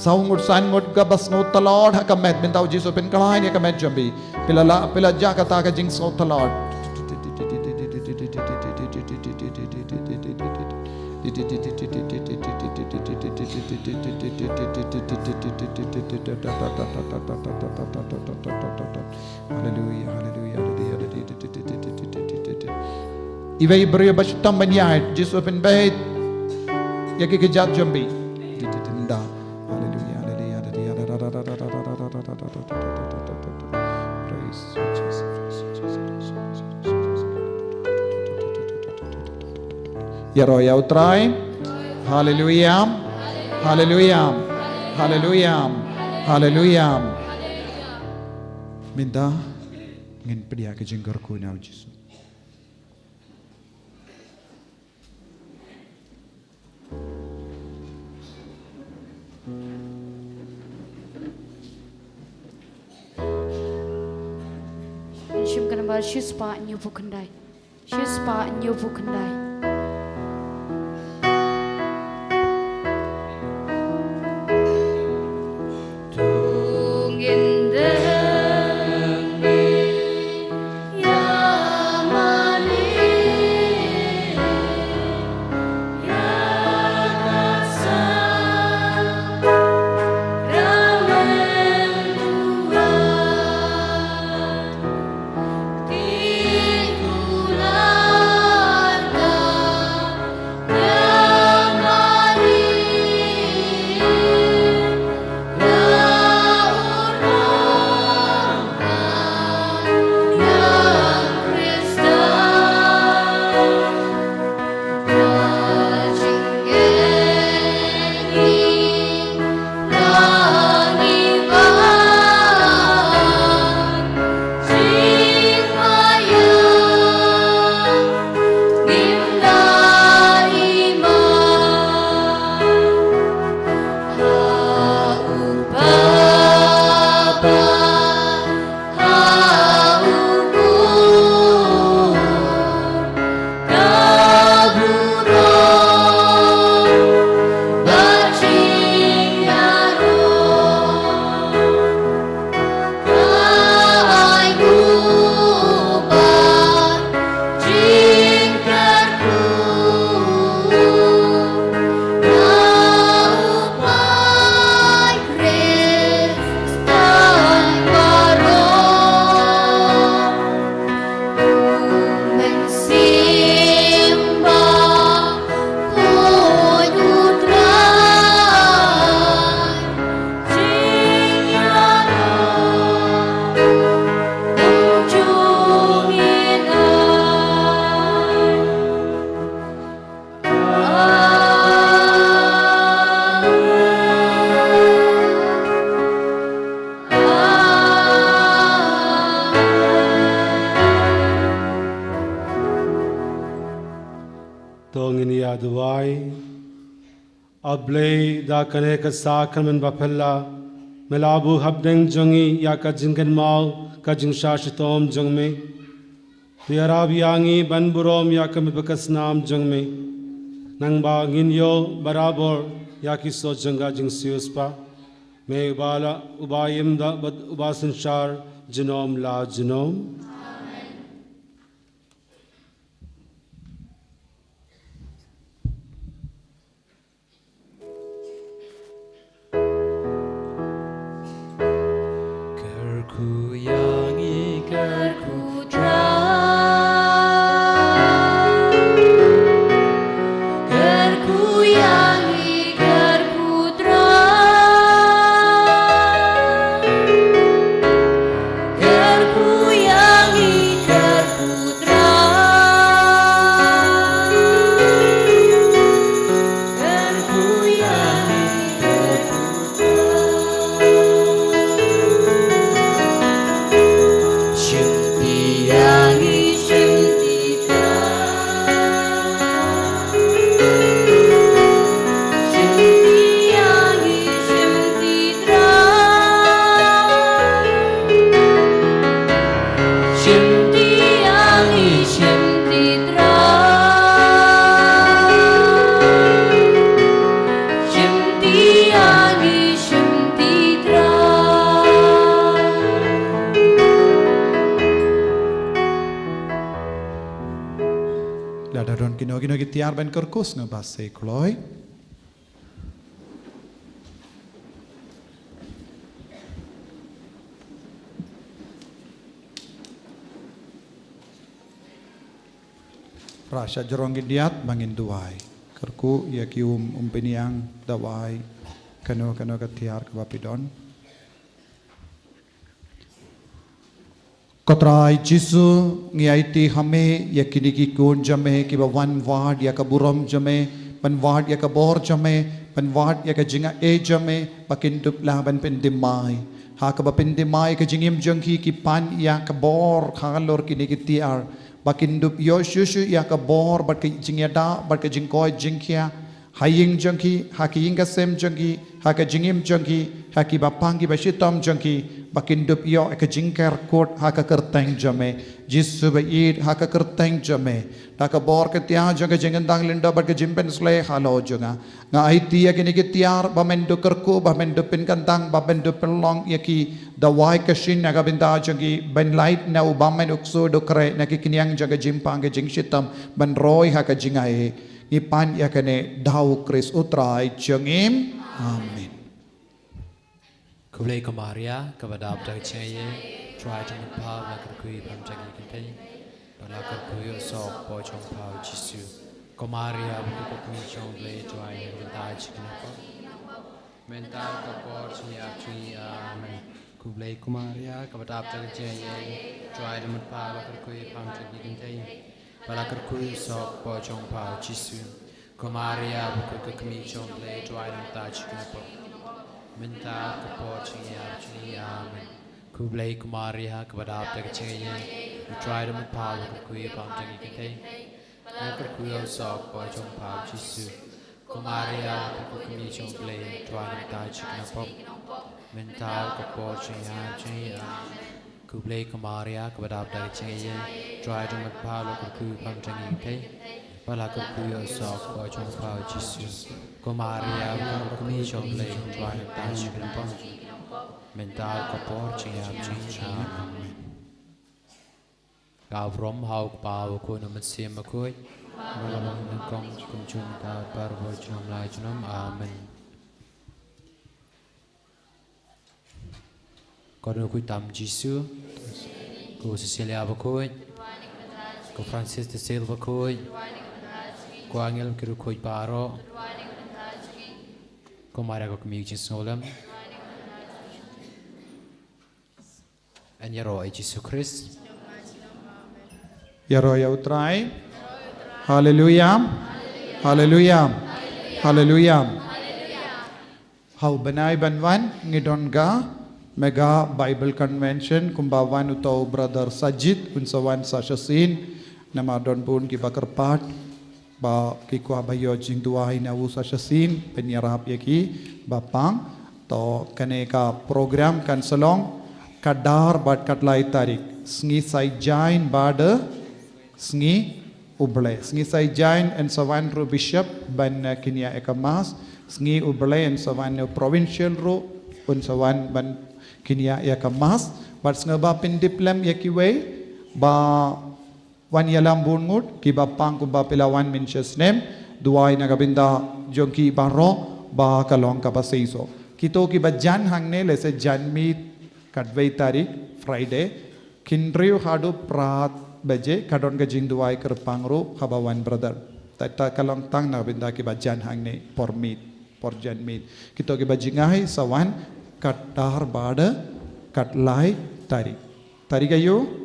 Speaker 7: saungut sangut gabas no talod haka met mendau Jisu ben kalai ne ka met jambi pila jakata ka jing so talod Hallelujah, hallelujah, hallelujah. Iba ibraya bastam banyait Jisu pen bait ya ke jat jambi hallelujah, hallelujah, praise Jesus. Ya roh ya utrai hallelujah, hallelujah, hallelujah, hallelujah. Minta ngin pedia ke jenggar ko na Jisu.
Speaker 8: Shim kana ba shis pa nyu bukandai. Shis pa nyu bukandai.
Speaker 5: Tu
Speaker 12: Maria Duai, Ablay da kane ka sa kaman bapella, Melabu habdeng jongi ya ka jingkan mau ka jingsha shitom jongme, Tiarabiyangi banburom ya ka mibakas nam jongme, Nang ba nginyo barabor ya kiso jangga jingsius pa, May ubala ubayim da bad ubasan shar jinom la jinom.
Speaker 7: Tiar ben kerkus no bahasa Kloy. Rasha jorong gidiat bangin duai. Kerku ya kium umpeniang dawai kano ketiar ke bapidon. Kotrai Jisu ngiaiti hame ya kiniki kun jame kiba wan ward ya kaburom jame pan ward ya kabor jame pan ward ya kajinga e jame pakin dup laban pendimai ha ka pendimai ka jingim jangki ki pan ya kabor khalor kiniki tiar pakin dup yo shushu ya kabor bat ki jingyada bat ka jingkoi jingkia haying jangki hakiying ka sem jangki ha ka jingim jangki ha ki bapangi bashitam jangki bakin dup yo ka jingker kot ha ka kerteng jame jisu bait ha ka kerteng jame ta ka bor ka tia jaga jingendang linda bat ka jimpen sle halo jonga nga aiti ya kini ki tiar bamendu kerku bamendu pin kantang bamendu pelong ya ki dawai ka shin na ka binta jangi ben light na ubamen ukso do kre na ki kinyang jaga jimpang ka jingshitam ban roy ha ka jingai ipan ya kene dau kris utrai jengim amin.
Speaker 13: Kublai Maria kepada abda ceye try to empower la kerkui pamjagi kintai la kerkui sok po chong pau Jisu Maria buku kumi chong blai try mentai chikinapa mental kapor chia tri amen. Kublai Maria kepada abda ceye try to empower la kerkui pamjagi kintai la kerkui sok po chong pau Jisu Maria buku kumi chong blai try mentai chikinapa minta kepercayaan ini amin. Kublai Maria kepada abda kecilnya, try to empower kekui pamjagi kita, kekui osok pojong pau Jisu. Maria kekui jong blai try to minta chikinapop, minta kepercayaan ini amin. Kublai Maria kepada abda kecilnya, try to empower kekui pamjagi kita, kekui osok pojong pau Jisu. Maria kami jomblay tuan tahu kenapa mental kapor ciam ciam Gavrom hauk pau ko naman siya makoy malamang nagkong kumchum ta parbo junam lai junam amen. Kono kuy tam Jisu ko Cecilia bakoy ko Francis de Silva bakoy ko Angel kiru koy paro Maria kami Jisolam and Yaro Jesus Christ.
Speaker 7: Yaro ya utrai. Hallelujah. Hallelujah. Hallelujah. How banai banwan ngidon ga mega Bible Convention kumbawan utau brother Sajid unsawan sashasin nama don pun ki bakar pat ba kikwa bayo jing dua ina usa shasin penyerap yaki bapang to kaneka program kan selong kadar bat katlai tarik sngi sai jain bada sngi uble sngi sai jain and sawan ru bishop ban kinia ekamas sngi uble and sawan provincial ru un sawan ban kinia ekamas bat snga pin diplom yakiwe ba wan yalam bungut ki bapang ku bapilawan minches nem duai nagabinda jongki baro ba kalong kapaseiso kito ki bajan hangne lese janmi kadvei tarik Friday kindriu hadu prat baje kadon ka jing duai kerpangru kabawan brother tata kalong tang nagabinda ki bajan hangne por meet por jan meet kito ki bajingai sawan katar bada katlai tarik tarik ayo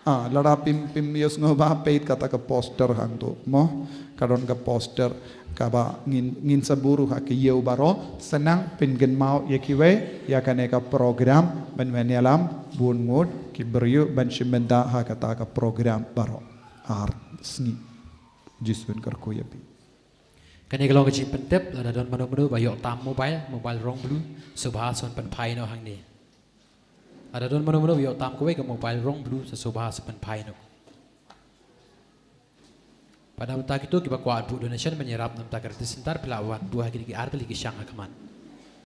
Speaker 7: lada pim yos ngoba peit kata ke poster hang tu mo kadon ke poster kaba ngin saburu ha ke yeu baro senang pingen mau yekiwe ya kaneka program ben alam bun ngud ki beryu ben shimenda ha kata ke program baro har sni jisun karku yapi
Speaker 13: kaneka long ke pentep lada don manu bayok tam mobile rong blue subha son pen pai no hang ni ada don manu bayok tam kowe ke mobile rong blue subha sepen pai no pada mata itu kita kuat donation menyerap nam tak kertas sentar pelawan dua kali arti lagi syang akaman